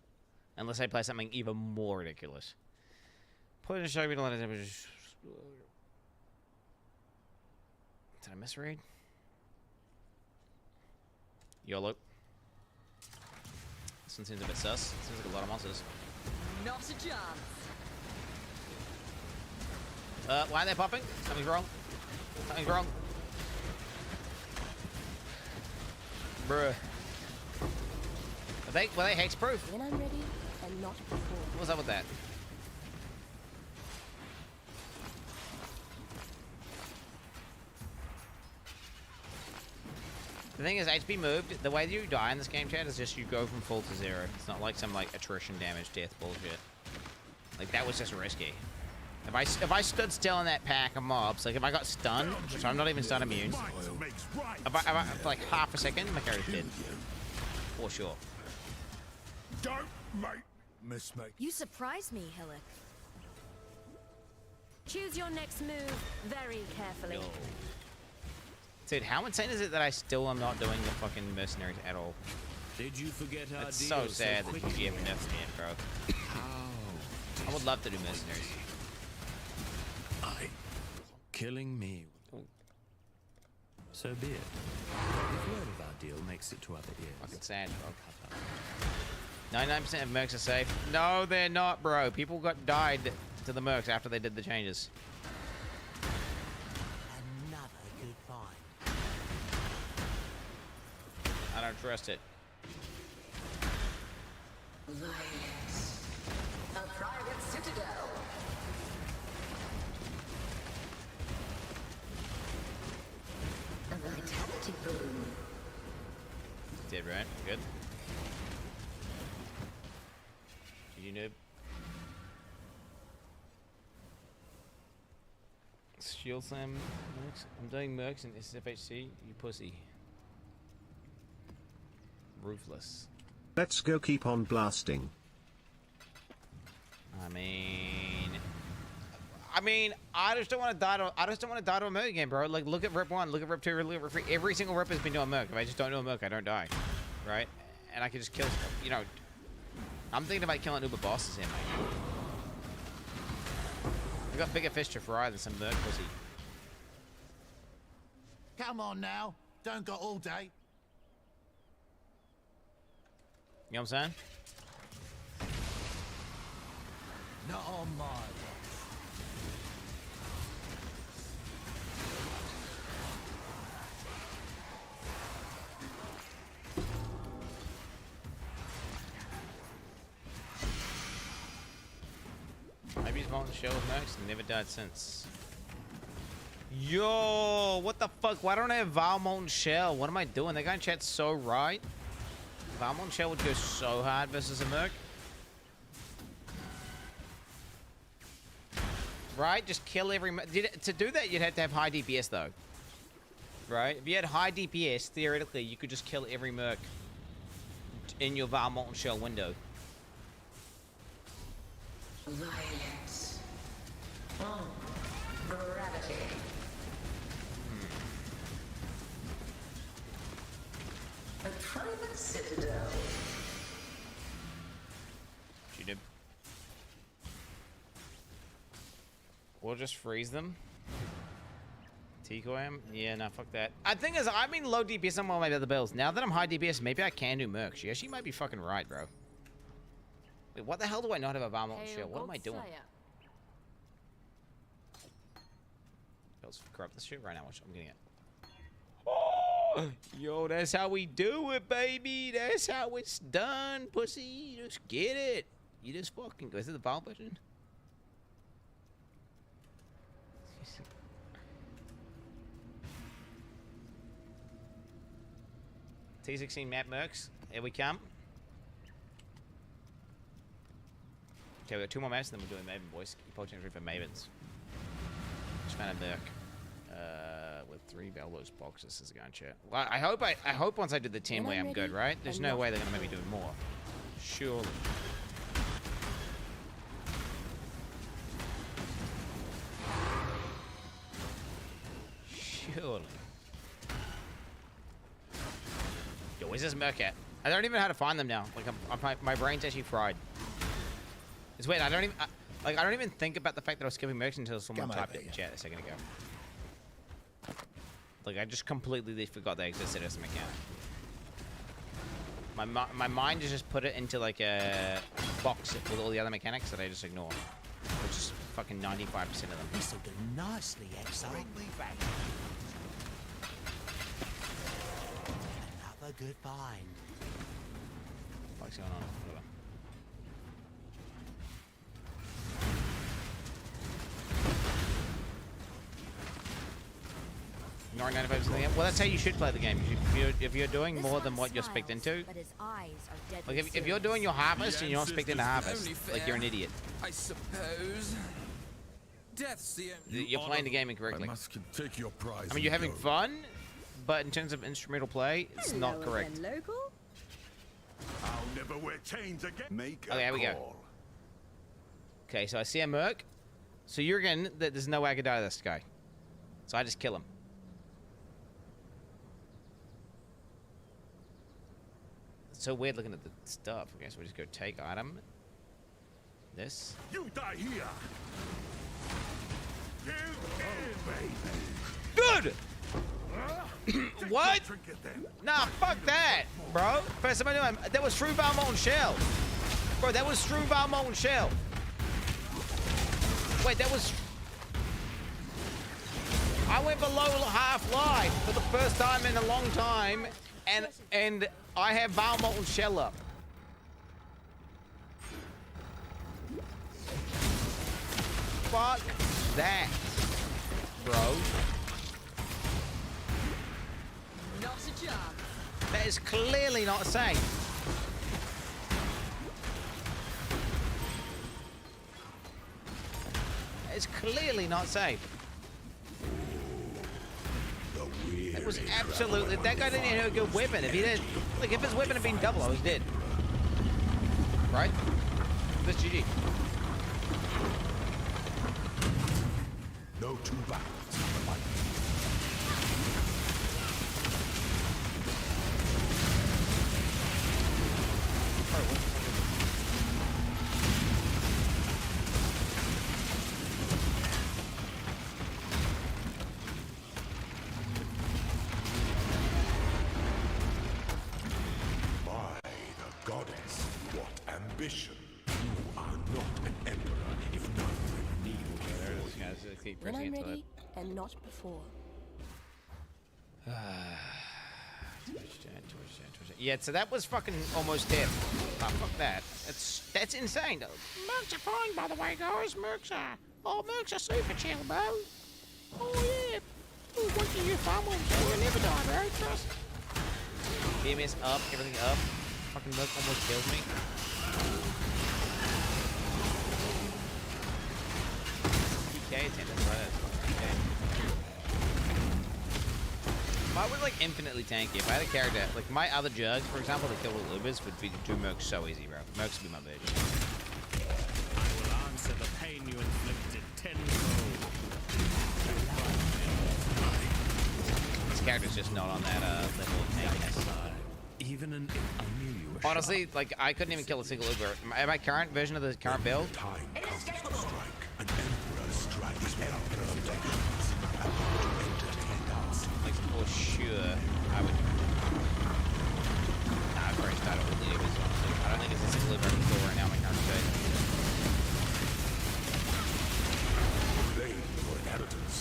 Unless I play something even more ridiculous. Put in a show me to let it. Did I misread? YOLO. This one seems a bit sus. Seems like a lot of monsters. Not a chance. Why are they popping? Something's wrong. Something's wrong. Bruh. Were they hexproof? When I'm ready and not before. What's up with that? The thing is, HP moved. The way that you die in this game, chat, is just you go from full to zero. It's not like some like attrition damage, death bullshit. Like that was just risky. If I stood still in that pack of mobs, like if I got stunned, which I'm not even stun immune, if I for like half a second, my character's dead. For sure. Don't make mistake. You surprise me, Hillock. Choose your next move very carefully. Yo. Dude, how insane is it that I still am not doing the fucking mercenaries at all? Did you forget our It's so sad that you gave me enough me, bro. I would love to do mercenaries. Killing me. Ooh. So be it. If word of our deal makes it to other ears. Fucking sad, bro. 99% of mercs are safe. No, they're not, bro. People died to the mercs after they did the changes. Another good find. I don't trust it. Lions. A private citadel. A vitality boom. Did right? Good. Did you noob? Shield slam mercs. I'm doing mercs in SSFHC. You pussy. Ruthless. Let's go, keep on blasting. I mean, I just don't want to die to. I just don't want to die to a merc again, bro. Like, look at Rip 1, look at Rip 2, look at Rip 3. Every single Rip has been doing merc. If I just don't do a merc, I don't die, right? And I can just kill. You know, I'm thinking about killing Uber bosses here, mate. I got bigger fish to fry than some merc pussy. Come on now. Don't go all day. You know what I'm saying? Not on my watch. Maybe he's molten shell with mercs and never died since. Yo, what the fuck? Why don't I have Val molten shell? What am I doing? That guy in chat's so right. Val molten shell would go so hard versus a merc. Right? Just kill every... To do that, you'd have to have high DPS, though. Right? If you had high DPS, theoretically, you could just kill every merc in your Val molten shell window. Lions. Gravity. A private citadel. She did. we'll just freeze them. Decoy him? Yeah, no, fuck that. The thing is, I've been low DPS on one of my other builds. Now that I'm high DPS, maybe I can do mercs. Yeah, she might be fucking right, bro. Wait, what the hell do I not have a Valmont shield? What am I doing? Let's corrupt this shit right now. I'm getting it. Oh, yo, that's how we do it, baby. That's how it's done, pussy. You just get it. You just fucking go. Is it the Val button? T16 map mercs. Here we come. Okay, we got 2 more maps, and then we're doing Maven, boys. Keep watching for Mavens. Just found a merc. With 3 Bellows boxes is going chat. Well, I hope once I do the 10 way I'm good, right? There's no way they're gonna make me do more. Surely. Surely. Yo, where's this merc at? I don't even know how to find them now. Like, my brain's actually fried. It's weird. I don't even think about the fact that I was skipping mercs until someone typed it in chat a second ago. Like, I just completely forgot they existed as a mechanic. My mind just put it into like a box with all the other mechanics that I just ignore, which is fucking 95% of them. This'll do nicely, XO. Bring me back. Another good find. What's going on? Whatever. Ignoring 95% of the game. Well, that's how you should play the game. If you're doing more than what you're spec'd into, like if you're doing your harvest and you're not spec'd into harvest, like you're an idiot. I suppose. Death's the You're playing the game incorrectly. Take your prize. I mean, you're having fun, but in terms of instrumental play, it's not correct. I'll never wear chains again. Make Okay, here we go. Okay, so I see a merc. So you're again that there's no way I could die to this guy. So I just kill him. It's so weird looking at the stuff. Okay, so we just go take item. This. You die here. Good. What? Nah, fuck that, bro. First time I knew him. That was true Valmont Shell. Bro, that was true Valmont Shell. Wait, that was... I went below half-life for the first time in a long time, and I have Valmont Shell up. Fuck that, bro. Not a job. That is clearly not safe. It's clearly not safe. It was absolutely... That guy didn't even have a good weapon. If he did... Like, if his weapon had been double, I was dead. Right? That's GG. No two battles. Ambition. You are not an emperor if none will kneel before you. When I'm ready, and not before. Yeah, so that was fucking almost dead. Oh, fuck that. That's insane, though. Mercs are fine, by the way, guys. Mercs are super chill, bro. Oh, yeah. Ooh, once you use Valmont, you'll never die, bro. Trust. BMS up, everything up. Fucking Merc almost killed me. PK attendance, right? If I was like infinitely tanky, if I had a character, like my other jugs, for example, that kill with Lubers would be do Mercs so easy, bro. Mercs would be my bitch. I will answer the pain you inflicted tenfold. This character's just not on that level of tankiness. Even an unusual. Honestly, like I couldn't even kill a single Uber. My current version of the current build. Like for sure, I would. Nah, I've already started with the honestly. I don't think it's a single liver I can kill right now in my current state. Blame your inheritance.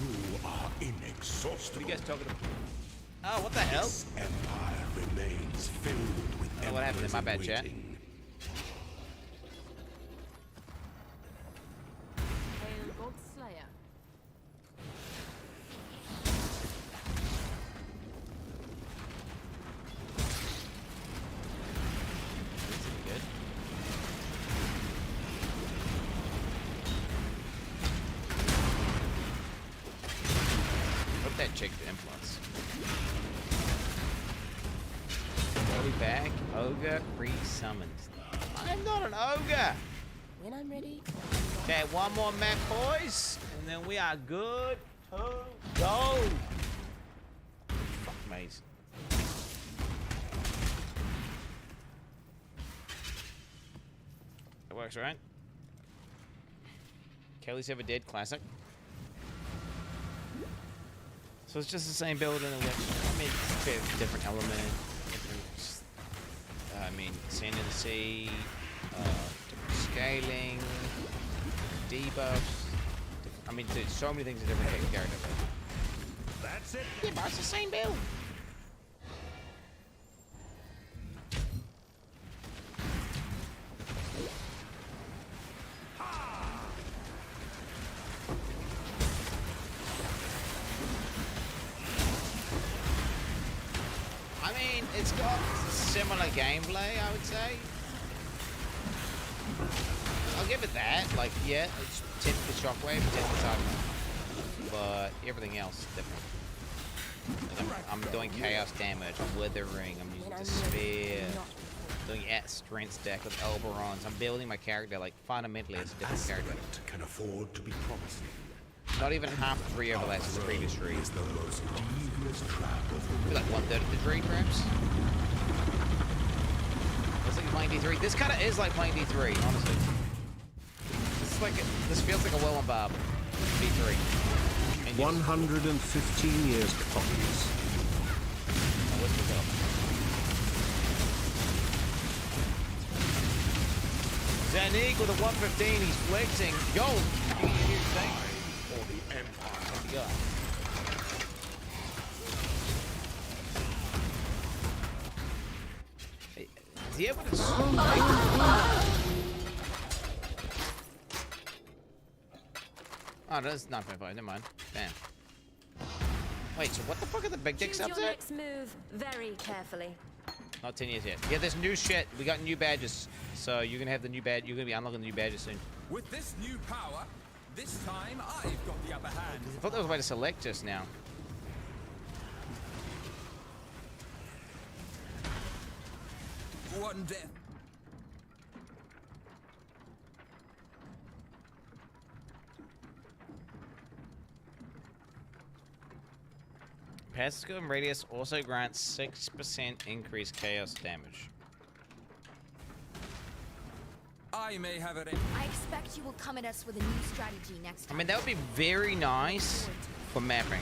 You are inexhaustible. What are you guys talking about? Oh, what the hell? This empire remains filled with what happened in my bad chat? waiting. Hail God Slayer. Good. Put that chick to influence. Early back, ogre re-summoned. I'm not an ogre. When I'm ready. Okay, one more map, boys, and then we are good to go. Fuck maze. It works, right? Kelly's Ever Dead classic. So it's just the same build in a way. I mean, it's a bit of a different element. I mean, Sand in the Sea, different scaling, debuffs. I mean, there's so many things in different characters. That's it. Yeah, but it's the same build. I mean, it's got similar gameplay, I would say. I'll give it that. Like, yeah, it's 10 for the shockwave, 10 for the target. But everything else is different. Like I'm doing chaos damage, I'm withering, I'm using despair, doing strength stack with Elberons. I'm building my character like fundamentally as a different character. Can afford to be promising. Not even half the tree overlaps as the previous tree. Is the most devious trap of Maybe like 1/3 of the tree, perhaps. Looks like playing D3. This kind of is like playing D3, honestly. This feels like a well and Bob D3. 115 years copies. Oh, what's the up? Zanig with a 115, he's flexing. Yo, you for the empire. What you got? Hey, is he able to Oh, that's not 9.5, never mind. Damn. Wait, so what the fuck are the big dick Choose subs your at? next move very carefully. Not 10 years yet. Yeah, there's new shit. We got new badges. So you're gonna have the new badge. You're gonna be unlocking the new badges soon. With this new power, this time I've got the upper hand. I thought there was a way to select just now. One death. Passive skill and radius also grants 6% increased chaos damage. I may have it. I expect you will come at us with a new strategy next I time. mean, that would be very nice for mapping.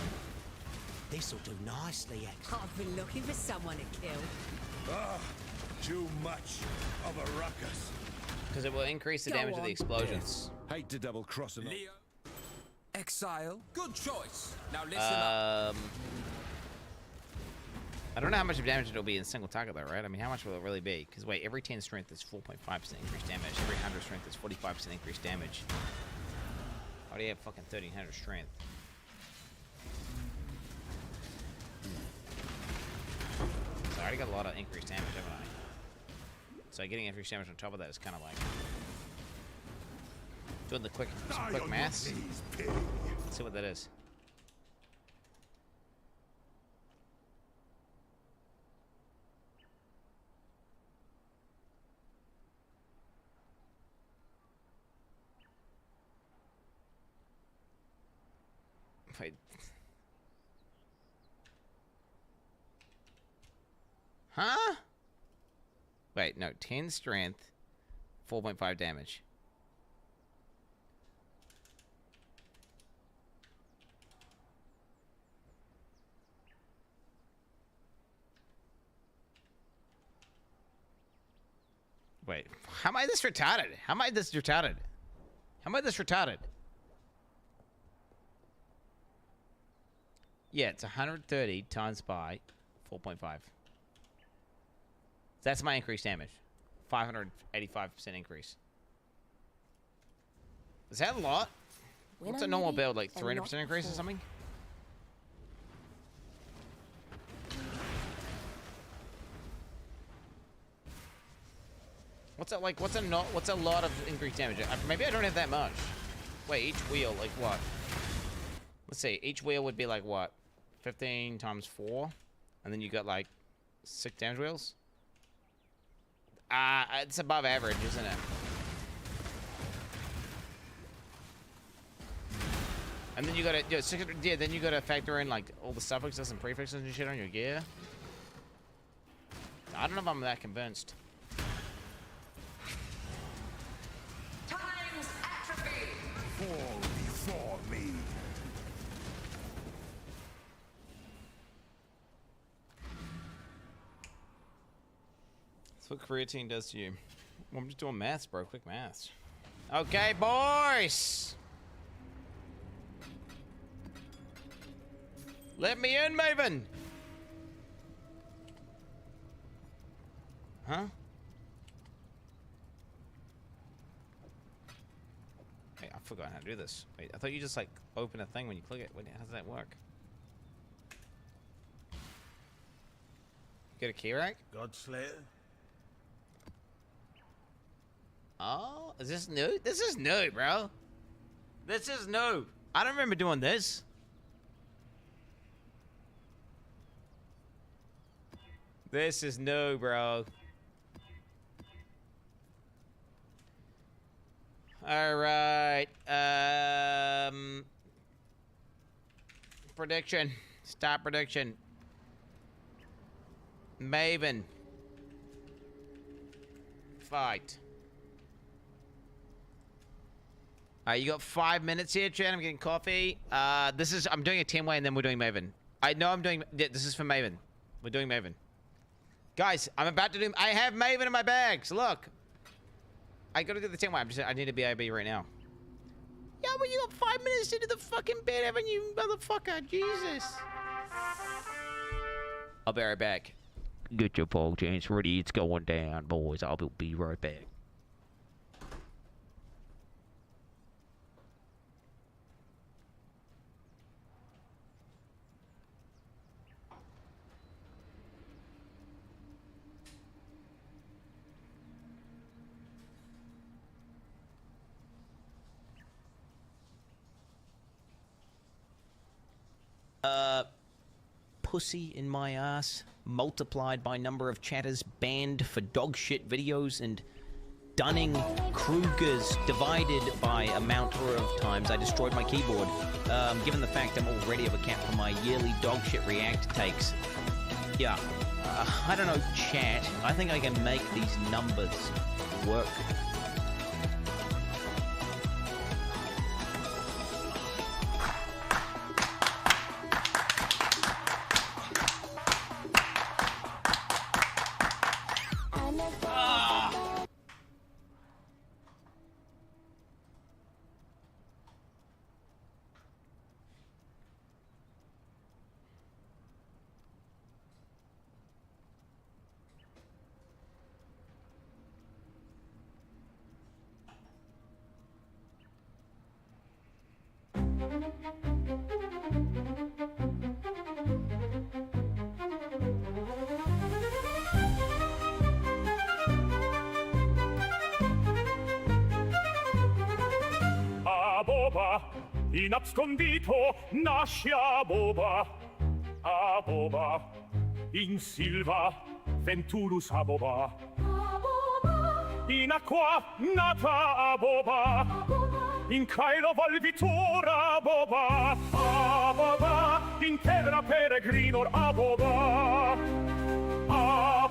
This'll do nicely, X. I've been looking for someone to kill. Ah, too much of a ruckus. Because it will increase the Go damage of on. the explosions. Hate to double cross him. Leo. Exile. Good choice. Now listen up. I don't know how much of damage it'll be in single target though, right? I mean, how much will it really be? Because wait, every 10 strength is 4.5% increased damage. Every 100 strength is 45% increased damage. Why do you have fucking 1300 strength? So I already got a lot of increased damage, haven't I? So getting increased damage on top of that is kind of like doing the quick maths. Let's see what that is. Wait. Huh? Wait, no, 10 strength. 4.5 damage. Wait, how am I this retarded? How am I this retarded? How am I this retarded? Yeah, it's 130 times by 4.5. That's my increased damage. 585% increase. Is that a lot? What's a normal build? Like 300% increase or something? What's that like? What's a lot of increased damage? Maybe I don't have that much. Wait, each wheel, like what? Let's see. Each wheel would be like what? 15 times 4, and then you got like 6 damage wheels. It's above average, isn't it? And then you gotta, yeah, then you gotta factor in like all the suffixes and prefixes and shit on your gear. I don't know if I'm that convinced. Time's atrophy. Fall before me. That's what creatine does to you. Well, I'm just doing maths, bro. Quick maths. Okay, boys. Let me in, Maven. Huh? Wait, I forgot how to do this. Wait, I thought you just like open a thing when you click it. Wait, how does that work? Get a key rack? Godslayer? Oh, is this new? This is new, bro. This is new. I don't remember doing this. This is new, bro. All right. Prediction. Stop prediction. Maven. Fight. Alright, you got 5 minutes here, Chad. I'm getting coffee. I'm doing a 10-way and then we're doing Maven. I know I'm doing, yeah, this is for Maven. We're doing Maven. Guys, I'm about to do, I have Maven in my bags. Look. I gotta do the 10-way. I need to be AB right now. Yeah, but you got 5 minutes to do the fucking bed, haven't you, motherfucker? Jesus. I'll be right back. Get your pole chains ready. It's going down, boys. I'll be right back. Pussy in my ass multiplied by number of chatters banned for dog shit videos and Dunning-Krugers divided by amount of times I destroyed my keyboard. Given the fact I'm already over cap for my yearly dog shit react takes. Yeah, I don't know, chat. I think I can make these numbers work. Inabscondito nasce a Boba, in Silva Venturus a Boba, in acqua nata a Boba, in Cairo Valvitura a Boba, in terra peregrinor a Boba,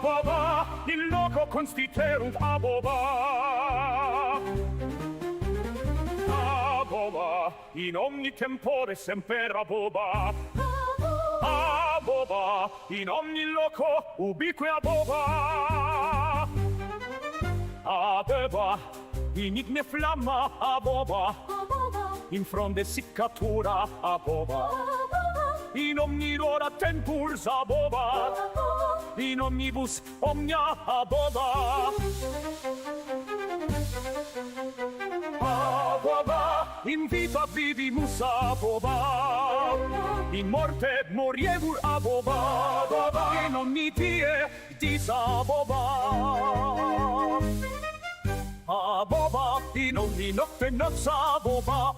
Aboba, in loco constituerunt aboba. Aboba, in omni tempore semper aboba. Aboba, in omni loco ubique aboba. Aboba, in igne flamma aboba. In fronde siccatura aboba. In omni ora tempurs aboba. In omnibus omnia aboba. Aboba, in vita vivimus aboba. In morte morievur aboba. In omni die dis aboba. Aboba, in ogni notte nos aboba.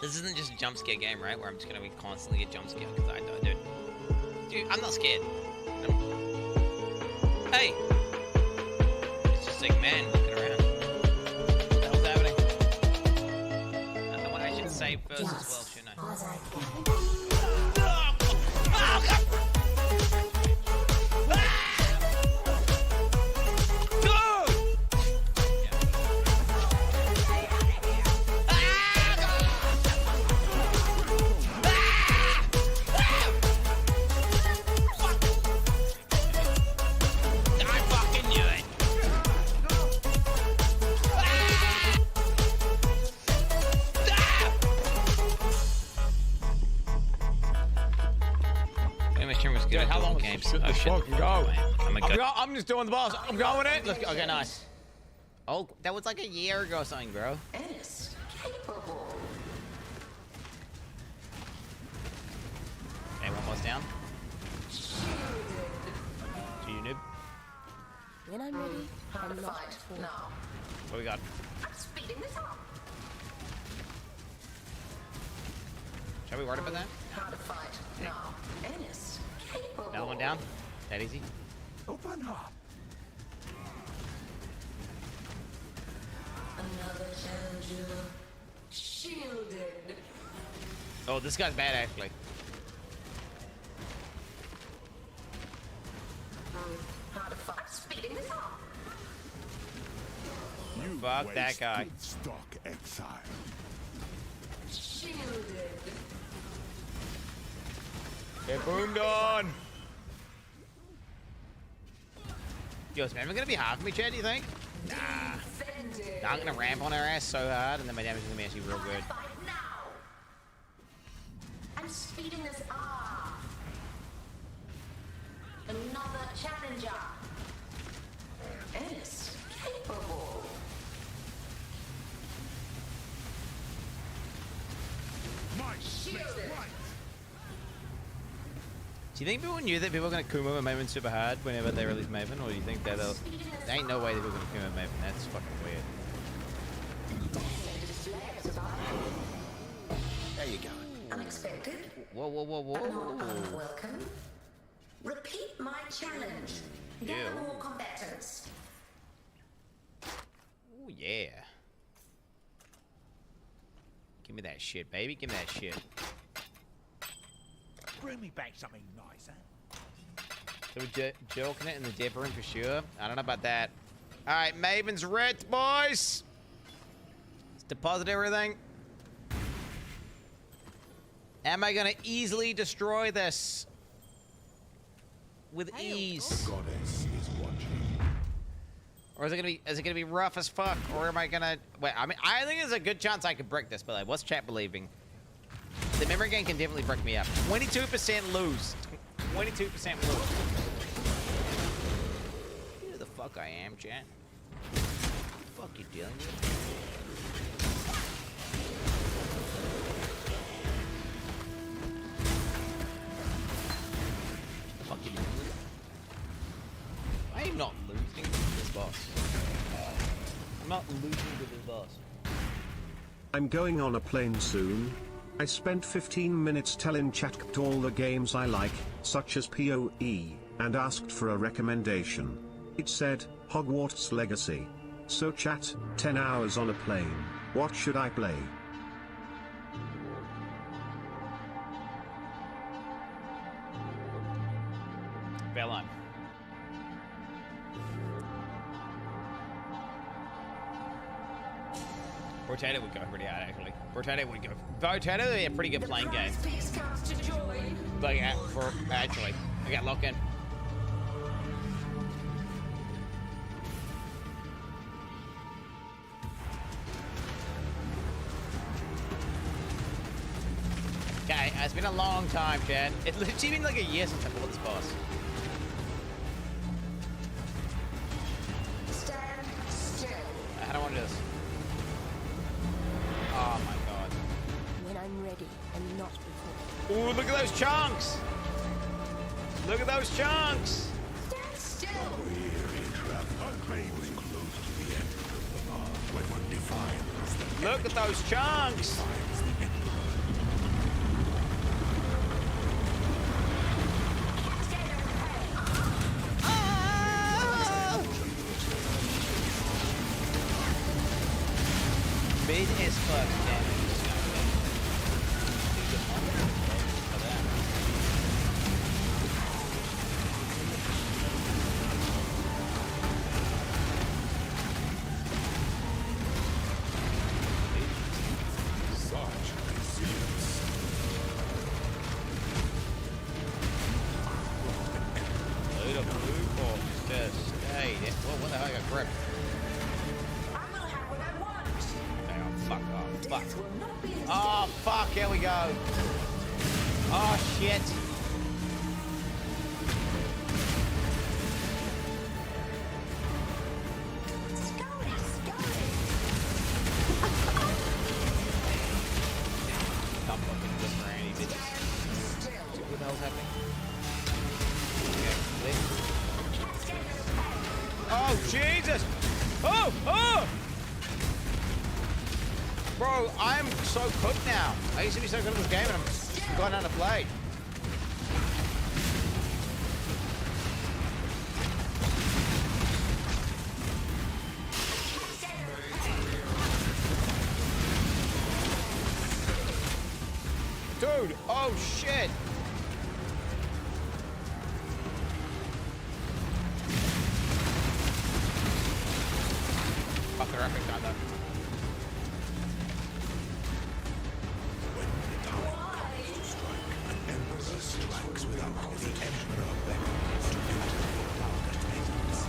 This isn't just a jump scare game, right? Where I'm just gonna be constantly get jump scared because I know, dude. Dude, I'm not scared. Hey! It's just like, man, looking around. What the hell's happening? That's the one I should save first as well, shouldn't I? Oh, God! How long games? Oh shit. Go. I'm just doing the boss. I'm going in. Let's go. Okay, nice. Oh, that was like a year ago or something, bro. Ennis capable. Okay, one more down. So you noob. When I'm ready, I'm not fight now. What we got? I'm speeding this up. Shall we worry about that? How to fight now. Ennis capable. Another one down. That easy. Open up. Another challenger. Shielded. Oh, this guy's bad actually. How to fight. Speeding this up. You fuck that guy. Stock exile. Shielded. Get boomed on. Yo, is Madman gonna be half me, Chad, do you think? Nah. I'm gonna ramp on her ass so hard, and then my damage is gonna be actually real good. I'm speeding this up. Another challenger. Inescapable. My shit. Do you think people knew that people were going to Kuma Maven super hard whenever they release Maven, or do you think that there ain't no way that people are going to Kuma Maven? That's fucking weird. There you go. Unexpected. Whoa. Welcome. Repeat my challenge. Gather more combatants. Oh yeah. Give me that shit, baby. Give me that shit. Bring me back something nice, huh? So we're joking it in the depth room for sure. I don't know about that. All right, Maven's red, boys. Let's deposit everything. Am I gonna easily destroy this with ease? Goddess is watching. Or is it gonna be rough as fuck? Or am I gonna wait? I mean, I think there's a good chance I could break this, but like, what's chat believing? The memory game can definitely break me up. 22% lose. 22% lose. You know the fuck I am, chat. What the fuck you dealing with? Fuck you. I am not losing to this boss. I'm not losing to this boss. I'm going on a plane soon. I spent 15 minutes telling chat all the games I like, such as POE, and asked for a recommendation. It said, Hogwarts Legacy. So chat, 10 hours on a plane, what should I play? Valheim. Rotator would go pretty hard, actually. Rotator would go. Rotator would be a pretty good playing game. Like, actually. I got locked in. Okay, it's been a long time, Chad. It's literally been like a year since I fought this boss. Stand still. How do I want to do this? Oh my god. When I'm ready and not before. Ooh, look at those chunks! Look at those chunks! Stand still. Look at those chunks! Big as fuck damage. Load of blue balls. Just stay there. What the hell? I got gripped. Fuck off. Fuck. Oh, fuck. Here we go. Oh, shit. Stop fucking whispering any bitches. What the hell's happening? Okay, oh, Jesus. Oh! Bro, I'm so cooked now. I used to be so good at this game and I'm going out to play. Dude, oh shit. Fuck the graphic card though. Strikes without the Emperor beckons to enter without attendance.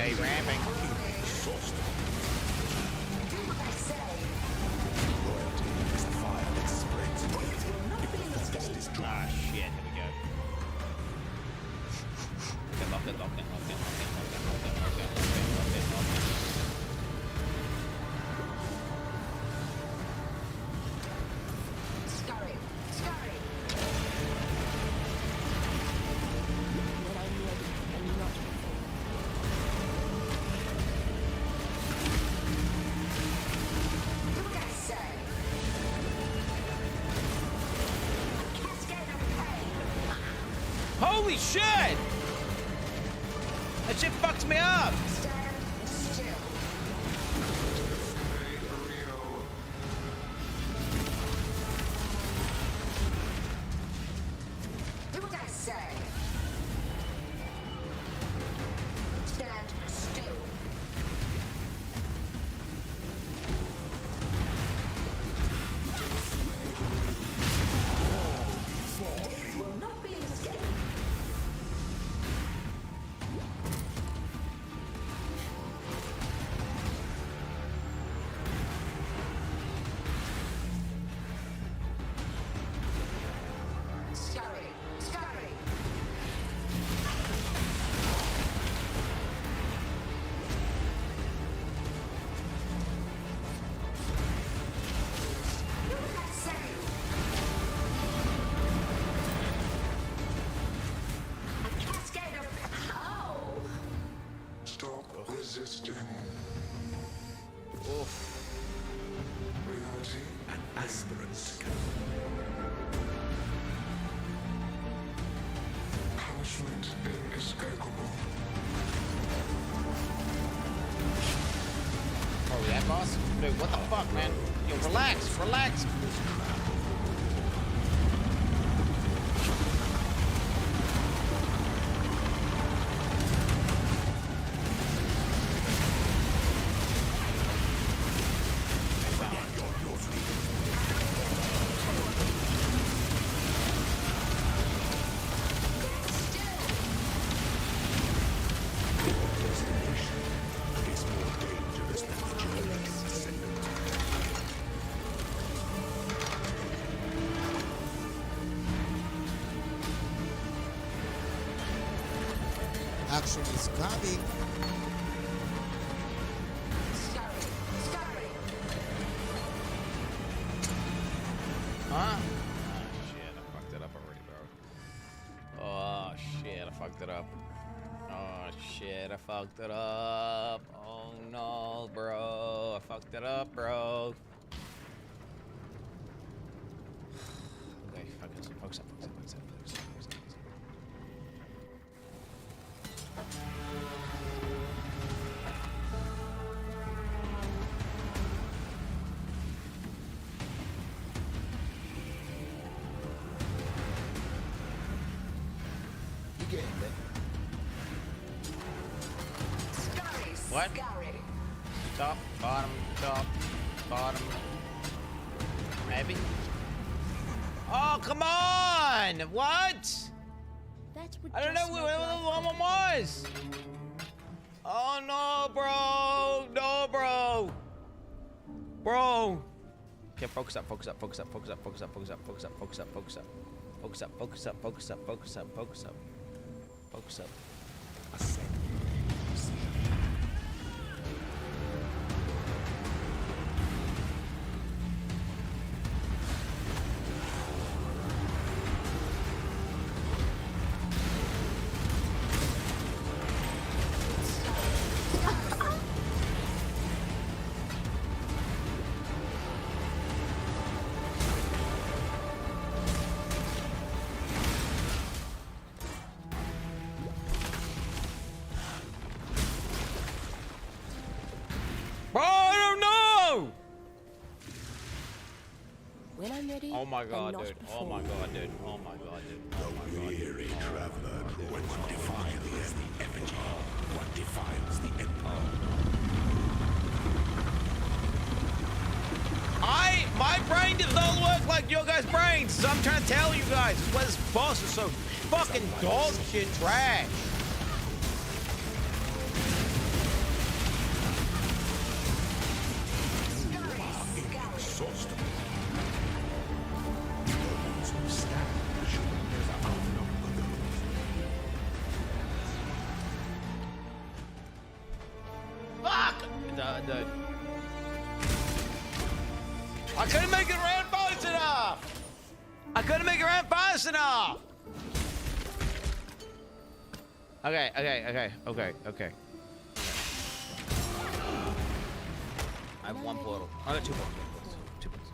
Okay, ramping. Ah, shit. Here we go. Lock it. Scurry. Holy shit! That shit fucks me up! Do what I say. Stand still. This will not be escaped. Scurry. Do what I say. A cascade of Stop resisting. Oof. Reality. An aspirant. Punishment inescapable. Oh, yeah, boss? Dude, what the fuck, man? Yo, relax. Is more dangerous than the journey descendant. Action is coming. Huh? Oh, shit, I fucked it up already, bro. Oh, shit, I fucked it up. Oh, shit, I fucked it up. Oh, no, bro. I fucked it up, bro. Okay, focus up. What? Top, bottom. Maybe? Oh, come on! What? I don't know where the one was! Oh, no, bro! No, bro! Bro! Okay, focus up. Bro, I don't know! When I'm ready, oh my god, and dude. not Oh my before. god, dude. Oh my god, dude. The weary traveler, when one defiles the effigy, one defiles the emperor. My brain does not work like your guys' brains, so I'm trying to tell you guys. That's why this boss is so fucking dog shit trash. dude. I couldn't make it around fast enough! I couldn't make it around fast enough! Okay. I have one portal. I got two portals. Two portals.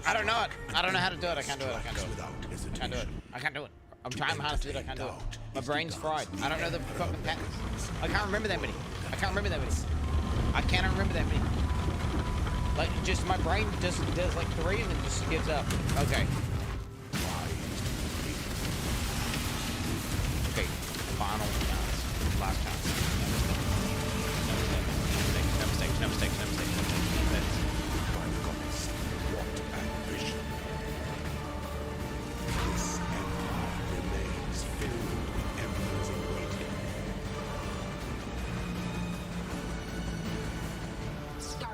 I don't know how to do it. I can't do it. I can't do it. I'm trying my hardest to do it. I can't do it. My brain's fried. I don't know the fucking patterns. I can't remember that many. I cannot remember that many. Like, just my brain just does like 3 and then just gives up. Okay. Okay. Final chance. Last chance. No mistakes.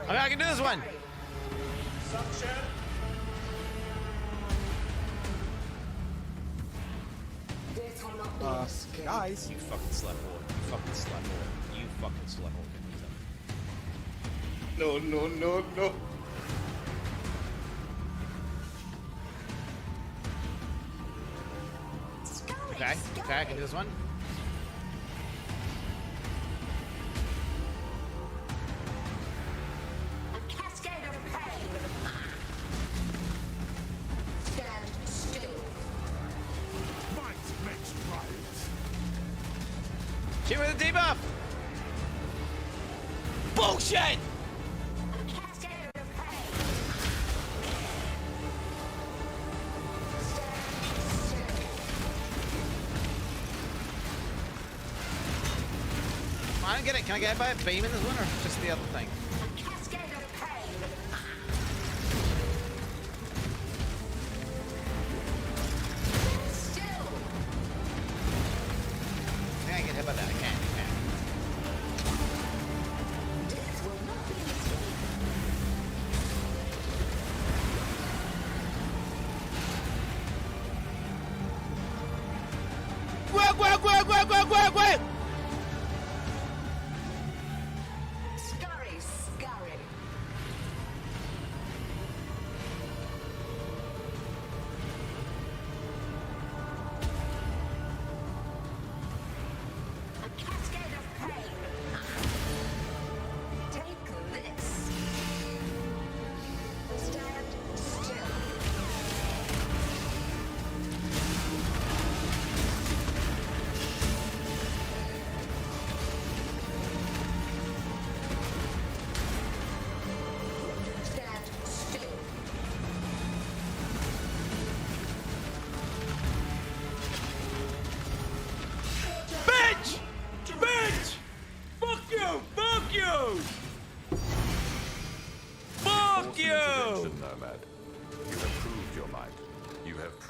Okay, I can do this one. Guys. You fucking slut whore. You fucking slut whore. No. Okay, I can do this one. Shoot with a debuff! Bullshit! I don't get it. Can I get hit by a beam in this one or just the other thing? I can get hit by that. I can. Wait!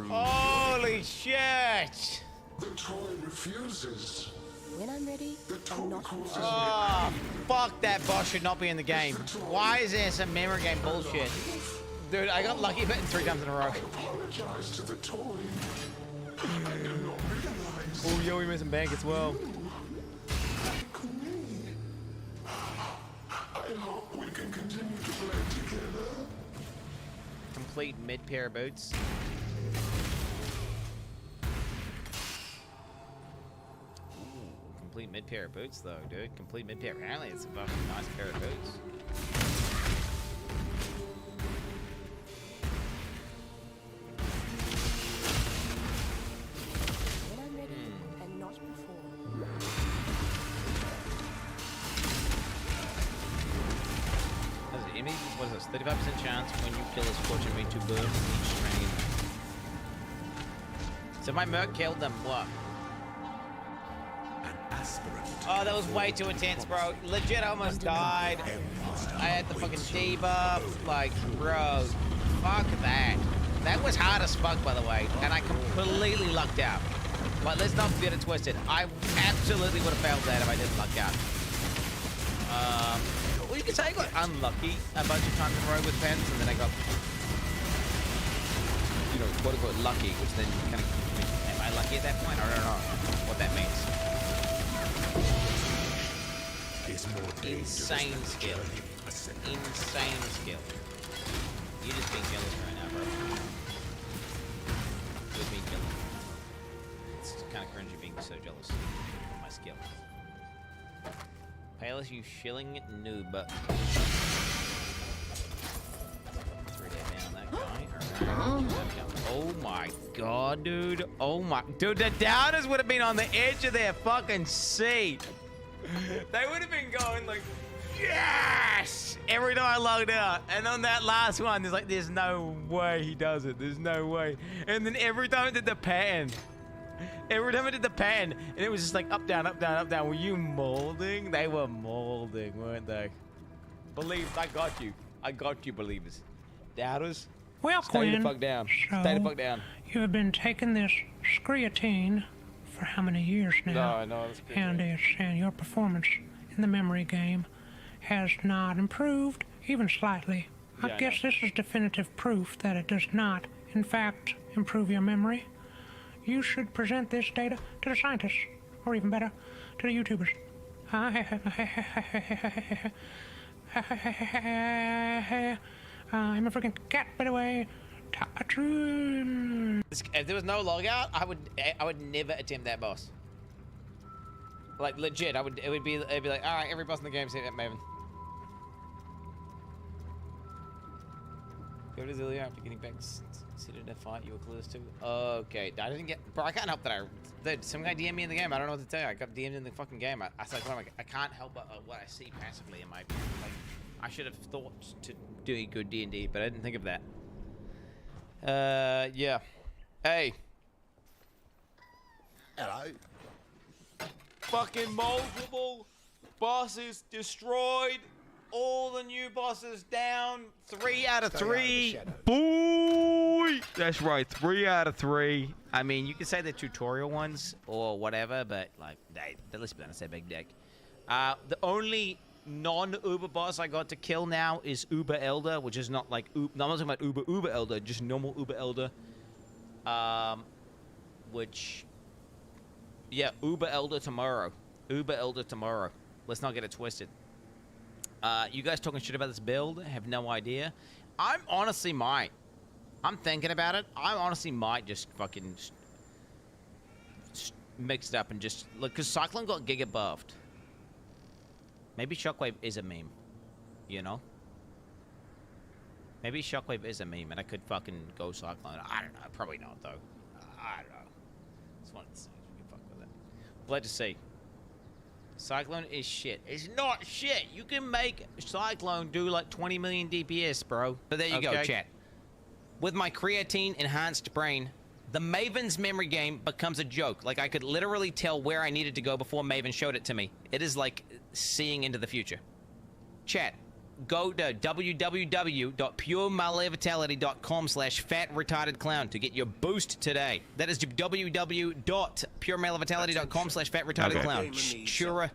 Holy shit! The toy refuses. When I'm ready, I'm not Oh, fuck, that boss should not be in the game. Why is there some memory game bullshit? Dude, I got lucky hitting 3 times in a row. Apologize to the toy. I did not realize. Oh, yo, we missing bank as well. I hope we can continue to play together. Complete mid-pair of boots. Complete mid-pair of boots, though, dude. Complete mid-pair. Apparently, it's a fucking nice pair of boots. when I'm ready and not before. What is this? 35% chance when you kill a scorching me to burn each strain. So my Merc killed them. What? Oh, that was way too intense, bro. Legit, I almost died. I had the fucking debuff. Like, bro, fuck that. That was hard as fuck, by the way, and I completely lucked out. But let's not get it twisted. I absolutely would have failed that if I didn't luck out. Well, you could say I got unlucky a bunch of times in a row with pens, and then I got, you know, quote unquote lucky, which then kind of, am I lucky at that point? I don't know what that means. Insane skill. Insane skill. You're just being jealous right now, bro. You're being jealous. It's kind of cringy being so jealous of my skill. Payless, you shilling noob. 3-day down that guy. Oh my god, dude. Oh my. Dude, the downers would have been on the edge of their fucking seat. They would have been going like, yes! Every time I logged out. And on that last one, there's no way he does it. There's no way. And then every time I did the pan. Every time I did the pan, and it was just like up, down, up, down, up, down. Were you molding? They were molding, weren't they? Believe, I got you. I got you, believers. Doubters? Well, stay Quinn, the fuck down. So Stay the fuck down. You have been taking this screatine for how many years now? No, I know. And your performance in the memory game has not improved, even slightly. I guess this is definitive proof that it does not, in fact, improve your memory. You should present this data to the scientists, or even better, to the YouTubers. I'm a freaking cat, by the way. If there was no logout, I would never attempt that boss. Like legit, it'd be like, all right, every boss in the game's hit that Maven. Go to Zillia after getting back. Considered a fight you were clueless to. Okay, I didn't get. Bro, I can't help that. Some guy DM'd me in the game. I don't know what to tell you. I got DM'd in the fucking game. I was like, I can't help what I see passively in my. Like, I should have thought to do a good D&D, but I didn't think of that. Yeah. Hey. Hello. Fucking multiple bosses destroyed. All the new bosses down. 3 out of 3. Boy! That's right, 3 out of 3. I mean, you can say they're tutorial ones or whatever, but like, let's be honest, they're big dick. The only non-Uber boss I got to kill now is Uber Elder, which is not like, no, I'm not talking about Uber Elder, just normal Uber Elder. Which, yeah, Uber Elder tomorrow. Uber Elder tomorrow. Let's not get it twisted. You guys talking shit about this build? Have no idea. I'm honestly might. I'm thinking about it. I honestly might just fucking mix it up and just look, because Cyclone got giga buffed. Maybe Shockwave is a meme, you know? Maybe Shockwave is a meme and I could fucking go Cyclone. I don't know. Probably not, though. I don't know. Just wanted to see if we can fuck with it. Glad to see. Cyclone is shit. It's not shit. You can make Cyclone do like 20 million DPS, bro. But there you go, chat. With my creatine enhanced brain, the Maven's memory game becomes a joke. Like, I could literally tell where I needed to go before Maven showed it to me. It is like seeing into the future. Chat, go to www.puremalevitality.com/fat-retarded-clown to get your boost today. That is www.puremalevitality.com/fat-retarded-clown. Sure.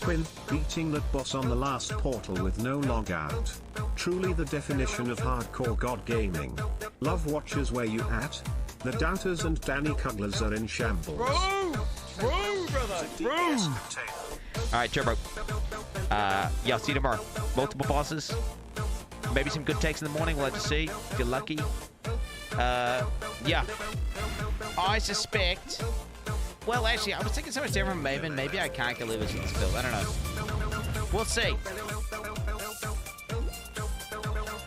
Quinn, beating that boss on the last portal with no logout. Truly the definition of hardcore god gaming. Love watches where you at? The doubters and Danny Cuddlers are in shambles. Bro, brother, bro. Alright, Turbo. Yeah, I'll see you tomorrow. Multiple bosses. Maybe some good takes in the morning. We'll have to see. If you're lucky. Yeah. I suspect... Well, actually, I was thinking so much different from Maven. Maybe I can't get Lubas in this build. I don't know. We'll see.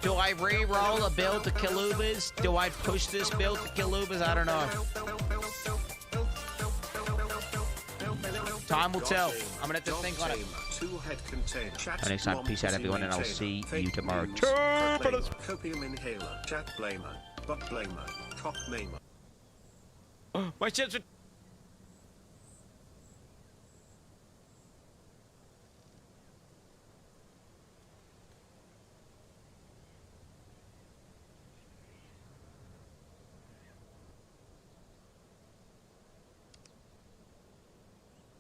Do I re-roll a build to kill Lubas? Do I push this build to kill Lubas? I don't know. Time will tell. I'm gonna have to think on it. head container. Until next time, peace out, everyone, and I'll see you tomorrow. Copium inhaler. Chat blamer. Butt blamer. Cock mamer. My chips are...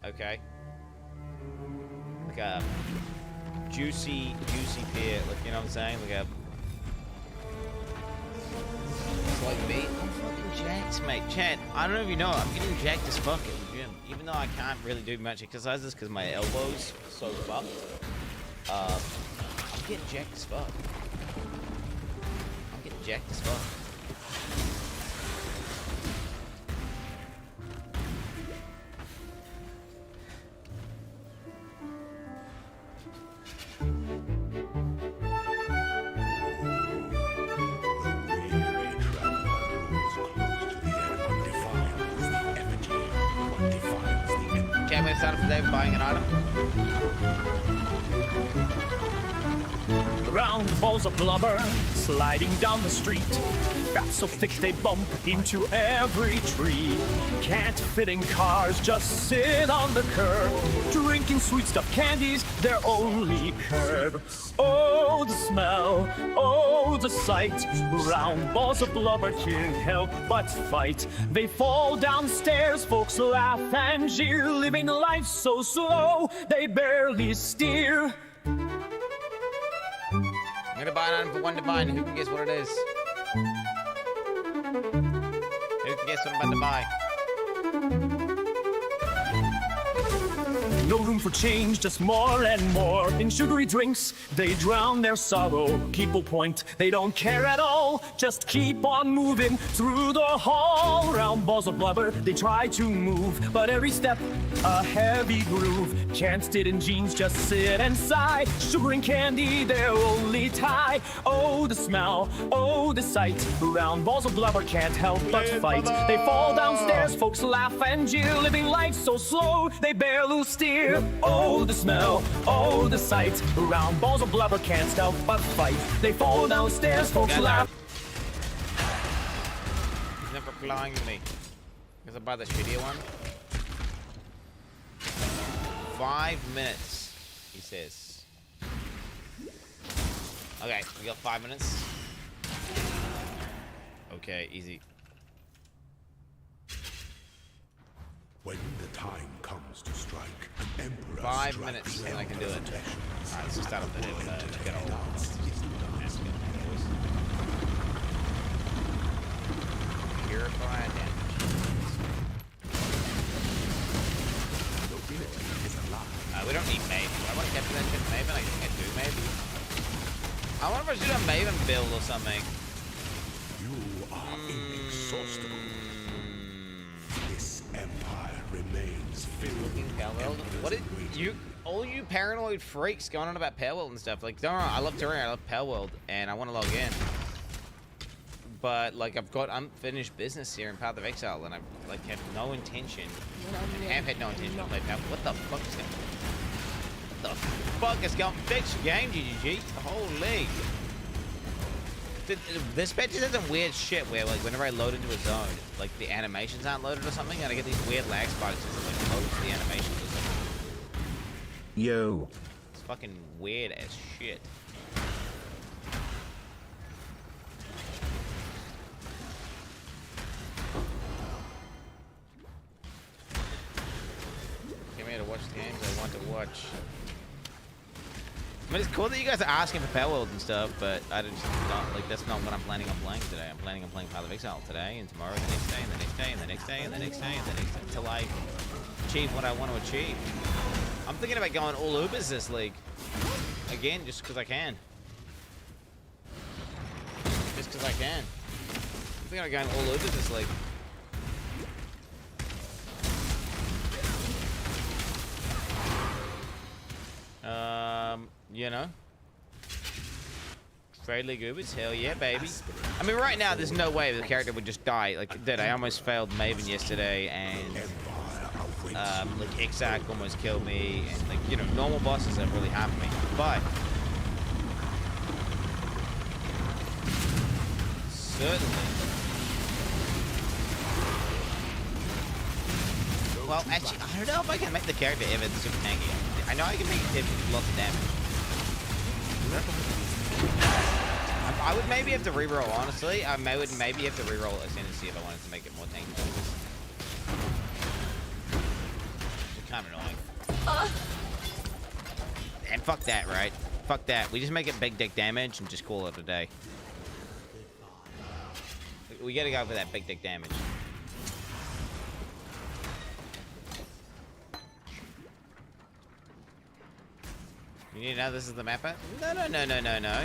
Okay. Like a juicy pear, like, you know what I'm saying? Like a... It's like me. I'm fucking jacked, mate. Chat, I don't know if you know, I'm getting jacked as fuck at the gym. Even though I can't really do much exercises because my elbow's so fucked. I'm getting jacked as fuck. I'm getting jacked as fuck. Start today with buying an item. Round balls of blubber sliding down the street. Fats so thick they bump into every tree. Can't fit in cars, just sit on the curb. Drinking sweet stuff candies, their only curb. Oh, the smell, oh, the sight. Round balls of blubber can't help but fight. They fall downstairs, folks laugh and jeer. Living life so slow, they barely steer. I'm gonna buy an item for one divine. Who can guess what it is? Who can guess what I'm about to buy? No room for change, just more and more. In sugary drinks, they drown their sorrow. People point, they don't care at all. Just keep on moving through the hall. Round balls of blubber, they try to move, but every step, a heavy groove. Can't sit in jeans, just sit and sigh. Sugar and candy, their only tie. Oh, the smell, oh, the sight. Round balls of blubber can't help but fight. They fall downstairs, folks laugh and jeer. Living life so slow, they barely steer. Oh, the smell, oh, the sight. Round balls of blubber can't help but fight. They fall downstairs, folks laugh. He's never replying to me. Because I buy the shittier one. 5 minutes, he says. Okay, we got 5 minutes. Okay, easy. When the time comes to strike, an emperor 5 minutes and I can do it. Alright, let's start up the day with a good old. Purify damage. We don't need Maven. I want to capture that shit Maven. I think I do Maven. I wonder if I should do a Maven build or something. You are inexhaustible. This empire remains filled with Powerworld. What did you, all you paranoid freaks going on about Powerworld and stuff? Like, don't know, I love Terraria, I love Powerworld, and I want to log in. But like, I've got unfinished business here in Path of Exile, and I've like had no intention, and have had no intention to play Powerworld. What the fuck is going? What the fuck is going? Fix your game, GGG. Holy. This patch does some weird shit where, like, whenever I load into a zone, like, the animations aren't loaded or something, and I get these weird lag spikes that, like, loads the animations or something. Yo. It's fucking weird as shit. Came here to watch the games I want to watch. I mean, it's cool that you guys are asking for Powerworld and stuff, but I just not, like, that's not what I'm planning on playing today. I'm planning on playing Path of Exile today, and tomorrow, the next day, and the next day, and the next day, and the next day, and the next day, until I achieve what I want to achieve. I'm thinking about going all Ubers this league. Again, just because I can. Just because I can. I'm thinking about going all Ubers this league. You know, Trade League Ubers, hell yeah, baby. I mean, right now, there's no way the character would just die. Like, I almost failed Maven yesterday, and Like Exact almost killed me, and like, you know, normal bosses have really hampered me. But certainly, well, actually, I don't know if I can make the character ever super tanky. I know I can make it lots of damage. I would maybe have to reroll, honestly. I would maybe have to reroll Ascendancy if I wanted to make it more tanky. It's kind of annoying. And fuck that, right? Fuck that. We just make it big dick damage and just call it a day. We gotta go for that big dick damage. You need to know this is the mapper? No.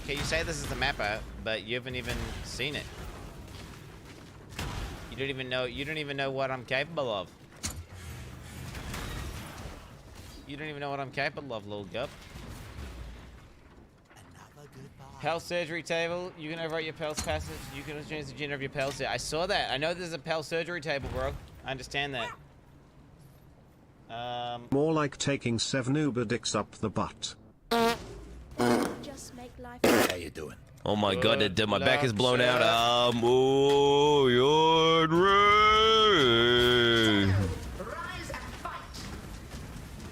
Okay, you say this is the mapper, but you haven't even seen it. You don't even know what I'm capable of. You don't even know what I'm capable of, little gup. Pal surgery table. You can overwrite your Pal's passage. You can change the gender of your Pal. I saw that. I know there's a Pal surgery table, bro. I understand that. More like taking 7 Uber dicks up the butt. Just make life. How you doing? Oh my god, my back is blown out. Oh, you're ready. Rise and fight.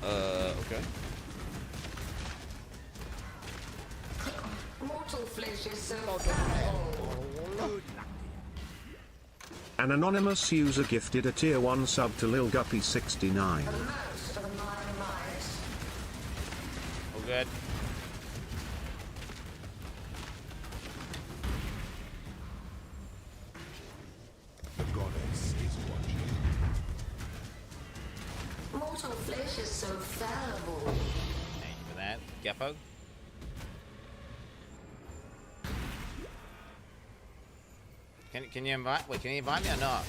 Okay. Mortal flesh is so An anonymous user gifted a tier 1 sub to Lil Guppy 69. Oh, good. The goddess is watching. Mortal flesh is so fallible. Thank you for that, Geppo. Can you invite? Wait, can you invite me or not?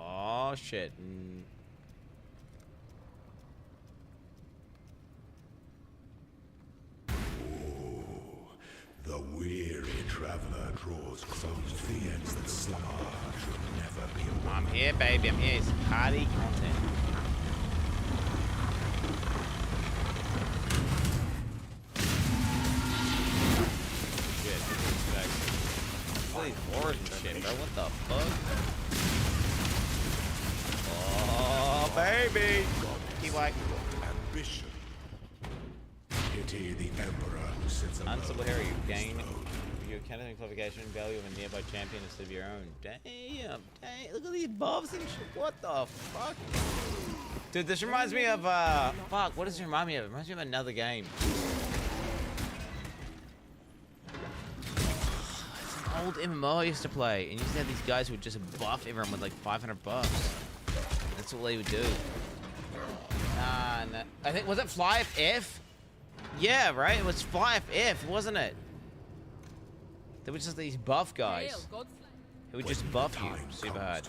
Oh shit. The weary traveler draws close to the ends that summer should never be away. I'm here, baby. I'm here. It's party content. Good. Holy horrors and shit, bro. What the fuck? Oh, baby. Keep white. Ambition. Pity the emperor who sits above. Unsubtle hero, you gain your counter qualification value of a nearby champion instead of your own. Damn, look at these buffs and shit. What the fuck? Dude, this reminds me of, fuck, what does it remind me of? It reminds me of another game. It's an old MMO I used to play, and you used to have these guys who would just buff everyone with like 500 buffs. That's what they would do. Nah, I think, was it Fly F? Yeah, right? It was Fly F, wasn't it? There were just these buff guys who would just buff you super hard.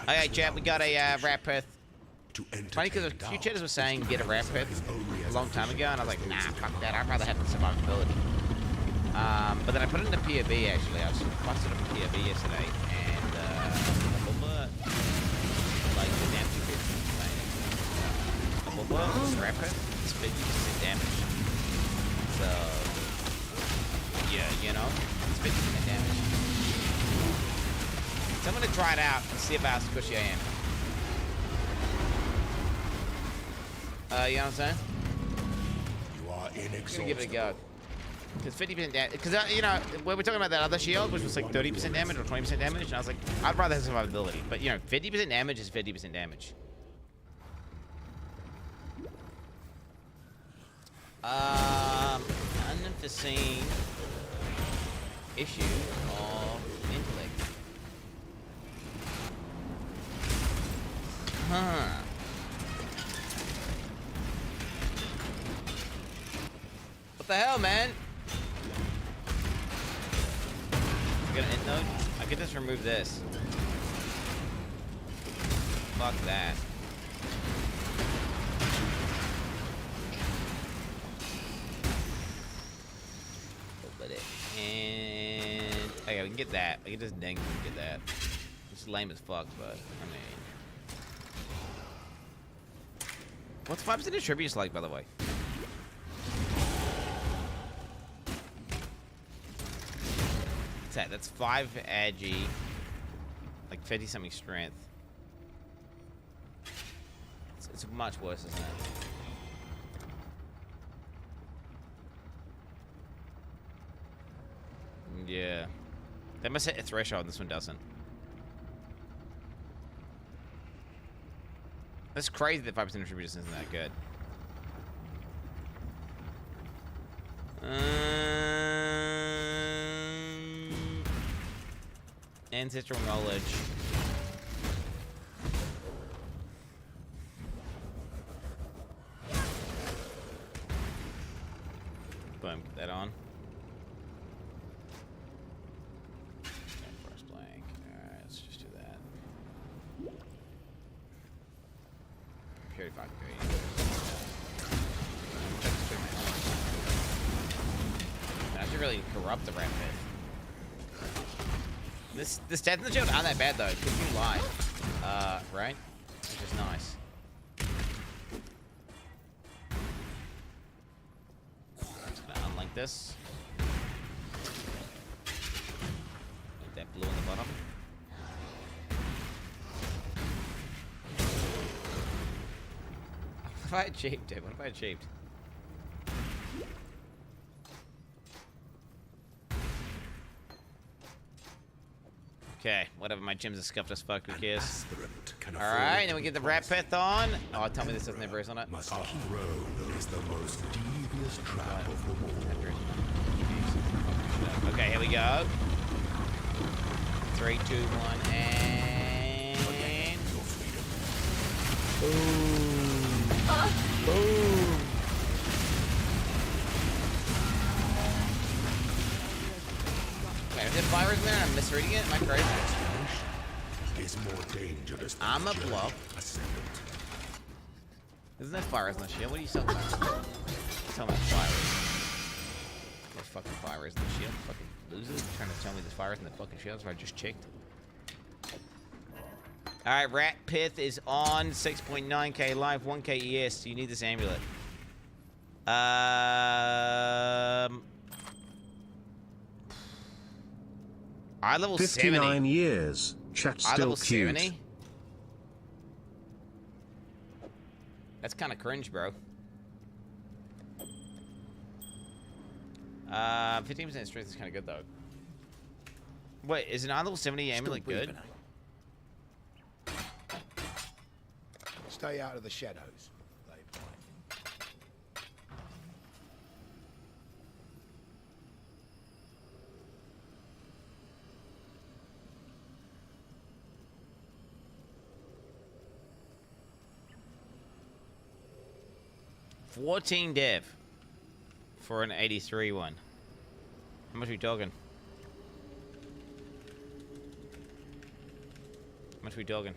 Okay, chat, we got a Rat Pith. Funny because a few chatters were saying get a Rat Pith a long time ago, and I was like, nah, fuck that. I'd rather have the survivability. But then I put it into POB actually. I was busted up in POB yesterday, and like the damage increase. This Rat Pith is 50% damage. So yeah, you know, it's 50% damage. So I'm gonna try it out and see how squishy I am. You know what I'm saying? You are inexhaustible. I'm gonna give it a go. Because 50% damage, because you know, when we're talking about that other shield, which was like 30% damage or 20% damage, and I was like, I'd rather have survivability. But you know, 50% damage is 50% damage. Unforeseen issue of intellect. What the hell, man? I got an end node? I could just remove this. Fuck that. And okay, we can get that. We can just ding and get that. It's lame as fuck, but I mean, what's 5% of tributes like, by the way? What's that? That's 5 agi, like 50 something strength. It's much worse, isn't it? Yeah. That must hit a threshold and this one doesn't. That's crazy that 5% of tribute isn't that good. Ancestral knowledge. Boom, get that on. First blank. Alright, let's just do that. Purify great. I should really corrupt the rat pit. This stats in the shield aren't that bad though, because you lie. Right? Which is nice. I'm just gonna unlink this. Get that blue on the bottom. What if I had cheaped it? What if I had cheaped? Okay, whatever, my gym's a scuffed as fuck, who cares? Alright, then we get the rat pith on. Oh, tell me this doesn't have verse on it. Must throne is the most devious trap of them all. Okay, here we go. 3, 2, 1, and... Boom. Boom. Wait, is it virus in there? I'm misreading it? Am I crazy? Is more dangerous. I'm a bluff. Isn't that virus in the shield? What are you talking about? Tell me virus. There's fucking virus in the shield. Fucking losers trying to tell me there's virus in the fucking shield, so I just checked. Alright, rat pith is on. 6.9k life, 1k ES. You need this amulet. I level 59 70. years. Chat still level cute. 70? That's kind of cringe, bro. 15% strength is kind of good, though. Wait, is an I level 70 amulet good? Stay out of the shadows. $14 dev for an 83 one. How much are we talking? How much are we talking?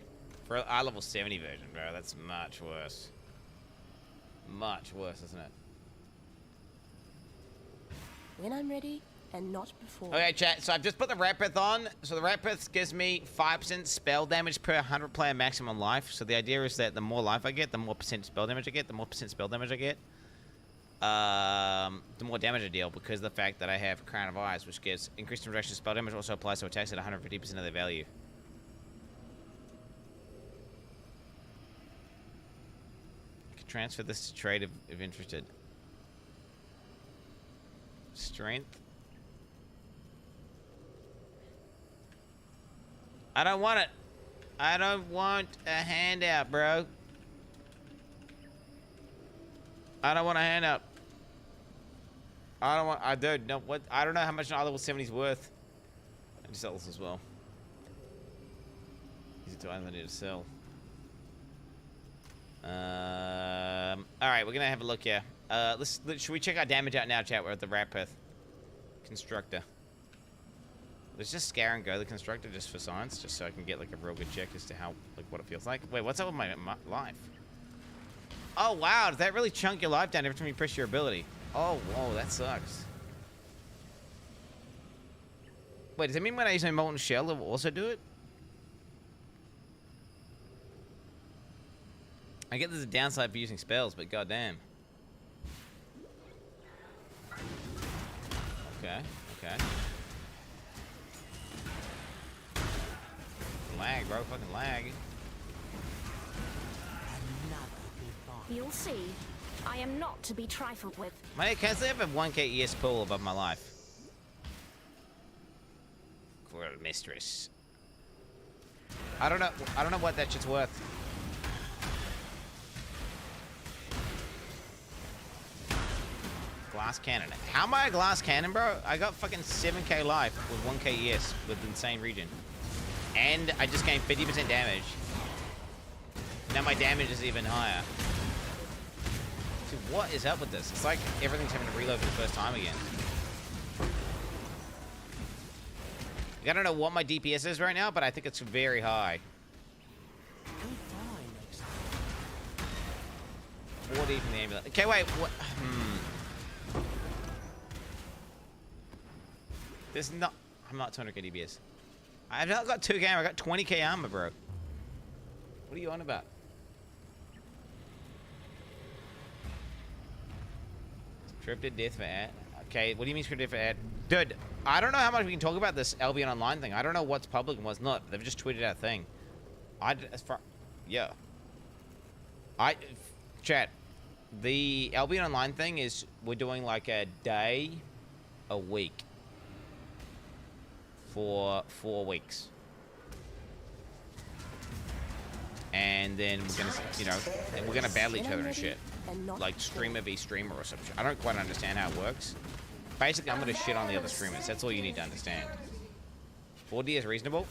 For our level 70 version, bro, that's much worse. Much worse, isn't it? When I'm ready, and not before. Okay, chat, so I've just put the rat pith on. So the rat pith gives me 5% spell damage per 100 player maximum life. So the idea is that the more life I get, the more percent spell damage I get. The more percent spell damage I get, the more damage I deal, because of the fact that I have Crown of Eyes, which gives increased reduction spell damage, also applies to attacks at 150% of their value. I can transfer this to trade if interested. Strength. I don't want it. I don't want a handout, bro. I don't want a handout. I don't want. I do. No. What? I don't know how much an level 70 is worth. I just sell this as well. These are two items I need to sell. Alright, we're gonna have a look here. Should we check our damage out now, chat? We're at the Rapith Constructor. Let's just scare and go the Constructor just for science, just so I can get like a real good check as to how, like, what it feels like. Wait, what's up with my life? Oh wow, does that really chunk your life down every time you press your ability? Oh, whoa, that sucks. Wait, does that mean when I use my Molten Shell, it will also do it? I get there's a downside for using spells, but goddamn. Okay, okay. Lag, bro, fucking lag. You'll see. I am not to be trifled with. Can I still have a 1k ES pool above my life? Coral Mistress. I don't know what that shit's worth. Glass cannon. How am I a glass cannon, bro? I got fucking 7k life with 1k ES with insane regen. And I just gained 50% damage. Now my damage is even higher. Dude, what is up with this? It's like everything's having to reload for the first time again. I don't know what my DPS is right now, but I think it's very high. 40 from the amulet. Okay, wait. What? This is not. I'm not 200k DPS. I've not got 2k armor. I got 20k armor, bro. What are you on about? Scripted death for ad. Okay, what do you mean scripted for ad? Dude, I don't know how much we can talk about this Albion Online thing. I don't know what's public and what's not. They've just tweeted out a thing. Chat. The Albion Online thing is we're doing like a day a week for 4 weeks. And then we're gonna, you know, and we're gonna battle each other and shit. Like streamer v streamer or something. I don't quite understand how it works. Basically, I'm gonna shit on the other streamers. That's all you need to understand. 4D is reasonable.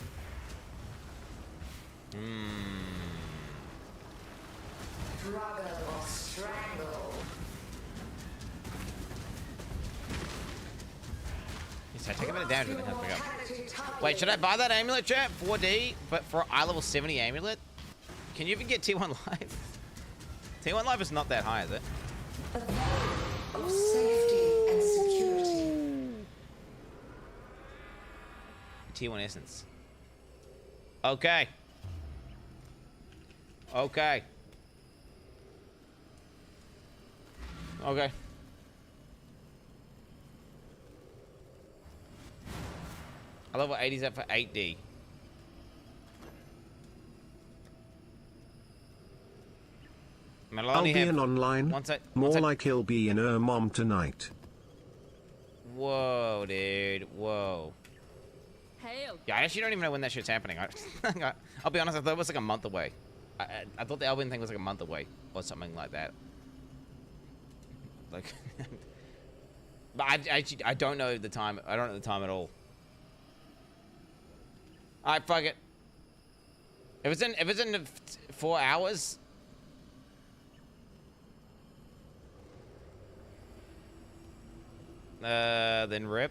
Struggle or strangle. Yes, I take a bit of damage with the pick up. Wait, should I buy that amulet, chat? 4D, but for eye level 70 amulet? Can you even get T1 life? T1 life is not that high, is it? Of safety and security. T1 essence. Okay. Okay. Okay. I level 80's up for 8D. I'll be in online. More like he'll be in her mom tonight. Whoa, dude. Whoa. Hail. Yeah, I actually don't even know when that shit's happening. I'll be honest, I thought it was like a month away. I thought the Albion thing was like a month away or something like that. Like, but I don't know the time. I don't know the time at all. All right, fuck it. If it's in 4 hours. Then rip.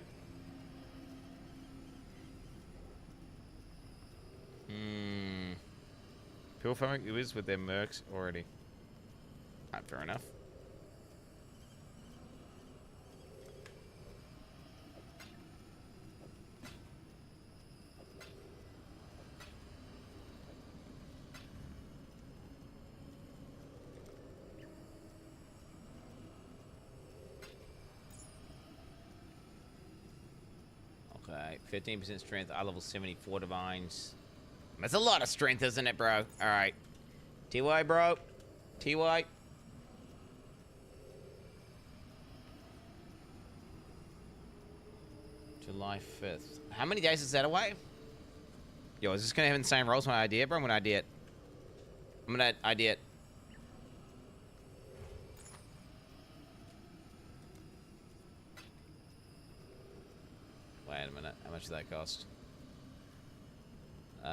People farming Ubers with their mercs already. Alright, fair enough. Okay, 15% strength, eye level 74 divines. That's a lot of strength, isn't it, bro? Alright. TY, bro. TY. July 5th. How many days is that away? Yo, is this gonna have insane rolls when I ID it, bro? I'm gonna ID it. I'm gonna ID it. Wait a minute. How much does that cost?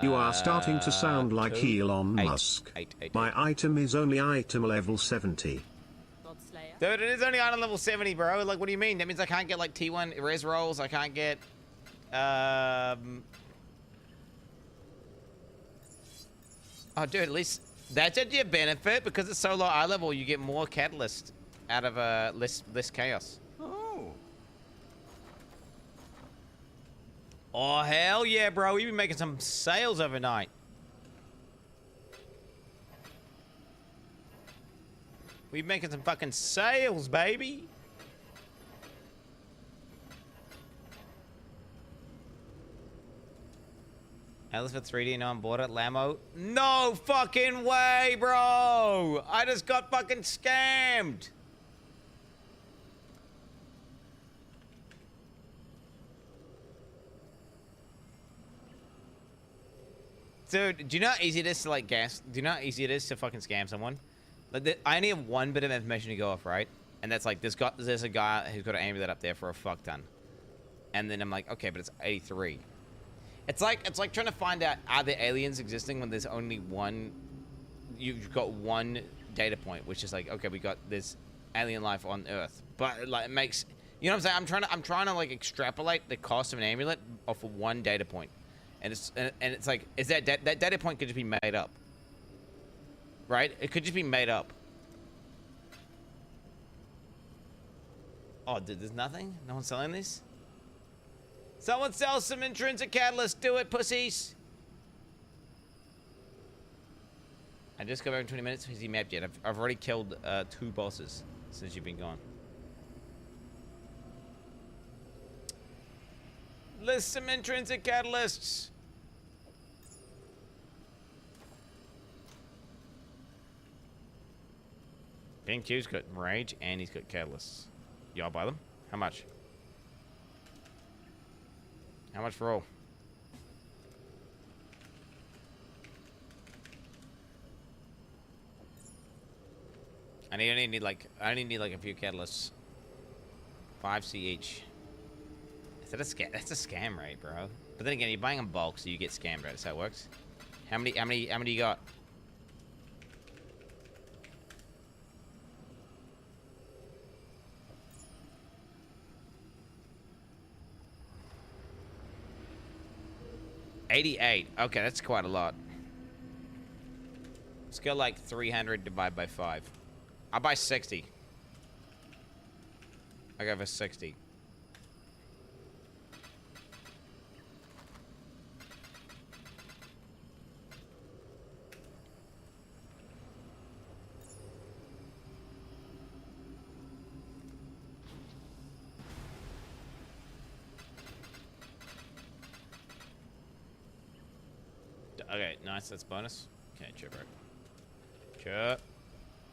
You are starting to sound like 2, Elon 8, Musk. 8, 8, My item is only item level 70. Dude, it is only item level 70, bro. Like, what do you mean? That means I can't get, like, T1 res rolls. I can't get, Oh, dude, at least that's actually a benefit. Because it's so low eye level, you get more catalyst out of, less chaos. Oh. Oh, hell yeah, bro. We've been making some sales overnight. We're making some fucking sales, baby. Alice for 3D and on board at Lamo. No fucking way, bro. I just got fucking scammed. Dude, do you know how easy it is to like gas? Do you know how easy it is to fucking scam someone? Like, I only have one bit of information to go off, right? And that's like, there's a guy who's got an amulet up there for a fuck ton. And then I'm like, okay, but it's 83. It's like trying to find out, are there aliens existing when there's only one, you've got one data point, which is like, okay, we got this alien life on Earth. But like, it makes, you know what I'm saying? I'm trying to like extrapolate the cost of an amulet off of one data point. And it's like, is that data point could just be made up. Right? It could just be made up. Oh, dude, there's nothing? No one's selling this? Someone sell some intrinsic catalyst. Do it, pussies. I just got back in 20 minutes. Has he mapped yet? I've already killed 2 bosses since you've been gone. List some intrinsic catalysts. Pink Q's got Rage and he's got Catalysts. Y'all buy them? How much? How much for all? I only need like a few catalysts. 5C each. Is that a scam? That's a scam rate, bro. But then again, you're buying in bulk, so you get scammed, right? That's how it works. How many you got? $88. Okay, that's quite a lot. Let's go like 300 divided by 5. I'll buy 60. I go for 60. Okay, nice. That's bonus. Okay, chirp. Chirp.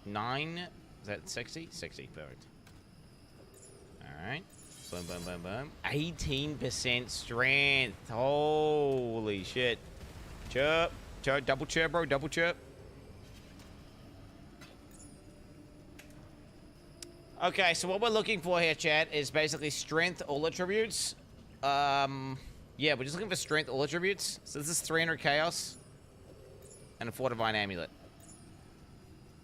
9. Is that 60? 60. Perfect. Alright. Boom, boom, boom, boom. 18% strength. Holy shit. Chirp. Chirp. Double chirp, bro. Double chirp. Okay, so what we're looking for here, chat, is basically strength, all attributes. Yeah, we're just looking for strength, all attributes. So this is 300 chaos and a 4 divine amulet.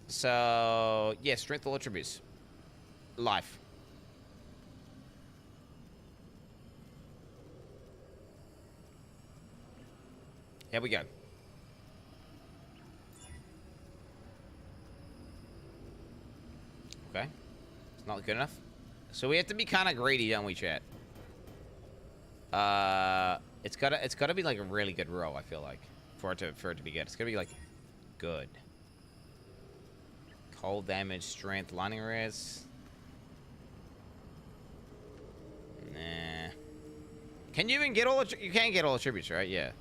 So, yeah, strength, all attributes. Life. Here we go. Okay. It's not good enough. So we have to be kind of greedy, don't we, chat? It's gotta be like a really good roll, I feel like, for it to be good. It's gotta be like good. Cold damage, strength, lightning res. Nah. Can you even get all? You can't get all attributes, right? Yeah.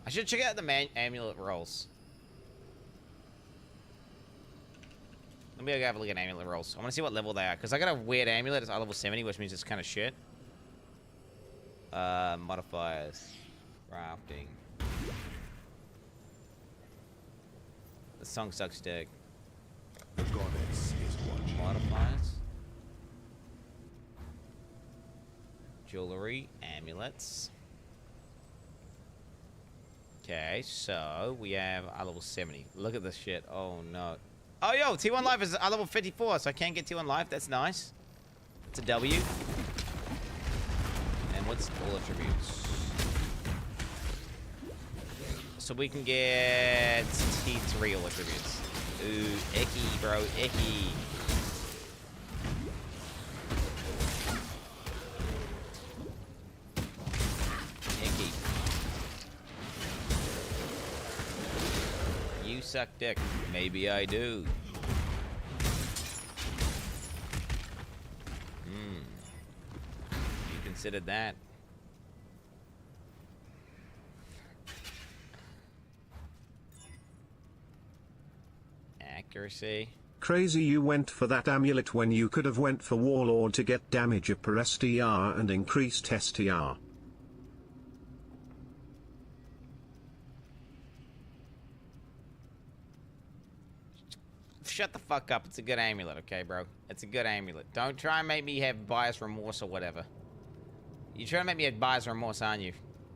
I should check out the amulet rolls. Let me go have a look at amulet rolls. I want to see what level they are, because I got a weird amulet. It's level 70, which means it's kind of shit. Modifiers. Crafting. The song sucks dick. The goddess is watching. Modifiers. Jewelry. Amulets. Okay, so we have our level 70. Look at this shit. Oh no. Oh yo, T1 life is our level 54, so I can't get T1 life. That's nice. It's a W. And what's all attributes? So we can get T3 all attributes. Ooh, icky, bro, icky. Icky. You suck dick. Maybe I do. You considered that? Accuracy. Crazy you went for that amulet when you could have went for Warlord to get damage up per STR and increased STR. Shut the fuck up. It's a good amulet, okay, bro? It's a good amulet. Don't try and make me have bias remorse or whatever. You're trying to make me have bias remorse, aren't you?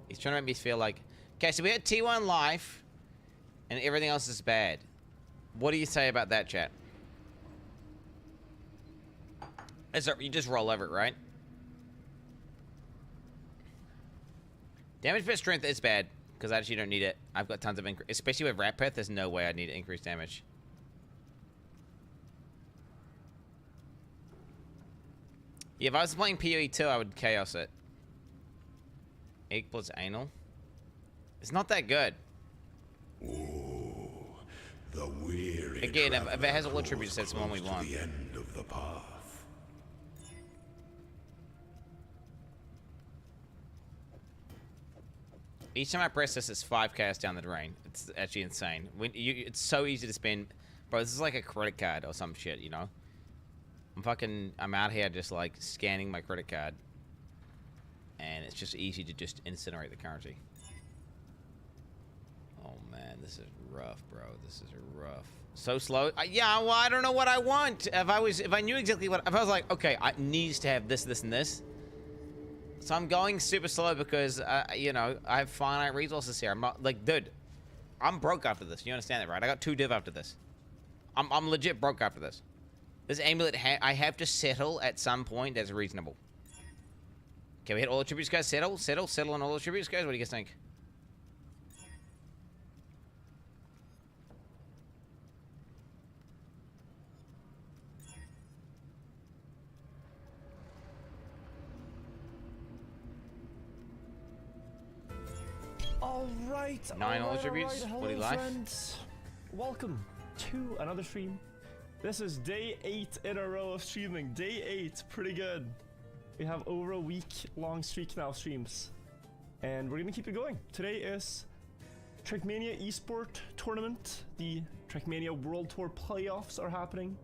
He's trying to make me feel like... Okay, so we had T1 life, and everything else is bad. What do you say about that, chat? You just roll over it, right? Damage per strength is bad, because I actually don't need it. I've got tons of increase. Especially with Rat Pith, there's no way I need increased damage. Yeah, if I was playing PoE 2, I would chaos it. Egg plus anal. It's not that good. Ooh, the weary again, if it has all attributes, that's the one we want. The end of the path. Each time I press this, it's 5 chaos down the drain. It's actually insane. It's so easy to spend. Bro, this is like a credit card or some shit, you know? I'm out here just like scanning my credit card. And it's just easy to just incinerate the currency. Oh man, this is rough, bro. This is rough. So slow. Yeah, well, I don't know what I want. If I knew exactly what, if I was like, okay, I needs to have this, this, and this. So I'm going super slow because, you know, I have finite resources here. I'm not, like, dude, I'm broke after this. You understand that, right? I got 2 div after this. I'm legit broke after this. This amulet, I have to settle at some point that's reasonable. Okay, we hit all attributes, guys. Settle on all attributes, guys. What do you guys think? Alright, 9 all attributes. Hello, What do you like? friends. Welcome to another stream. This is day 8 in a row of streaming. Day 8, pretty good. We have over a week-long streak now of streams. And we're gonna keep it going. Today is Trackmania Esport Tournament. The Trackmania World Tour playoffs are happening.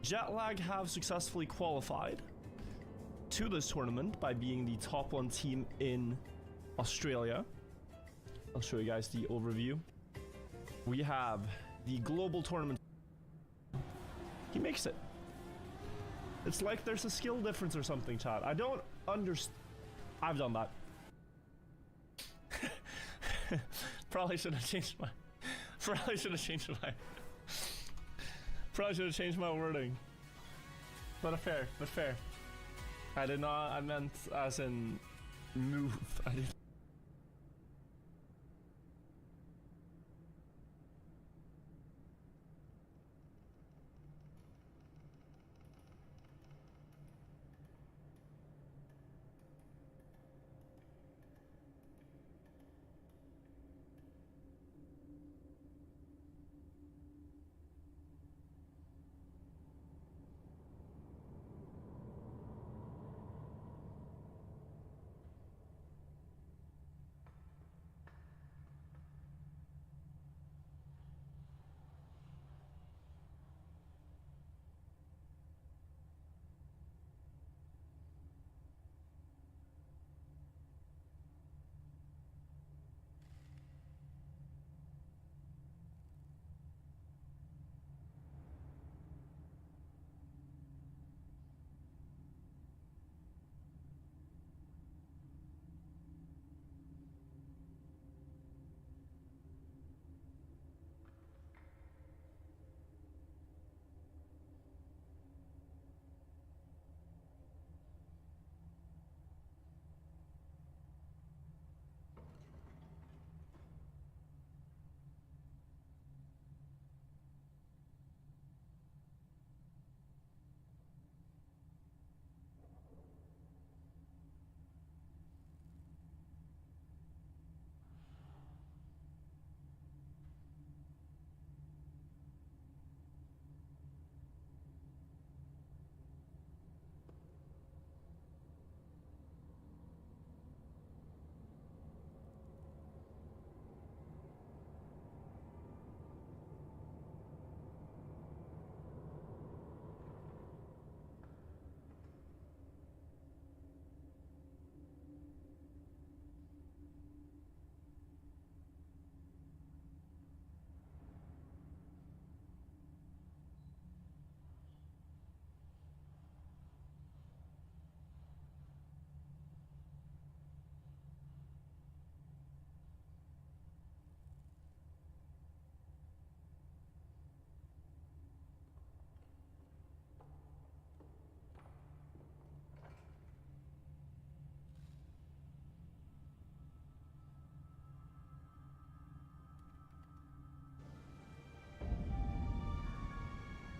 Jetlag have successfully qualified to this tournament by being the top 1 team in Australia. I'll show you guys the overview. We have the global tournament. He makes it. It's like there's a skill difference or something, chat. I don't understand. I've done that. Probably should have changed my. Probably should have changed my wording. But fair. I did not. I meant as in move. I did.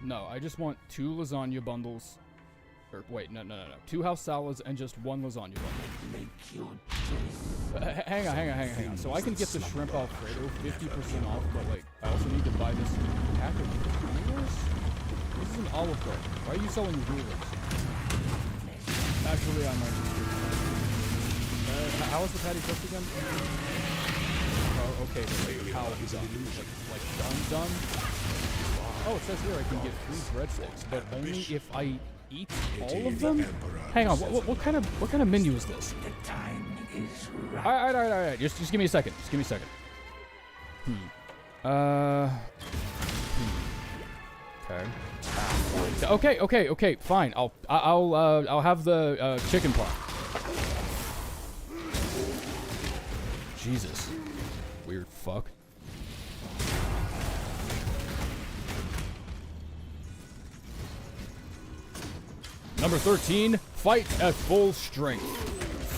No, I just want 2 lasagna bundles. Or wait, no. 2 house salads and just 1 lasagna bundle. Hang on. So I can get the shrimp Alfredo 50% off, but like, I also need to buy this pack of rulers? This is an Olive Garden. Why are you selling rulers? Actually, I might just do that. How is the patty cooked again? Oh, okay, but like, how done? Like done? Oh, it says here I can get 3 breadsticks, but only if I eat all of them? Hang on, what kind of menu is this? Alright. Just give me a second. Okay, fine. I'll have the chicken pot. Jesus. Weird fuck. Number 13, fight at full strength.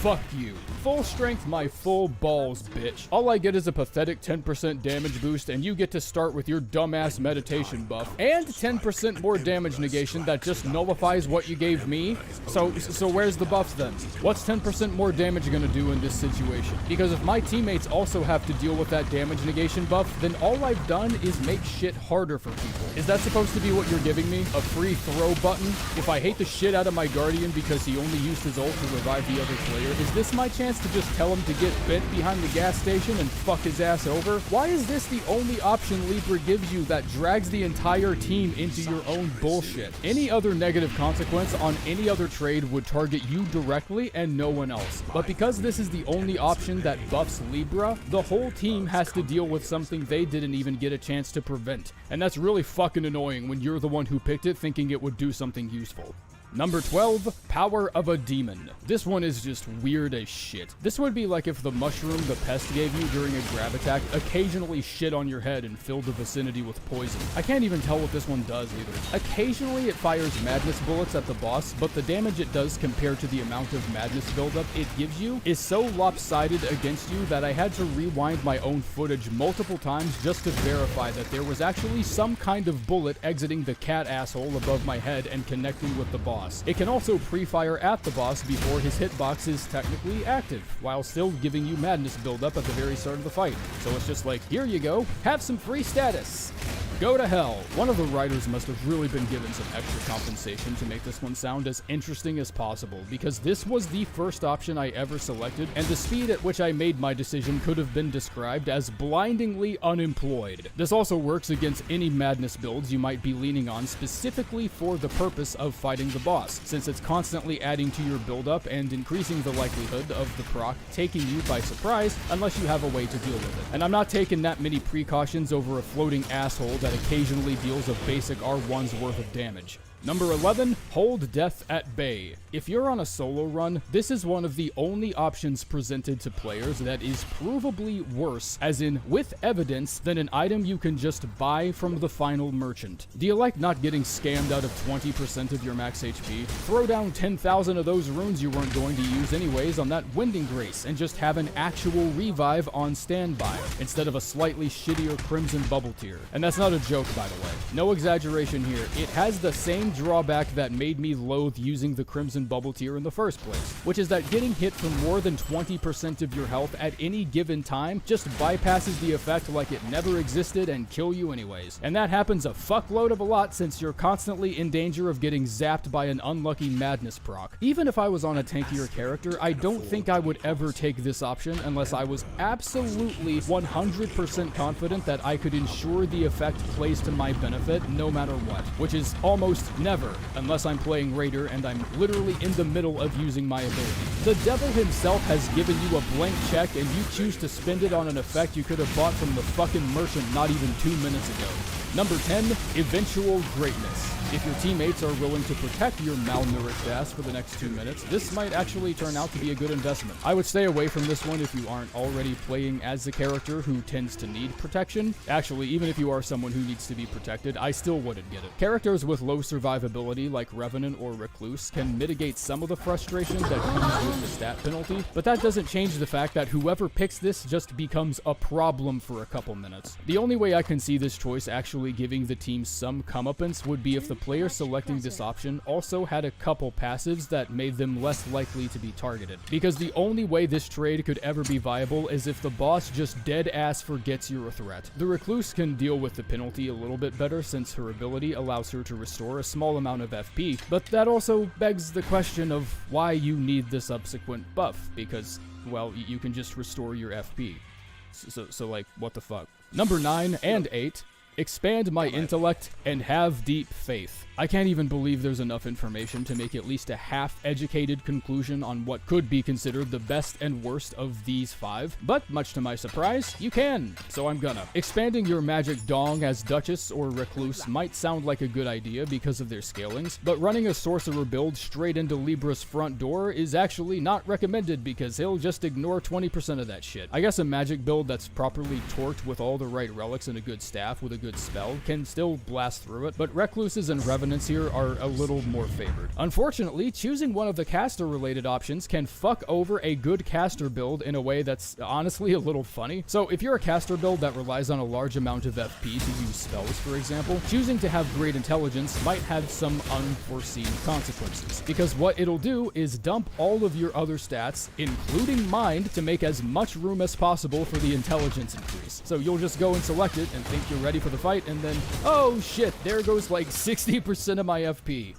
Fuck you. Full strength my full balls, bitch. All I get is a pathetic 10% damage boost, and you get to start with your dumbass meditation buff. And 10% more damage negation that just nullifies what you gave me. So where's the buffs then? What's 10% more damage gonna do in this situation? Because if my teammates also have to deal with that damage negation buff, then all I've done is make shit harder for people. Is that supposed to be what you're giving me? A free throw button? If I hate the shit out of my Guardian because he only used his ult to revive the other player, is this my chance to just tell him to get bent behind the gas station and fuck his ass over? Why is this the only option Libra gives you that drags the entire team into your own bullshit? Any other negative consequence on any other trade would target you directly and no one else. But because this is the only option that buffs Libra, the whole team has to deal with something they didn't even get a chance to prevent. And that's really fucking annoying when you're the one who picked it thinking it would do something useful. Number 12, Power of a Demon. This one is just weird as shit. This would be like if the mushroom the pest gave you during a grab attack occasionally shit on your head and filled the vicinity with poison. I can't even tell what this one does either. Occasionally it fires madness bullets at the boss, but the damage it does compared to the amount of madness buildup it gives you is so lopsided against you that I had to rewind my own footage multiple times just to verify that there was actually some kind of bullet exiting the cat asshole above my head and connecting with the boss. It can also pre-fire at the boss before his hitbox is technically active, while still giving you madness buildup at the very start of the fight. So it's just like, here you go, have some free status. Go to hell. One of the writers must have really been given some extra compensation to make this one sound as interesting as possible, because this was the first option I ever selected, and the speed at which I made my decision could have been described as blindingly unemployed. This also works against any madness builds you might be leaning on specifically for the purpose of fighting the boss, since it's constantly adding to your buildup and increasing the likelihood of the proc taking you by surprise unless you have a way to deal with it. And I'm not taking that many precautions over a floating asshole that occasionally deals a basic R1's worth of damage. Number 11, hold death at bay. If you're on a solo run, this is one of the only options presented to players that is provably worse, as in with evidence, than an item you can just buy from the final merchant. Do you like not getting scammed out of 20% of your max HP? Throw down 10,000 of those runes you weren't going to use anyways on that Winding Grace and just have an actual revive on standby, instead of a slightly shittier Crimson Bubble tier. And that's not a joke, by the way. No exaggeration here. It has the same drawback that made me loathe using the Crimson Bubble tier in the first place, which is that getting hit for more than 20% of your health at any given time just bypasses the effect like it never existed and kill you anyways. And that happens a fuckload of a lot since you're constantly in danger of getting zapped by an unlucky madness proc. Even if I was on a tankier character, I don't think I would ever take this option unless I was absolutely 100% confident that I could ensure the effect plays to my benefit no matter what, which is almost never, unless I'm playing Raider and I'm literally in the middle of using my ability. The devil himself has given you a blank check and you choose to spend it on an effect you could have bought from the fucking merchant not even 2 minutes ago. Number 10, eventual greatness. If your teammates are willing to protect your malnourished ass for the next 2 minutes, this might actually turn out to be a good investment. I would stay away from this one if you aren't already playing as the character who tends to need protection. Actually, even if you are someone who needs to be protected, I still wouldn't get it. Characters with low survivability like Revenant or Recluse can mitigate some of the frustration that comes with the stat penalty, but that doesn't change the fact that whoever picks this just becomes a problem for a couple minutes. The only way I can see this choice actually giving the team some comeuppance would be if the player selecting this option also had a couple passives that made them less likely to be targeted. Because the only way this trade could ever be viable is if the boss just dead ass forgets you're a threat. The Recluse can deal with the penalty a little bit better since her ability allows her to restore a small amount of FP, but that also begs the question of why you need the subsequent buff, because, well, you can just restore your FP. So like, what the fuck? Number 9 and 8. Expand my intellect and have deep faith. I can't even believe there's enough information to make at least a half-educated conclusion on what could be considered the best and worst of these 5, but much to my surprise, you can, so I'm gonna. Expanding your magic dong as Duchess or Recluse might sound like a good idea because of their scalings, but running a sorcerer build straight into Libra's front door is actually not recommended because he'll just ignore 20% of that shit. I guess a magic build that's properly torqued with all the right relics and a good staff with a good spell can still blast through it, but Recluses and Revenants here are a little more favored. Unfortunately, choosing one of the caster related options can fuck over a good caster build in a way that's honestly a little funny. So if you're a caster build that relies on a large amount of FP to use spells, for example, choosing to have great intelligence might have some unforeseen consequences, because what it'll do is dump all of your other stats, including mind, to make as much room as possible for the intelligence increase. So you'll just go and select it and think you're ready for the fight, and then, oh shit, there goes like 60% of my FP.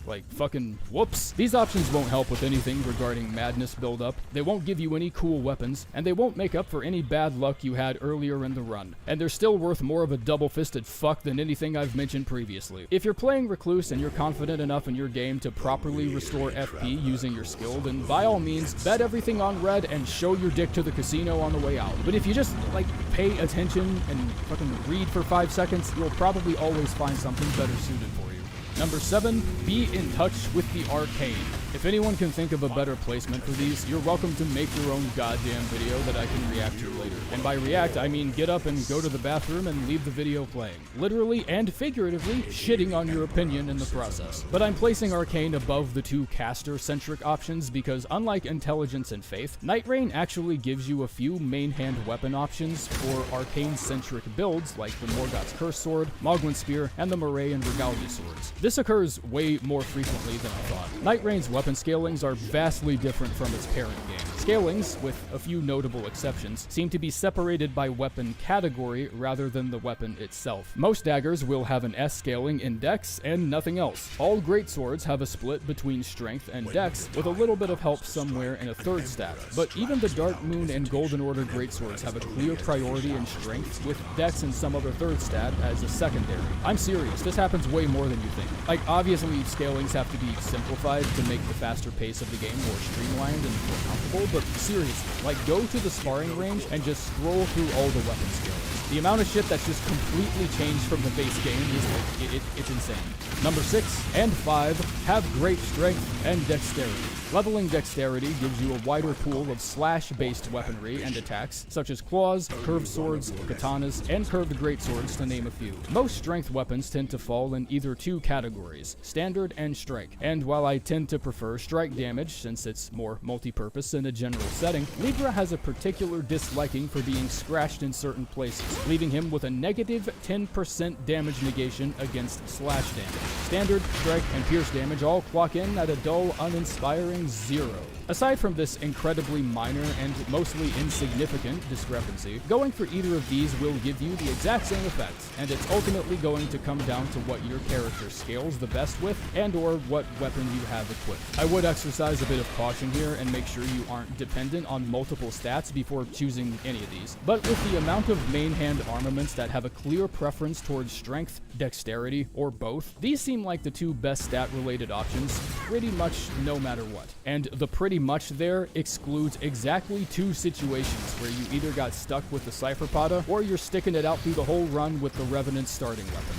Like, fucking whoops. These options won't help with anything regarding madness buildup, they won't give you any cool weapons, and they won't make up for any bad luck you had earlier in the run. And they're still worth more of a double-fisted fuck than anything I've mentioned previously. If you're playing Recluse and you're confident enough in your game to properly restore FP using your skill, then by all means, bet everything on red and show your dick to the casino on the way out. But if you just, like, pay attention and fucking read for 5 seconds, you'll probably always find something better suited for you. Number 7, be in touch with the arcane. If anyone can think of a better placement for these, you're welcome to make your own goddamn video that I can react to later. And by react, I mean get up and go to the bathroom and leave the video playing. Literally and figuratively shitting on your opinion in the process. But I'm placing arcane above the 2 caster-centric options because unlike intelligence and faith, Night Rain actually gives you a few main hand weapon options for arcane-centric builds like the Morgoth's Curse Sword, Mogwin Spear, and the Marae and Regalia swords. This occurs way more frequently than I thought. Night Rain's weapon scalings are vastly different from its parent game. Scalings, with a few notable exceptions, seem to be separated by weapon category rather than the weapon itself. Most daggers will have an S scaling in Dex and nothing else. All greatswords have a split between Strength and Dex, with a little bit of help somewhere in a third stat. But even the Dark Moon and Golden Order greatswords have a clear priority in Strength, with Dex and some other third stat as a secondary. I'm serious, this happens way more than you think. Like, obviously scalings have to be simplified to make the faster pace of the game more streamlined and more comfortable, but seriously, like, go to the sparring range and just scroll through all the weapon scalings. The amount of shit that's just completely changed from the base game is like, it's insane. Number 6 and 5, have great strength and dexterity. Leveling dexterity gives you a wider pool of slash-based weaponry and attacks, such as claws, curved swords, katanas, and curved greatswords, to name a few. Most strength weapons tend to fall in either 2 categories, standard and strike. And while I tend to prefer strike damage, since it's more multi-purpose in a general setting, Libra has a particular disliking for being scratched in certain places, leaving him with a negative 10% damage negation against slash damage. Standard, strike, and pierce damage all clock in at a dull, uninspiring 0. Aside from this incredibly minor and mostly insignificant discrepancy, going for either of these will give you the exact same effect, and it's ultimately going to come down to what your character scales the best with and or what weapon you have equipped. I would exercise a bit of caution here and make sure you aren't dependent on multiple stats before choosing any of these, but with the amount of main hand armaments that have a clear preference towards strength, dexterity, or both, these seem like the 2 best stat-related options pretty much no matter what. And the pretty much there excludes exactly 2 situations where you either got stuck with the Cypherpoda or you're sticking it out through the whole run with the Revenant starting weapon.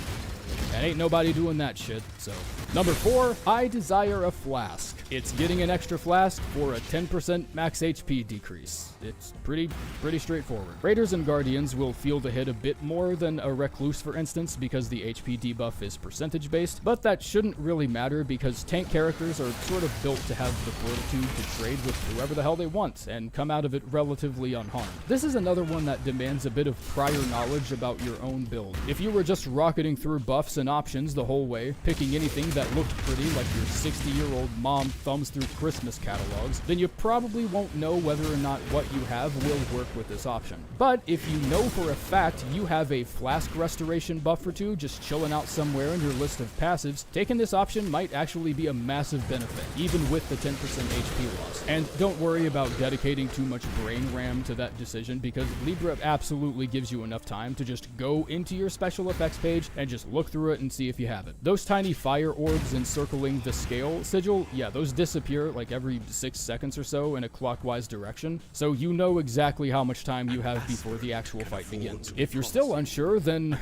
And ain't nobody doing that shit, so. Number 4, I desire a flask. It's getting an extra flask for a 10% max HP decrease. It's pretty straightforward. Raiders and Guardians will feel the hit a bit more than a Recluse, for instance, because the HP debuff is percentage based, but that shouldn't really matter because tank characters are sort of built to have the fortitude to trade with whoever the hell they want and come out of it relatively unharmed. This is another one that demands a bit of prior knowledge about your own build. If you were just rocketing through buffs and options the whole way, picking anything that looked pretty like your 60-year-old mom thumbs through Christmas catalogs, then you probably won't know whether or not what you have will work with this option. But if you know for a fact you have a flask restoration buff or two just chilling out somewhere in your list of passives, taking this option might actually be a massive benefit, even with the 10% HP loss. And don't worry about dedicating too much brain RAM to that decision, because Libra absolutely gives you enough time to just go into your special effects page and just look through it and see if you have it. Those tiny fire orbs encircling the skaal sigil, yeah, those disappear like every 6 seconds or so in a clockwise direction, so you know exactly how much time you have before the actual fight begins. If you're still unsure, then,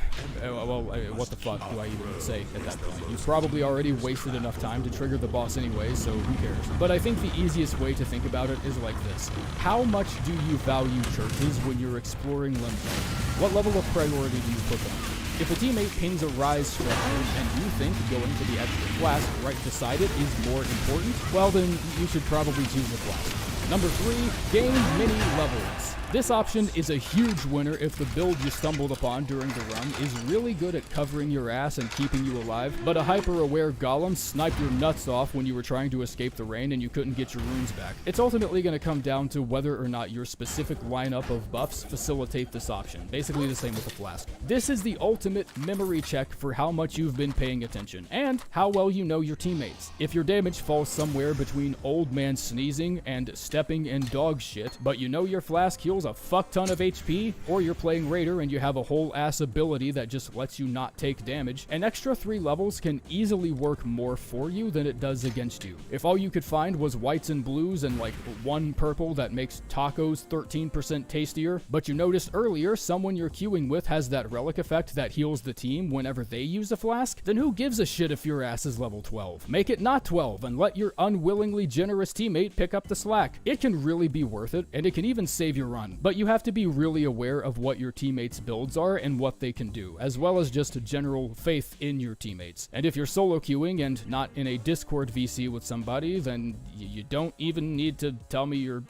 what the fuck do I even say at that point? You've probably already wasted enough time to trigger the boss anyway, so who cares? But I think the easiest way to think about it is like this. How much do you value churches when you're exploring Limbo? What level of priority do you put them? If a teammate pings a rise structure and you think going for the extra flask right beside it is more important, well then you should probably choose the flask. Number 3, gain many levels. This option is a huge winner if the build you stumbled upon during the run is really good at covering your ass and keeping you alive, but a hyper-aware golem sniped your nuts off when you were trying to escape the rain and you couldn't get your runes back. It's ultimately going to come down to whether or not your specific lineup of buffs facilitate this option. Basically the same with the flask. This is the ultimate memory check for how much you've been paying attention and how well you know your teammates. If your damage falls somewhere between old man sneezing and stepping in dog shit, but you know your flask heals a fuck ton of HP, or you're playing Raider and you have a whole ass ability that just lets you not take damage, an extra 3 levels can easily work more for you than it does against you. If all you could find was whites and blues and like 1 purple that makes tacos 13% tastier, but you noticed earlier someone you're queuing with has that relic effect that heals the team whenever they use a flask, then who gives a shit if your ass is level 12? Make it not 12 and let your unwillingly generous teammate pick up the slack. It can really be worth it, and it can even save your run. But you have to be really aware of what your teammates' builds are and what they can do, as well as just general faith in your teammates. And if you're solo queuing and not in a Discord VC with somebody, then you don't even need to tell me your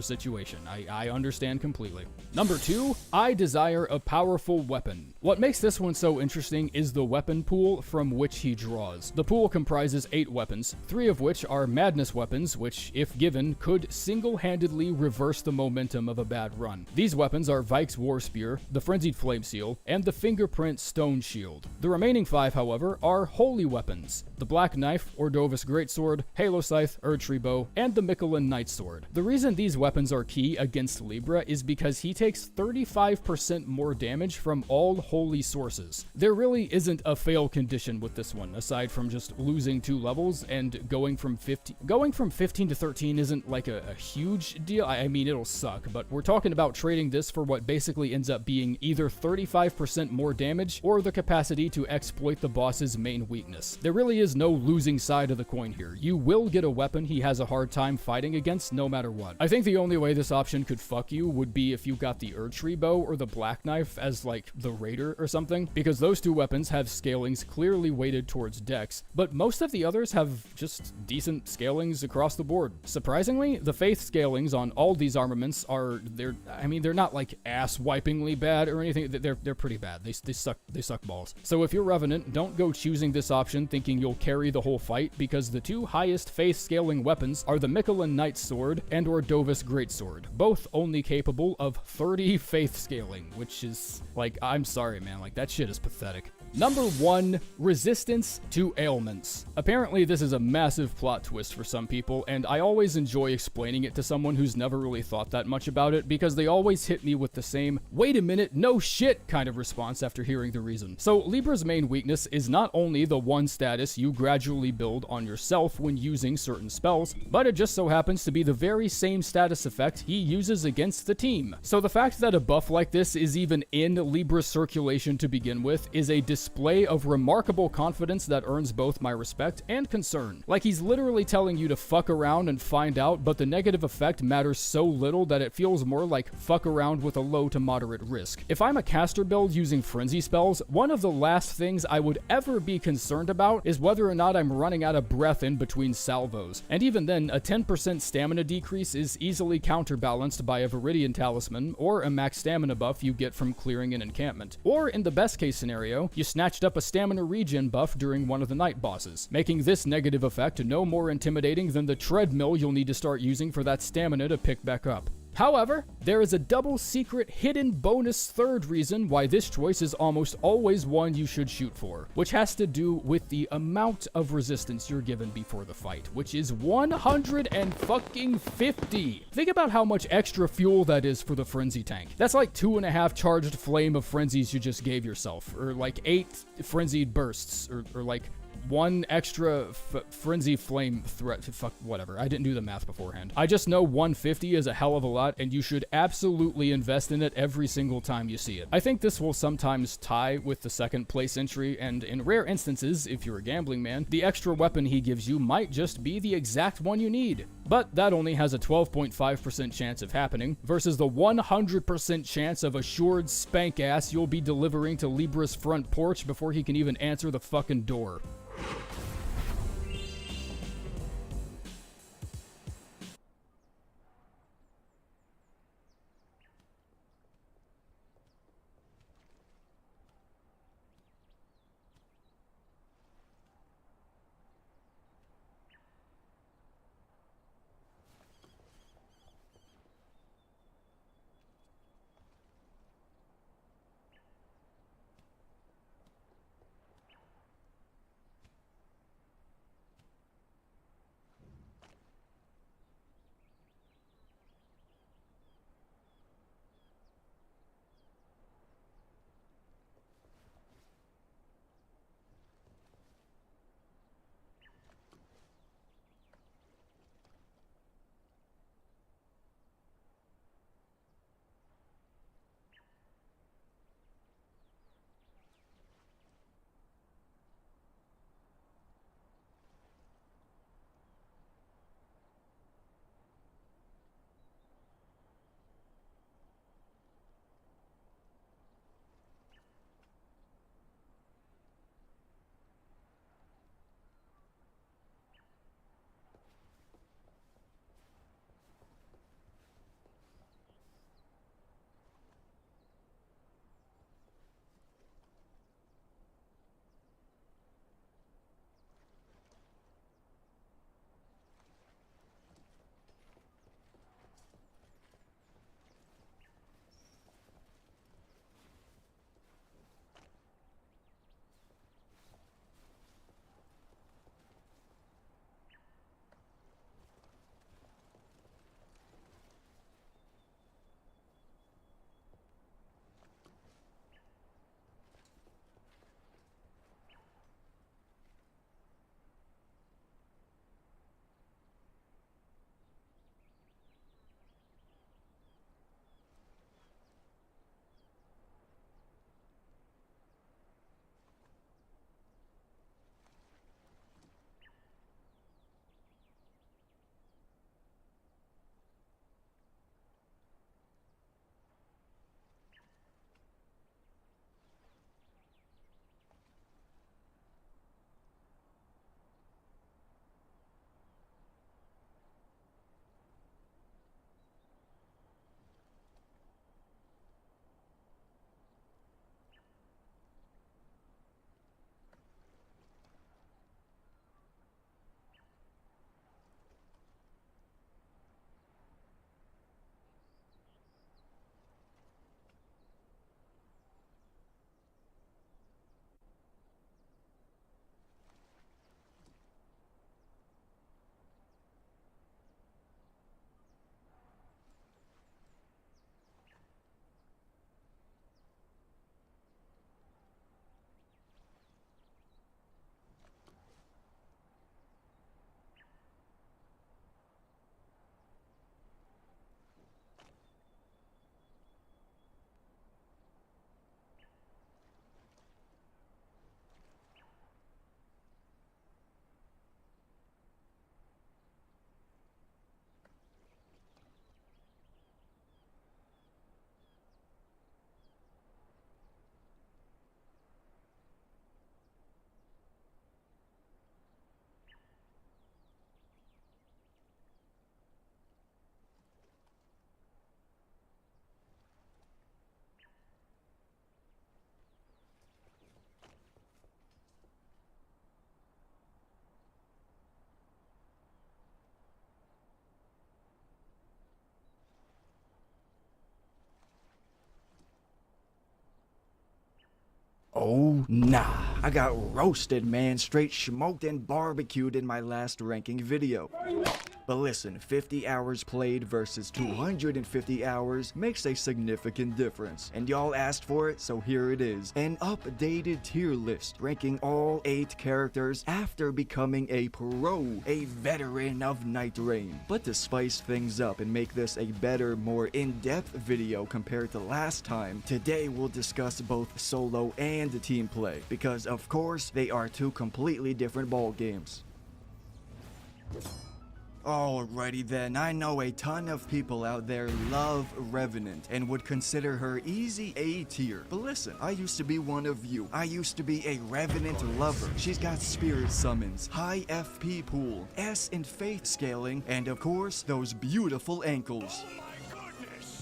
situation. I understand completely. Number 2, I desire a powerful weapon. What makes this one so interesting is the weapon pool from which he draws. The pool comprises 8 weapons, 3 of which are madness weapons, which, if given, could single-handedly reverse the momentum of a bad run. These weapons are Vike's War Spear, the Frenzied Flame Seal, and the Fingerprint Stone Shield. The remaining 5, however, are holy weapons: the Black Knife, Ordovus Greatsword, Halo Scythe, Erdtree Bow, and the Michelin Nightsword. The reason these weapons are key against Libra is because he takes 35% more damage from all holy sources. There really isn't a fail condition with this one, aside from just losing 2 levels, and going from 15 to 13 isn't like a huge deal. I mean, it'll suck, but we're talking about trading this for what basically ends up being either 35% more damage or the capacity to exploit the boss's main weakness. There really is no losing side of the coin here. You will get a weapon he has a hard time fighting against no matter what. I think the only way this option could fuck you would be if you got the Erdtree Bow or the Black Knife as like the Raider or something, because those 2 weapons have scalings clearly weighted towards dex, but most of the others have just decent scalings across the board. Surprisingly, the Faith scalings on all these armaments are, they're not like ass-wipingly bad or anything. They're pretty bad. They suck balls. So if you're Revenant, don't go choosing this option thinking you'll carry the whole fight, because the 2 highest Faith scaling weapons are the Michelin Nightsword and Ordovus Greatsword, both only capable of 30 Faith scaling, which is, like, I'm sorry, man, like, that shit is pathetic. Number 1, resistance to ailments. Apparently this is a massive plot twist for some people, and I always enjoy explaining it to someone who's never really thought that much about it, because they always hit me with the same, wait a minute, no shit kind of response after hearing the reason. So Libra's main weakness is not only the 1 status you gradually build on yourself when using certain spells, but it just so happens to be the very same status effect he uses against the team. So the fact that a buff like this is even in Libra's circulation to begin with is a display of remarkable confidence that earns both my respect and concern. Like he's literally telling you to fuck around and find out, but the negative effect matters so little that it feels more like fuck around with a low to moderate risk. If I'm a caster build using frenzy spells, one of the last things I would ever be concerned about is whether or not I'm running out of breath in between salvos. And even then, a 10% stamina decrease is easily counterbalanced by a Viridian Talisman or a max stamina buff you get from clearing an encampment. Or in the best case scenario, you snatched up a stamina regen buff during one of the night bosses, making this negative effect no more intimidating than the treadmill you'll need to start using for that stamina to pick back up. However, there is a double secret hidden bonus third reason why this choice is almost always one you should shoot for, which has to do with the amount of resistance you're given before the fight, which is 150. Think about how much extra fuel that is for the frenzy tank. That's like 2.5 charged flame of frenzies you just gave yourself, or like 8 frenzied bursts, or like 1 extra frenzy flame threat. Fuck, whatever. I didn't do the math beforehand. I just know 150 is a hell of a lot, and you should absolutely invest in it every single time you see it. I think this will sometimes tie with the second place entry, and in rare instances, if you're a gambling man, the extra weapon he gives you might just be the exact one you need. But that only has a 12.5% chance of happening, versus the 100% chance of assured spank ass you'll be delivering to Libra's front porch before he can even answer the fucking door. Oh, nah. I got roasted, man. Straight smoked and barbecued in my last ranking video. But listen, 50 hours played versus 250 hours makes a significant difference. And y'all asked for it, so here it is. An updated tier list, ranking all 8 characters after becoming a pro, a veteran of Night Rain. But to spice things up and make this a better, more in-depth video compared to last time, today we'll discuss both solo and team play, because of course they are 2 completely different ball games. Alrighty then, I know a ton of people out there love Revenant and would consider her easy A tier. But listen, I used to be one of you. I used to be a Revenant lover. She's got spirit summons, high FP pool, S and faith scaling, and of course, those beautiful ankles.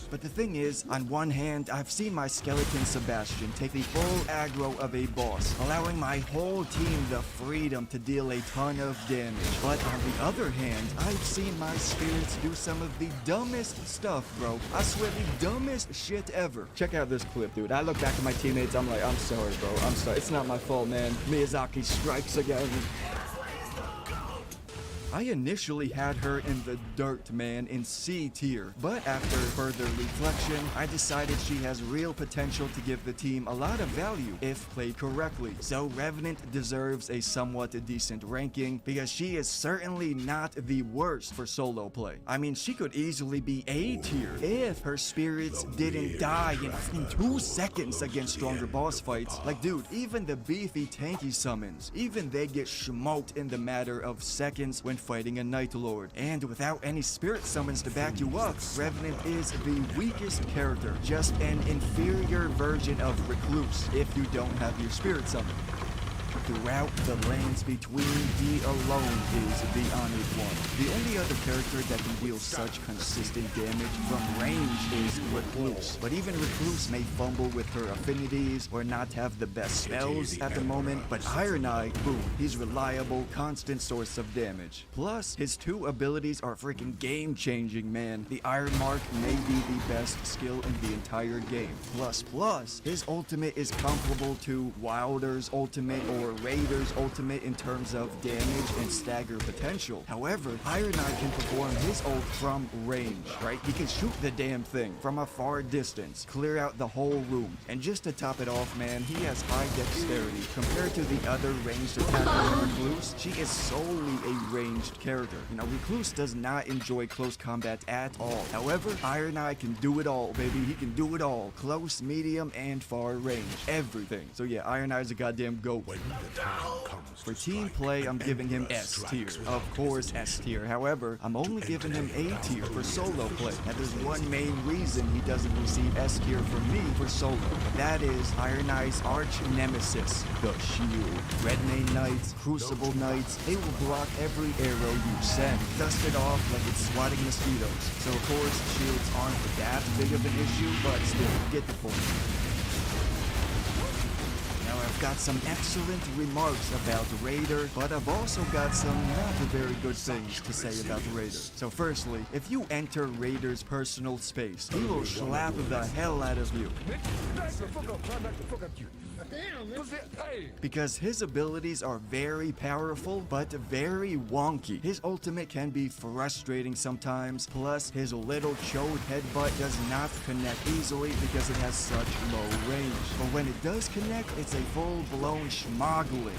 But the thing is, on one hand, I've seen my skeleton Sebastian take the full aggro of a boss, allowing my whole team the freedom to deal a ton of damage. But on the other hand, I've seen my spirits do some of the dumbest stuff, bro. I swear, the dumbest shit ever. Check out this clip, dude. I look back at my teammates, I'm like, I'm sorry, bro. I'm sorry. It's not my fault, man. Miyazaki strikes again. I initially had her in the dirt, man, in C tier, but after further reflection, I decided she has real potential to give the team a lot of value if played correctly. So Revenant deserves a somewhat decent ranking because she is certainly not the worst for solo play. I mean, she could easily be A tier if her spirits didn't die in 2 seconds against stronger boss fights. Like, dude, even the beefy tanky summons, even they get smoked in the matter of seconds when fighting a Night Lord. And without any spirit summons to back you up, Revenant is the weakest character, just an inferior version of Recluse if you don't have your spirit summon. Throughout the lanes between, he alone is the honored one. The only other character that can deal such consistent damage from range is Recluse. But even Recluse may fumble with her affinities or not have the best spells at the moment, but Iron Eye, boom, he's reliable, constant source of damage. Plus, his 2 abilities are freaking game-changing, man. The Iron Mark may be the best skill in the entire game. Plus, his ultimate is comparable to Wilder's ultimate or Raider's ultimate in terms of damage and stagger potential. However, Iron Eye can perform his ult from range, right? He can shoot the damn thing from a far distance, clear out the whole room. And just to top it off, man, he has high dexterity. Compared to the other ranged attackers in Recluse, she is solely a ranged character. You know, Recluse does not enjoy close combat at all. However, Iron Eye can do it all, baby. He can do it all. Close, medium, and far range. Everything. So yeah, Iron Eye is a goddamn goat. For team play, I'm giving him S tier. Of course, S tier. However, I'm only giving him A tier for solo play. Now, there's one main reason he doesn't receive S tier from me for solo. And that is Iron Eye's arch nemesis, the shield. Red Main Knights, Crucible Knights, they will block every arrow you send. Dust it off like it's swatting mosquitoes. So of course, shields aren't that big of an issue, but still, get the point. I've got some excellent remarks about Raider, but I've also got some not very good things to say about Raider. So firstly, if you enter Raider's personal space, he will slap the hell out of you. Because his abilities are very powerful, but very wonky. His ultimate can be frustrating sometimes, plus his little chode headbutt does not connect easily because it has such low range. But when it does connect, it's a full-blown schmoggling.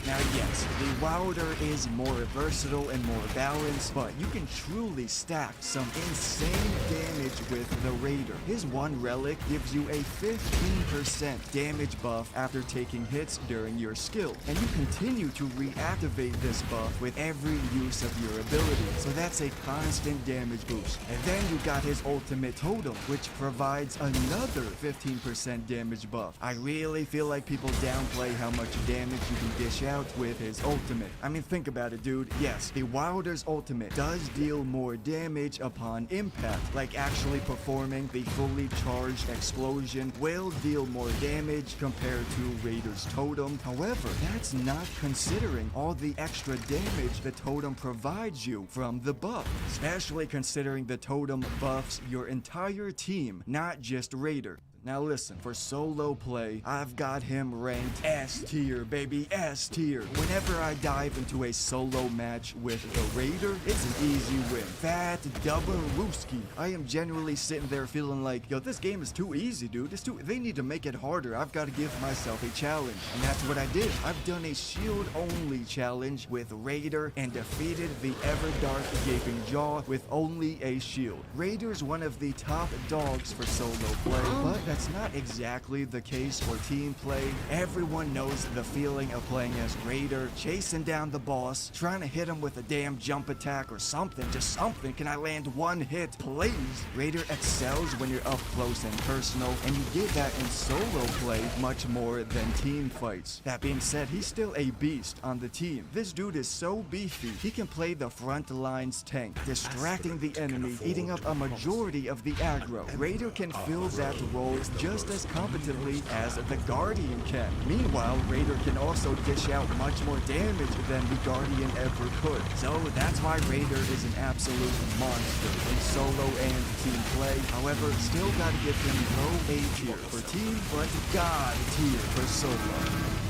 Now yes, the Wilder is more versatile and more balanced, but you can truly stack some insane damage with the Raider. His one relic gives you a 15% damage buff after taking hits during your skill, and you continue to reactivate this buff with every use of your ability, so that's a constant damage boost. And then you got his ultimate totem, which provides another 15% damage buff. I really feel like people downplay how much damage you can dish out with his ultimate. I mean, think about it, dude. Yes, the Wilder's ultimate does deal more damage upon impact, like actually performing the fully charged explosion will deal more damage compared to Raider's totem. However, that's not considering all the extra damage the totem provides you from the buff, especially considering the totem buffs your entire team, not just Raider. Now listen, for solo play, I've got him ranked S tier, baby, S tier. Whenever I dive into a solo match with the Raider, it's an easy win. Fat double Rooski. I am genuinely sitting there feeling like, yo, this game is too easy, dude. They need to make it harder. I've got to give myself a challenge. And that's what I did. I've done a shield only challenge with Raider and defeated the ever dark gaping jaw with only a shield. Raider's one of the top dogs for solo play, but that's not exactly the case for team play. Everyone knows the feeling of playing as Raider, chasing down the boss, trying to hit him with a damn jump attack or something, just something. Can I land one hit, please? Raider excels when you're up close and personal, and you get that in solo play much more than team fights. That being said, he's still a beast on the team. This dude is so beefy, he can play the front lines tank, distracting the enemy, eating up a majority of the aggro. Raider can fill that role just as competently as the Guardian can. Meanwhile, Raider can also dish out much more damage than the Guardian ever could. So that's why Raider is an absolute monster in solo and team play. However, still gotta give him low A tier for team, but God tier for solo.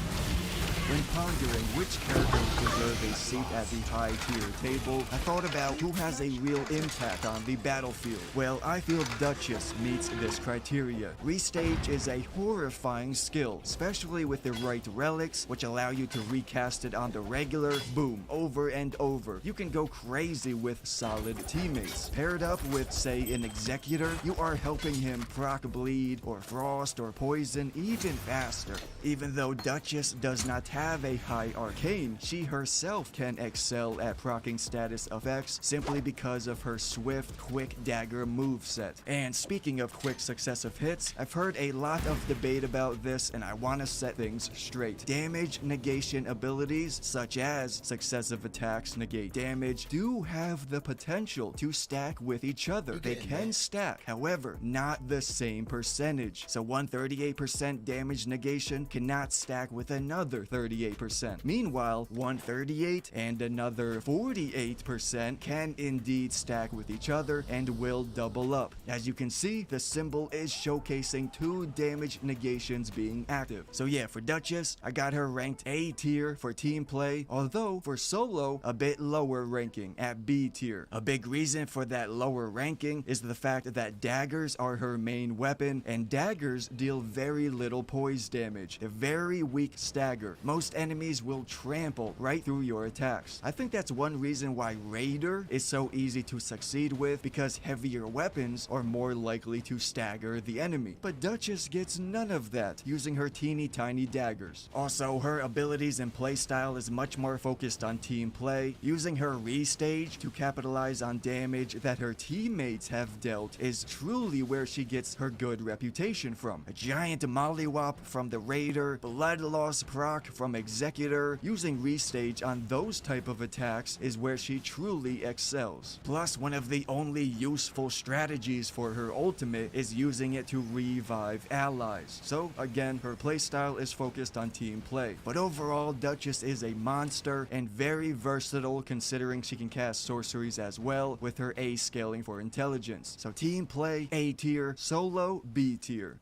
When pondering which characters deserve a seat at the high tier table, I thought about who has a real impact on the battlefield. Well, I feel Duchess meets this criteria. Restage is a horrifying skill, especially with the right relics, which allow you to recast it on the regular, boom, over and over. You can go crazy with solid teammates. Paired up with, say, an Executor, you are helping him proc bleed, or frost, or poison even faster. Even though Duchess does not have a high arcane, she herself can excel at proccing status effects simply because of her swift, quick dagger moveset. And speaking of quick successive hits, I've heard a lot of debate about this and I want to set things straight. Damage negation abilities, such as successive attacks negate damage, do have the potential to stack with each other. They can stack, however, not the same percentage. So 138% damage negation cannot stack with another 38%. Meanwhile, 138 and another 48% can indeed stack with each other and will double up. As you can see, the symbol is showcasing two damage negations being active. So yeah, for Duchess, I got her ranked A tier for team play, although for solo, a bit lower ranking at B tier. A big reason for that lower ranking is the fact that daggers are her main weapon, and daggers deal very little poise damage. They're very weak stagger. Most enemies will trample right through your attacks. I think that's one reason why Raider is so easy to succeed with, because heavier weapons are more likely to stagger the enemy. But Duchess gets none of that, using her teeny tiny daggers. Also, her abilities and playstyle is much more focused on team play. Using her restage to capitalize on damage that her teammates have dealt is truly where she gets her good reputation from. A giant mollywop from the Raider, blood loss proc from Executor, using restage on those type of attacks is where she truly excels. Plus, one of the only useful strategies for her ultimate is using it to revive allies. So again, her playstyle is focused on team play. But overall, Duchess is a monster and very versatile, considering she can cast sorceries as well with her A scaling for intelligence. So team play, A tier, solo, B tier.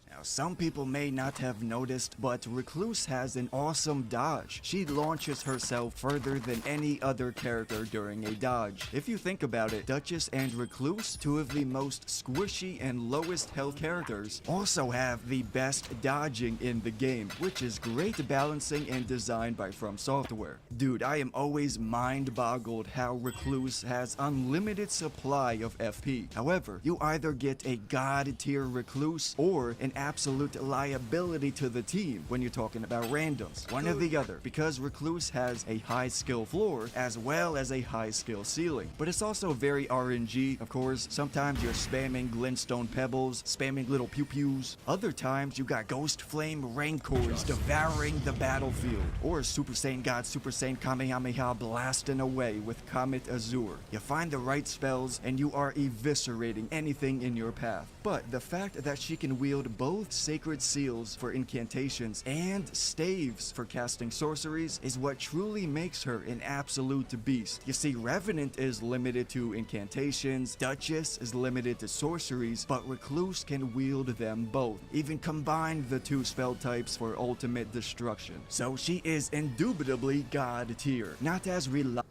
Now, some people may not have noticed, but Recluse has an awesome dodge. She launches herself further than any other character during a dodge. If you think about it, Duchess and Recluse, two of the most squishy and lowest health characters, also have the best dodging in the game, which is great balancing and designed by From Software. Dude, I am always mind-boggled how Recluse has unlimited supply of FP. However, you either get a god tier Recluse or an absolute liability to the team when you're talking about randoms. One or the other, because Recluse has a high skill floor as well as a high skill ceiling. But it's also very RNG, of course. Sometimes you're spamming glintstone pebbles, spamming little pew-pews. Other times you got Ghost Flame Rancors devouring the battlefield. Or Super Saiyan God Super Saiyan Kamehameha blasting away with Comet Azure. You find the right spells and you are eviscerating anything in your path. But the fact that she can wield both both sacred seals for incantations and staves for casting sorceries is what truly makes her an absolute beast. You see, Revenant is limited to incantations, Duchess is limited to sorceries, but Recluse can wield them both, even combine the two spell types for ultimate destruction. So she is indubitably god tier, not as reliable.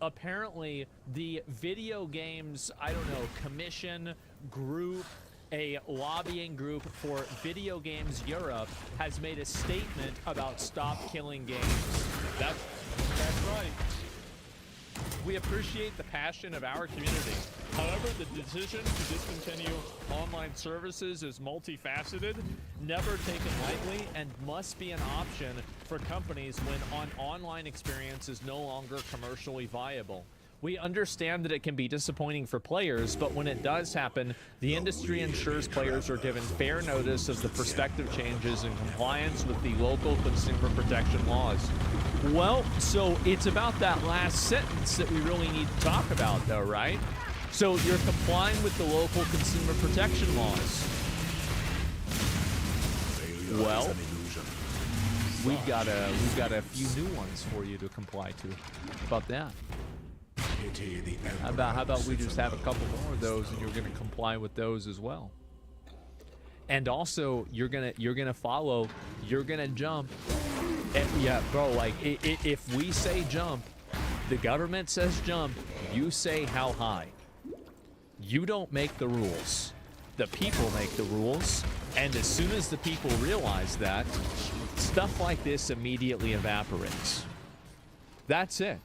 apparently the video games, I don't know, commission group, a lobbying group for Video Games Europe has made a statement about stop killing games. That's right. We appreciate the passion of our community. However, the decision to discontinue online services is multifaceted, never taken lightly, and must be an option for companies when an online experience is no longer commercially viable. We understand that it can be disappointing for players, but when it does happen, the industry ensures players are given fair notice of the prospective changes in compliance with the local consumer protection laws. Well, so it's about that last sentence that we really need to talk about, though, right? So you're complying with the local consumer protection laws. Well, we've got a few new ones for you to comply to. How about that? How about we just have a couple more of those, and you're gonna comply with those as well. And also, you're gonna follow. You're gonna jump. And yeah, bro. Like if we say jump, the government says jump. You say how high. You don't make the rules. The people make the rules. And as soon as the people realize that, stuff like this immediately evaporates. That's it.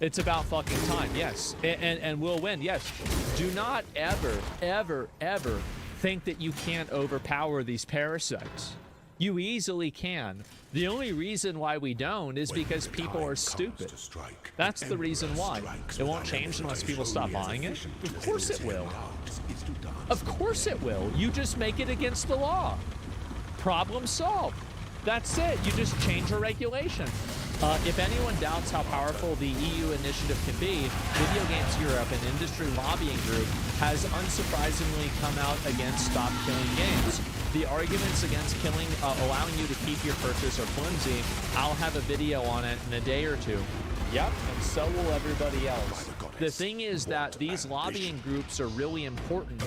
It's about fucking time, yes. And we'll win, yes. Do not ever, ever, ever think that you can't overpower these parasites. You easily can. The only reason why we don't is because people are stupid. That's the reason why. It won't change unless people stop buying it. Of course it will. Of course it will. You just make it against the law. Problem solved. That's it. You just change a regulation. If anyone doubts how powerful the EU initiative can be, Video Games Europe, an industry lobbying group, has unsurprisingly come out against Stop Killing Games. The arguments against allowing you to keep your purchase are flimsy. I'll have a video on it in a day or two. Yep, and so will everybody else. The thing is that these lobbying groups are really important,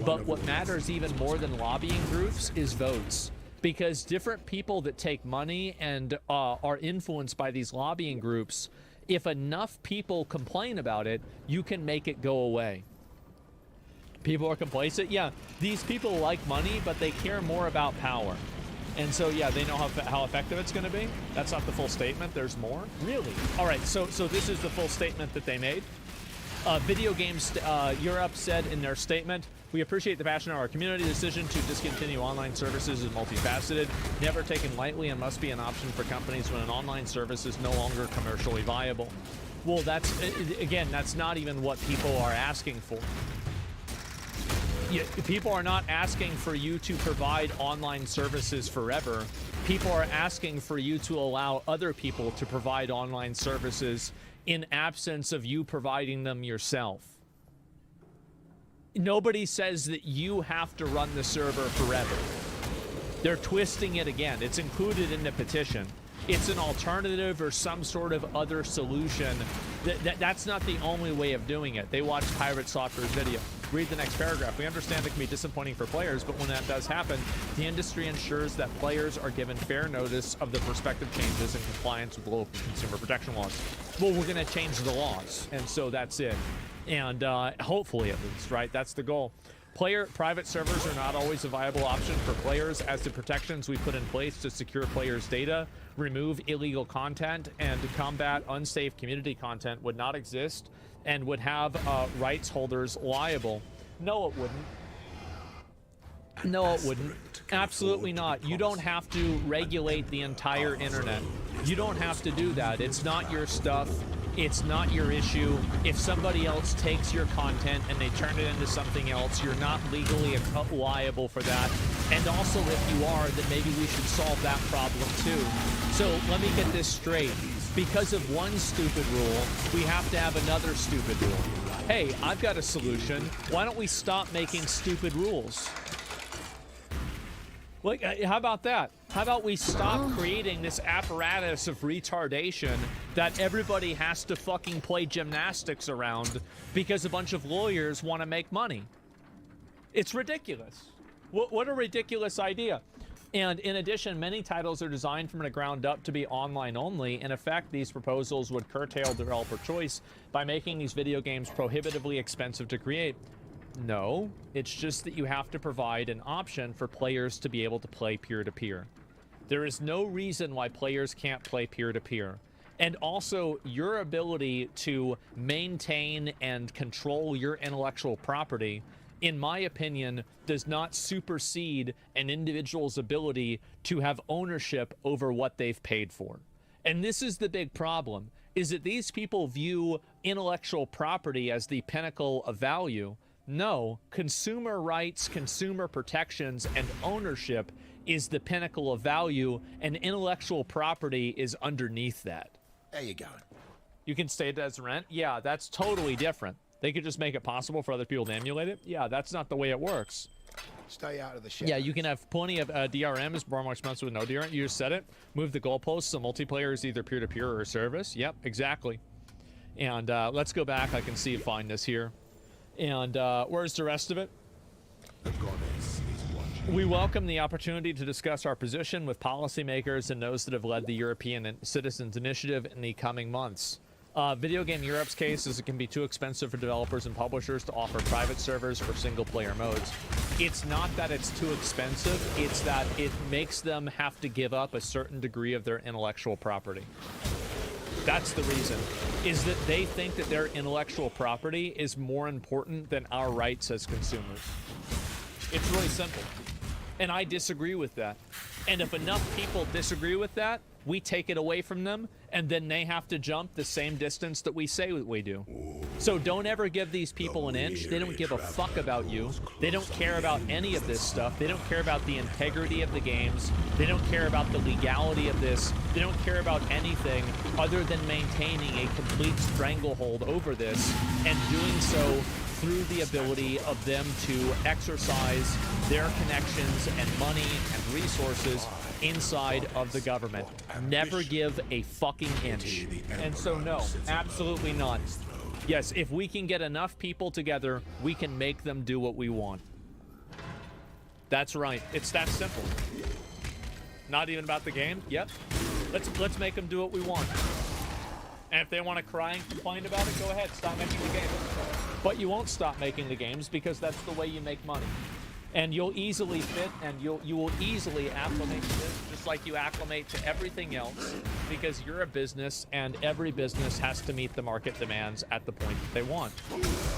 but what matters even more than lobbying groups is votes. Because different people that take money and are influenced by these lobbying groups, if enough people complain about it, you can make it go away. People are complacent? Yeah, these people like money, but they care more about power. And so, yeah, they know how effective it's going to be. That's not the full statement. There's more? Really? All right, so this is the full statement that they made. Video Games Europe said in their statement, "We appreciate the passion of our community. The decision to discontinue online services is multifaceted, never taken lightly, and must be an option for companies when an online service is no longer commercially viable." Well, that's not even what people are asking for. People are not asking for you to provide online services forever. People are asking for you to allow other people to provide online services in absence of you providing them yourself. Nobody says that you have to run the server forever. They're twisting it again. It's included in the petition. It's an alternative or some sort of other solution. That's not the only way of doing it. They watched Pirate Software's video. Read the next paragraph. We understand it can be disappointing for players, but when that does happen, the industry ensures that players are given fair notice of the prospective changes in compliance with local consumer protection laws. Well, we're going to change the laws, and so that's it. And hopefully, at least, right? That's the goal. Private servers are not always a viable option for players, as the protections we put in place to secure players' data, remove illegal content, and combat unsafe community content would not exist and would have rights holders liable. No, it wouldn't. No, it wouldn't. Absolutely not. You don't have to regulate the entire internet. You don't have to do that. It's not your stuff. It's not your issue. If somebody else takes your content and they turn it into something else, you're not legally liable for that. And also, if you are, then maybe we should solve that problem too. So let me get this straight. Because of one stupid rule, we have to have another stupid rule. Hey, I've got a solution. Why don't we stop making stupid rules? Like, how about that? How about we stop creating this apparatus of retardation that everybody has to fucking play gymnastics around because a bunch of lawyers want to make money? It's ridiculous. What a ridiculous idea. And in addition, many titles are designed from the ground up to be online only. In effect, these proposals would curtail developer choice by making these video games prohibitively expensive to create. No, it's just that you have to provide an option for players to be able to play peer-to-peer. There is no reason why players can't play peer-to-peer. And also, your ability to maintain and control your intellectual property, in my opinion, does not supersede an individual's ability to have ownership over what they've paid for. And this is the big problem, is that these people view intellectual property as the pinnacle of value. No, consumer rights, consumer protections, and ownership is the pinnacle of value, and intellectual property is underneath that. There you go. You can state it as rent? Yeah, that's totally different. They could just make it possible for other people to emulate it? Yeah, that's not the way it works. Stay out of the shit. Yeah, you can have plenty of DRMs, more expensive with no DRM. You just set it, move the goalposts, so multiplayer is either peer-to-peer or a service. Yep, exactly. And let's go back. I can see find this here. And where's the rest of it? We welcome the opportunity to discuss our position with policymakers and those that have led the European Citizens Initiative in the coming months. Video Game Europe's case is it can be too expensive for developers and publishers to offer private servers for single-player modes. It's not that it's too expensive, it's that it makes them have to give up a certain degree of their intellectual property. That's the reason, is that they think that their intellectual property is more important than our rights as consumers. It's really simple. And I disagree with that. And if enough people disagree with that, we take it away from them, and then they have to jump the same distance that we say we do. So don't ever give these people an inch. They don't give a fuck about you. They don't care about any of this stuff. They don't care about the integrity of the games. They don't care about the legality of this. They don't care about anything other than maintaining a complete stranglehold over this, and doing so through the ability of them to exercise their connections and money and resources inside of the government. Never give a fucking inch. And so no, absolutely not. Yes, if we can get enough people together, we can make them do what we want. That's right. It's that simple. Not even about the game? Yep. Let's make them do what we want. And if they want to cry and complain about it, go ahead, stop making the games. But you won't stop making the games because that's the way you make money. And you'll easily fit, and you will easily acclimate to this, just like you acclimate to everything else, because you're a business, and every business has to meet the market demands at the point that they want.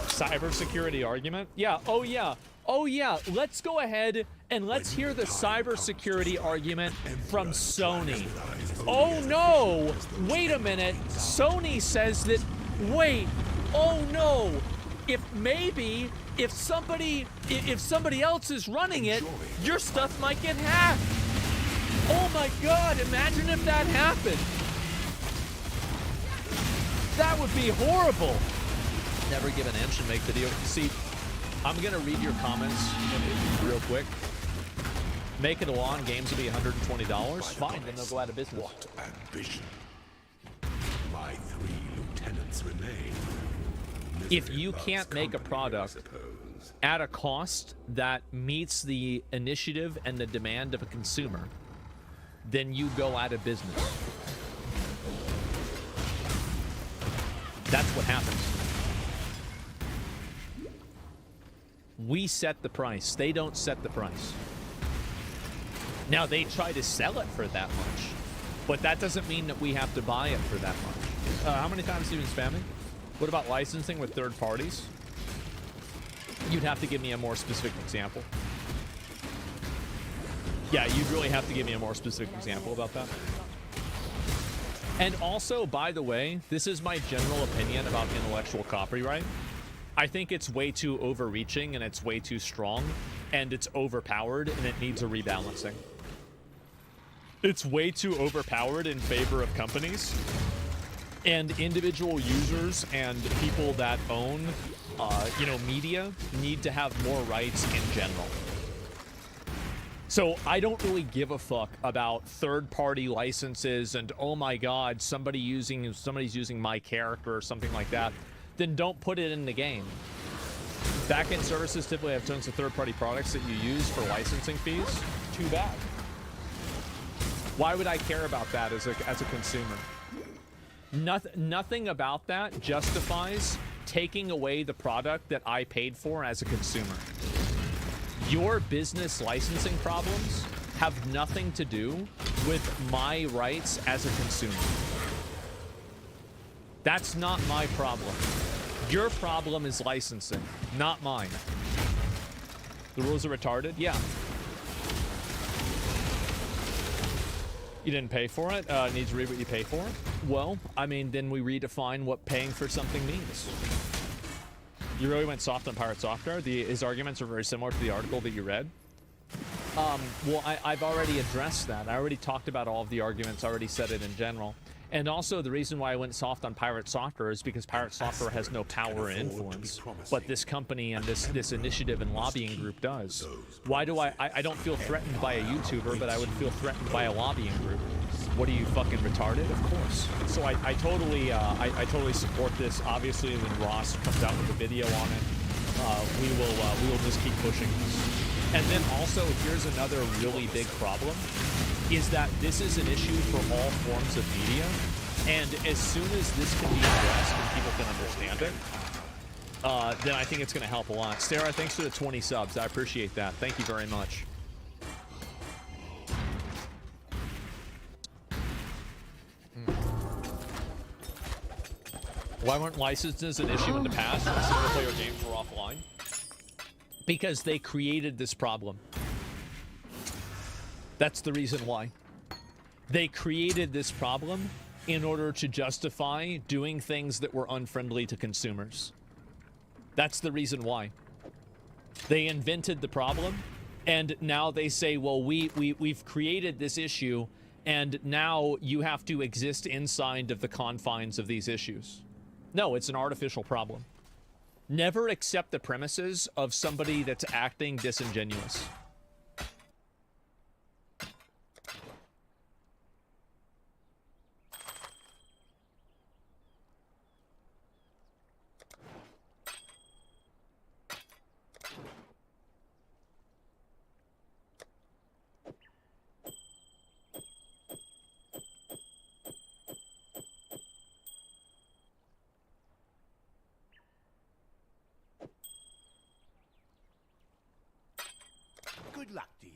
Cybersecurity argument? Yeah, oh yeah. Oh yeah, let's go ahead and let's hear the cybersecurity argument from Sony. Oh no, wait a minute. Sony says that, wait, oh no. If somebody else is running it, your stuff might get hacked. Oh my god, imagine if that happened. That would be horrible. Never give an inch and make video. See, I'm gonna read your comments real quick. Make it a law and games will be $120. Fine, then they'll go out of business. What ambition. My 3 lieutenants remain. If you can't make a product at a cost that meets the initiative and the demand of a consumer, then you go out of business. That's what happens. We set the price. They don't set the price. Now, they try to sell it for that much, but that doesn't mean that we have to buy it for that much. How many times have you been spamming? What about licensing with third parties? You'd have to give me a more specific example. Yeah, you'd really have to give me a more specific example about that. And also, by the way, this is my general opinion about intellectual copyright. I think it's way too overreaching, and it's way too strong, and it's overpowered, and it needs a rebalancing. It's way too overpowered in favor of companies. And individual users and people that own, media need to have more rights in general. So I don't really give a fuck about third-party licenses and, oh my god, somebody's using my character or something like that. Then don't put it in the game. Backend services typically have tons of third-party products that you use for licensing fees. Too bad. Why would I care about that as a consumer? Nothing about that justifies taking away the product that I paid for as a consumer. Your business licensing problems have nothing to do with my rights as a consumer. That's not my problem. Your problem is licensing, not mine. The rules are retarded? Yeah. You didn't pay for it? Need to read what you pay for? Well, I mean, then we redefine what paying for something means. You really went soft on Pirate Software? His arguments are very similar to the article that you read. Well, I've already addressed that. I already talked about all of the arguments. I already said it in general. And also, the reason why I went soft on Pirate Software is because Pirate Software has no power and influence. But this company and this initiative and lobbying group does. Why do I don't feel threatened by a YouTuber, but I would feel threatened by a lobbying group? What are you, fucking retarded? Of course. So I totally support this. Obviously, when Ross comes out with a video on it, we will just keep pushing this. And then also, here's another really big problem, is that this is an issue for all forms of media, and as soon as this can be addressed and people can understand it, then I think it's going to help a lot. Sarah, thanks for the 20 subs. I appreciate that. Thank you very much. Why weren't licenses an issue in the past when single-player games were offline? Because they created this problem. That's the reason why. They created this problem in order to justify doing things that were unfriendly to consumers. That's the reason why. They invented the problem, and now they say, well, we've created this issue, and now you have to exist inside of the confines of these issues. No, it's an artificial problem. Never accept the premises of somebody that's acting disingenuous. Good luck to you.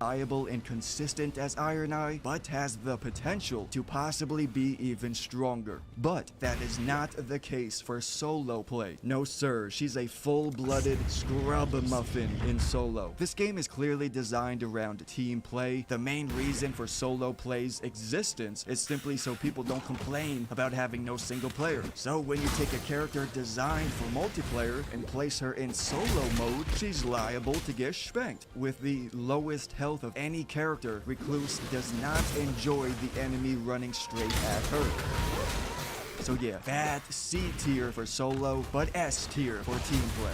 reliable and consistent as Iron Eye, but has the potential to possibly be even stronger. But that is not the case for solo play. No sir, she's a full-blooded scrub muffin in solo. This game is clearly designed around team play. The main reason for solo play's existence is simply so people don't complain about having no single player. So when you take a character designed for multiplayer and place her in solo mode, she's liable to get spanked. With the lowest health of any character, Recluse does not enjoy the enemy running straight at her. So yeah, bad C tier for solo, but S tier for team play.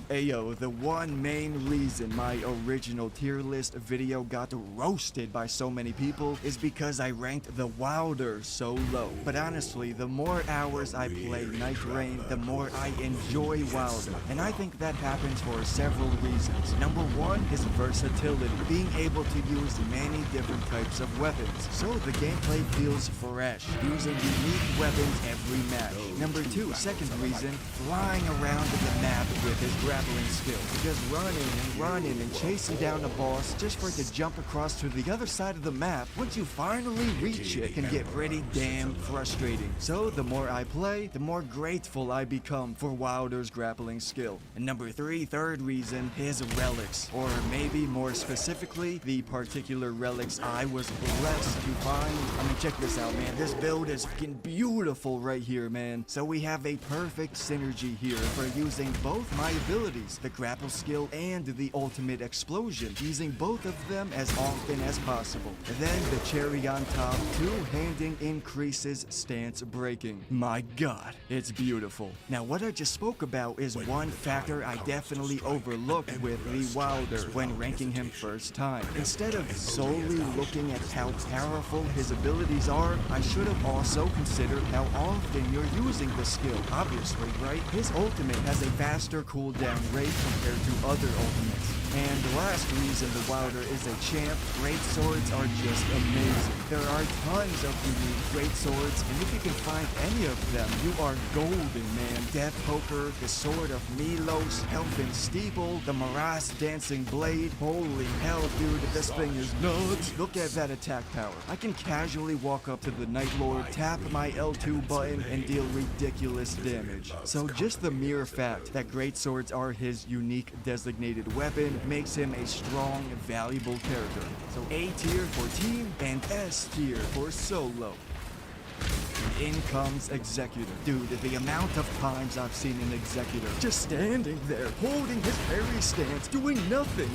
Ayo, the one main reason my original tier list video got roasted by so many people is because I ranked the Wilder so low. But honestly, the more hours I play Night Rain, the more I enjoy Wilder. And I think that happens for several reasons. Number one is versatility, being able to use many different types of weapons. So the gameplay feels fresh, using unique weapons every match. Number two, second reason, flying around the map with his grappling skill, because running and chasing down a boss just for it to jump across to the other side of the map once you finally reach it can get pretty damn frustrating. So the more I play, the more grateful I become for Wilder's grappling skill. And number three, third reason, his relics, or maybe more specifically, the particular relics I was blessed to find. I mean, check this out, man. This build is fucking beautiful right here, man. So we have a perfect synergy here for using both my abilities, the grapple skill and the ultimate explosion, using both of them as often as possible. And then the cherry on top, two-handing increases stance breaking. My god, it's beautiful. Now what I just spoke about is one factor I definitely overlooked with the Wilder when ranking him first time. Instead of solely looking at how powerful his abilities are, I should have also considered how often you're using the skill. Obviously, right? His ultimate has a faster cooldown rate compared to other ultimates. And the last reason the Wilder is a champ, great swords are just amazing. There are tons of unique great swords, and if you can find any of them, you are golden, man. Death Poker, the Sword of Milos, Elfin Steeple, the Maras Dancing Blade. Holy hell, dude, this thing is nuts. Look at that attack power. I can casually walk up to the Night Lord, tap my L2 button, and deal ridiculous damage. So just the mere fact that great swords are his unique designated weapon makes him a strong, valuable character. So A tier for team and S tier for solo. And in comes Executor. Dude, the amount of times I've seen an Executor just standing there, holding his parry stance, doing nothing.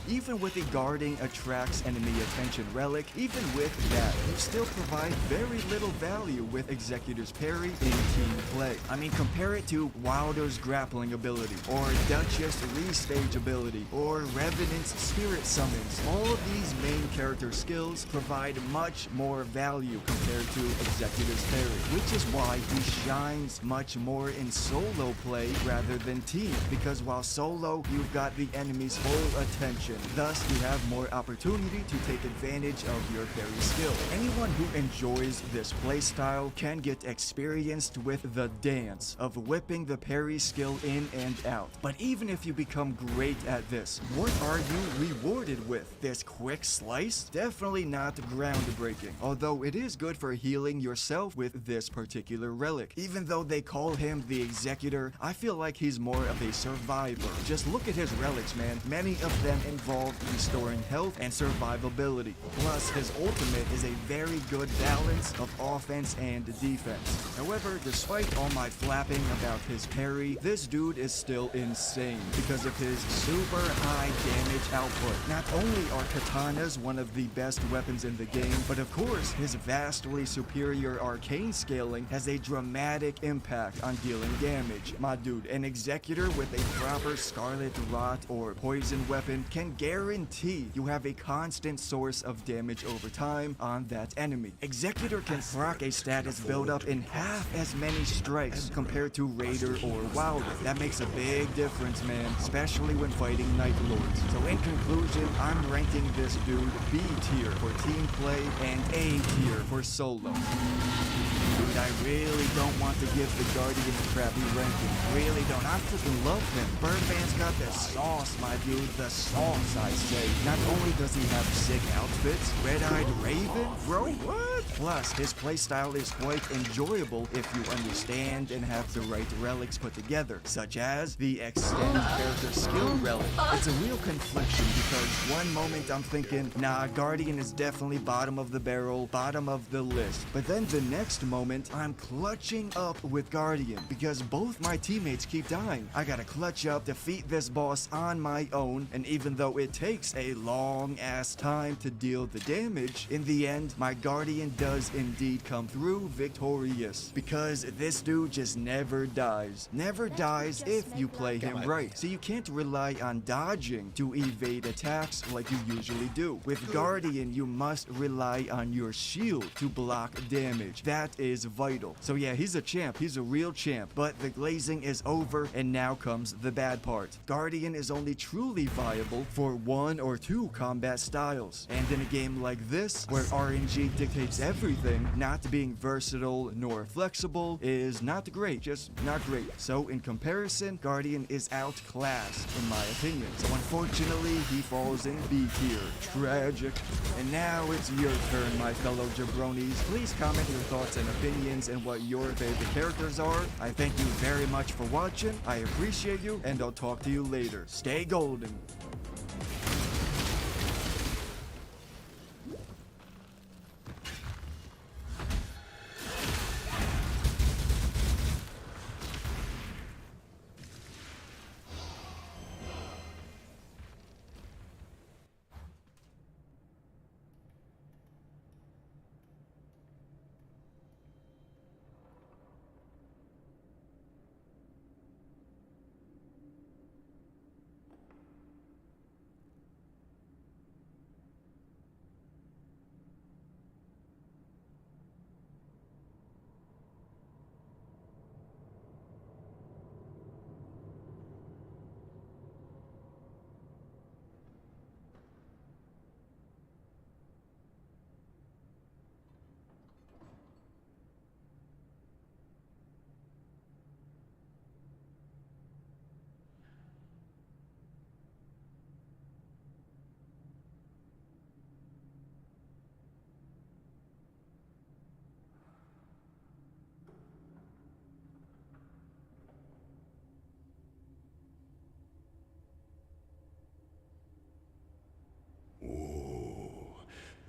Even with the guarding attracts enemy attention relic, even with that, you still provide very little value with Executor's parry in team play. I mean, compare it to Wilder's grappling ability, or Duchess restage ability, or Revenant's spirit summons. All of these main character skills provide much more value compared to Executor's parry, which is why he shines much more in solo play rather than team, because while solo, you've got the enemy's full attention. Thus, you have more opportunity to take advantage of your parry skill. Anyone who enjoys this playstyle can get experienced with the dance of whipping the parry skill in and out. But even if you become great at this, what are you rewarded with? This quick slice? Definitely not groundbreaking, although it is good for healing yourself with this particular relic. Even though they call him the Executor, I feel like he's more of a survivor. Just look at his relics, man. Many of them involve restoring health and survivability. Plus, his ultimate is a very good balance of offense and defense. However, despite all my flapping about his parry, this dude is still insane because of his super high damage output. Not only are katanas one of the best weapons in the game, but of course, his vastly superior arcane scaling has a dramatic impact on dealing damage. My dude, an Executor with a proper Scarlet Rot or poison weapon can guarantee you have a constant source of damage over time on that enemy. Executor can proc a status build up in half as many strikes compared to Raider or Wilder. That makes a big difference, man, especially when fighting Night Lords. So in conclusion, I'm ranking this dude B tier for team play and A tier for solo. Dude, I really don't want to give the Guardian a crappy ranking. Really don't. I freaking love him. Birdman's got the sauce, my dude. The sauce, I say. Not only does he have sick outfits, Red-Eyed Raven? Bro, what? Plus, his playstyle is quite enjoyable if you understand and have the right relics put together, such as the Extend Character Skill Relic. It's a real confliction because one moment I'm thinking, nah, Guardian is definitely bottom of the barrel, bottom of the list. But then the next moment, I'm clutching up with Guardian because both my teammates keep dying. I gotta clutch up, defeat this boss on my own, and even though it takes a long ass time to deal the damage, in the end, my Guardian does indeed come through victorious because this dude just never dies. Never dies if you play him right. So you can't rely on dodging to evade attacks like you usually do. With Guardian, you must rely on your shield to block damage. That is vital. So yeah, he's a champ. He's a real champ. But the glazing is over, and now comes the bad part. Guardian is only truly viable for 1 or 2 combat styles. And in a game like this, where RNG dictates everything, not being versatile nor flexible is not great. Just not great. So in comparison, Guardian is outclassed, in my opinion. So unfortunately, he falls in B tier. Tragic. And now it's your turn, my fellow jabronis. Please comment your thoughts and opinions and what your favorite characters are. I thank you very much for watching. I appreciate you, and I'll talk to you later. Stay golden.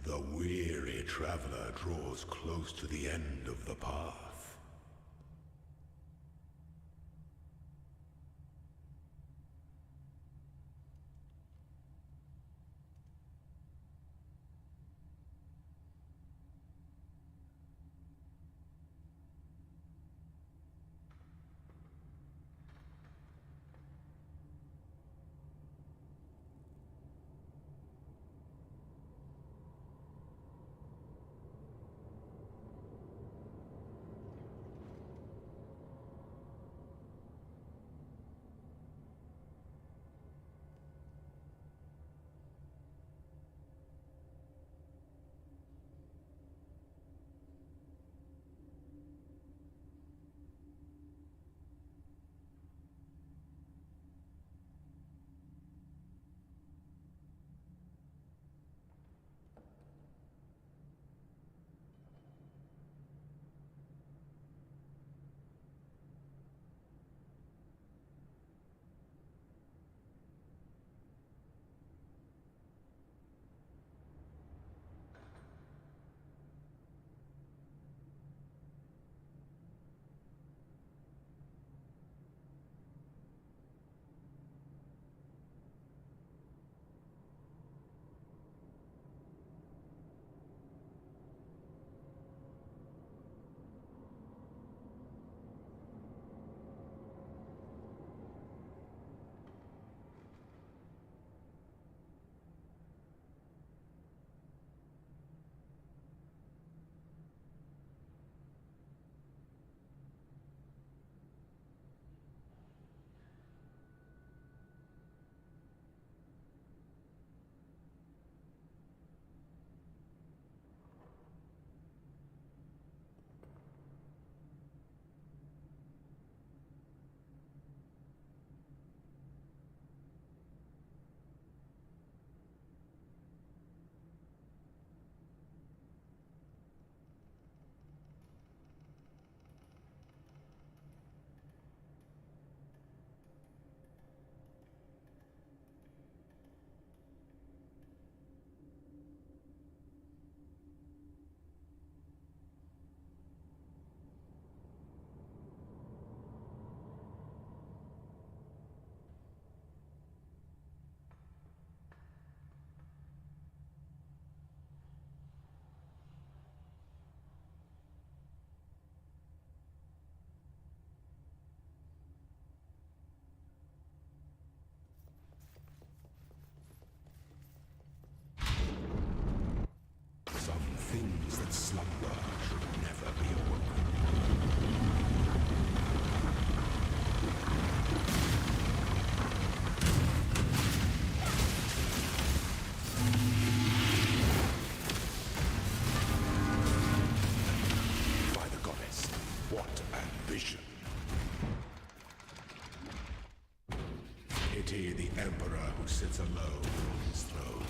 The weary traveler draws close to the end of the path. vision. Pity the Emperor who sits alone on his throne.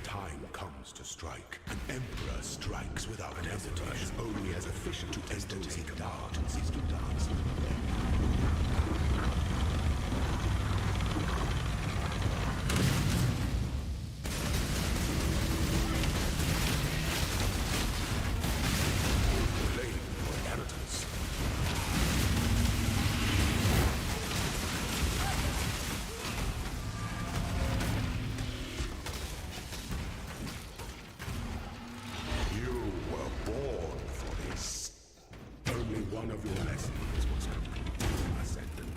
time comes to strike, an emperor strikes without hesitation, only as efficient to entertain command and cease to dance. One of your lessons was complete, Ascendant.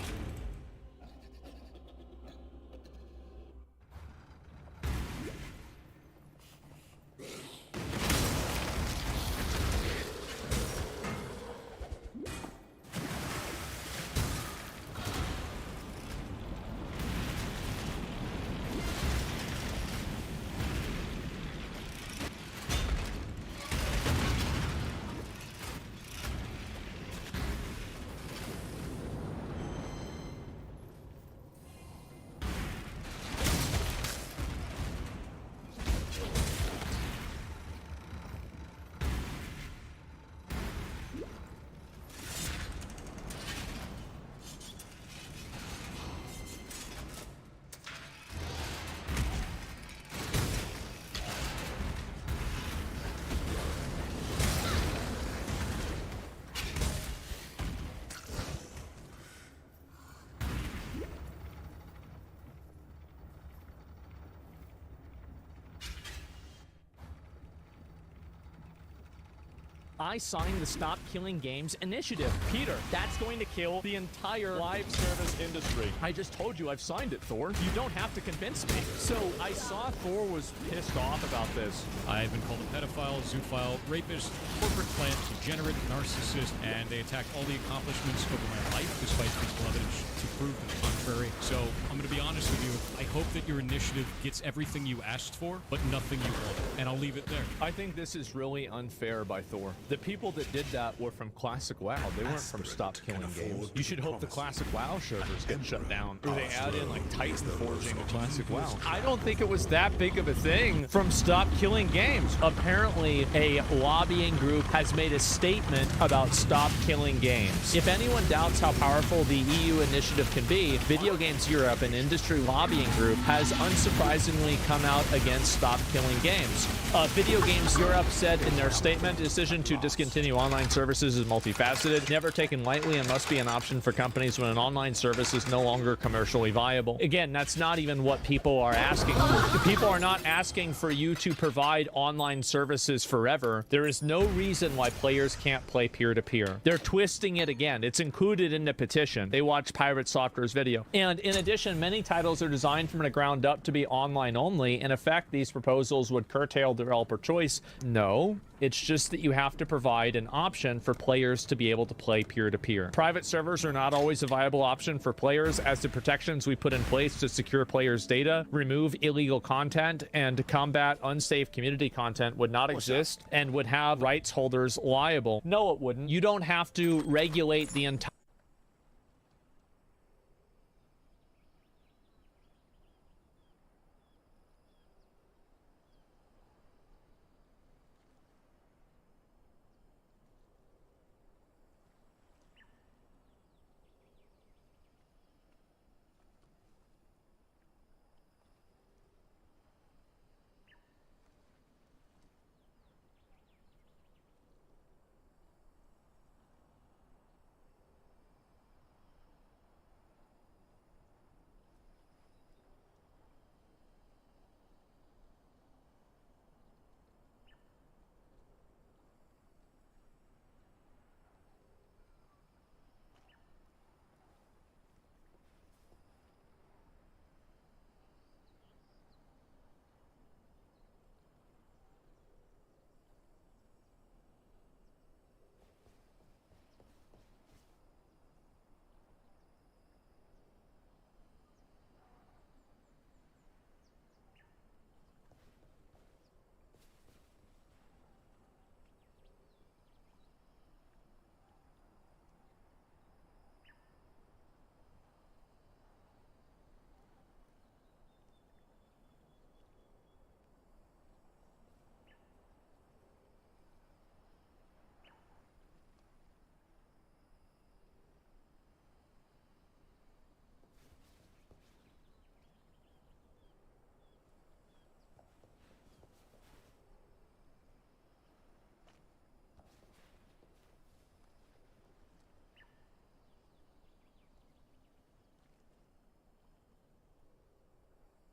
I signed the Stop Killing Games initiative. Peter, that's going to kill the entire live service industry. I just told you I've signed it, Thor. You don't have to convince me. So I saw Thor was pissed off about this. I've been called a pedophile, zoophile, rapist, corporate plant, degenerate, narcissist, and they attacked all the accomplishments over my life despite physical evidence to prove the contrary. So I'm going to be honest with you. I hope that your initiative gets everything you asked for, but nothing you want. And I'll leave it there. I think this is really unfair by Thor. The people that did that were from Classic WoW. They weren't from Stop Killing Games. You should hope the Classic WoW servers get shut down. Or they add in like Titan Forging to Classic WoW. I don't think it was that big of a thing from Stop Killing Games. Apparently, a lobbying group has made a statement about Stop Killing Games. If anyone doubts how powerful the EU initiative can be, Video Games Europe, an industry lobbying group, has unsurprisingly come out against Stop Killing Games. Video Games Europe said in their statement, decision to discontinue online services is multifaceted, never taken lightly, and must be an option for companies when an online service is no longer commercially viable. Again, that's not even what people are asking. People are not asking for you to provide online services forever. There is no reason why players can't play peer-to-peer. They're twisting it again. It's included in the petition. They watch Pirate Software's video. And in addition, many titles are designed from the ground up to be online only. In effect, these proposals would curtail developer choice. No, it's just that you have to provide an option for players to be able to play peer-to-peer. Private servers are not always a viable option for players, as the protections we put in place to secure players' data, remove illegal content, and combat unsafe community content would not exist and would have rights holders liable. No, it wouldn't. You don't have to regulate the entire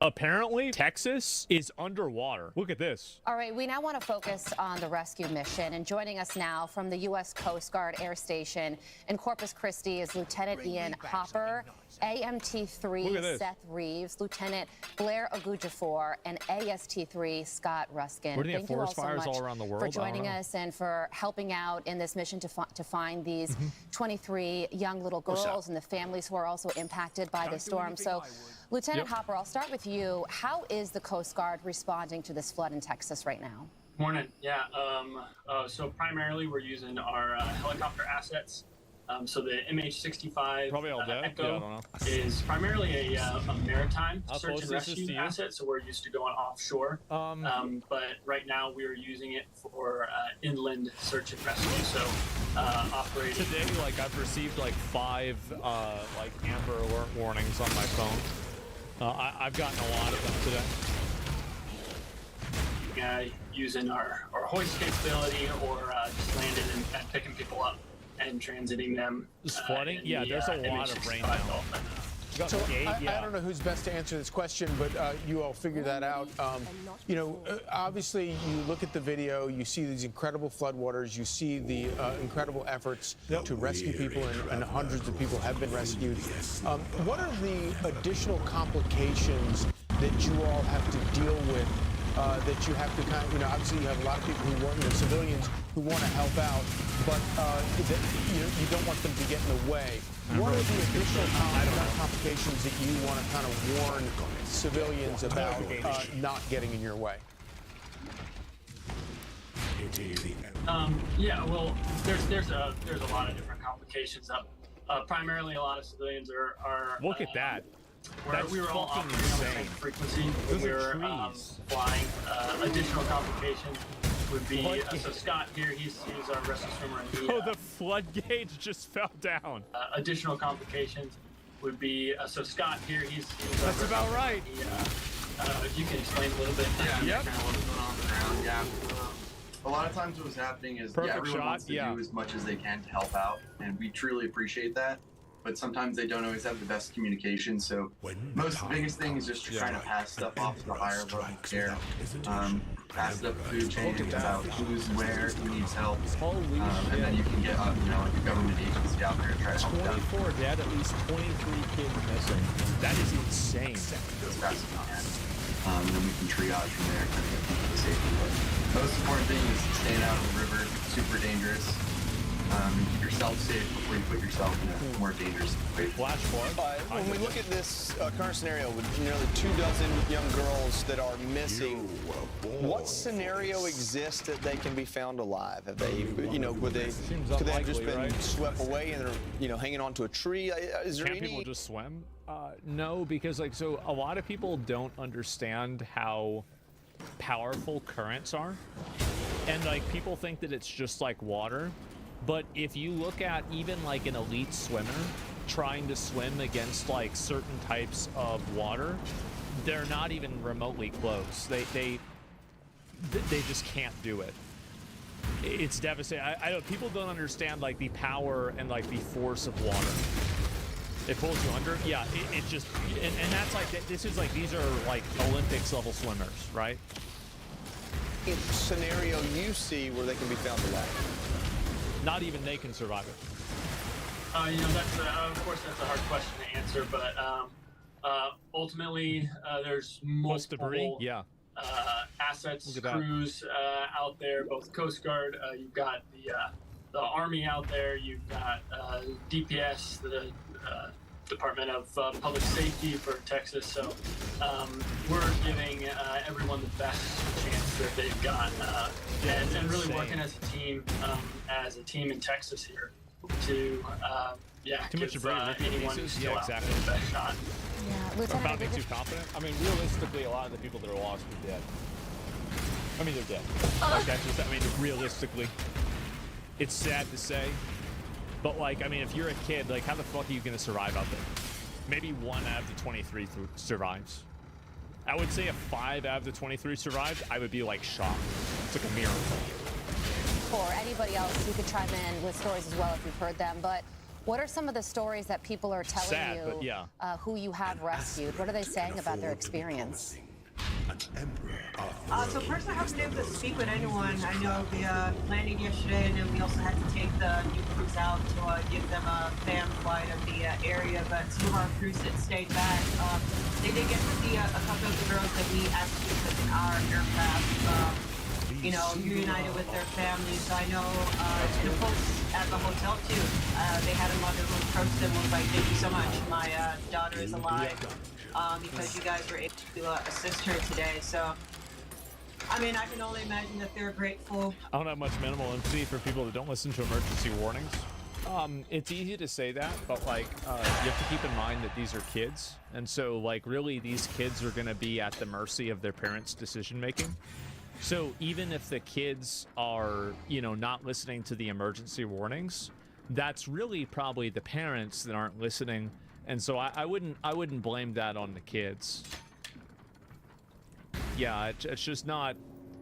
Apparently, Texas is underwater. Look at this. All right, we now want to focus on the rescue mission. And joining us now from the U.S. Coast Guard Air Station in Corpus Christi is Lieutenant Ian Hopper, AMT-3 Seth Reeves, Lieutenant Blair Ogujifor, and AST-3 Scott Ruskin. Where do they have Thank you all forest so fires much all around the world? for joining us and for helping out in this mission to find these 23 young little girls and the families who are also impacted by the storm. So, Lieutenant Hopper, I'll start with you. How is the Coast Guard responding to this flood in Texas right now? Morning. Yeah. So primarily we're using our helicopter assets. So the MH-65 Echo is primarily a maritime search and rescue asset. So we're used to going offshore. But right now we are using it for inland search and rescue. So operating today, like I've received like 5 like Amber Alert warnings on my phone. I've gotten a lot of them today. Using our hoist capability or just landing and picking people up and transiting them. Is flooding? Yeah, there's a lot of rain now. So I don't know who's best to answer this question, but you all figure that out. You know, obviously you look at the video, you see these incredible floodwaters, you see the incredible efforts to rescue people, and hundreds of people have been rescued. What are the additional complications that you all have to deal with? That you have to kind of, you know, obviously you have a lot of people who want, you know, civilians who want to help out, but you don't want them to get in the way. What are the additional complications that you want to kind of warn civilians about not getting in your way? Yeah, well, there's a lot of different complications. Primarily, a lot of civilians are look at that. We were all operating on the same frequency when we were flying. Additional complications would be so Scott here, he's our rescue swimmer. And the floodgates just fell down. Additional complications would be so Scott here, he's that's about right. You can explain a little bit. Yeah. Kind of what's going on the ground. Yeah. A lot of times what's happening is everyone wants to do as much as they can to help out, and we truly appreciate that. But sometimes they don't always have the best communication. So the biggest thing is just trying to pass stuff off to the higher level care. Pass it up the food chain about who's where, who needs help, and then you can get you know, like a government agency out there and try to help them. 24 dead, at least 23 kids missing. That is insane. As fast as we can. And then we can triage from there, kind of get people to safety. But the most important thing is staying out of the river. It's super dangerous. Keep yourself safe before you put yourself in a more dangerous situation. When we look at this current scenario with nearly 24 young girls that are missing, what scenario exists that they can be found alive? Have they, you know, could they have just been swept away and they're, you know, hanging onto a tree? Is there Can't people just swim? No, because like so a lot of people don't understand how powerful currents are, and like people think that it's just like water. But if you look at even like an elite swimmer trying to swim against like certain types of water, they're not even remotely close. They just can't do it. It's devastating. I don't. People don't understand like the power and like the force of water. It pulls you under. Yeah. It just and that's like this is like these are like Olympics level swimmers, right? Scenario you see where they can be found alive. Not even they can survive it. You know, that's of course that's a hard question to answer, but ultimately there's multiple assets, crews out there, both Coast Guard. You've got the Army out there. You've got DPS, the Department of Public Safety for Texas. So we're giving everyone the best chance that they've got, and really working as a team in Texas here to give anyone who's still out there the best shot. Yeah, I'm about to be too confident. I mean, realistically, a lot of the people that are lost are dead. I mean, they're dead. Like that's just. I mean, realistically, it's sad to say. But like, I mean, if you're a kid, like, how the fuck are you gonna survive out there? Maybe 1 out of the 23 survives. I would say if 5 out of the 23 survived, I would be like shocked. It's like a miracle. For anybody else, you could chime in with stories as well if you've heard them. But What are some of the stories that people are telling Sad, you but yeah. who you have rescued? What are they saying about their experience? So personally, I haven't been able to speak with anyone. I know we landed yesterday, and then we also had to take the new crews out to give them a fan flight of the area. But some of our crews that stayed back, they did get to see a couple of the girls that we actually took in our aircraft. You know, reunited with their families. So I know the folks at the hotel too. They had a mother who approached them and was like, "Thank you so much. My daughter is alive because you guys were able to assist her today." So, I mean, I can only imagine that they're grateful. I don't have much minimal empathy for people that don't listen to emergency warnings. It's easy to say that, but like you have to keep in mind that these are kids, and so like really these kids are going to be at the mercy of their parents' decision making. So even if the kids are, you know, not listening to the emergency warnings, that's really probably the parents that aren't listening. And so I wouldn't blame that on the kids. Yeah, it's just not.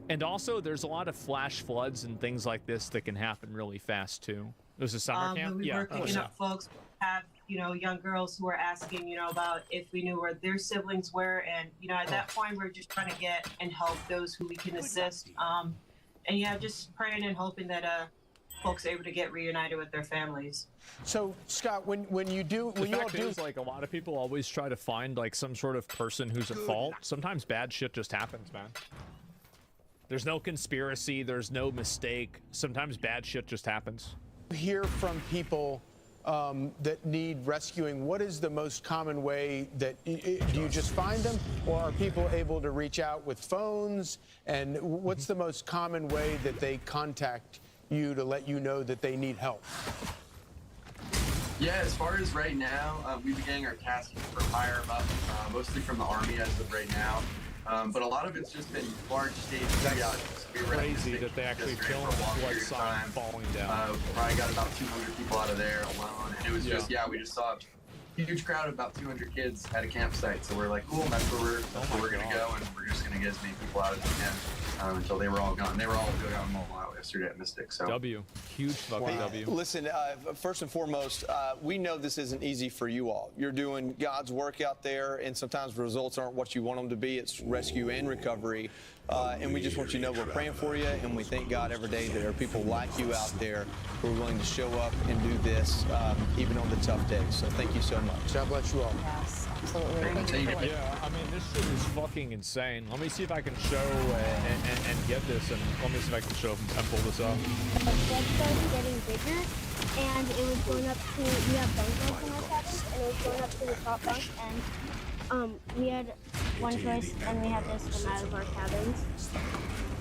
And also there's a lot of flash floods and things like this that can happen really fast too. There's a summer camp. We were picking up folks who have, you know, young girls who were asking, you know, about if we knew where their siblings were. And, you know, at that point, we're just trying to get and help those who we can assist. And yeah, just praying and hoping that folks are able to get reunited with their families. So, Scott, when you do, when you all do, like a lot of people always try to find like some sort of person who's at fault. Sometimes bad shit just happens, man. There's no conspiracy. There's no mistake. Sometimes bad shit just happens. Hear from people that need rescuing. What is the most common way that do you just find them, or are people able to reach out with phones? And what's the most common way that they contact you to let you know that they need help? Yeah, as far as right now, we've been getting our tasks for hire up, mostly from the Army as of right now. But a lot of it's just been large stage triage. Crazy that they actually filmed blood sign falling down. Probably got about 200 people out of there alone. And it was just, we just saw a huge crowd of about 200 kids at a campsite. So we're like, cool, that's where we're going to go. And we're just going to get as many people out as we can until they were all gone. They were all go down out yesterday at Mystic. So huge fucking W. Listen, first and foremost, we know this isn't easy for you all. You're doing God's work out there, and sometimes results aren't what you want them to be. It's rescue and recovery. And we just want you to know we're praying for you, and we thank God every day that there are people like you out there who are willing to show up and do this, even on the tough days. So thank you so much. God bless you all. Yes, absolutely. Yeah, I mean, this shit is fucking insane. Let me see if I can show and get this, and let me see if I can show and pull this up. The flood started getting bigger, and it was going up to, we have bunk beds in our cabins, and it was going up to the top bunk, and we had one choice, and we had to swim out of our cabins.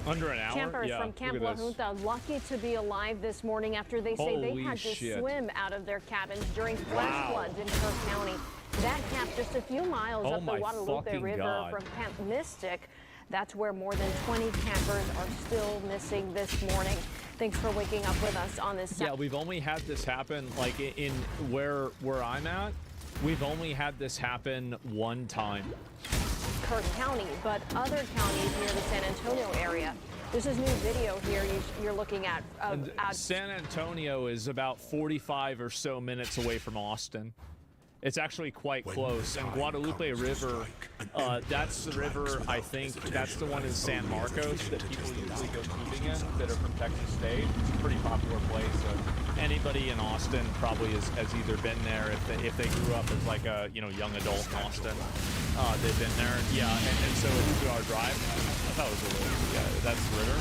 Under an hour? Campers yeah, from Camp La Junta lucky to be alive this morning after they say they had to swim out of their cabins during flash floods in Kirk County. That camp just a few miles up the Guadalupe River from Camp Mystic. That's where more than 20 campers are still missing this morning. Thanks for waking up with us on this. Yeah, we've only had this happen like in where I'm at. We've only had this happen one time. Kirk County, but other counties near the San Antonio area. This is new video here you're looking at. San Antonio is about 45 or so minutes away from Austin. It's actually quite close. And Guadalupe River, that's the river, I think, that's the one in San Marcos that people usually go tubing in that are from Texas State. It's a pretty popular place. Anybody in Austin probably has either been there if they grew up as like a young adult in Austin. They've been there. Yeah, and so it's a 2-hour drive. I thought it was a river. Yeah, that's the river.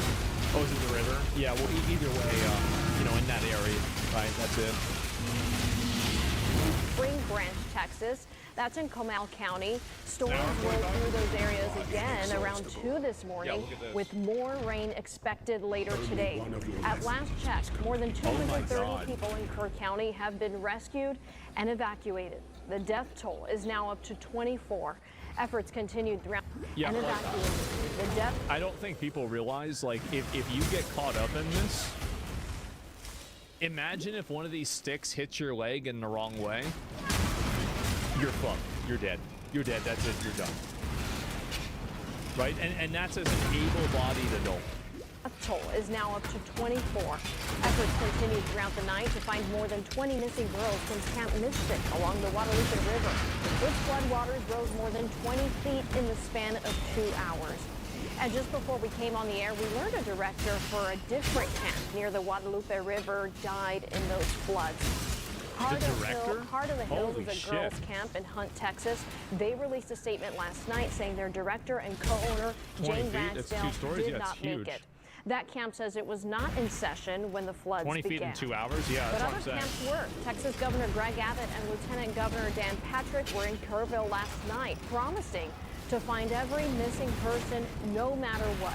Oh, is it the river? Yeah, well, either way, in that area, right, that's it. Spring Branch, Texas. That's in Comal County. Storms rolled through those areas again around 2 this morning, with more rain expected later today. At last check, more than 230 people in Kerr County have been rescued and evacuated. The death toll is now up to 24. Efforts continued throughout and evacuated. The death. I don't think people realize, like, if you get caught up in this, imagine if one of these sticks hits your leg in the wrong way. You're fucked. You're dead. You're dead. That's it. You're done. Right? And that's as an able-bodied adult. toll is now up to 24. Efforts continued throughout the night to find more than 20 missing girls from Camp Mystic along the Guadalupe River. Its floodwaters rose more than 20 feet in the span of 2 hours. And just before we came on the air, we learned a director for a different camp near the Guadalupe River died in those floods. Heart of the Hills is a girls' camp in Hunt, Texas. They released a statement last night saying their director and co-owner, Jane Ransdale, did not make it. That camp says it was not in session when the floods 20 began. feet in 2 hours? Yeah, that's what I'm saying. But other camps were. Texas Governor Greg Abbott and Lieutenant Governor Dan Patrick were in Kerrville last night, promising to find every missing person no matter what.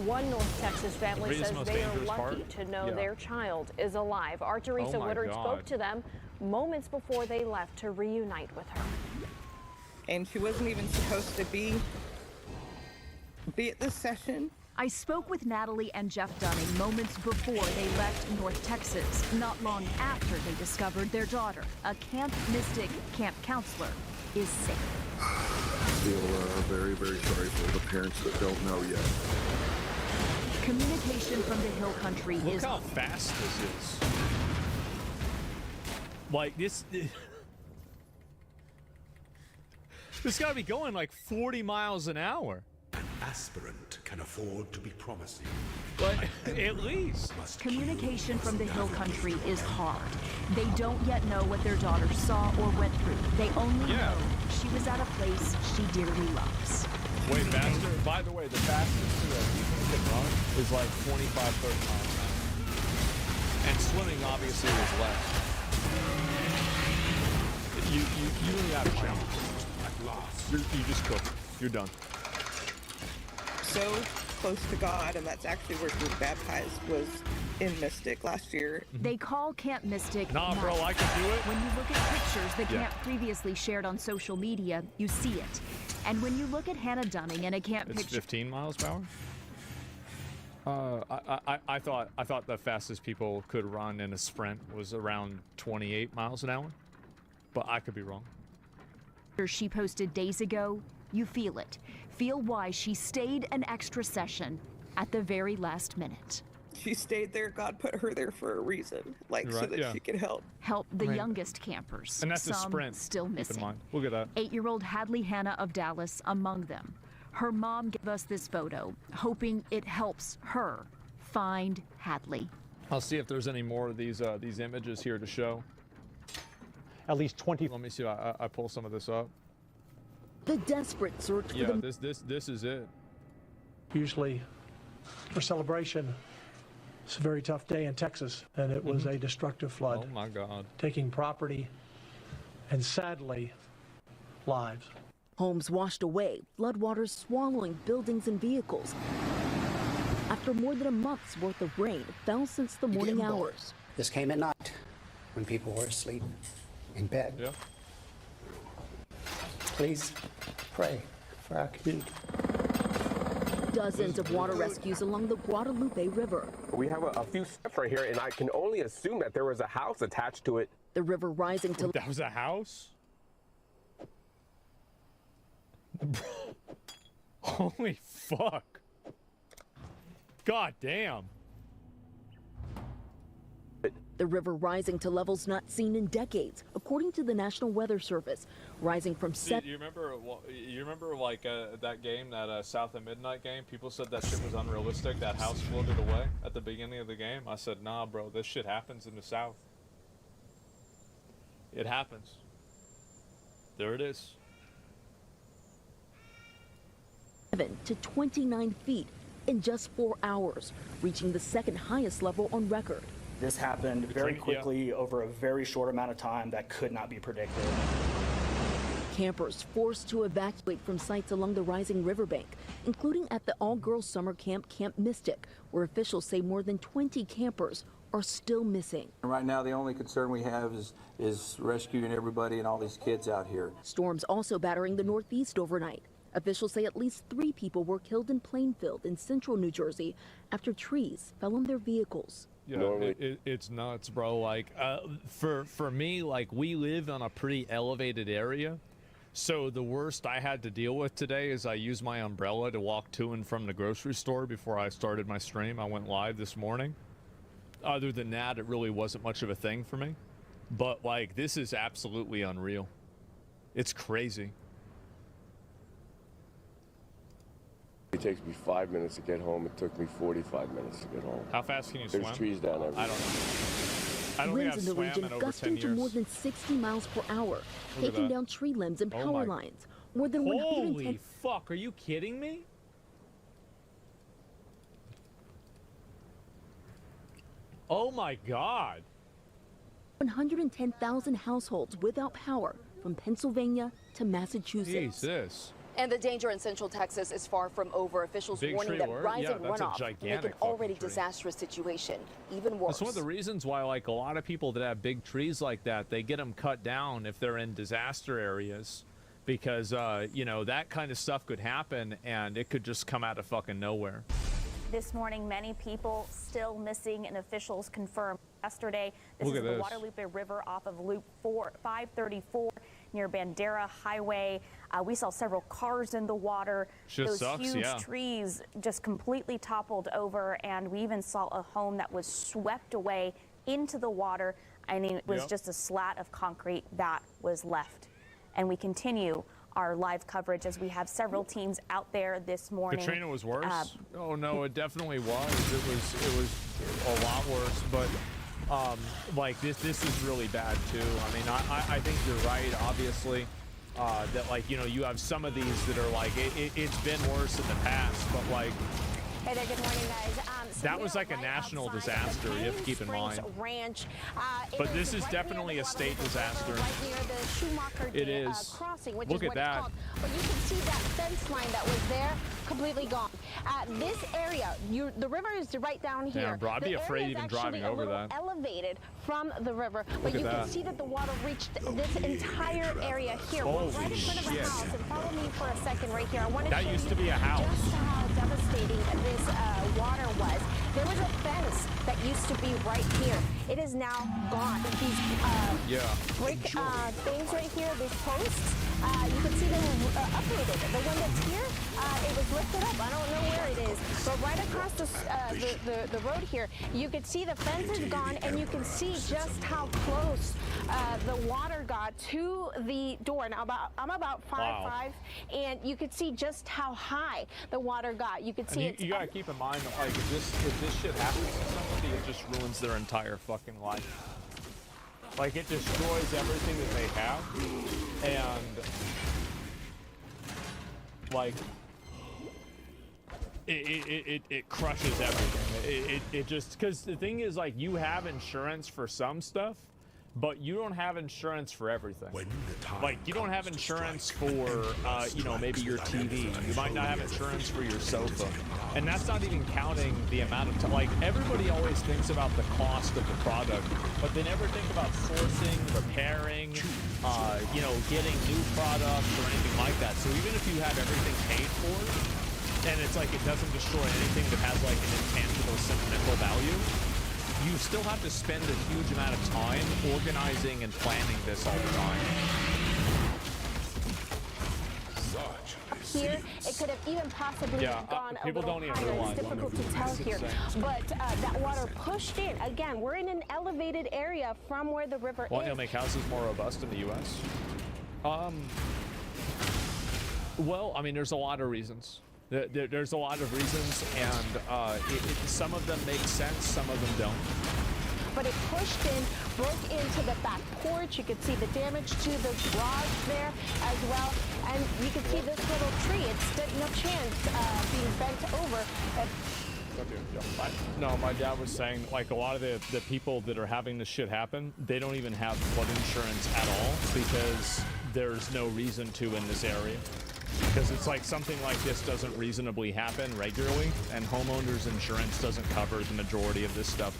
One North Texas family says they are lucky to know their child is alive. Our Teresa Woodard spoke to them moments before they left to reunite with her. And she wasn't even supposed to be at this session. I spoke with Natalie and Jeff Dunning moments before they left North Texas, not long after they discovered their daughter, a Camp Mystic camp counselor, is sick. I feel very, very sorry for the parents that don't know yet. Communication from the hill country Look is... how fast this is. Like, this gotta be going like 40 miles an hour. An aspirant can afford to be promising. But at least. Communication from the hill country is hard. They don't yet know what their daughter saw or went through. They only know she was at a place she dearly loves. Way faster. By the way, the fastest people can run is like 25, 30 miles an hour. And swimming obviously is less. You really have to at last. You just cook. You're done. So close to God, and that's actually where she was baptized, was in Mystic last year. They call Camp Mystic Nah, bro, I can do it. When you look at pictures the camp previously shared on social media, you see it. And when you look at Hannah Dunning and a camp It's picture... 15 miles per hour? I thought the fastest people could run in a sprint was around 28 miles an hour, but I could be wrong. She posted days ago, you feel it. Feel why she stayed an extra session at the very last minute. She stayed there. God put her there for a reason, so that she could help. Help the youngest campers. And that's some a sprint. Still Keep in missing. mind. We'll get that. 8-year-old Hadley Hannah of Dallas among them. Her mom gave us this photo, hoping it helps her find Hadley. I'll see if there's any more of these images here to show. At least 20. Let me see. I pull some of this up. The desperate search for the... This is it. Usually, for celebration, it's a very tough day in Texas, and it was a destructive flood. Oh my God. Taking property and sadly, lives. Homes washed away, floodwaters swallowing buildings and vehicles. After more than a month's worth of rain fell since the morning hours. This came at night when people were asleep in bed. Yeah. Please pray for our community. Dozens of water rescues along the Guadalupe River. We have a few steps right here, and I can only assume that there was a house attached to it. The river rising to... That was a house? Holy fuck. God damn. The river rising to levels not seen in decades, according to the National Weather Service, rising from You remember like that game, that South at Midnight game? People said that shit was unrealistic. That house floated away at the beginning of the game. I said, nah, bro, this shit happens in the South. It happens. There it is. 7 to 29 feet in just 4 hours, reaching the second highest level on record. This happened very quickly over a very short amount of time that could not be predicted. Campers forced to evacuate from sites along the rising riverbank, including at the all-girls summer camp, Camp Mystic, where officials say more than 20 campers are still missing. Right now, the only concern we have is rescuing everybody and all these kids out here. Storms also battering the Northeast overnight. Officials say at least 3 people were killed in Plainfield in central New Jersey after trees fell on their vehicles. Yeah, it's nuts, bro. Like, for me, like, we live on a pretty elevated area, So the worst I had to deal with today is I used my umbrella to walk to and from the grocery store before I started my stream. I went live this morning. Other than that, it really wasn't much of a thing for me. But like, this is absolutely unreal. It's crazy. It takes me 5 minutes to get home. It took me 45 minutes to get home. How fast can you swim? There's trees down everywhere. I don't know. I don't Winds in the think I've swam region in over 10 gusting to years. more than 60 miles per hour, at taking that. down tree limbs and Oh power my- lines. More than Holy 110 fuck, are you kidding me? Oh my god. 110,000 households without power from Pennsylvania to Massachusetts. Jesus. And the danger in Central Texas is far from over. Officials Big warning tree that word? rising Yeah, that's a runoff gigantic make an fucking already tree. disastrous situation even worse. That's one of the reasons why, like, a lot of people that have big trees like that, they get them cut down if they're in disaster areas, because you know, that kind of stuff could happen and it could just come out of fucking nowhere. This morning, many people still missing, and officials confirmed yesterday. This Look is at the this. Guadalupe River off of Loop 534 near Bandera Highway. We saw several cars in the water. Just Those sucks, huge yeah. trees just completely toppled over, and we even saw a home that was swept away into the water. I mean, it was Yep. just a slat of concrete that was left. And we continue our live coverage as we have several teams out there this morning. Katrina was worse. Oh no, it definitely was. It was a lot worse, but like this is really bad too. I mean, I think you're right, obviously, that, like, you know, you have some of these that are like it's been worse in the past, but like, Hey there, good morning, guys. that was like a national disaster, you have to keep in mind. Ranch. But this is definitely a state disaster. Right near the Schumacher It is. crossing, which Look is at what that. it's called. But you can see that fence line that was there, completely gone. This area, the river is right down here. Yeah, bro, I'd be The afraid area is even driving actually a over little that. elevated from the river, Look but at you can that. see that the water reached this entire area here. We're Holy right in front of a shit. house, and follow me for a second right here. I want to That show used you to be a house. just how devastating this water was. There was a fence that used to be right here. It is now gone. These brick things right here, these posts, you can see they were uprooted. The one that's here, it was lifted up. I don't know where it is, but right across the road here, you can see the fence is gone, and you can see just how close the water got to the door. Now, I'm about 5'5", and you can see just how high the water got. You can see And you gotta keep in mind that, like, if this shit happens to somebody, it just ruins their entire fucking life. Like, it destroys everything that they have, and like it crushes everything. It just, because the thing is, like, you have insurance for some stuff, but you don't have insurance for everything. Like, you don't have insurance for, you know, maybe your TV. You might not have insurance for your sofa. And that's not even counting the amount of time. Like, everybody always thinks about the cost of the product, but they never think about sourcing, repairing, you know, getting new products or anything like that. So even if you have everything paid for, and it's like it doesn't destroy anything that has, like, an intangible sentimental value, you still have to spend a huge amount of time organizing and planning this all the time. Here, it could have even possibly gone a people little don't even higher. realize. It's difficult to tell here, but that water pushed in. Again, we're in an elevated area from where the river Want is. to make houses more robust in the U.S.? Well, I mean, there's a lot of reasons. There's a lot of reasons, and some of them make sense, some of them don't. But it pushed in, broke into the back porch. You could see the damage to the garage there as well. And you can see this little tree. It stood no chance being bent over. No, my dad was saying, like, a lot of the people that are having this shit happen, they don't even have flood insurance at all because there's no reason to in this area. Because it's like something like this doesn't reasonably happen regularly, and homeowners insurance doesn't cover the majority of this stuff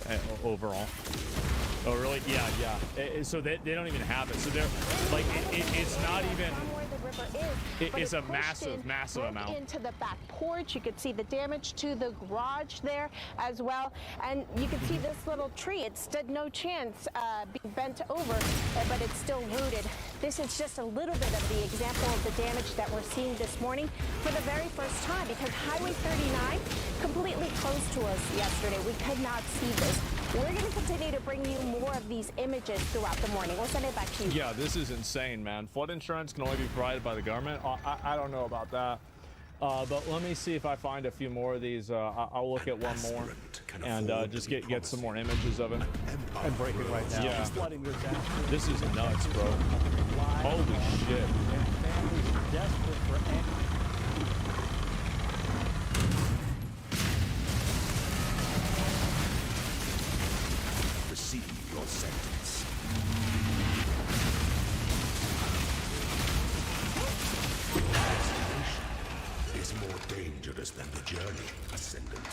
overall. Oh, really? Yeah. So they don't even have it. So they're like, it's not even. river is. It is a massive, massive amount. Into the back porch. You could see the damage to the garage there as well. And you can see this little tree. It stood no chance being bent over, but it's still rooted. This is just a little bit of the example of the damage that we're seeing this morning for the very first time, because Highway 39 completely closed to us yesterday. We could not see this. We're going to continue to bring you more of these images throughout the morning. We'll send it back to you. Yeah, this is insane, man. Flood insurance can only be provided by the government. I don't know about that. But let me see if I find a few more of these. I'll look at one more and just get some more images of it. I'm breaking right now. Yeah. Flooding disaster. This is nuts, bro. Holy shit. Families are desperate for any. Receive your sentence. Destination is more dangerous than the journey, Ascendant.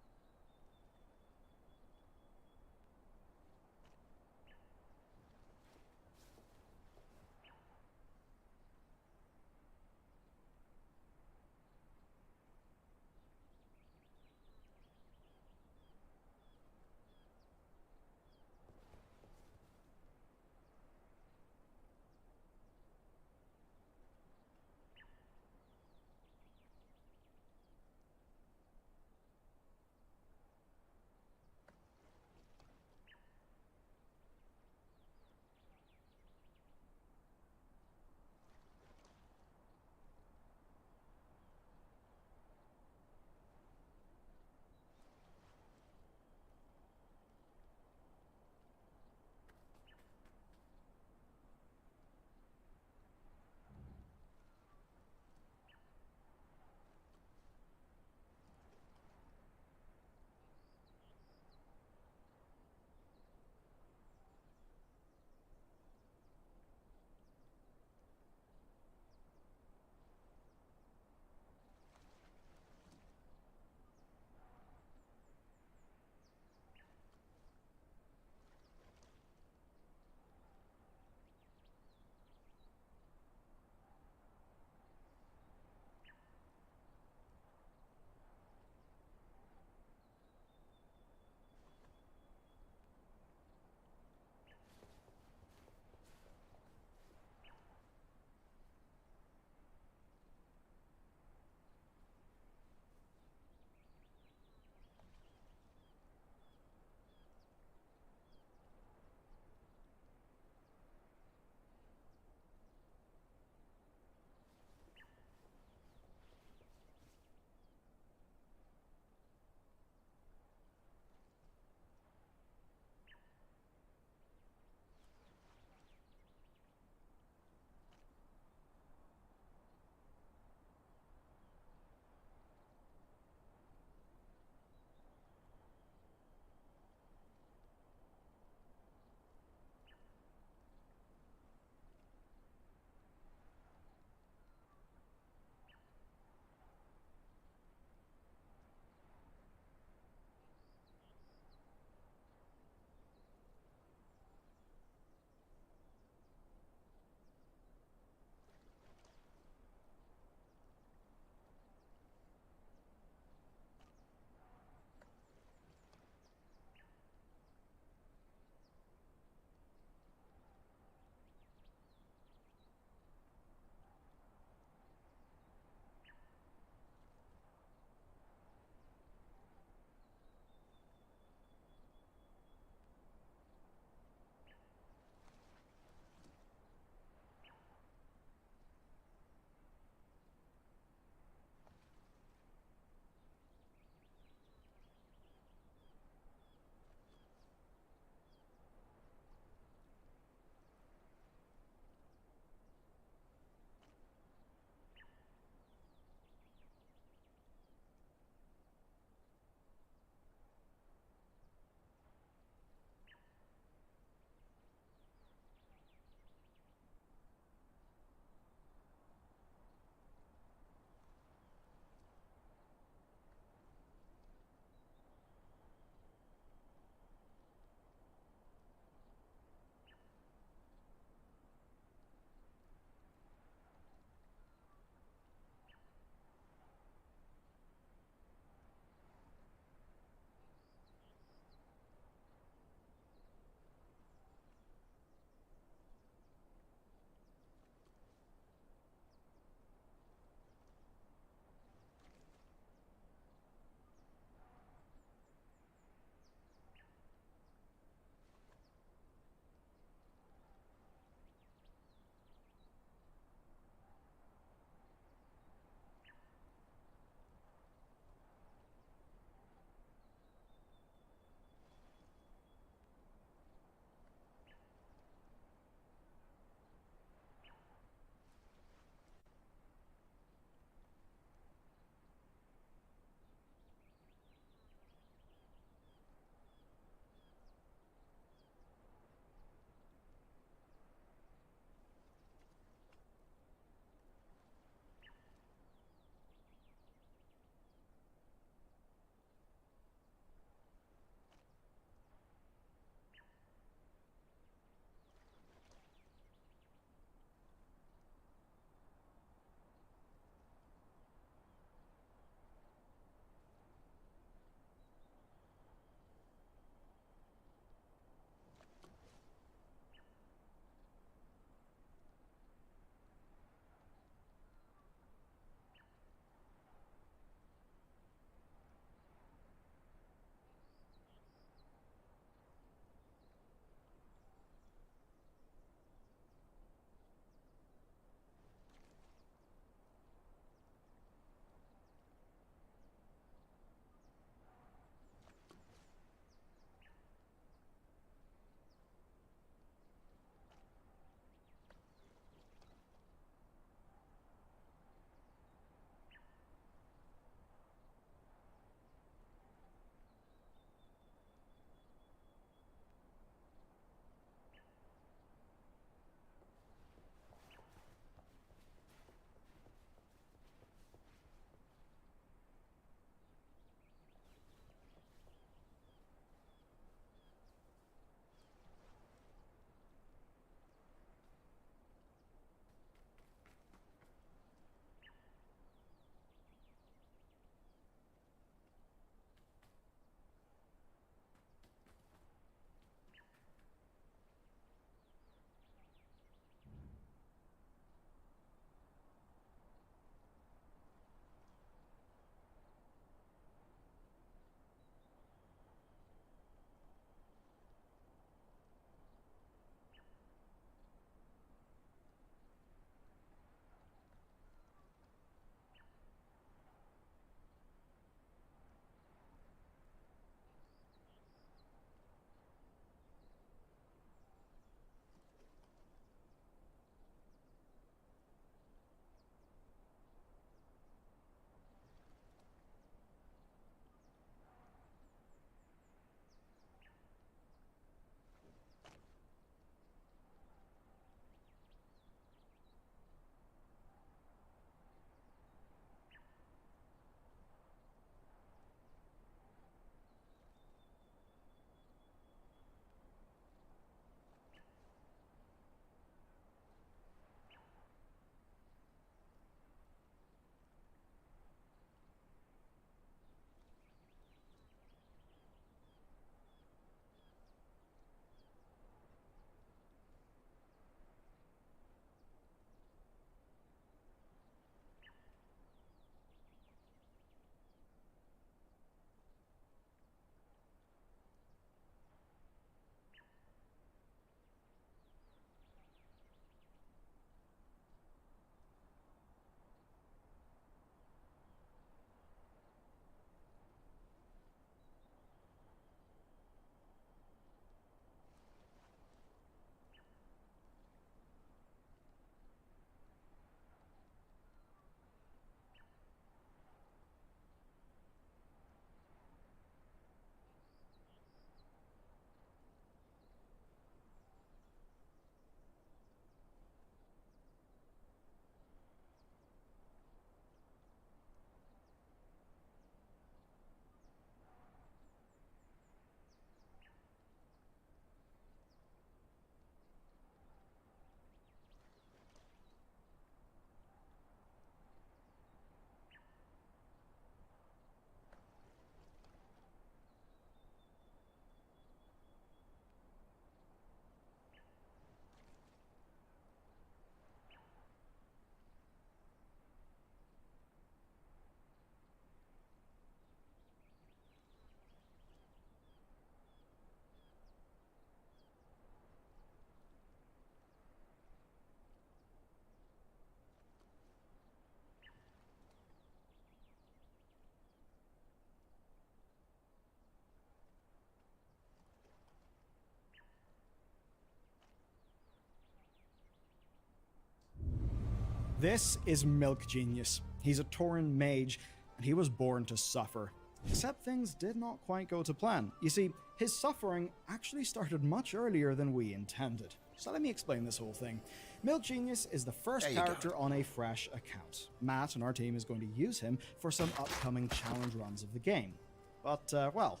This is Milk Genius. He's a Tauren mage, and he was born to suffer. Except things did not quite go to plan. You see, his suffering actually started much earlier than we intended. So let me explain this whole thing. Milk Genius is the first character on a fresh account. Matt and our team is going to use him for some upcoming challenge runs of the game. But, well,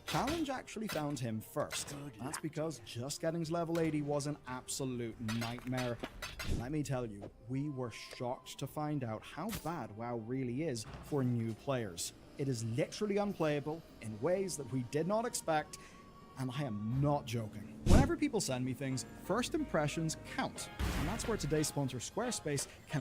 challenge actually found him first. That's because just getting to level 80 was an absolute nightmare. Let me tell you, we were shocked to find out how bad WoW really is for new players. It is literally unplayable in ways that we did not expect, and I am not joking. Whenever people send me things, first impressions count, and that's where today's sponsor Squarespace can.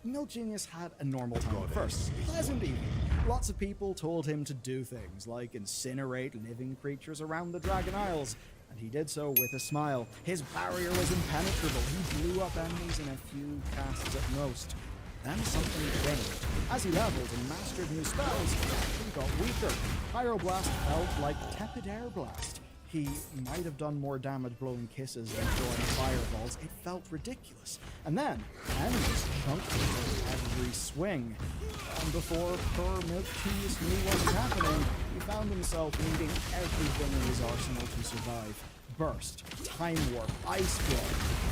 Milk Genius had a normal time at first. Pleasant evening. Lots of people told him to do things like incinerate living creatures around the Dragon Isles, and he did so with a smile. His barrier was impenetrable. He blew up enemies in a few casts at most. Then something changed. As he leveled and mastered new spells, he got weaker. Pyroblast felt like tepid air blast. He might have done more damage blowing kisses than throwing fireballs. It felt ridiculous. And then, enemies chunked him with every swing. And before poor Milk Genius knew what was happening, he found himself needing everything in his arsenal to survive. Burst, Time Warp, Ice Blow,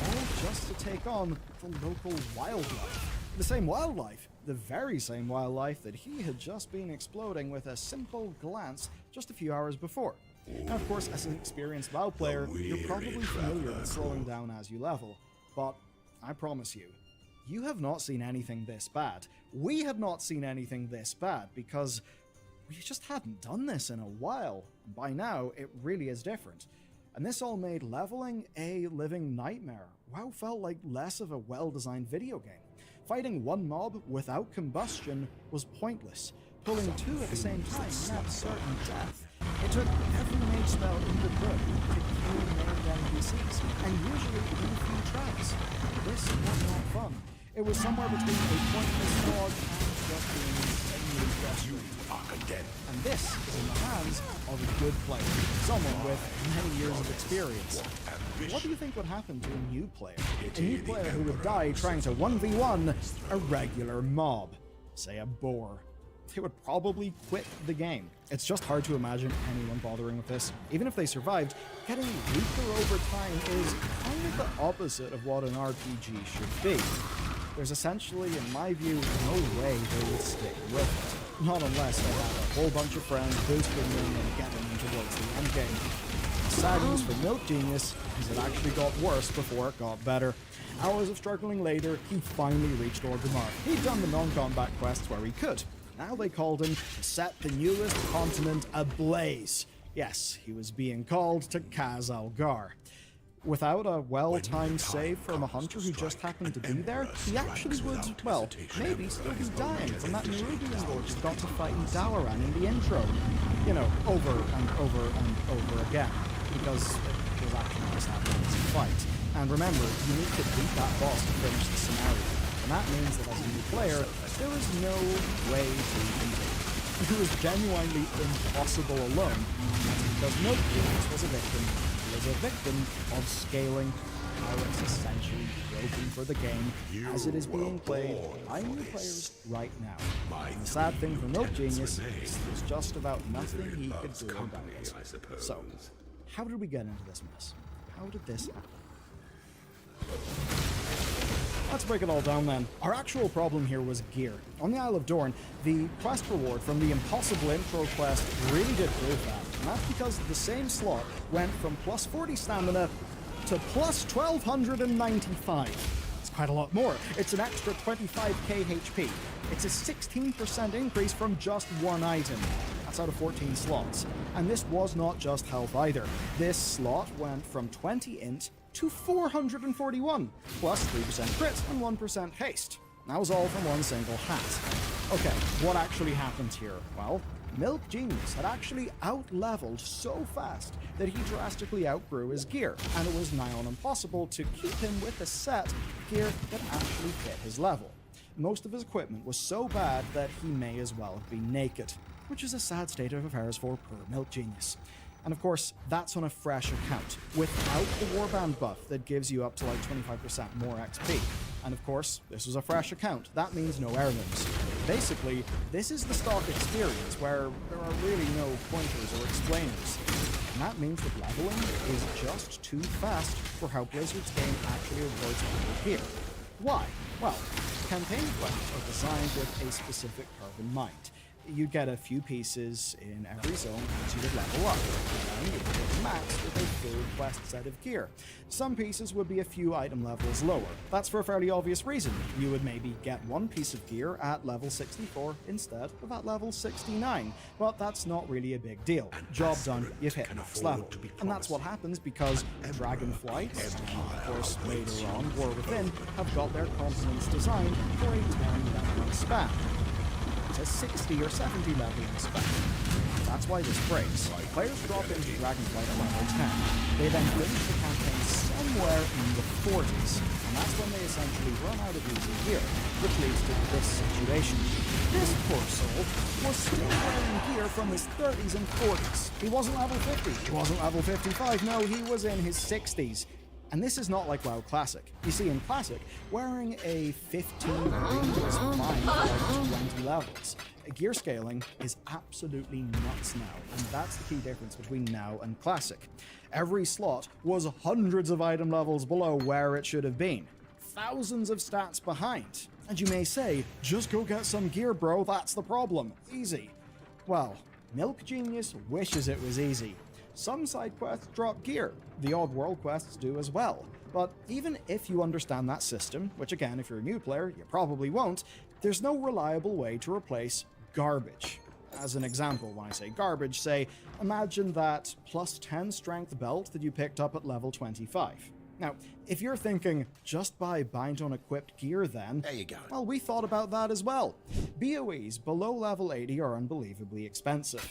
all just to take on the local wildlife. The same wildlife, the very same wildlife that he had just been exploding with a simple glance just a few hours before. Now, of course, as an experienced WoW player, you're probably familiar with slowing down as you level, but I promise you, you have not seen anything this bad. We have not seen anything this bad because we just hadn't done this in a while. And by now, it really is different. And this all made leveling a living nightmare. WoW felt like less of a well-designed video game. Fighting one mob without combustion was pointless. Pulling two at the same time meant certain death. It took every mage spell in the book to kill named NPCs, and usually in a few traps. This was not fun. It was somewhere between a pointless slog and just being insanely frustrating. And this is in the hands of a good player, someone with many years of experience. What do you think would happen to a new player? A new player who would die trying to 1v1 a regular mob, say a boar. They would probably quit the game. It's just hard to imagine anyone bothering with this. Even if they survived, getting weaker over time is kind of the opposite of what an RPG should be. There's essentially, in my view, no way they would stick with it. Not unless they had a whole bunch of friends boosting them and getting them towards the end game. The sad news for Milk Genius is it actually got worse before it got better. Hours of struggling later, he finally reached Orgrimmar. He'd done the non-combat quests where he could. Now they called him to set the newest continent ablaze. Yes, he was being called to Kaz Algar. Without a well-timed save from a hunter who just happened to be there, he actually would, well, maybe still be dying from that Nerubian lord who got to fight in Dalaran in the intro. You know, over and over and over again, because it was actually just happening to fight. And remember, you need to beat that boss to finish the scenario. And that means that as a new player, there is no way to beat it. It was genuinely impossible alone. That's because Milk Genius was a victim. He was a victim of scaling. How it's essentially broken for the game as it is being played by new players right now. And the sad thing for Milk Genius is there's just about nothing he could do about it. So, how did we get into this mess? How did this happen? Let's break it all down then. Our actual problem here was gear. On the Isle of Dorne, the quest reward from the impossible intro quest really did prove that. And that's because the same slot went from plus 40 stamina to plus 1295. It's quite a lot more. It's an extra 25k HP. It's a 16% increase from just one item. That's out of 14 slots. And this was not just health either. This slot went from 20 int to 441, plus 3% crit and 1% haste. That was all from one single hat. Okay, what actually happened here? Well, Milk Genius had actually out-leveled so fast that he drastically outgrew his gear, and it was nigh on impossible to keep him with a set gear that actually fit his level. Most of his equipment was so bad that he may as well have been naked, which is a sad state of affairs for poor Milk Genius. And of course, that's on a fresh account, without the warband buff that gives you up to like 25% more XP. And of course, this was a fresh account. That means no heirlooms. Basically, this is the stock experience where there are really no pointers or explainers. And that means that leveling is just too fast for how Blizzard's game actually rewards people gear. Why? Well, campaign quests are designed with a specific curve in mind. You get a few pieces in every zone as you would level up, and then you would hit max with a full quest set of gear. Some pieces would be a few item levels lower. That's for a fairly obvious reason. You would maybe get one piece of gear at level 64 instead of at level 69, but that's not really a big deal. Job done, you've hit max level. And that's what happens because Dragonflight, and of course later on War Within, have got their continents designed for a 10 leveling span. To 60 or 70 leveling span. That's why this breaks. Players drop into Dragonflight at level 10. They then finish the campaign somewhere in the 40s, and that's when they essentially run out of using gear, which leads to this situation. This poor soul was still wearing gear from his 30s and 40s. He wasn't level 50, he wasn't level 55, no, he was in his 60s. And this is not like WoW Classic. You see, in Classic, wearing a 15 ring is fine for like 20 levels. Gear scaling is absolutely nuts now, and that's the key difference between now and Classic. Every slot was hundreds of item levels below where it should have been. Thousands of stats behind. And you may say, just go get some gear, bro, that's the problem. Easy. Well, Milk Genius wishes it was easy. Some side quests drop gear, the odd world quests do as well. But even if you understand that system, which again, if you're a new player, you probably won't, there's no reliable way to replace garbage. As an example, when I say garbage, say, imagine that plus 10 strength belt that you picked up at level 25. Now, if you're thinking, just buy bind on equipped gear then, there you go. Well, we thought about that as well. BOEs below level 80 are unbelievably expensive.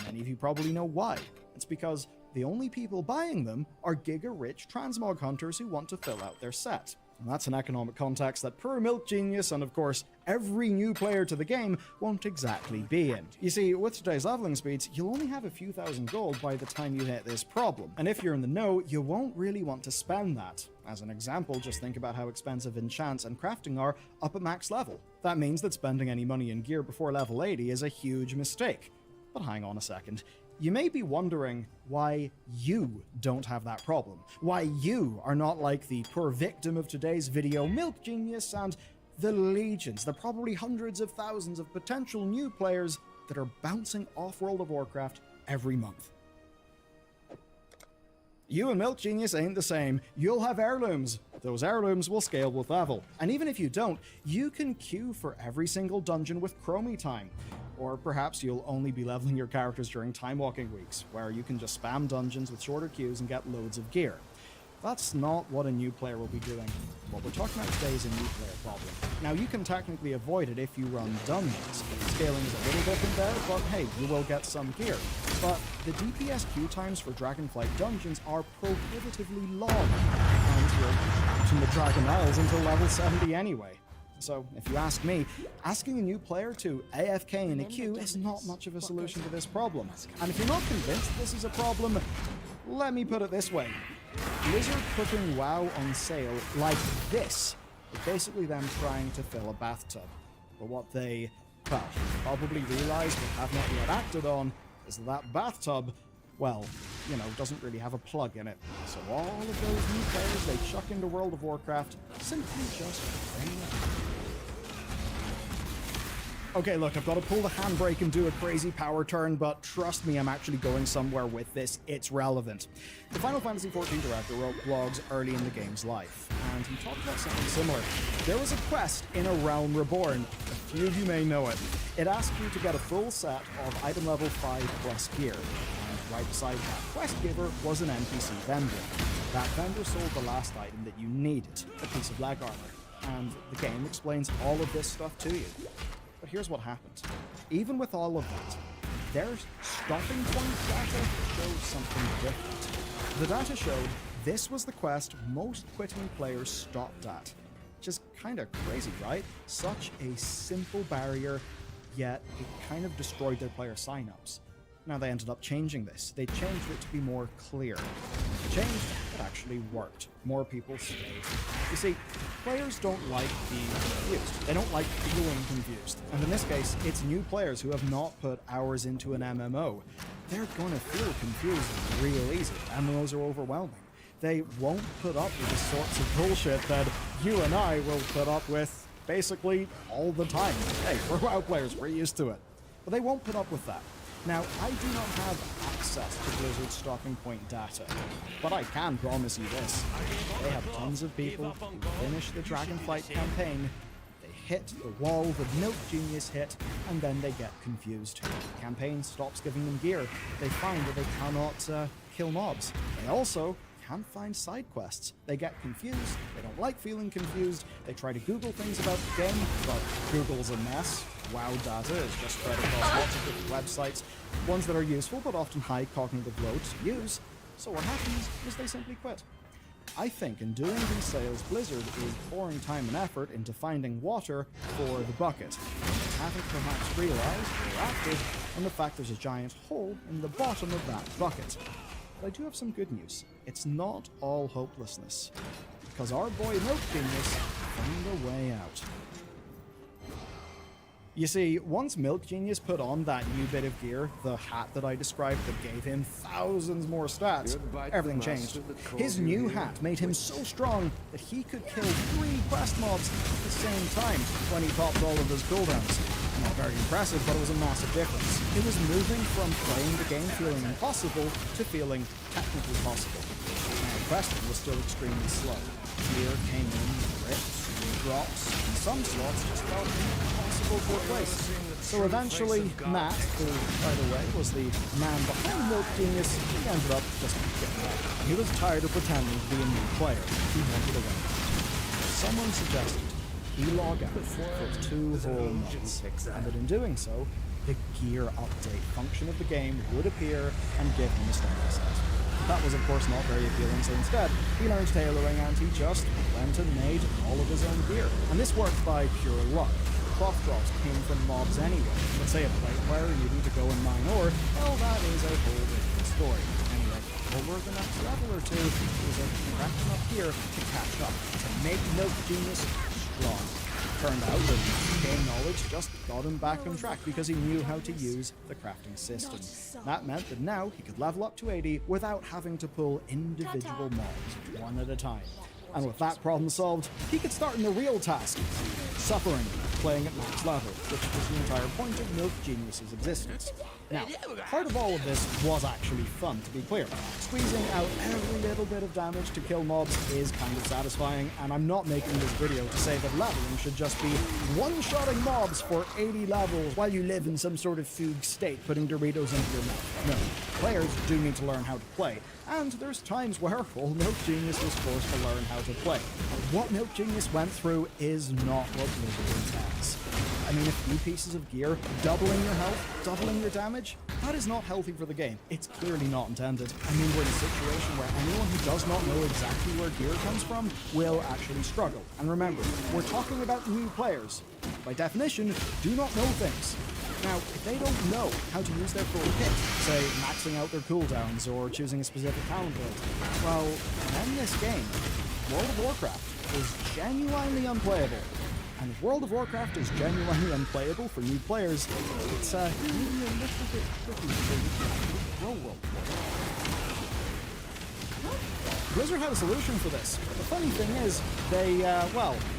Many of you probably know why. It's because the only people buying them are giga-rich transmog hunters who want to fill out their set. And that's an economic context that poor Milk Genius and of course every new player to the game won't exactly be in. You see, with today's leveling speeds, you'll only have a few thousand gold by the time you hit this problem. And if you're in the know, you won't really want to spend that. As an example, just think about how expensive enchants and crafting are up at max level. That means that spending any money in gear before level 80 is a huge mistake. But hang on a second. You may be wondering why you don't have that problem, why you are not like the poor victim of today's video, Milk Genius, and the legions, the probably hundreds of thousands of potential new players that are bouncing off World of Warcraft every month. You and Milk Genius ain't the same. You'll have heirlooms. Those heirlooms will scale with level. And even if you don't, you can queue for every single dungeon with Chromie time. Or perhaps you'll only be leveling your characters during time walking weeks, where you can just spam dungeons with shorter queues and get loads of gear. That's not what a new player will be doing. What we're talking about today is a new player problem. Now, you can technically avoid it if you run dungeons. Scaling is a little different there, but hey, you will get some gear. But the DPS queue times for Dragonflight dungeons are prohibitively long, and you're out in the Dragon Isles until level 70 anyway. So, if you ask me, asking a new player to AFK in a queue is not much of a solution to this problem. And if you're not convinced this is a problem, let me put it this way. Blizzard putting WoW on sale like this is basically them trying to fill a bathtub. But what they, well, probably realized but have not yet acted on is that bathtub, well, you know, doesn't really have a plug in it. So all of those new players they chuck into World of Warcraft simply just fail. Okay, look, I've got to pull the handbrake and do a crazy power turn, but trust me, I'm actually going somewhere with this. It's relevant. The Final Fantasy XIV director wrote blogs early in the game's life, and he talked about something similar. There was a quest in A Realm Reborn. A few of you may know it. It asked you to get a full set of item level 5 plus gear, and right beside that quest giver was an NPC vendor. That vendor sold the last item that you needed, a piece of leg armor, and the game explains all of this stuff to you. But here's what happened. Even with all of that, their stopping point data shows something different. The data showed this was the quest most quitting players stopped at. Which is kind of crazy, right? Such a simple barrier, yet it kind of destroyed their player signups. Now, they ended up changing this. They changed it to be more clear. The change, it actually worked. More people stayed. You see, players don't like being confused. They don't like feeling confused. And in this case, it's new players who have not put hours into an MMO. They're going to feel confused real easy. MMOs are overwhelming. They won't put up with the sorts of bullshit that you and I will put up with basically all the time. Hey, we're WoW players, we're used to it. But they won't put up with that. Now, I do not have access to Blizzard's stocking point data, but I can promise you this. They have tons of people who finish the Dragonflight campaign, they hit the wall, the Milk Genius hit, and then they get confused. The campaign stops giving them gear. They find that they cannot kill mobs. They also can't find side quests. They get confused, they don't like feeling confused, they try to Google things about the game, but Google's a mess. WoW data is just spread across lots of different websites, ones that are useful but often high cognitive load to use. So what happens is they simply quit. I think in doing these sales, Blizzard is pouring time and effort into finding water for the bucket. They haven't perhaps realized or acted on the fact there's a giant hole in the bottom of that bucket. But I do have some good news. It's not all hopelessness, because our boy Milk Genius found a way out. You see, once Milk Genius put on that new bit of gear, the hat that I described that gave him thousands more stats, everything changed. His new hat made him so strong that he could kill 3 quest mobs at the same time when he popped all of his cooldowns. Not very impressive, but it was a massive difference. It was moving from playing the game feeling impossible to feeling technically possible. Now, questing was still extremely slow. Gear came in, rips, drops, and some slots just felt impossible to replace. So eventually, Matt, who, by the way, was the man behind Milk Genius, he ended up just giving up. He was tired of pretending to be a new player. He wanted a win. Someone suggested he log out for 2 whole months, and that in doing so, the gear update function of the game would appear and give him a starter set. That was of course not very appealing, so instead, he learned tailoring and he just went and made all of his own gear. And this worked by pure luck. Cloth drops came from mobs anyway. Let's say a plate player needing to go and mine ore, well that is a whole different story. Anyway, over the next level or two, he was able to craft enough gear to catch up, to make Milk Genius strong. Turned out that game knowledge just got him back on track because he knew how to use the crafting system. That meant that now he could level up to 80 without having to pull individual mobs, one at a time. And with that problem solved, he could start in the real task, suffering, playing at max level, which was the entire point of Milk Genius's existence. Now, part of all of this was actually fun, to be clear. Squeezing out every little bit of damage to kill mobs is kind of satisfying, and I'm not making this video to say that leveling should just be one-shotting mobs for 80 levels while you live in some sort of fugue state, putting Doritos into your mouth. No, players do need to learn how to play, and there's times where old Milk Genius was forced to learn how to play. What Milk Genius went through is not what Blizzard intends. I mean, a few pieces of gear, doubling your health, doubling your damage, that is not healthy for the game. It's clearly not intended. I mean, we're in a situation where anyone who does not know exactly where gear comes from will actually struggle. And remember, we're talking about new players. By definition, do not know things. Now, if they don't know how to use their full kit, say maxing out their cooldowns or choosing a specific talent build, well, then this game, World of Warcraft, is genuinely unplayable. And if World of Warcraft is genuinely unplayable for new players, it's really a little bit tricky to grow World of Warcraft. Blizzard had a solution for this. The funny thing is, they,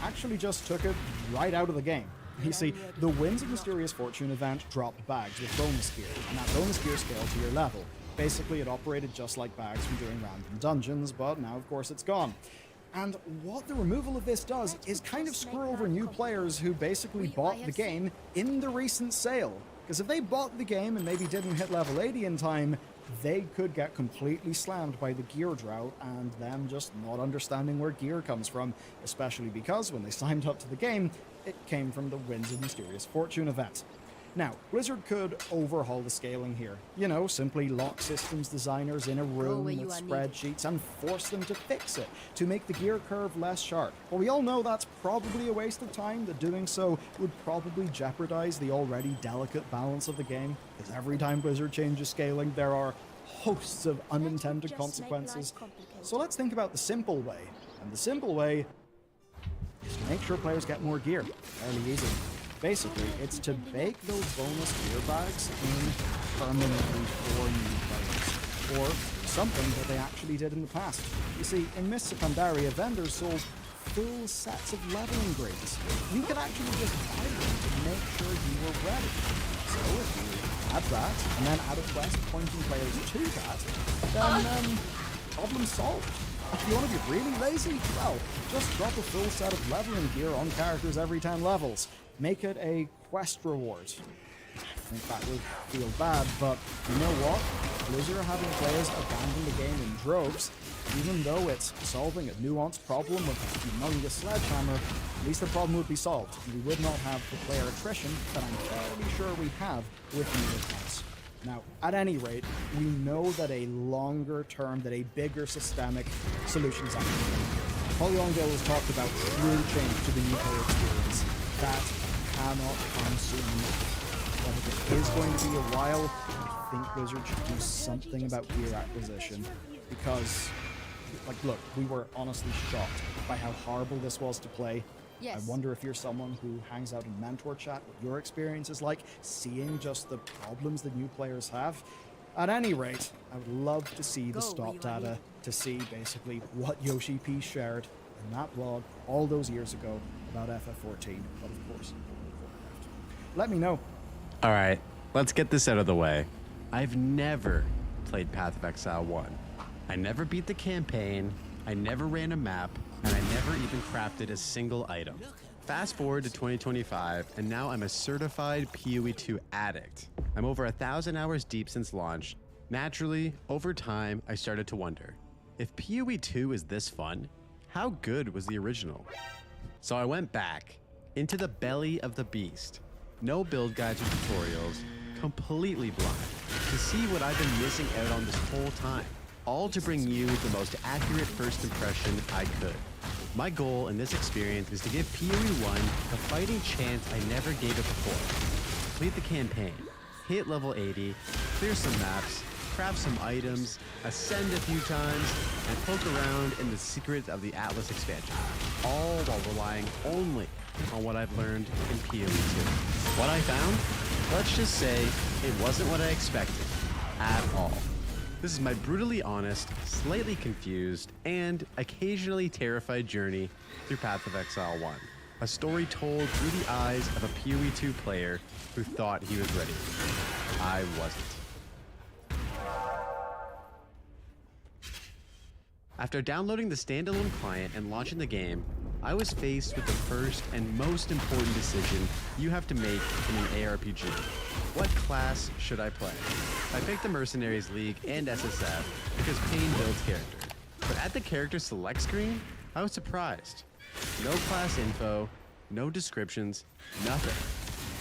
actually just took it right out of the game. You see, the Winds of Mysterious Fortune event dropped bags with bonus gear, and that bonus gear scaled to your level. Basically, it operated just like bags from doing random dungeons, but now, of course, it's gone. And what the removal of this does is kind of screw over new players who basically bought the game in the recent sale. Because if they bought the game and maybe didn't hit level 80 in time, they could get completely slammed by the gear drought and them just not understanding where gear comes from, especially because when they signed up to the game, it came from the Winds of Mysterious Fortune event. Now, Blizzard could overhaul the scaling here. You know, simply lock systems designers in a room with spreadsheets and force them to fix it, to make the gear curve less sharp. Well, we all know that's probably a waste of time, that doing so would probably jeopardize the already delicate balance of the game, because every time Blizzard changes scaling, there are hosts of unintended consequences. So let's think about the simple way. And the simple way is to make sure players get more gear. Fairly easy. Basically, it's to bake those bonus gear bags in permanently for new players, or something that they actually did in the past. You see, in Mists of Pandaria, vendors sold full sets of leveling grids. You could actually just buy them to make sure you were ready. So if you add that, and then add a quest pointing players to that, then problem solved. If you want to be really lazy, well, just drop a full set of leveling gear on characters every 10 levels. Make it a quest reward. I think that would feel bad, but you know what? Blizzard are having players abandon the game in droves. Even though it's solving a nuanced problem with a humongous sledgehammer, at least the problem would be solved, and we would not have the player attrition that I'm fairly sure we have with new accounts. Now, at any rate, we know that a longer term, that a bigger systemic solution is actually needed. Polygon Gill has talked about true change to the new player experience. That cannot come soon enough. But if it is going to be a while, I think Blizzard should do something about gear acquisition. Because, like, look, we were honestly shocked by how horrible this was to play. Yes. I wonder if you're someone who hangs out in mentor chat, what your experience is like, seeing just the problems that new players have. At any rate, I would love to see the stop data, to see basically what Yoshi P shared in that blog all those years ago about FF14, but of course, let me know. All right, let's get this out of the way. I've never played Path of Exile 1. I never beat the campaign, I never ran a map, and I never even crafted a single item. Fast forward to 2025, and now I'm a certified PoE 2 addict. I'm over 1,000 hours deep since launch. Naturally, over time, I started to wonder, if PoE 2 is this fun, how good was the original? So I went back into the belly of the beast. No build guides or tutorials, completely blind, to see what I've been missing out on this whole time. All to bring you the most accurate first impression I could. My goal in this experience is to give PoE 1 a fighting chance I never gave it before. Complete the campaign, hit level 80, clear some maps, craft some items, ascend a few times, and poke around in the secrets of the Atlas expansion, all while relying only on what I've learned in PoE 2. What I found? Let's just say it wasn't what I expected at all. This is my brutally honest, slightly confused, and occasionally terrified journey through Path of Exile 1. A story told through the eyes of a PoE 2 player who thought he was ready. I wasn't. After downloading the standalone client and launching the game, I was faced with the first and most important decision you have to make in an ARPG. What class should I play? I picked the Mercenaries League and SSF because Pain builds character. But at the character select screen, I was surprised. No class info, no descriptions, nothing.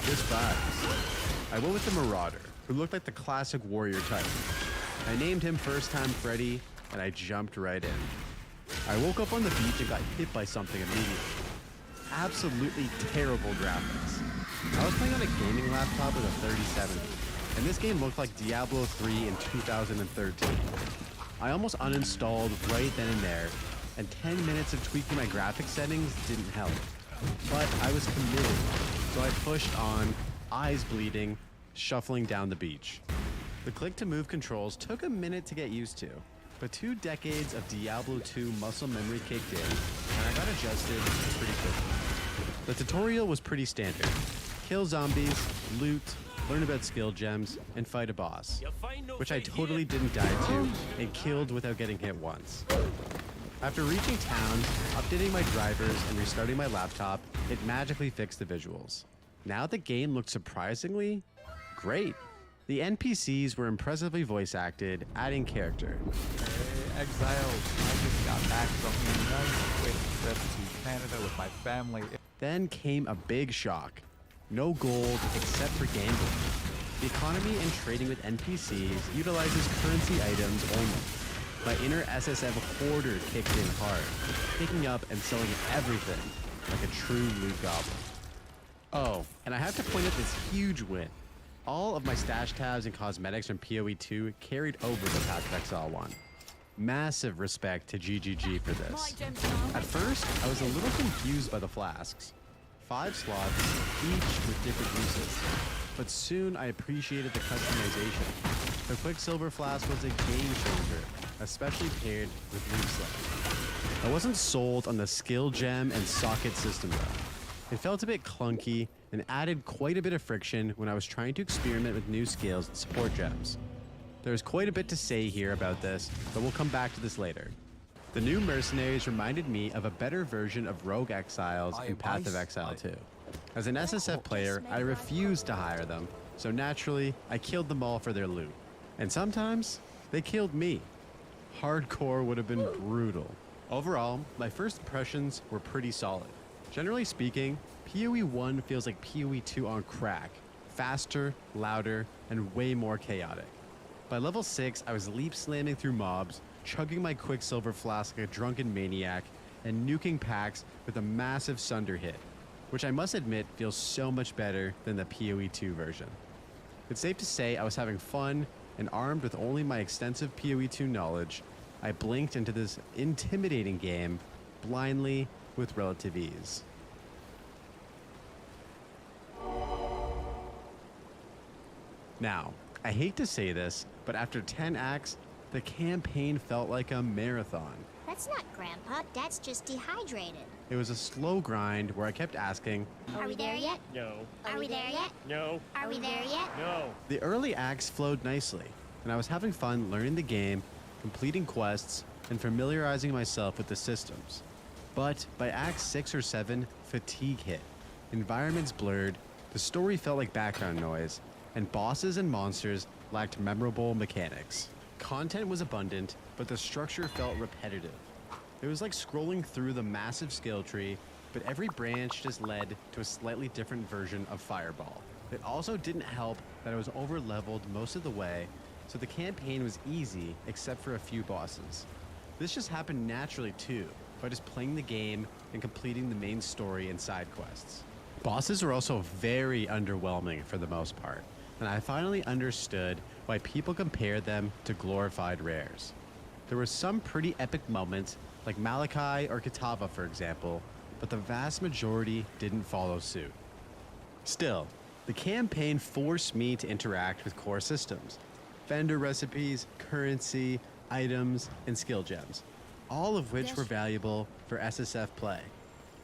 Just vibes. I went with the Marauder, who looked like the classic warrior type. I named him First Time Freddy, and I jumped right in. I woke up on the beach and got hit by something immediately. Absolutely terrible graphics. I was playing on a gaming laptop with a 3070, and this game looked like Diablo 3 in 2013. I almost uninstalled right then and there, and 10 minutes of tweaking my graphics settings didn't help. But I was committed, so I pushed on, eyes bleeding, shuffling down the beach. The click-to-move controls took a minute to get used to, but 2 decades of Diablo 2 muscle memory kicked in, and I got adjusted pretty quickly. The tutorial was pretty standard. Kill zombies, loot, learn about skill gems, and fight a boss, which I totally didn't die to and killed without getting hit once. After reaching town, updating my drivers, and restarting my laptop, it magically fixed the visuals. Now the game looked surprisingly great. The NPCs were impressively voice acted, adding character. Hey, exiles, I just got back from a nice quick trip to Canada with my family. Then came a big shock. no gold except for gambling. The economy and trading with NPCs utilizes currency items only. My inner SSF hoarder kicked in hard, picking up and selling everything like a true loot goblin. Oh, and I have to point out this huge win. All of my stash tabs and cosmetics from PoE 2 carried over the Path of Exile 1. Massive respect to GGG for this. At first, I was a little confused by the flasks. 5 slots, each with different uses. But soon I appreciated the customization. The Quicksilver flask was a game changer, especially paired with Leaf. I wasn't sold on the skill gem and socket system though. It felt a bit clunky and added quite a bit of friction when I was trying to experiment with new skills and support gems. There's quite a bit to say here about this, but we'll come back to this later. The new mercenaries reminded me of a better version of Rogue Exiles in Path of Exile 2. As an SSF player, I refused to hire them, so naturally, I killed them all for their loot. And sometimes, they killed me. Hardcore would have been brutal. Overall, my first impressions were pretty solid. Generally speaking, PoE 1 feels like PoE 2 on crack. Faster, louder, and way more chaotic. By level 6, I was leap slamming through mobs, chugging my Quicksilver flask like a drunken maniac, and nuking packs with a massive Sunder hit, which I must admit feels so much better than the PoE 2 version. It's safe to say I was having fun, and armed with only my extensive PoE 2 knowledge, I blinked into this intimidating game blindly with relative ease. Now, I hate to say this, but after 10 acts, the campaign felt like a marathon. That's not Grandpa, Dad's just dehydrated. It was a slow grind where I kept asking, Are we there yet? No. Are we there yet? No. Are we there yet? No. The early acts flowed nicely, and I was having fun learning the game, completing quests, and familiarizing myself with the systems. But by Act 6 or 7, fatigue hit. Environments blurred, the story felt like background noise, and bosses and monsters lacked memorable mechanics. Content was abundant, but the structure felt repetitive. It was like scrolling through the massive skill tree, but every branch just led to a slightly different version of Fireball. It also didn't help that I was over-leveled most of the way, so the campaign was easy except for a few bosses. This just happened naturally too, by just playing the game and completing the main story and side quests. Bosses were also very underwhelming for the most part, and I finally understood why people compare them to glorified rares. There were some pretty epic moments, like Malachi or Kitava for example, but the vast majority didn't follow suit. Still, the campaign forced me to interact with core systems, vendor recipes, currency, items, and skill gems, all of which were valuable for SSF play.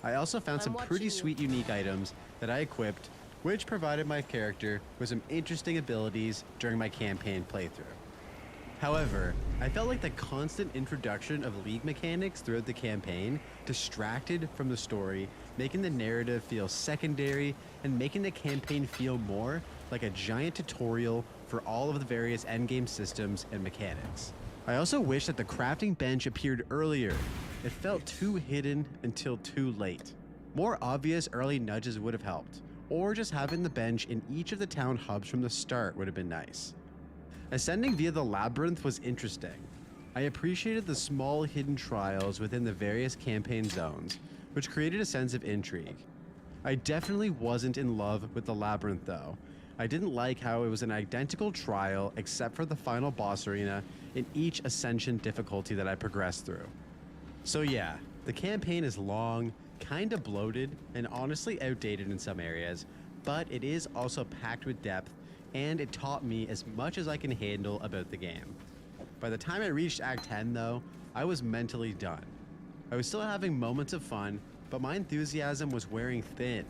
I also found some pretty sweet unique items that I equipped, which provided my character with some interesting abilities during my campaign playthrough. However, I felt like the constant introduction of league mechanics throughout the campaign distracted from the story, making the narrative feel secondary and making the campaign feel more like a giant tutorial for all of the various endgame systems and mechanics. I also wish that the crafting bench appeared earlier. It felt too hidden until too late. More obvious early nudges would have helped, or just having the bench in each of the town hubs from the start would have been nice. Ascending via the labyrinth was interesting. I appreciated the small hidden trials within the various campaign zones, which created a sense of intrigue. I definitely wasn't in love with the labyrinth though. I didn't like how it was an identical trial except for the final boss arena in each ascension difficulty that I progressed through. So yeah, the campaign is long, kinda bloated, and honestly outdated in some areas, but it is also packed with depth, and it taught me as much as I can handle about the game. By the time I reached Act 10 though, I was mentally done. I was still having moments of fun, but my enthusiasm was wearing thin.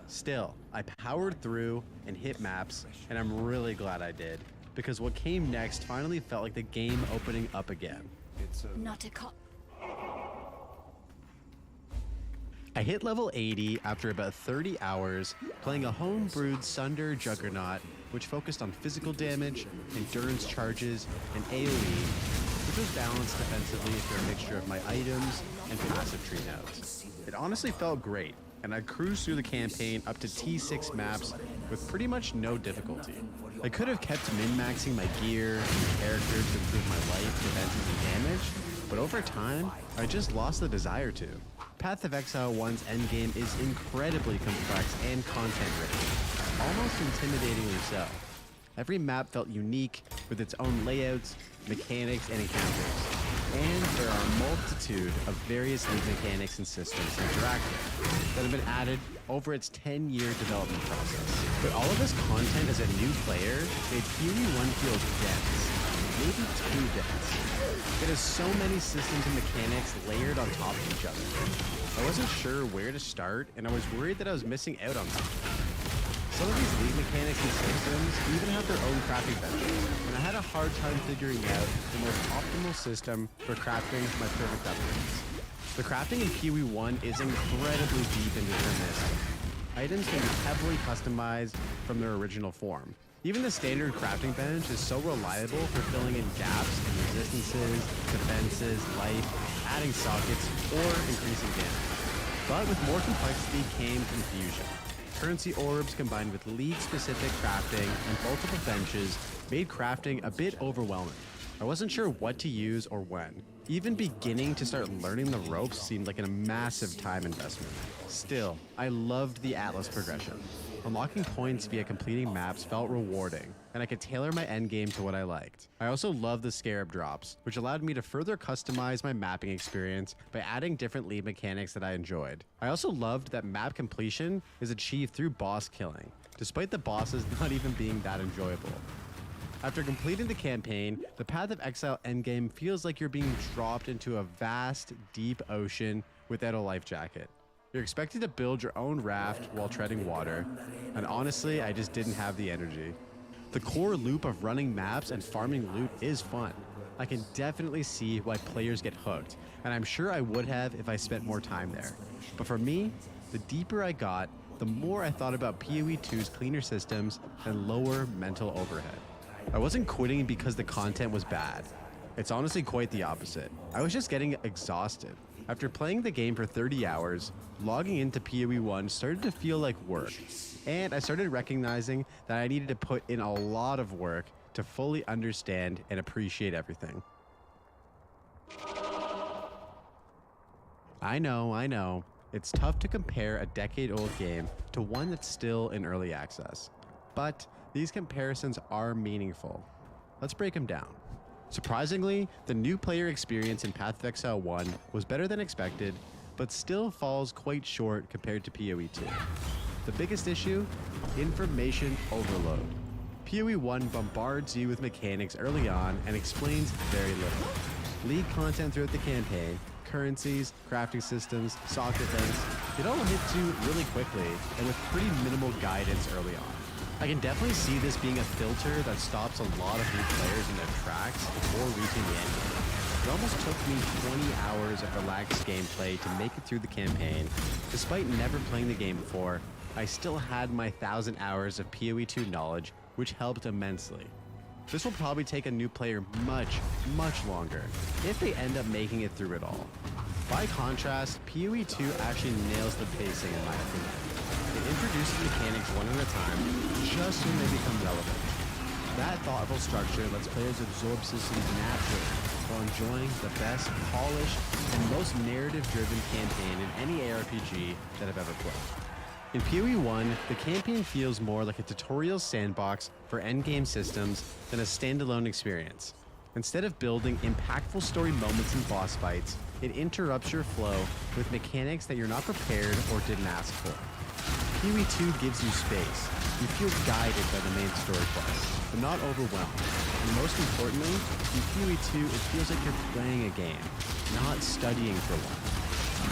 Still, I powered through and hit maps, and I'm really glad I did, because what came next finally felt like the game opening up again. Not a cop. I hit level 80 after about 30 hours playing a home-brewed Sunder Juggernaut, which focused on physical damage, endurance charges, and AoE, which was balanced defensively through a mixture of my items and passive tree nodes. It honestly felt great, and I cruised through the campaign up to T6 maps with pretty much no difficulty. I could have kept min-maxing my gear and characters to improve my life, defenses, and damage, but over time, I just lost the desire to. Path of Exile 1's endgame is incredibly complex and content-rich, almost intimidatingly so. Every map felt unique with its own layouts, mechanics, and encounters. And there are a multitude of various league mechanics and systems to interact with that have been added over its 10-year development process. But all of this content as a new player made PoE 1 feel dense, maybe too dense. It has so many systems and mechanics layered on top of each other. I wasn't sure where to start, and I was worried that I was missing out on something. Some of these league mechanics and systems even have their own crafting benches, and I had a hard time figuring out the most optimal system for crafting my perfect upgrades. The crafting in PoE 1 is incredibly deep and deterministic. Items can be heavily customized from their original form. Even the standard crafting bench is so reliable for filling in gaps in resistances, defenses, life, adding sockets, or increasing damage. But with more complexity came confusion. Currency orbs combined with league-specific crafting and multiple benches made crafting a bit overwhelming. I wasn't sure what to use or when. Even beginning to start learning the ropes seemed like a massive time investment. Still, I loved the Atlas progression. Unlocking points via completing maps felt rewarding, and I could tailor my endgame to what I liked. I also loved the scarab drops, which allowed me to further customize my mapping experience by adding different lead mechanics that I enjoyed. I also loved that map completion is achieved through boss killing, despite the bosses not even being that enjoyable. After completing the campaign, the Path of Exile endgame feels like you're being dropped into a vast, deep ocean without a life jacket. You're expected to build your own raft while treading water, and honestly, I just didn't have the energy. The core loop of running maps and farming loot is fun. I can definitely see why players get hooked, and I'm sure I would have if I spent more time there. But for me, the deeper I got, the more I thought about PoE 2's cleaner systems and lower mental overhead. I wasn't quitting because the content was bad. It's honestly quite the opposite. I was just getting exhausted. After playing the game for 30 hours, logging into PoE 1 started to feel like work, and I started recognizing that I needed to put in a lot of work to fully understand and appreciate everything. I know, it's tough to compare a decade-old game to one that's still in early access, but these comparisons are meaningful. Let's break them down. Surprisingly, the new player experience in Path of Exile 1 was better than expected, but still falls quite short compared to PoE 2. The biggest issue? Information overload. PoE 1 bombards you with mechanics early on and explains very little. League content throughout the campaign, currencies, crafting systems, soccer things, it all hits you really quickly and with pretty minimal guidance early on. I can definitely see this being a filter that stops a lot of new players in their tracks before reaching the end game. It almost took me 20 hours of relaxed gameplay to make it through the campaign. Despite never playing the game before, I still had my 1,000 hours of PoE 2 knowledge, which helped immensely. This will probably take a new player much longer, if they end up making it through it all. By contrast, PoE 2 actually nails the pacing in my opinion. It introduces mechanics one at a time, just when they become relevant. That thoughtful structure lets players absorb systems naturally, while enjoying the best, polished, and most narrative-driven campaign in any ARPG that I've ever played. In PoE 1, the campaign feels more like a tutorial sandbox for endgame systems than a standalone experience. Instead of building impactful story moments and boss fights, it interrupts your flow with mechanics that you're not prepared or didn't ask for. PoE 2 gives you space. You feel guided by the main story quest, but not overwhelmed. And most importantly, in PoE 2, it feels like you're playing a game, not studying for one.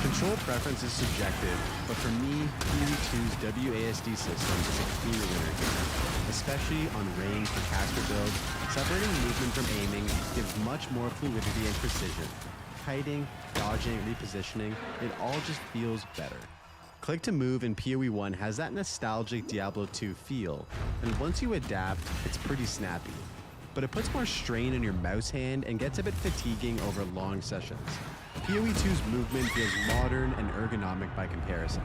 Control preference is subjective, but for me, PoE 2's WASD system is a clear winner here. Especially on range for caster builds, separating movement from aiming gives much more fluidity and precision. Kiting, dodging, repositioning, it all just feels better. Click to move in PoE 1 has that nostalgic Diablo 2 feel, and once you adapt, it's pretty snappy. But it puts more strain on your mouse hand and gets a bit fatiguing over long sessions. PoE 2's movement feels modern and ergonomic by comparison.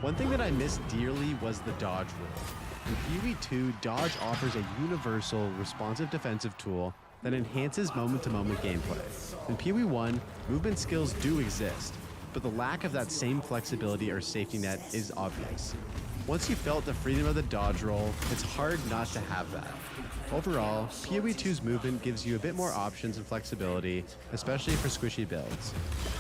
One thing that I missed dearly was the dodge rule. In PoE 2, dodge offers a universal, responsive defensive tool that enhances moment-to-moment gameplay. In PoE 1, movement skills do exist, but the lack of that same flexibility or safety net is obvious. Once you felt the freedom of the dodge roll, it's hard not to have that. Overall, PoE 2's movement gives you a bit more options and flexibility, especially for squishy builds.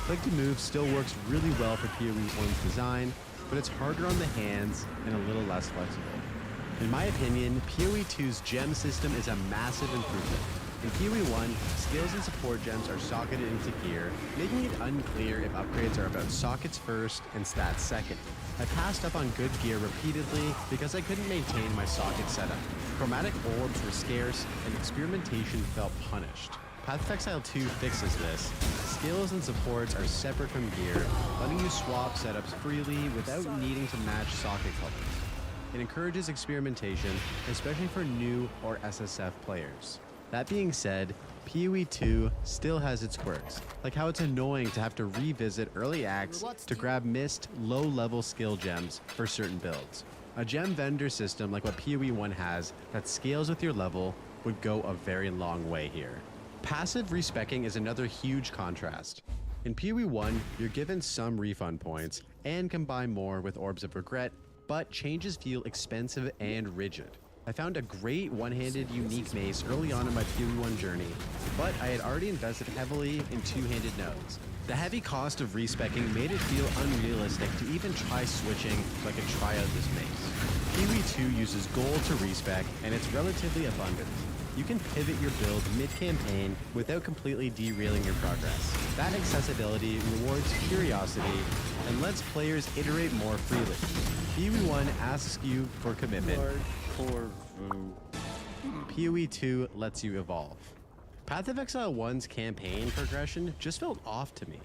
Click to move still works really well for PoE 1's design, but it's harder on the hands and a little less flexible. In my opinion, PoE 2's gem system is a massive improvement. In PoE 1, skills and support gems are socketed into gear, making it unclear if upgrades are about sockets first and stats second. I passed up on good gear repeatedly because I couldn't maintain my socket setup. Chromatic orbs were scarce, and experimentation felt punished. Path of Exile 2 fixes this. Skills and supports are separate from gear, letting you swap setups freely without needing to match socket colors. It encourages experimentation, especially for new or SSF players. That being said, PoE 2 still has its quirks, like how it's annoying to have to revisit early acts to grab missed, low-level skill gems for certain builds. A gem vendor system like what PoE 1 has that scales with your level would go a very long way here. Passive respecking is another huge contrast. In PoE 1, you're given some refund points and can buy more with Orbs of Regret, but changes feel expensive and rigid. I found a great one-handed unique mace early on in my PoE 1 journey, but I had already invested heavily in two-handed nodes. The heavy cost of respecking made it feel unrealistic to even try switching so I could try out this mace. PoE 2 uses gold to respec, and it's relatively abundant. You can pivot your build mid-campaign without completely derailing your progress. That accessibility rewards curiosity and lets players iterate more freely. PoE 1 asks you for commitment. PoE 2 lets you evolve. Path of Exile 1's campaign progression just felt off to me.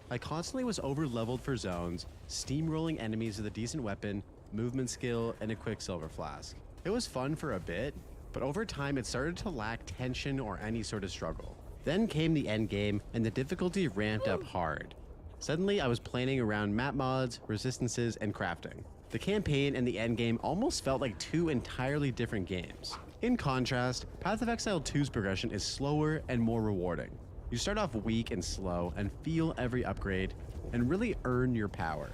I constantly was over-leveled for zones, steamrolling enemies with a decent weapon, movement skill, and a Quicksilver Flask. It was fun for a bit, but over time it started to lack tension or any sort of struggle. Then came the endgame, and the difficulty ramped up hard. Suddenly I was planning around map mods, resistances, and crafting. The campaign and the endgame almost felt like two entirely different games. In contrast, Path of Exile 2's progression is slower and more rewarding. You start off weak and slow and feel every upgrade and really earn your power.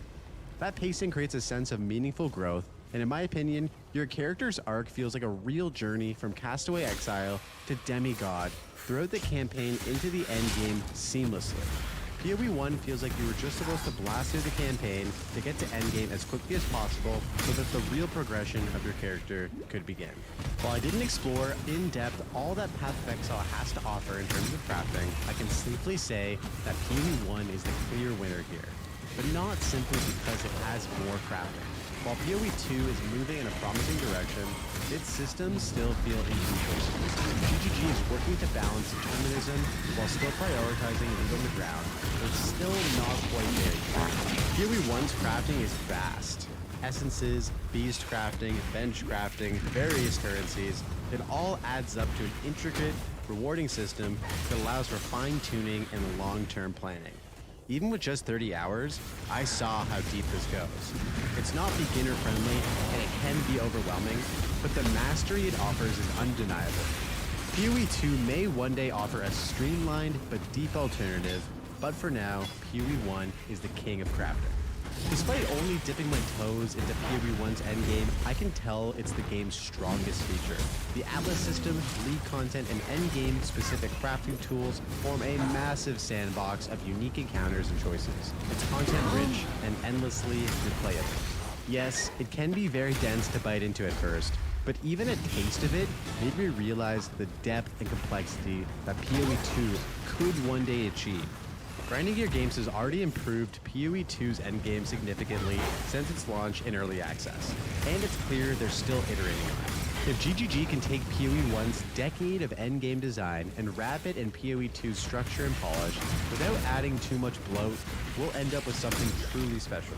That pacing creates a sense of meaningful growth, and in my opinion, your character's arc feels like a real journey from Castaway Exile to Demigod throughout the campaign into the endgame seamlessly. PoE 1 feels like you were just supposed to blast through the campaign to get to endgame as quickly as possible so that the real progression of your character could begin. While I didn't explore in depth all that Path of Exile has to offer in terms of crafting, I can safely say that PoE 1 is the clear winner here, but not simply because it has more crafting. While PoE 2 is moving in a promising direction, its systems still feel inconsistent. GGG is working to balance determinism while still prioritizing loot on the ground, but it's still not quite there yet. PoE 1's crafting is vast. Essences, beast crafting, bench crafting, various currencies, it all adds up to an intricate, rewarding system that allows for fine-tuning and long-term planning. Even with just 30 hours, I saw how deep this goes. It's not beginner friendly and it can be overwhelming, but the mastery it offers is undeniable. PoE 2 may one day offer a streamlined but deep alternative, but for now, PoE 1 is the king of crafting. Despite only dipping my toes into PoE 1's endgame, I can tell it's the game's strongest feature. The Atlas system, league content, and endgame specific crafting tools form a massive sandbox of unique encounters and choices. It's content rich and endlessly replayable. Yes, it can be very dense to bite into at first, but even a taste of it made me realize the depth and complexity that PoE 2 could one day achieve. Grinding Gear Games has already improved PoE 2's endgame significantly since its launch in early access, and it's clear they're still iterating on it. If GGG can take PoE 1's decade of endgame design and wrap it in PoE 2's structure and polish without adding too much bloat, we'll end up with something truly special.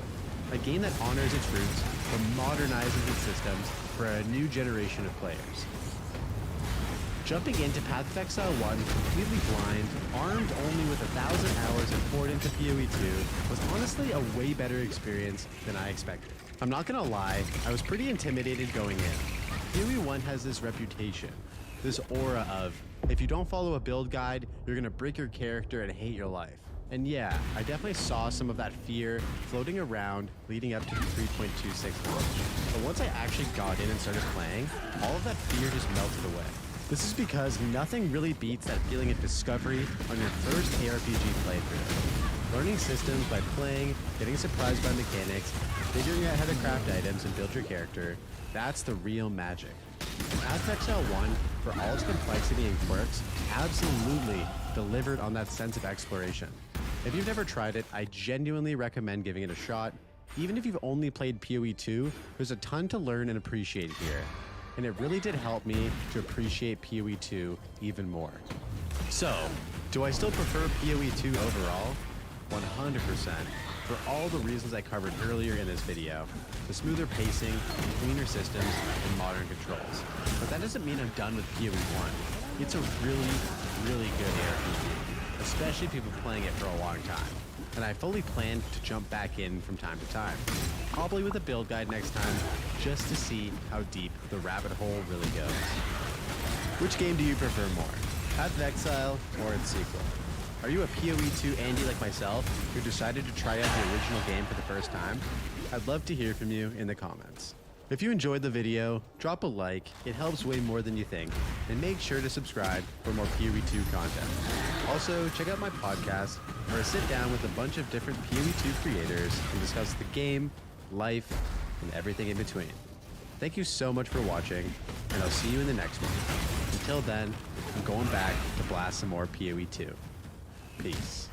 A game that honors its roots but modernizes its systems for a new generation of players. Jumping into Path of Exile 1 completely blind, armed only with 1,000 hours and poured into PoE 2 was honestly a way better experience than I expected. I'm not gonna lie, I was pretty intimidated going in. PoE 1 has this reputation, this aura of, if you don't follow a build guide, you're gonna break your character and hate your life. And yeah, I definitely saw some of that fear floating around leading up to the 3.26 launch. But once I actually got in and started playing, all of that fear just melted away. This is because nothing really beats that feeling of discovery on your first ARPG playthrough. Learning systems by playing, getting surprised by mechanics, figuring out how to craft items and build your character, that's the real magic. Path of Exile 1, for all its complexity and quirks, absolutely delivered on that sense of exploration. If you've never tried it, I genuinely recommend giving it a shot. Even if you've only played PoE 2, there's a ton to learn and appreciate here. And it really did help me to appreciate PoE 2 even more. So, do I still prefer PoE 2 overall? 100%, for all the reasons I covered earlier in this video. The smoother pacing, cleaner systems, and modern controls. But that doesn't mean I'm done with PoE 1. It's a really, really good ARPG, especially if you've been playing it for a long time. And I fully plan to jump back in from time to time, probably with a build guide next time, just to see how deep the rabbit hole really goes. Which game do you prefer more, Path of Exile or its sequel? Are you a PoE 2 Andy like myself who decided to try out the original game for the first time? I'd love to hear from you in the comments. If you enjoyed the video, drop a like, it helps way more than you think, and make sure to subscribe for more PoE 2 content. Also, check out my podcast, where I sit down with a bunch of different PoE 2 creators and discuss the game, life, and everything in between. Thank you so much for watching, and I'll see you in the next one. Until then, I'm going back to blast some more PoE 2. Peace.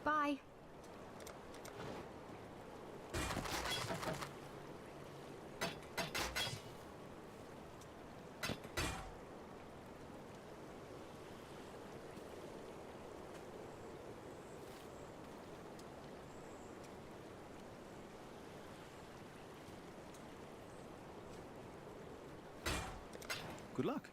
Bye. Good luck.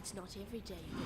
It's not every day you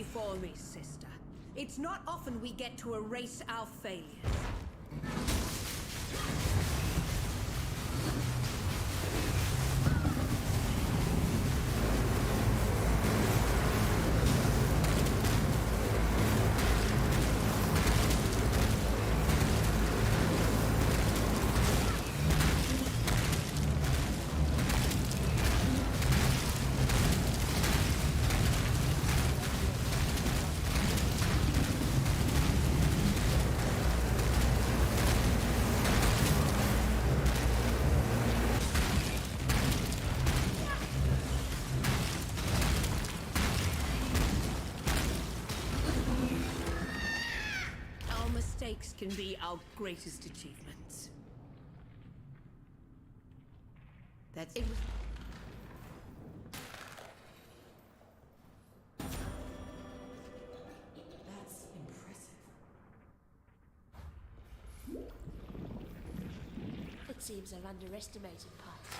Pity for me, sister. It's not often we get to erase our failures. Mistakes can be our greatest achievements. That's it. That's impressive. It seems I've underestimated parts.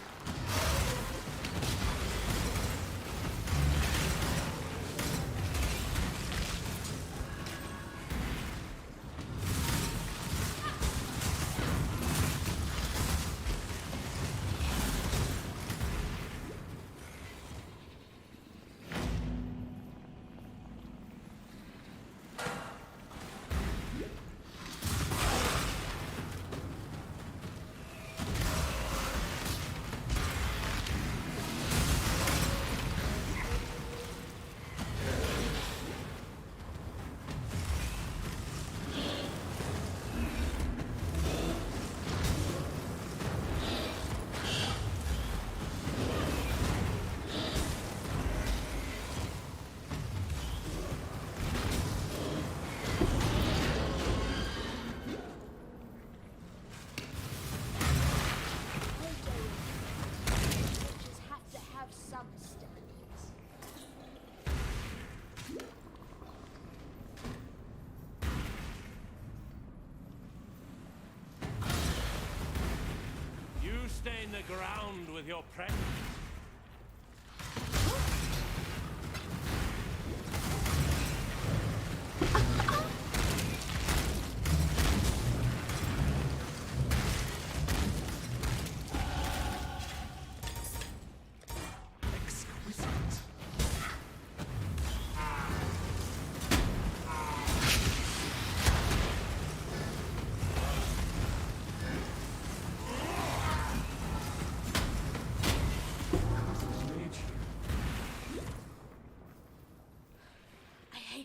Stain the ground with your presence.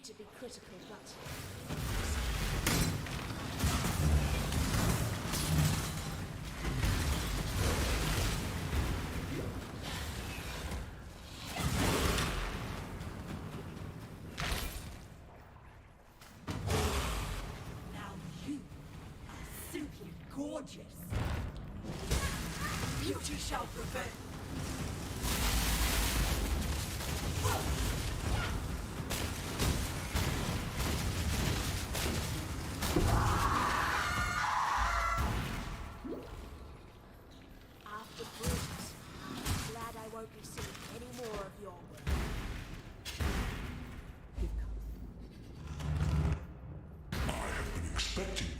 To be critical, but Now you are simply gorgeous. Beauty shall prevail. after bruises, I'm glad I won't be seeing any more of your work. I have been expecting you.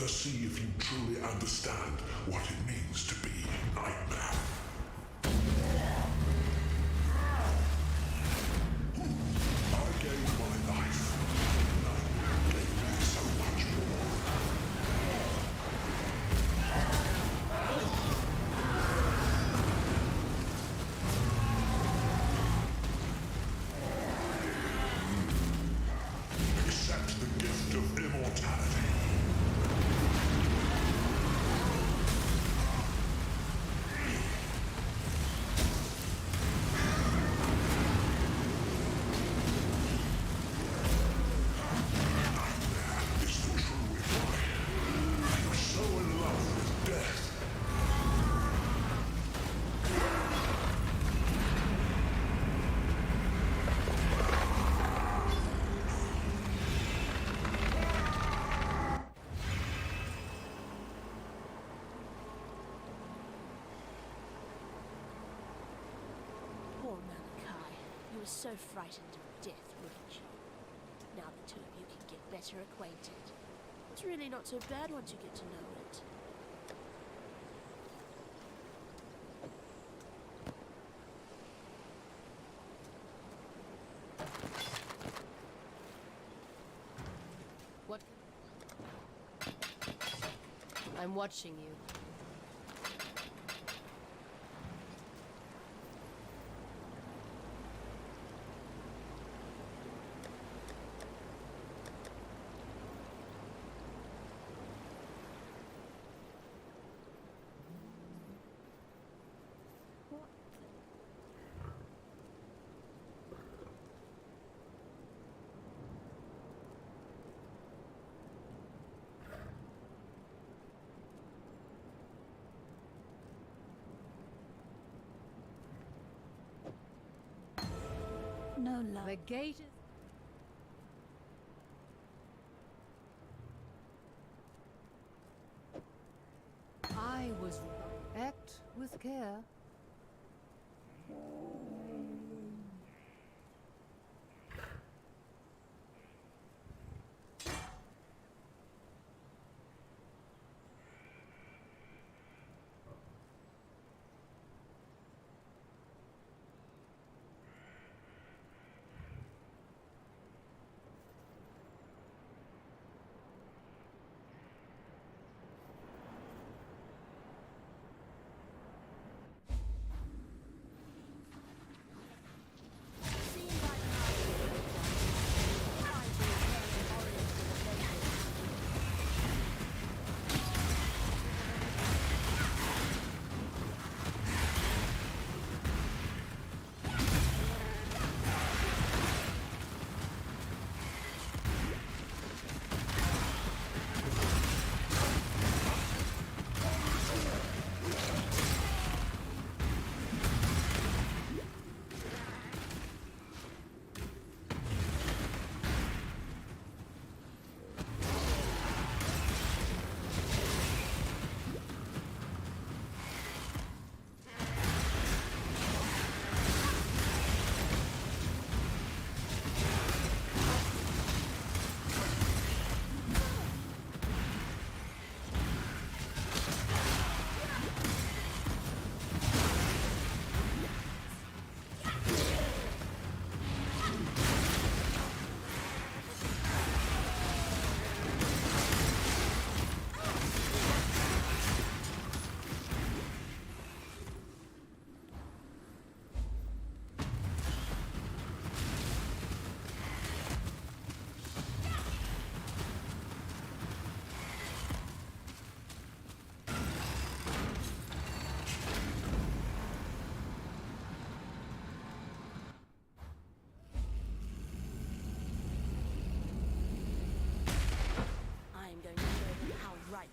see if you truly understand what it means to be Nightmare. I gave my life. Nightmare gave me so much more. Accept the gift of immortality. Poor Malachi. You were so frightened of death, weren't you? Now the two of you can get better acquainted. It's really not so bad once you get to know it. What? I'm watching you. No love. The gate is... I was... Act with care.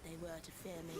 They were to fear me.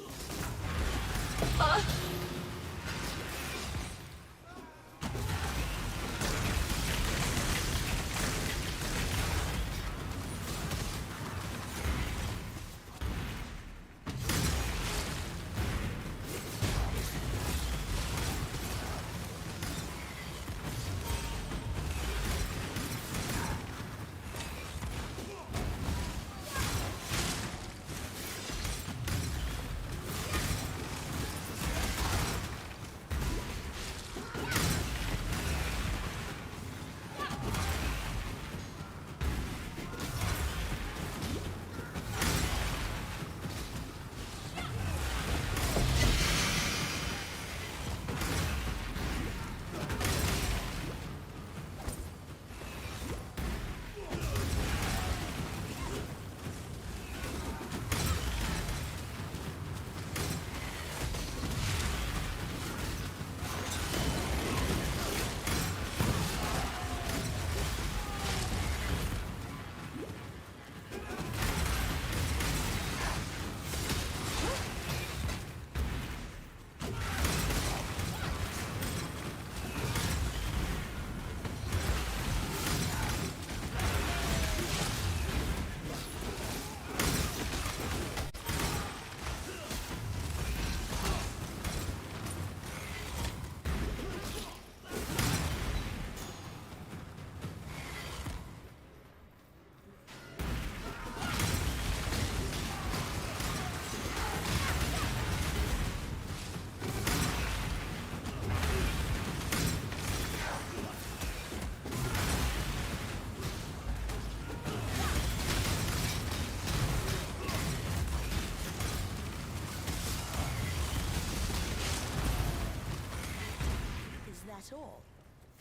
all.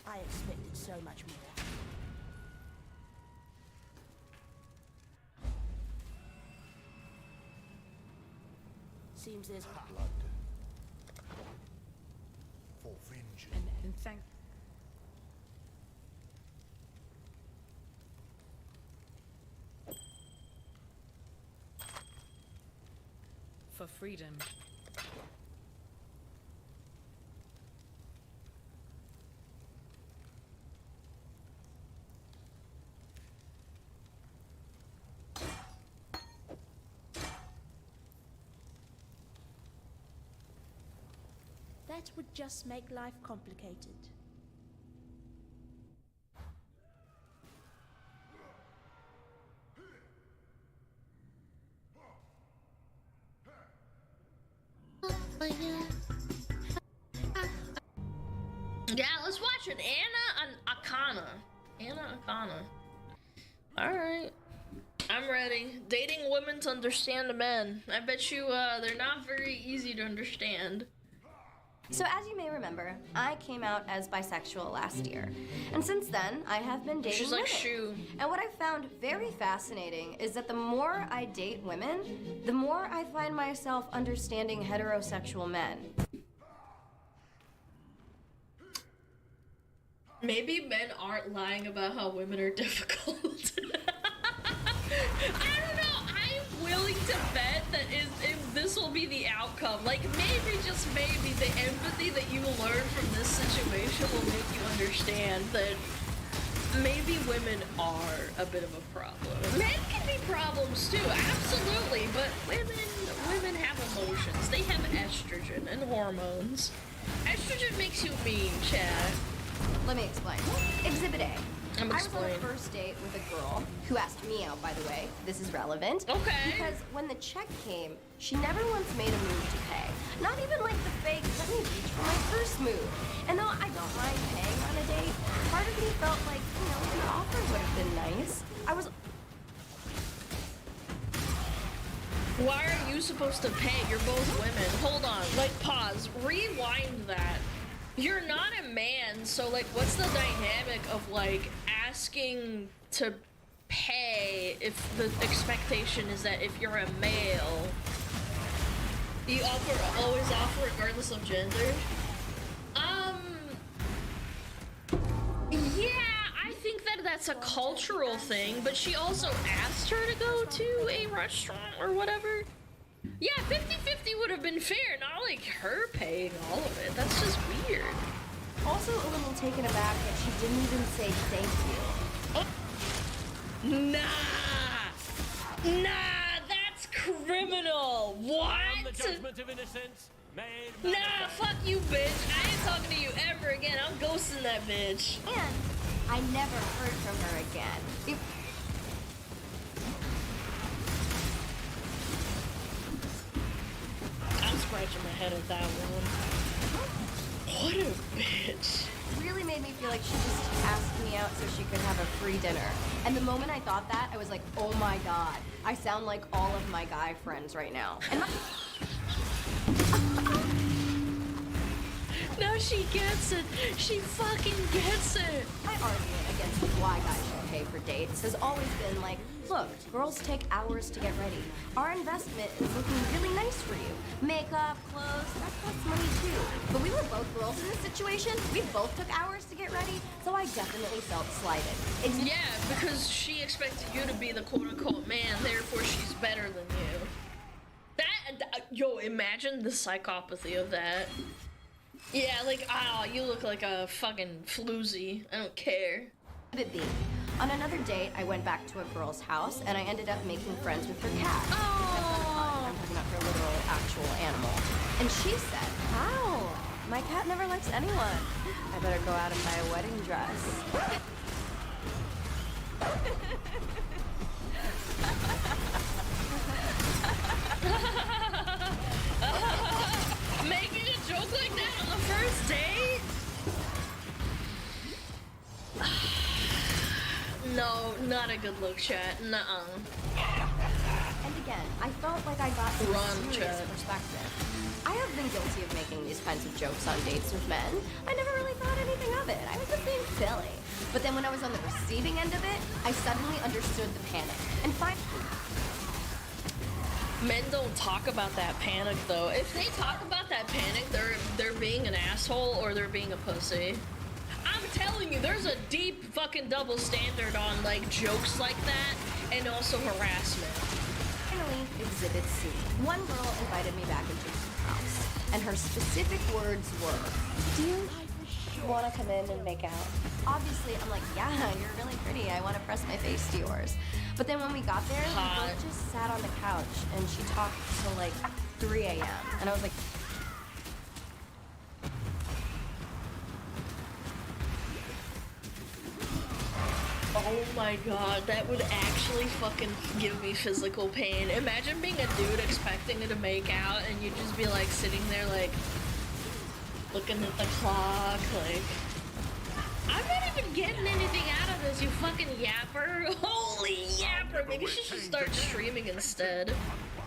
I expected so much more. Seems there's blood for vengeance. And thank. For freedom. That would just make life complicated. Yeah, let's watch it. Anna Akana. Alright. I'm ready. Dating women to understand the men. I bet you, they're not very easy to understand. So as you may remember, I came out as bisexual last year. And since then, I have been dating She's like women. Shu. And what I found very fascinating is that the more I date women, the more I find myself understanding heterosexual men. Maybe men aren't lying about how women are difficult. I don't know. I'm willing to bet that if this will be the outcome. Like, maybe, just maybe, the empathy that you learn from this situation will make you understand that maybe women are a bit of a problem. Men can be problems too, absolutely, but women have emotions. They have estrogen and hormones. Estrogen makes you mean, chat. Let me explain. Exhibit A. I'm I was on a explaining. first date with a girl who asked me out, by the way. This is relevant. Okay. Because when the check came, she never once made a move to pay. Not even like the fake, let me reach for my first move. And though I don't mind paying on a date, part of me felt like, you know, an offer would have been nice. I was... Why are you supposed to pay? You're both women. Hold on. Like, pause. Rewind that. You're not a man, so, like, what's the dynamic of, like, asking to pay if the expectation is that if you're a male, you always offer regardless of gender? Yeah, I think that that's a cultural thing, but she also asked her to go to a restaurant or whatever. Yeah, 50-50 would have been fair, not like her paying all of it. That's just weird. Also a little taken aback that she didn't even say thank you. Nah, that's criminal. What? The judgment of innocence made. Nah, fuck you, bitch. I ain't talking to you ever again. I'm ghosting that bitch. And I never heard from her again. I'm scratching my head at that one. What a bitch. Really made me feel like she just asked me out so she could have a free dinner. And the moment I thought that, I was like, oh my god, I sound like all of my guy friends right now. And now she gets it. She fucking gets it. My argument against why guys should pay for dates has always been like, look, girls take hours to get ready. Our investment is looking really nice for you. Makeup, clothes, that costs money too. But we were both girls in this situation. We both took hours to get ready, so I definitely felt slighted. Yeah, because she expected you to be the quote-unquote man, therefore she's better than you. Yo, imagine the psychopathy of that. Yeah, like, you look like a fucking floozy. I don't care. On another date, I went back to a girl's house, and I ended up making friends with her cat. Oh. I'm talking about her literal, actual animal. And she said, "Wow, my cat never likes anyone. I better go out and buy a wedding dress." Making a joke like that on the first date? No, not a good look, chat. Nuh-uh. And again, I felt like I got some serious chat. perspective. I have been guilty of making these kinds of jokes on dates with men. I never really thought anything of it. I was just being silly. But then when I was on the receiving end of it, I suddenly understood the panic. And finally... Men don't talk about that panic though. If they talk about that panic, they're being an asshole or they're being a pussy. I'm telling you, there's a deep fucking double standard on like jokes like that and also harassment. Finally, Exhibit C. One girl invited me back into her house, and her specific words were, "Do you want to come in and make out?" Obviously, I'm like, "Yeah, you're really pretty. I want to press my face to yours." But then when we got there, we both just sat on the couch, and she talked till like 3 a.m. And I was like, oh my god, that would actually fucking give me physical pain. Imagine being a dude expecting to make out and you'd just be like sitting there like looking at the clock like, I'm not even getting anything out of this, you fucking yapper. Holy yapper, maybe she should start streaming instead.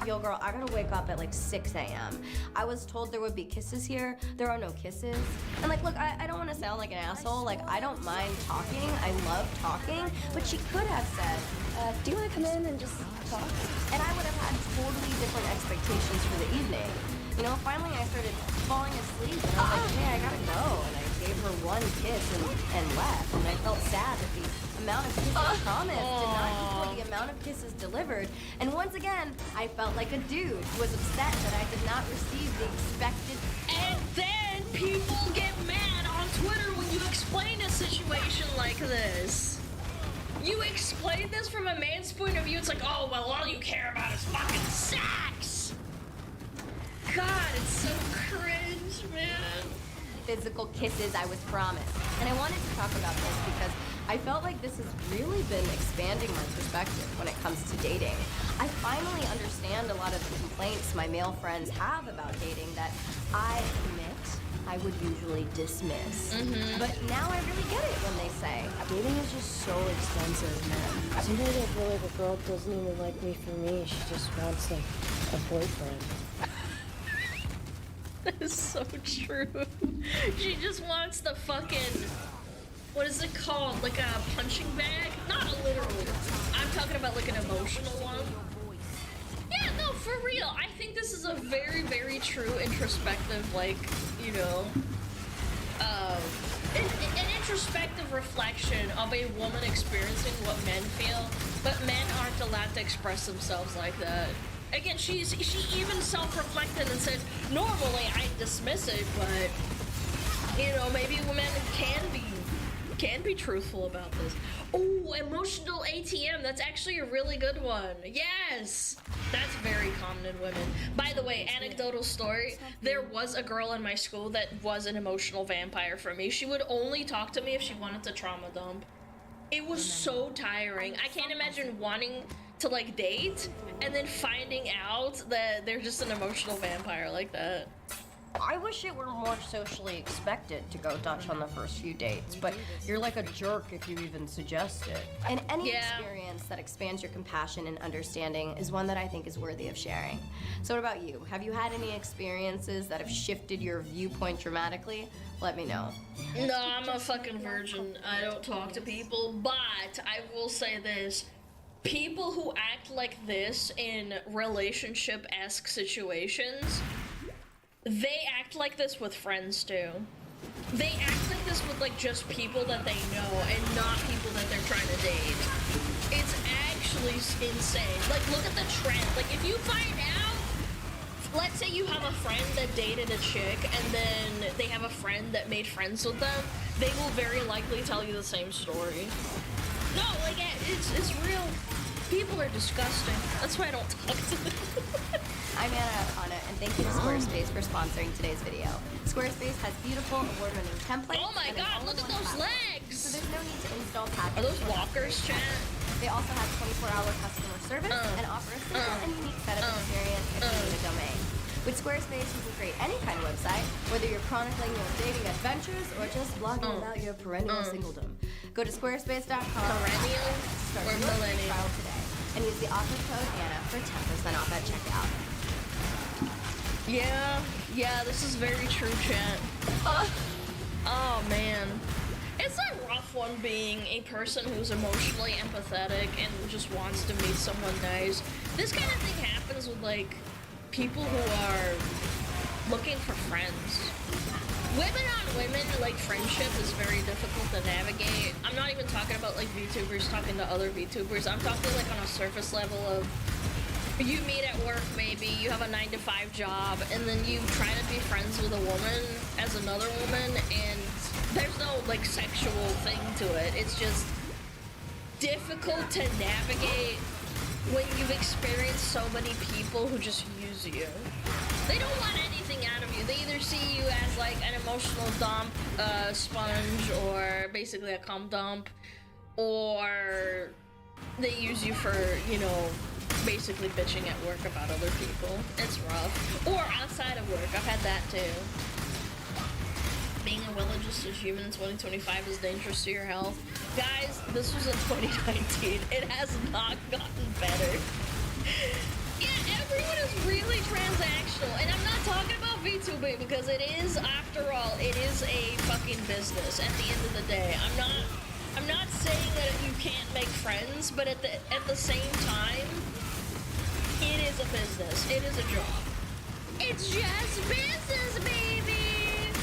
"Yo, girl, I gotta wake up at like 6 a.m. I was told there would be kisses here. There are no kisses." And like, look, I don't want to sound like an asshole. Like, I don't mind talking. I love talking. But she could have said, "Do you want to come in and just talk?" And I would have had totally different expectations for the evening. You know, finally I started falling asleep and I was like, "Hey, I gotta go." And I gave her one kiss and left. And I felt sad that the amount of kisses promised did not equal the amount of kisses delivered. And once again, I felt like a dude who was upset that I did not receive the expected. And then people get mad on Twitter when you explain a situation like this. You explain this from a man's point of view, it's like, oh, well, all you care about is fucking sex. God, it's so cringe, man. Physical kisses I was promised. And I wanted to talk about this because I felt like this has really been expanding my perspective when it comes to dating. I finally understand a lot of the complaints my male friends have about dating that I admit I would usually dismiss. But now I really get it when they say, Dating is just so expensive, man. Sometimes I feel like a girl doesn't even like me for me. She just wants like a boyfriend. That is so true. She just wants the fucking, what is it called? Like a punching bag? Not literally. I'm talking about like an emotional one. Yeah, no, for real. I think this is a very, very true introspective, like, you know, an introspective reflection of a woman experiencing what men feel, but men aren't allowed to express themselves like that. Again, she even self-reflected and said, normally I dismiss it, but, you know, maybe women can be truthful about this. Oh, emotional ATM, that's actually a really good one. Yes! That's very common in women. By the way, anecdotal story, there was a girl in my school that was an emotional vampire for me. She would only talk to me if she wanted to trauma dump. It was so tiring. I can't imagine wanting to like date and then finding out that they're just an emotional vampire like that. I wish it were more socially expected to go Dutch on the first few dates, but you're like a jerk if you even suggest it. And any experience that expands your compassion and understanding is one that I think is worthy of sharing. So what about you? Have you had any experiences that have shifted your viewpoint dramatically? Let me know. No, I'm a fucking virgin. I don't talk to people, but I will say this. People who act like this in relationship-esque situations, they act like this with friends too. They act like this with like just people that they know and not people that they're trying to date. It's actually insane. Like, look at the trend. Like, if you find out, let's say you have a friend that dated a chick and then they have a friend that made friends with them, they will very likely tell you the same story. No, like, it's real. People are disgusting. That's why I don't talk to them. I'm Anna, and thank you to Squarespace for sponsoring today's video. Squarespace has beautiful award-winning templates. Oh my god, look at those legs! So there's no need to install packages. Are those walkers, chat? They also have 24-hour customer service and offer a simple and unique setup experience if you need a domain. With Squarespace, you can create any kind of website, whether you're chronicling your dating adventures or just blogging about your perennial singledom. Go to squarespace.com. Perennial Start or your millennial? trial today. and use the offer code Anna for 10% off at checkout. Yeah, this is very true, chat. Oh man. It's a rough one being a person who's emotionally empathetic and just wants to meet someone nice. This kind of thing happens with like people who are looking for friends. Women on women, like friendship is very difficult to navigate. I'm not even talking about like VTubers talking to other VTubers. I'm talking like on a surface level of you meet at work, maybe you have a 9-to-5 job, and then you try to be friends with a woman as another woman, and there's no like sexual thing to it. It's just difficult to navigate when you've experienced so many people who just use you. They don't want anything out of you. They either see you as like an emotional dump, sponge, or basically a cum dump, or they use you for, you know, basically bitching at work about other people. It's rough. Or outside of work. I've had that too. Being a well-adjusted just human in 2025 is dangerous to your health. Guys, this was in 2019. It has not gotten better. Yeah, everyone is really transactional. And I'm not talking about VTubing because it is, after all, it is a fucking business at the end of the day. I'm not saying that you can't make friends, but at the same time, it is a business. It is a job. It's just business, baby!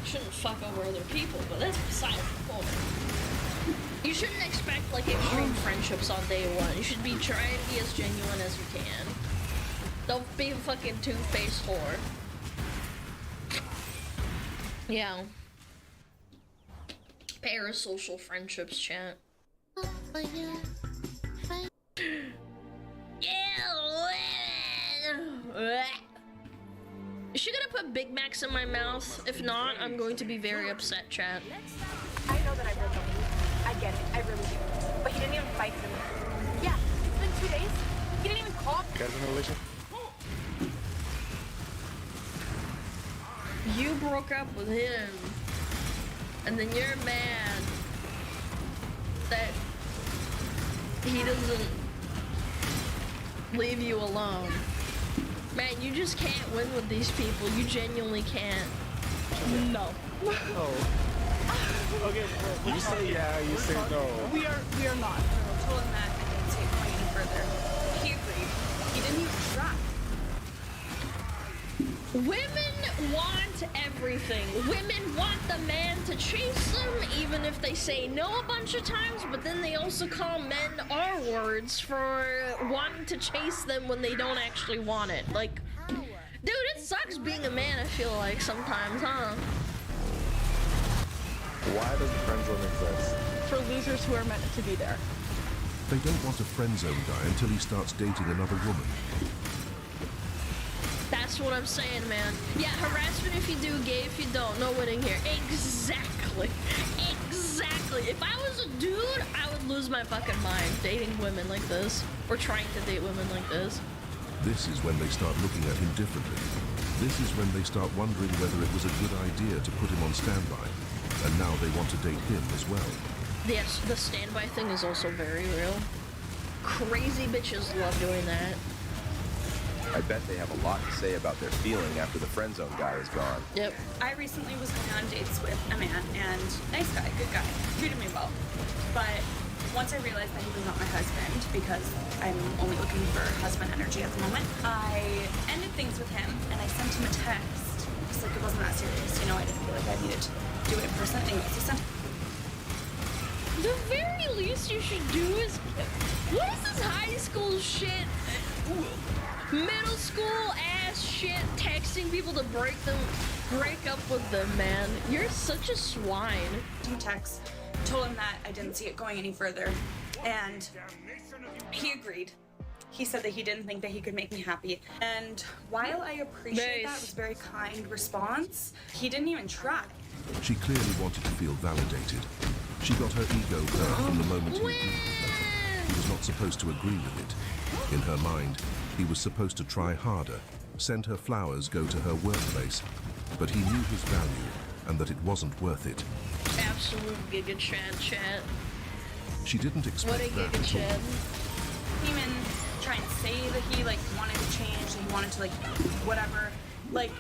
Shouldn't fuck over other people, but that's beside the point. You shouldn't expect like extreme friendships on day one. You should be trying to be as genuine as you can. Don't be a fucking two-faced whore. Yeah. Parasocial friendships, chat. Is she gonna put Big Macs in my mouth? If not, I'm going to be very upset, chat. I know that I broke up with you. I get it. I really do. But he didn't even fight for me. Yeah, it's been 2 days. He didn't even call me. You guys in a relationship? You broke up with him. And then you're mad that he doesn't leave you alone. Man, you just can't win with these people. You genuinely can't. No. Oh. Okay, well, you say yeah, you say no. We are not. I told him that I didn't see it going any further. He agreed. He didn't even try. Women want everything. Women want the man to chase them, even if they say no a bunch of times, but then they also call men R words for wanting to chase them when they don't actually want it. Like, dude, it sucks being a man, I feel like, sometimes, huh? Why does the friend zone exist? For losers who are meant to be there. They don't want a friend zone guy until he starts dating another woman. That's what I'm saying, man. Yeah, harassment if you do, gay if you don't. No winning here. Exactly. Exactly. If I was a dude, I would lose my fucking mind dating women like this. Or trying to date women like this. This is when they start looking at him differently. This is when they start wondering whether it was a good idea to put him on standby. And now they want to date him as well. Yes, the standby thing is also very real. Crazy bitches love doing that. I bet they have a lot to say about their feeling after the friend zone guy is gone. Yep. I recently was going on dates with a man, and nice guy, good guy, treated me well. But once I realized that he was not my husband, because I'm only looking for husband energy at the moment, I ended things with him, and I sent him a text. Just like it wasn't that serious, you know, I didn't feel like I needed to do it in person. Anyways, I sent the very least you should do is... What is this high school shit? Middle school ass shit, texting people to break up with them, man. You're such a swine. Text, told him that I didn't see it going any further, and he agreed. He said that he didn't think that he could make me happy, and while I appreciate that, it was a very kind response, he didn't even try. She clearly wanted to feel validated. She got her ego hurt from the moment he agreed with her. He was not supposed to agree with it. In her mind, he was supposed to try harder, send her flowers, go to her workplace, but he knew his value and that it wasn't worth it. Absolute Giga Chad chat. She didn't expect that at all. didn't even try and say that he like wanted to change, that he wanted to like whatever. Like,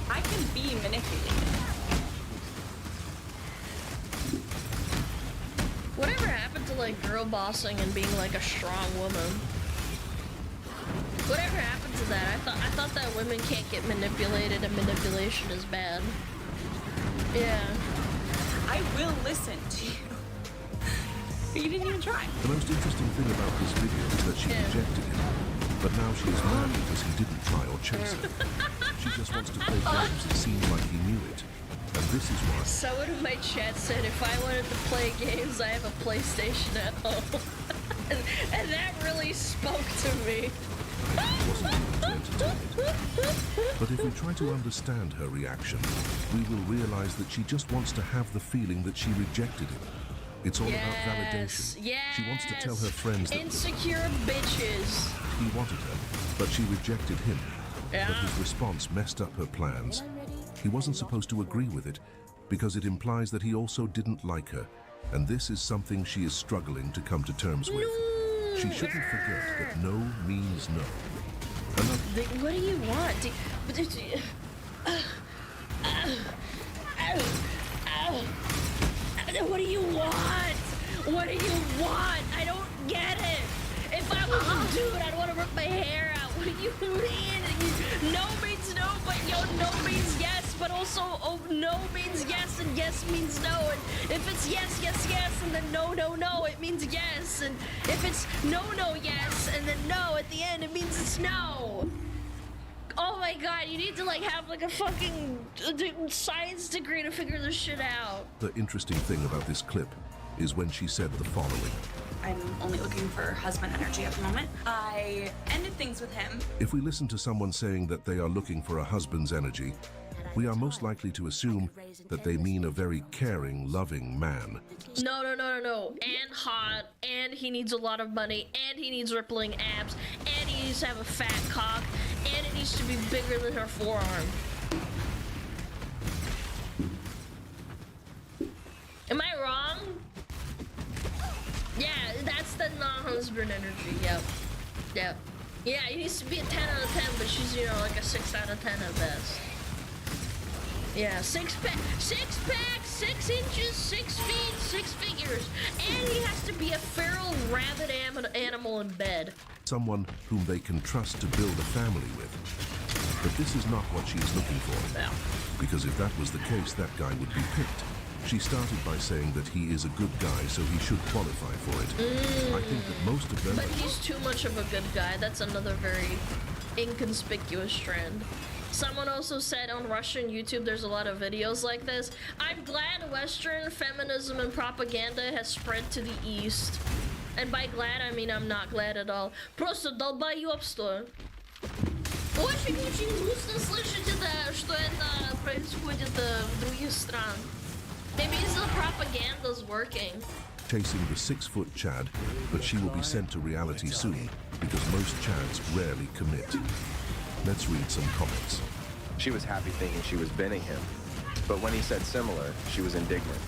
I can be manipulated. Whatever happened to like girl bossing and being like a strong woman? Whatever happened to that? I thought that women can't get manipulated and manipulation is bad. Yeah. I will listen to you. But you didn't even try. The most interesting thing about this video is that she rejected him. But now she is mad because he didn't try or chase her. She just wants to play games. It seems like he knew it. And this is why. Someone in my chat said if I wanted to play games, I have a PlayStation at home. and that really spoke to me. Wasn't even to entertain it. But if we try to understand her reaction, we will realize that she just wants to have the feeling that she rejected him. It's all about validation. Yes. She wants to tell her friends that insecure bitches. He wanted her, but she rejected him. Yeah. But his response messed up her plans. He wasn't supposed to agree with it because it implies that he also didn't like her, and this is something she is struggling to come to terms with. She shouldn't forget that no means no. What do you want? What do you want? What do you want? I don't get it. If I was a dude, I'd want to rip my hair out. What do you mean? No means no, but no means yes, but also no means yes, and yes means no. And if it's yes, yes, yes, and then no, no, no, it means yes. And if it's no, no, yes, and then no at the end, it means it's no. Oh my god, you need to like have like a fucking science degree to figure this shit out. The interesting thing about this clip is when she said the following. I'm only looking for husband energy at the moment. I ended things with him. If we listen to someone saying that they are looking for a husband's energy, we are most likely to assume that they mean a very caring, loving man. No. And hot, and he needs a lot of money, and he needs rippling abs, and he needs to have a fat cock, and it needs to be bigger than her forearm. Am I wrong? Yeah, that's the non-husband energy, yep. Yeah, he needs to be a 10 out of 10, but she's, you know, like a 6 out of 10 at best. Yeah, 6 pack, 6 inches, 6 feet, 6 figures. And he has to be a feral rabbit animal in bed. Someone whom they can trust to build a family with. But this is not what she is looking for. No. Because if that was the case, that guy would be picked. She started by saying that he is a good guy, so he should qualify for it. I think that most of them... But he's too much of a good guy. That's another very inconspicuous trend. Someone also said on Russian YouTube there's a lot of videos like this. I'm glad Western feminism and propaganda has spread to the East. And by glad, I mean I'm not glad at all. Просто долбоёбство. Очень грустно слышать это, что это происходит в других странах. It means the propaganda's working. Chasing the 6-foot Chad, but she will be sent to reality soon because most Chads rarely commit. Let's read some comments. She was happy thinking she was binning him, but when he said similar, she was indignant.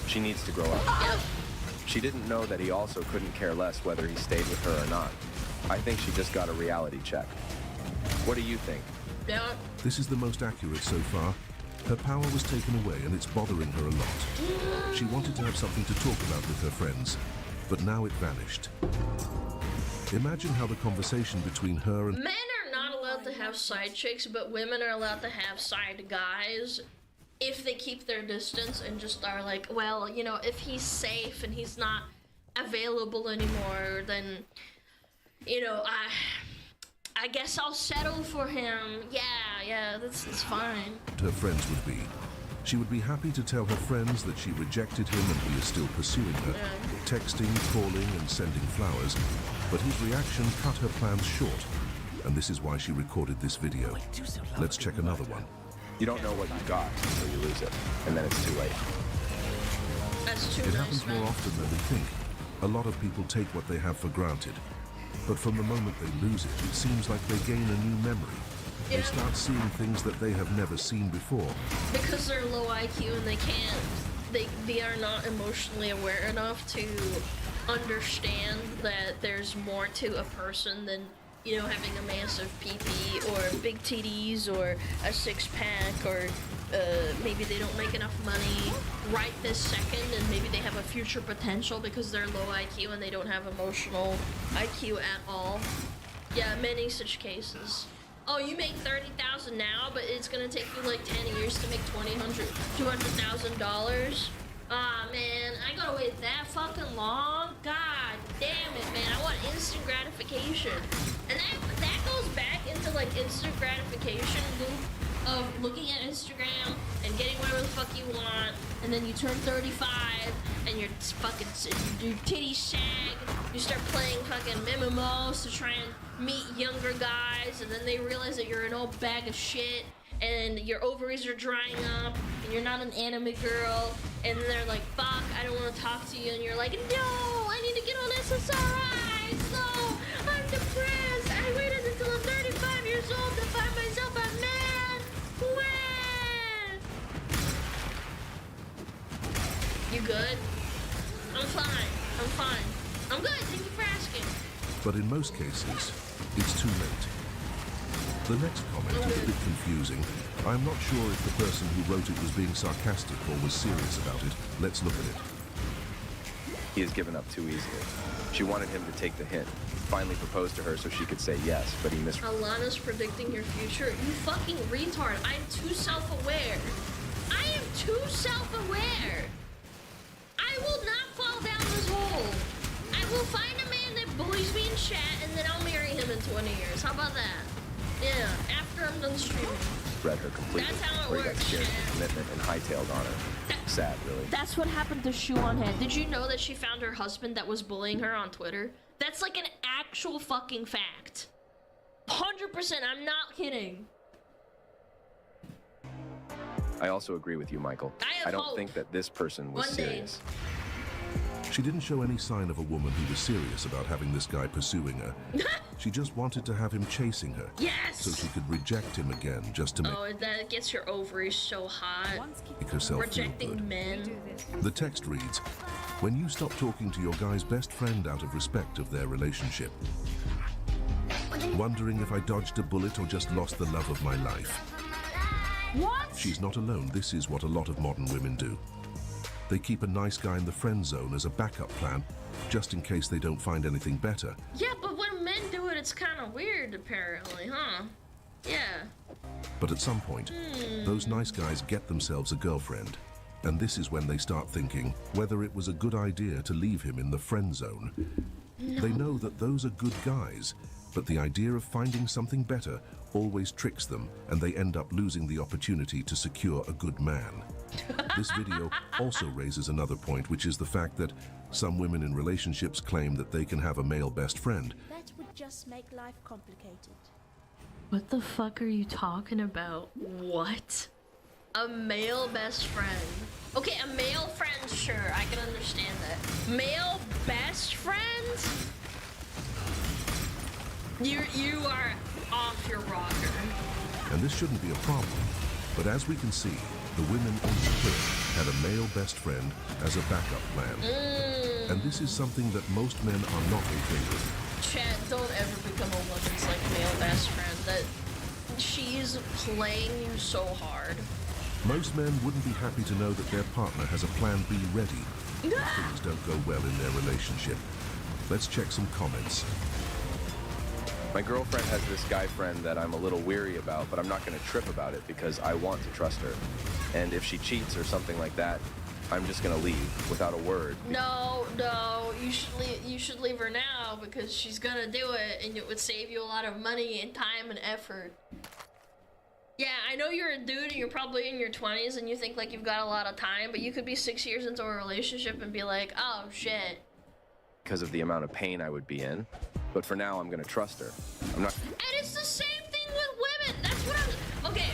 She needs to grow up. Yep. She didn't know that he also couldn't care less whether he stayed with her or not. I think she just got a reality check. What do you think? Yeah. This is the most accurate so far. Her power was taken away and it's bothering her a lot. She wanted to have something to talk about with her friends, but now it vanished. Imagine how the conversation between her and... Men are not allowed to have side chicks, but women are allowed to have side guys if they keep their distance and just are like, well, you know, if he's safe and he's not available anymore, then, you know, I guess I'll settle for him. Yeah, that's fine. Her friends would be. She would be happy to tell her friends that she rejected him and he is still pursuing her, texting, calling, and sending flowers. But his reaction cut her plans short, and this is why she recorded this video. Let's check another one. You don't know what you got until you lose it, and then it's too late. That's too It nice, happens more man. often than we think. A lot of people take what they have for granted. But from the moment they lose it, it seems like they gain a new memory. They start seeing things that they have never seen before. Because they're low IQ and they are not emotionally aware enough to understand that there's more to a person than, you know, having a massive PP or big titties or a six-pack or maybe they don't make enough money right this second and maybe they have a future potential because they're low IQ and they don't have emotional IQ at all. Yeah, many such cases. Oh, you make $30,000 now, but it's gonna take you like 10 years to make $200,000. Ah, man, I gotta wait that fucking long? God damn it, man. I want instant gratification. And that goes back into like instant gratification loop of looking at Instagram and getting whatever the fuck you want, and then you turn 35 and your fucking your titties sag. You start playing fucking MMOs to try and meet younger guys, and then they realize that you're an old bag of shit and your ovaries are drying up and you're not an anime girl, and then they're like, fuck, I don't want to talk to you, and you're like, no, I need to get on SSRI, so I'm depressed. I waited until I'm 35 years old to find myself a man. When? You good? I'm fine. I'm fine. I'm good. Thank you for asking. But in most cases, it's too late. The next comment is a bit confusing. I'm not sure if the person who wrote it was being sarcastic or was serious about it. Let's look at it. He has given up too easily. She wanted him to take the hint, finally proposed to her so she could say yes, but he missed. Alana's predicting your future? You fucking retard. I'm too self-aware. I am too self-aware. I will not fall down this hole. I will find a man that bullies me in chat and then I'll marry him in 20 years. How about that? Yeah, after I'm done streaming. Read her completely. That's how it or he got works, scared of Shan. the commitment and hightailed on her. Sad, really. That's what happened to Shoe on Head. Did you know that she found her husband that was bullying her on Twitter? That's like an actual fucking fact. 100%, I'm not kidding. I also agree with you, Michael. I don't hope. think that this person was One day. serious. She didn't show any sign of a woman who was serious about having this guy pursuing her. She just wanted to have him chasing her. Yes! So she could reject him again just to make Oh, that gets your ovaries so hot. herself feel Rejecting good. men. The text reads, when you stop talking to your guy's best friend out of respect of their relationship. Wondering if I dodged a bullet or just lost the love of my life. What? She's not alone. This is what a lot of modern women do. They keep a nice guy in the friend zone as a backup plan, just in case they don't find anything better. Yeah, but when men do it, it's kind of weird, apparently, huh? Yeah. But at some point, those nice guys get themselves a girlfriend. And this is when they start thinking whether it was a good idea to leave him in the friend zone. No. They know that those are good guys, but the idea of finding something better always tricks them, and they end up losing the opportunity to secure a good man. This video also raises another point, which is the fact that some women in relationships claim that they can have a male best friend. That would just make life complicated. What the fuck are you talking about? What? A male best friend. Okay, a male friend, sure, I can understand that. Male best friend? You are off your rocker. And this shouldn't be a problem. But as we can see, the women on the clip had a male best friend as a backup plan. And this is something that most men are not okay with. Chad, don't ever become a woman's like male best friend. That she's playing you so hard. Most men wouldn't be happy to know that their partner has a plan B ready if things don't go well in their relationship. Let's check some comments. My girlfriend has this guy friend that I'm a little weary about, but I'm not going to trip about it because I want to trust her. And if she cheats or something like that, I'm just going to leave without a word. No, you should leave her now because she's gonna do it and it would save you a lot of money and time and effort. Yeah, I know you're a dude and you're probably in your 20s and you think like you've got a lot of time, but you could be 6 years into a relationship and be like, oh shit. Because of the amount of pain I would be in. But for now, I'm going to trust her. I'm not... And it's the same thing with women. That's what I'm... Okay,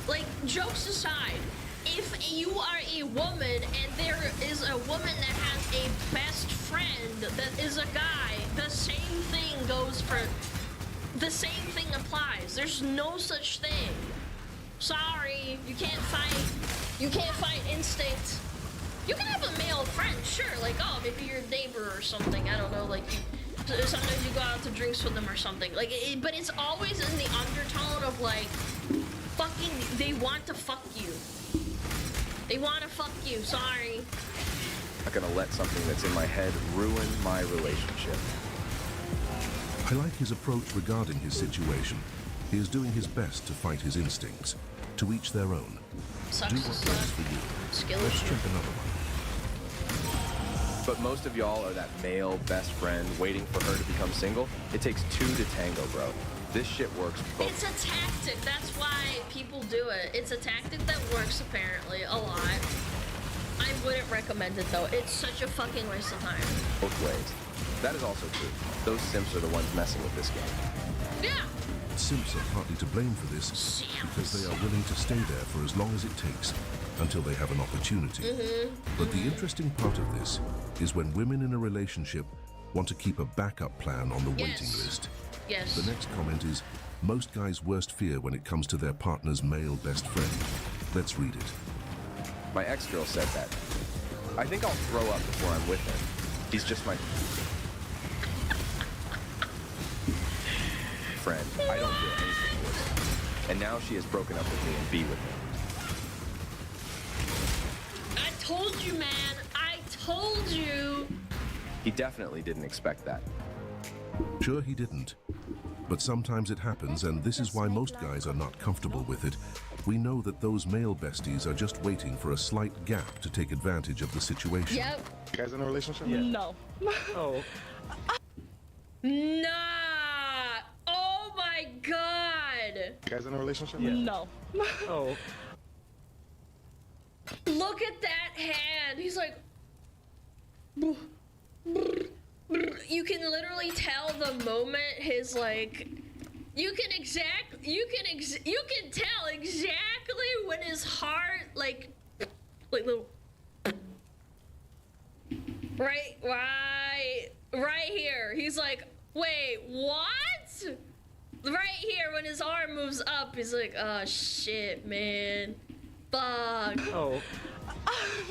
like, jokes aside, if you are a woman and there is a woman that has a best friend that is a guy, the same thing goes for... The same thing applies. There's no such thing. Sorry, you can't fight instinct. You can have a male friend, sure, like, oh, maybe your neighbor or something, I don't know, like, sometimes you go out to drinks with them or something, like, but it's always in the undertone of, like, fucking, they want to fuck you. They want to fuck you, sorry. I'm not gonna let something that's in my head ruin my relationship. I like his approach regarding his situation. He is doing his best to fight his instincts. To each their own. Sucks Do what works for you. Let's check another one. But most of y'all are that male best friend waiting for her to become single. It takes two to tango, bro. This shit works both. It's a tactic, that's why people do it. It's a tactic that works apparently a lot. I wouldn't recommend it though. It's such a fucking waste of time. Both ways. That is also true. Those simps are the ones messing with this game. Yeah. Simps are partly to blame for this because they are willing to stay there for as long as it takes until they have an opportunity. But the interesting part of this is when women in a relationship want to keep a backup plan on the waiting list. Yes. The next comment is, most guys' worst fear when it comes to their partner's male best friend. Let's read it. My ex-girl said that. I think I'll throw up before I'm with him. He's just my friend. I don't feel anything towards him. And now she has broken up with me and be with him. I told you, man. I told you. He definitely didn't expect that. Sure he didn't. But sometimes it happens, and this is why most guys are not comfortable with it. We know that those male besties are just waiting for a slight gap to take advantage of the situation. Yep. You guys in a relationship? Yeah. No. Oh. Nah. Oh my god. You guys in a relationship? Yeah. No. Oh. Look at that hand. He's like. You can literally tell the moment his like. You can tell exactly when his heart like little. Right here. He's like, wait, what? Right here when his arm moves up, he's like, oh shit, man. Fuck. Oh.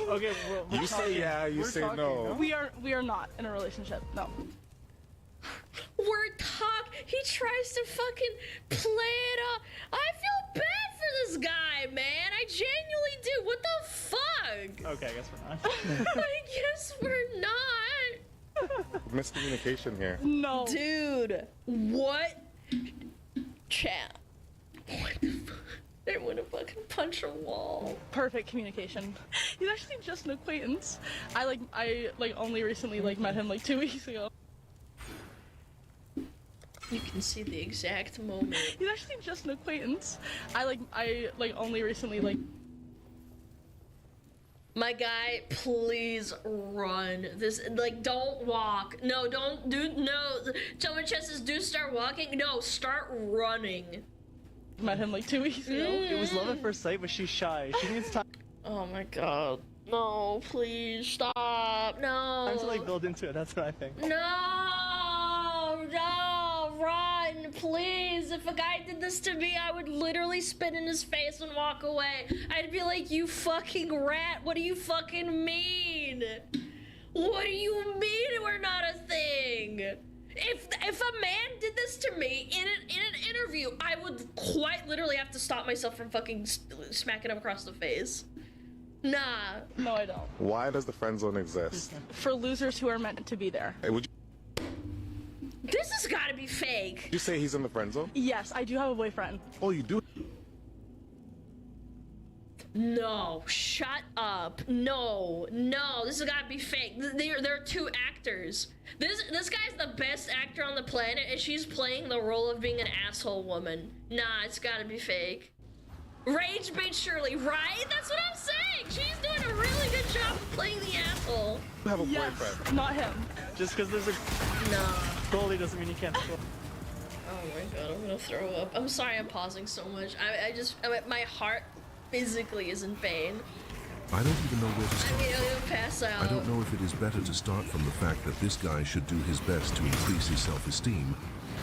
Okay, well, you say yeah, you say talking, no. We are not in a relationship. No. We're he tries to fucking play it up. I feel bad for this guy, man. I genuinely do. What the fuck? Okay, I guess we're not. I guess we're not. Miscommunication here. No. Dude, what? Chat. What the fuck? I want to fucking punch a wall. Perfect communication. He's actually just an acquaintance. I only recently met him 2 weeks ago. You can see the exact moment. He's actually just an acquaintance. I only recently My guy, please run. This don't walk. No, don't do no. Tell my chest says do start walking. No, start running. Met him 2 weeks ago. It was love at first sight, but she's shy. She needs time. Oh my god. No, please stop. No. Time to build into it. That's what I think. No, run, please. If a guy did this to me, I would literally spit in his face and walk away. I'd be like, you fucking rat. What do you fucking mean? What do you mean we're not a thing? If a man did this to me in an interview, I would quite literally have to stop myself from fucking smacking him across the face. Nah. No, I don't. Why does the friend zone exist? For losers who are meant to be there. Hey, would This has got to be fake. you say he's in the friend zone? Yes, I do have a boyfriend. Oh, you do? No, shut up. No, this has got to be fake. There are two actors. This guy's the best actor on the planet, and she's playing the role of being an asshole woman. Nah, it's got to be fake. Rage bait Shirley, right? That's what I'm saying. She's doing a really good job of playing the asshole. You have a Yes, boyfriend. not him. Just because there's a goalie doesn't mean you can't score. Oh my god, I'm gonna throw up. I'm sorry I'm pausing so much. My heart physically is in pain. I don't even know where to start. I'm gonna pass out. I don't know if it is better to start from the fact that this guy should do his best to increase his self-esteem,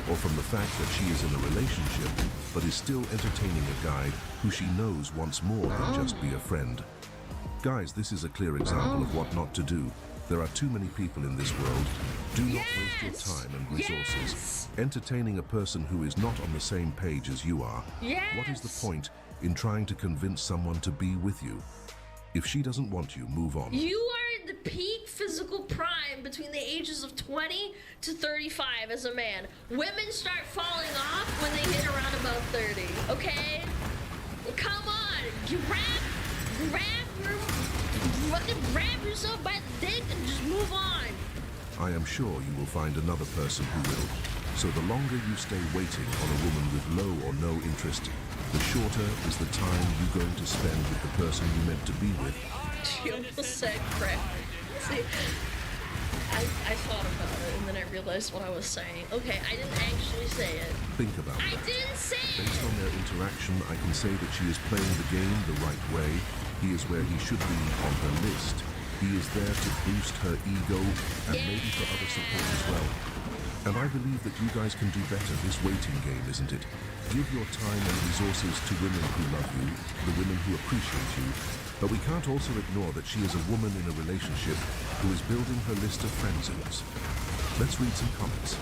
or from the fact that she is in a relationship, but is still entertaining a guy who she knows wants more than just be a friend. Guys, this is a clear example of what not to do. There are too many people in this world. Do not waste your time and resources entertaining a person who is not on the same page as you are. What is the point in trying to convince someone to be with you? If she doesn't want you, move on. You are in the peak physical prime between the ages of 20 to 35 as a man. Women start falling off when they hit around about 30, okay? Come on, grab yourself by the dick and just move on. I am sure you will find another person who will. So the longer you stay waiting on a woman with low or no interest, the shorter is the time you're going to spend with the person you meant to be with. She almost said crap. See, I thought about it and then I realized what I was saying. Okay, I didn't actually say it. Think about I that. didn't say it. Based on their interaction, I can say that she is playing the game the right way. He is where he should be on her list. He is there to boost her ego and maybe for other support as well. And I believe that you guys can do better this waiting game, isn't it? Give your time and resources to women who love you, the women who appreciate you. But we can't also ignore that she is a woman in a relationship who is building her list of friend zones. Let's read some comments.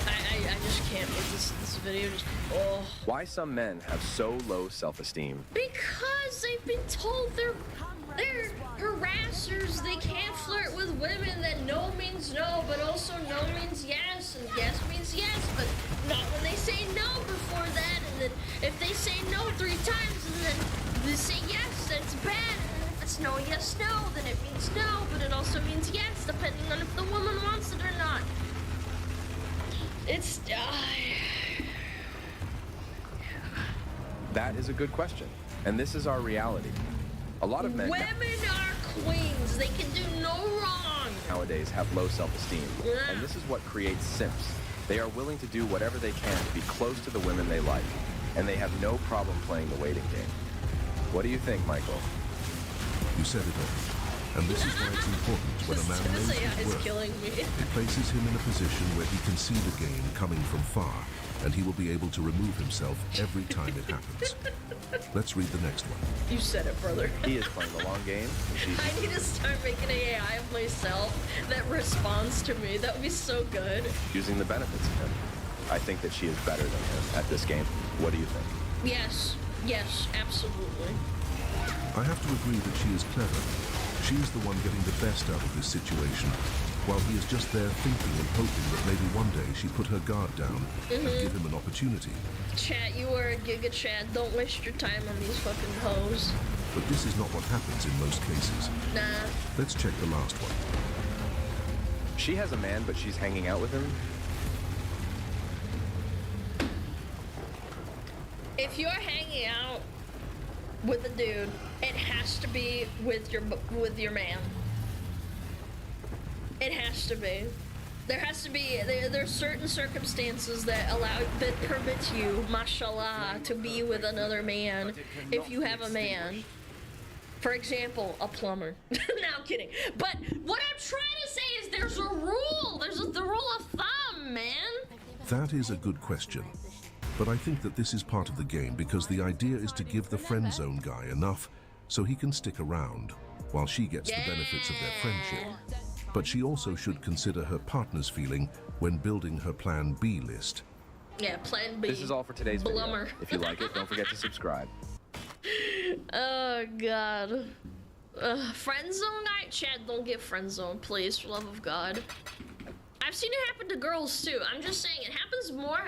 I just can't make this video just, oh. Why some men have so low self-esteem? Because they've been told they're harassers. They can't flirt with women that no means no, but also no means yes, and yes means yes, but not when they say no before that. And then if they say no 3 times and then they say yes, that's bad. And if it's no, yes, no, then it means no, but it also means yes, depending on if the woman wants it or not. It's That is a good question, and this is our reality. A lot of men women are queens. They can do no wrong. Nowadays have low self-esteem, and this is what creates simps. They are willing to do whatever they can to be close to the women they like, and they have no problem playing the waiting game. What do you think, Michael? You said it all. And this is why it's important when a man knows his worth. It places him in a position where he can see the game coming from far, and he will be able to remove himself every time it happens. Let's read the next one. You said it, brother. He is playing the long game. I need to start making an AI of myself that responds to me. That would be so good. Using the benefits of him. I think that she is better than him at this game. What do you think? Yes, absolutely. I have to agree that she is clever. She is the one getting the best out of this situation, while he is just there thinking and hoping that maybe one day she put her guard down and give him an opportunity. Chat, you are a Giga Chat. Don't waste your time on these fucking hoes. But this is not what happens in most cases. Nah. Let's check the last one. She has a man, but she's hanging out with him. If you're hanging out with a dude, it has to be with your man. It has to be. There has to be. There are certain circumstances that permit you, mashallah, to be with another man if you have a man. For example, a plumber. No, I'm kidding. But what I'm trying to say is there's a rule. There's the rule of thumb, man. That is a good question. But I think that this is part of the game because the idea is to give the friend zone guy enough so he can stick around while she gets the benefits of their friendship. But she also should consider her partner's feeling when building her Plan B list. Yeah, Plan B. This is all for today's video. If you like it, don't forget to subscribe. Oh, God. Friend zone guy? Chad, don't get friend zone, please, for love of God. I've seen it happen to girls, too. I'm just saying, it happens more